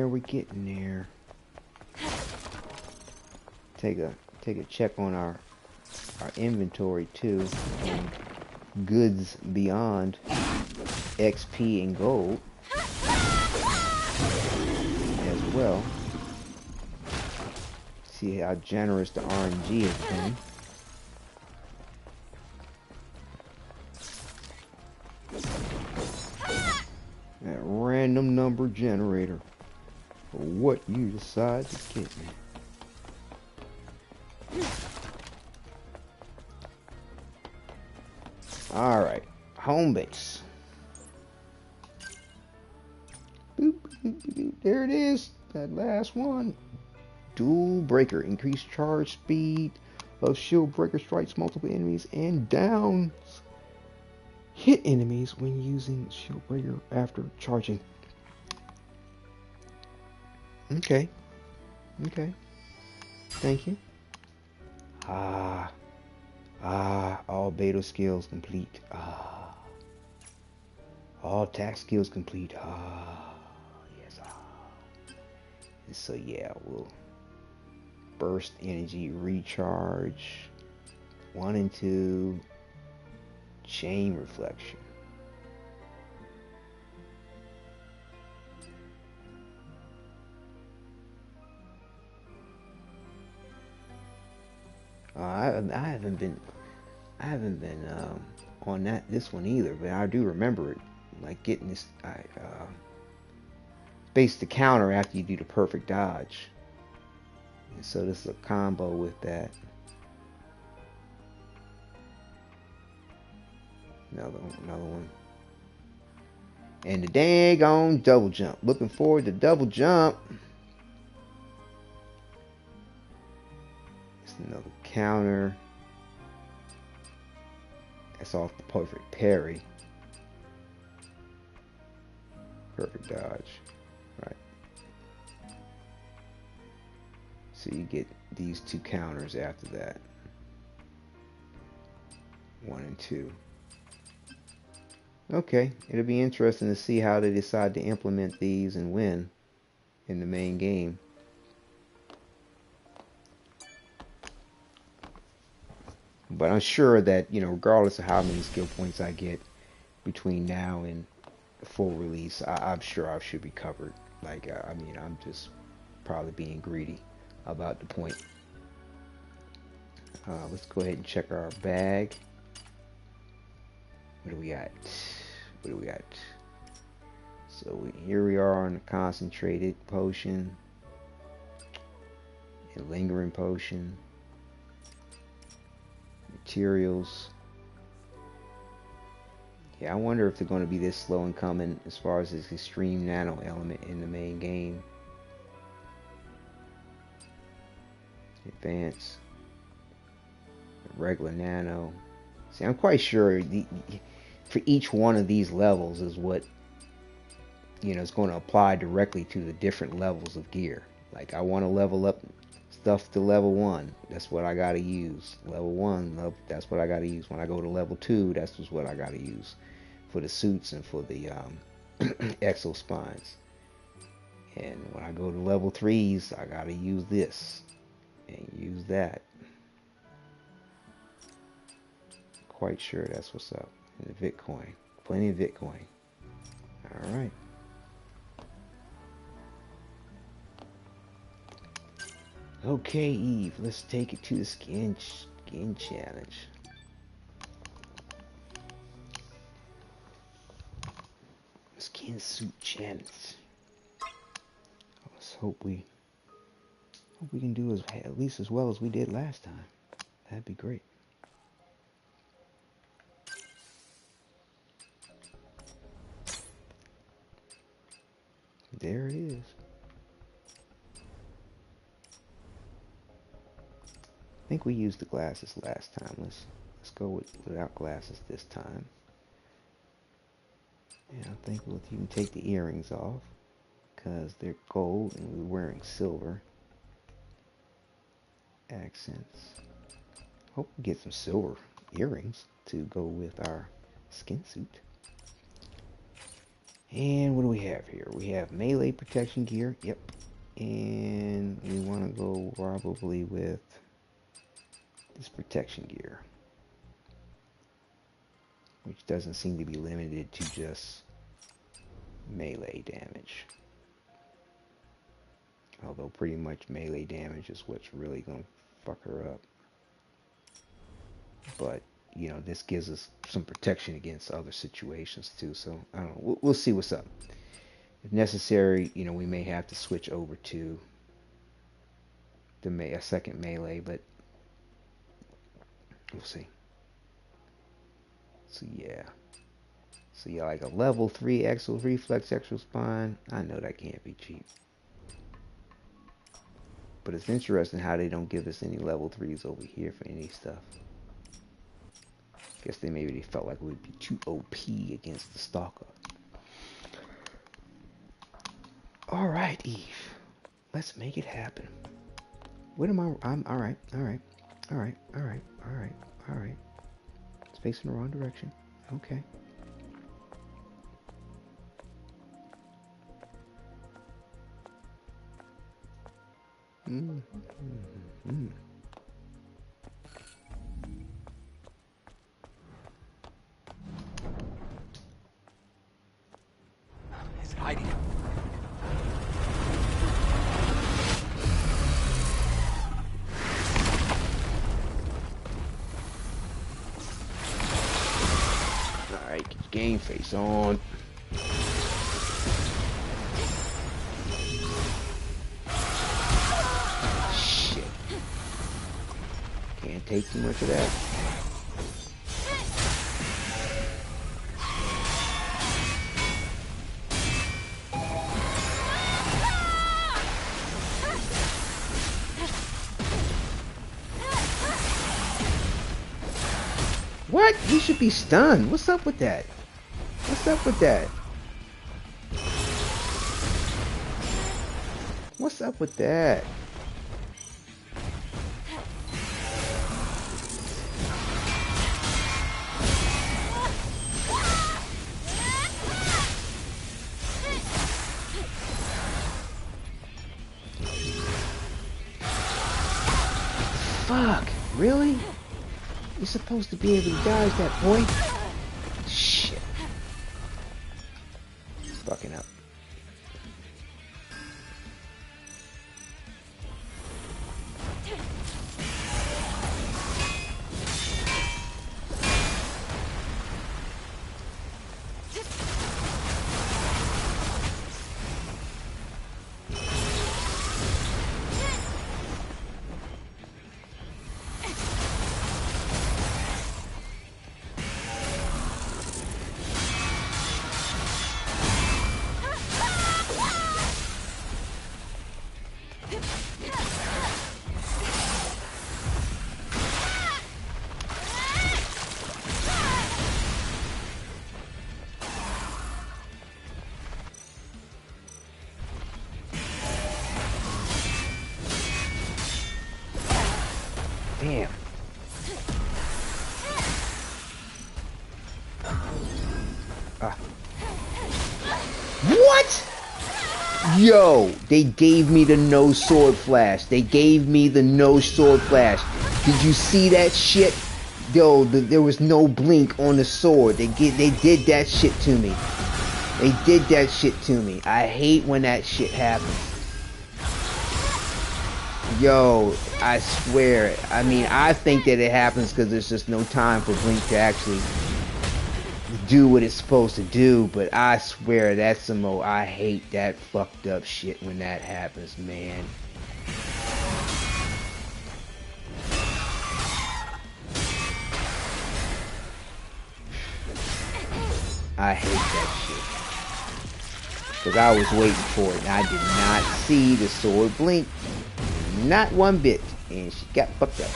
We're getting there. Take a check on our inventory too. Goods beyond XP and gold as well. See how generous the RNG has been. That random number generator. For what you decide to get me. Alright, home base. Boop, boop, boop, there it is, that last one. Dual breaker, increased charge speed of shield breaker, strikes multiple enemies and downs hit enemies when using shield breaker after charging. Okay. Thank you. All beta skills complete. All attack skills complete. Yes. So yeah, we'll burst energy recharge 1 and 2 chain reflection. I haven't been on this one either, but I do remember it, like getting this. Base the counter after you do the perfect dodge, and so this is a combo with that. Another one, and the daggone double jump. Looking forward to double jump. Another counter. That's off the perfect parry. Perfect dodge. Right. So you get these 2 counters after that. 1 and 2. Okay. It'll be interesting to see how they decide to implement these and when in the main game. But I'm sure that, regardless of how many skill points I get between now and the full release, I'm sure I should be covered. Like, I mean, I'm just probably being greedy about the point. Let's go ahead and check our bag. What do we got? What do we got? So here we are on the concentrated potion, a lingering potion, materials. Yeah, I wonder if they're going to be this slow in coming as far as this extreme nano element in the main game. Advance, regular nano. See, I'm quite sure for each one of these levels is what it's going to apply directly to the different levels of gear. Like, I want to level up stuff to level 1. That's what I got to use. Level 1, that's what I got to use. When I go to level 2, that's just what I got to use for the suits and for the exo spines. And when I go to level 3s, I got to use this and use that. Quite sure that's what's up. And the Bitcoin. Plenty of Bitcoin. Alright. Okay, Eve, let's take it to the skin challenge. Skin suit challenge. Let's hope we can do at least as well as we did last time. That'd be great. There it is. I think we used the glasses last time. Let's go without glasses this time. And I think we'll even take the earrings off because they're gold and we're wearing silver accents. Hope we get some silver earrings to go with our skin suit. And what do we have here? We have melee protection gear. Yep. And we want to go probably with this protection gear, which doesn't seem to be limited to just melee damage. Although pretty much melee damage is what's really going to fuck her up. But this gives us some protection against other situations too. So I don't know. We'll see what's up. If necessary, we may have to switch over to a second melee, but we'll see. So yeah, like a level 3 exo reflex exo spine. I know that can't be cheap. But it's interesting how they don't give us any level 3s over here for any stuff. Guess maybe they felt like it would be too OP against the Stalker. Alright, Eve. Let's make it happen. What am I'm alright. It's facing the wrong direction. Okay. He's hiding. Alright, get your game face on. Shit. Can't take too much of that. What? He should be stunned. What's up with that? What's up with that? What's up with that? Fuck, really? You supposed to be able to dodge that, boy. Shit. Fucking up. Damn. What? Yo, they gave me the no sword flash. They gave me the no sword flash. Did you see that shit? Yo, there was no blink on the sword. They did that shit to me. They did that shit to me. I hate when that shit happens. Yo, I swear. I mean, I think that it happens because there's just no time for Blink to actually do what it's supposed to do, but I swear that's some more. I hate that fucked up shit when that happens, man. I hate that shit. Because I was waiting for it and I did not see the sword blink. Not one bit. And she got fucked up.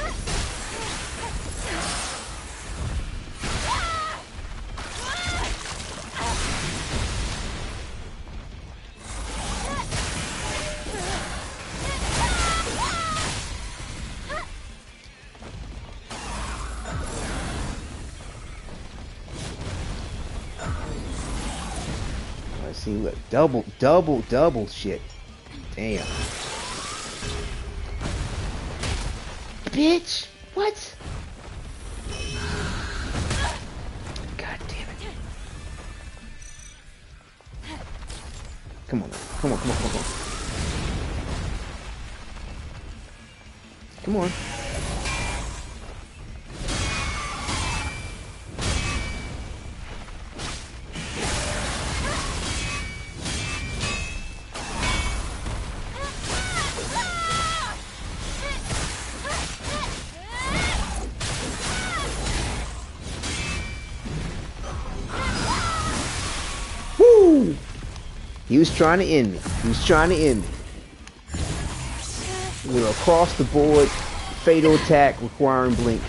Let's see what double shit. Damn. Bitch! What? God damn it. Come on, come on, come on, come on. Come on. He was trying to end me. He was trying to end me. With an across the board fatal attack requiring blink.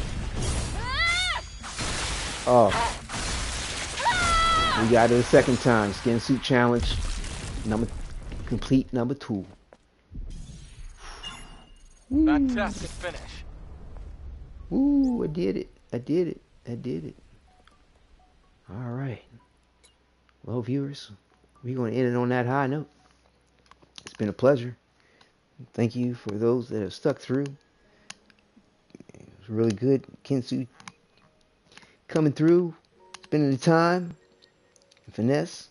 Oh. We got it a second time. Skin suit challenge. Complete number 2. Fantastic finish. Ooh, I did it. I did it. I did it. Alright. Well, viewers, we're going to end it on that high note. It's been a pleasure. Thank you for those that have stuck through. It was really good. Kensu coming through, spending the time. Finesse,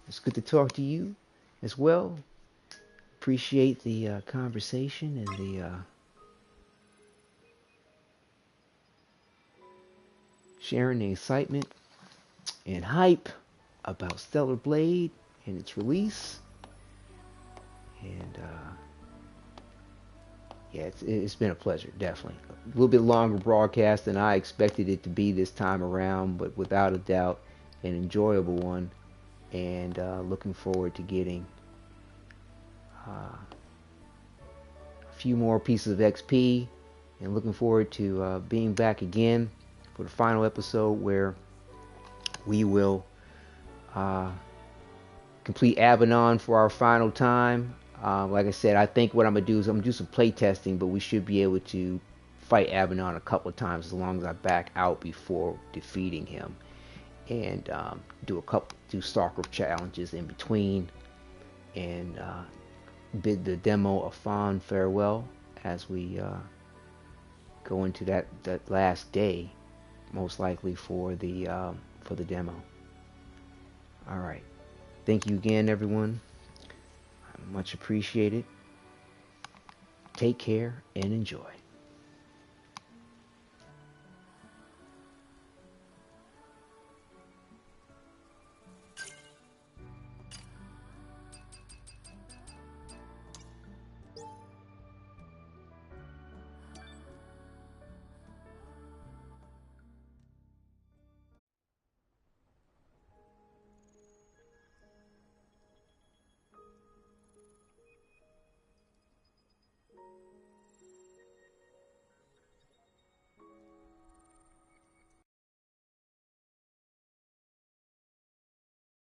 it's good to talk to you as well. Appreciate the conversation and the sharing the excitement and hype about Stellar Blade and its release. And yeah, it's been a pleasure, definitely. A little bit longer broadcast than I expected it to be this time around, but without a doubt an enjoyable one. And looking forward to getting a few more pieces of XP, and looking forward to being back again for the final episode where we will complete Abaddon for our final time. Like I said, I think what I'm going to do is I'm going to do some play testing, but we should be able to fight Abaddon a couple of times as long as I back out before defeating him. And do Stalker challenges in between, and bid the demo a fond farewell as we go into that last day, most likely for the demo. All right. Thank you again, everyone. Much appreciated. Take care and enjoy.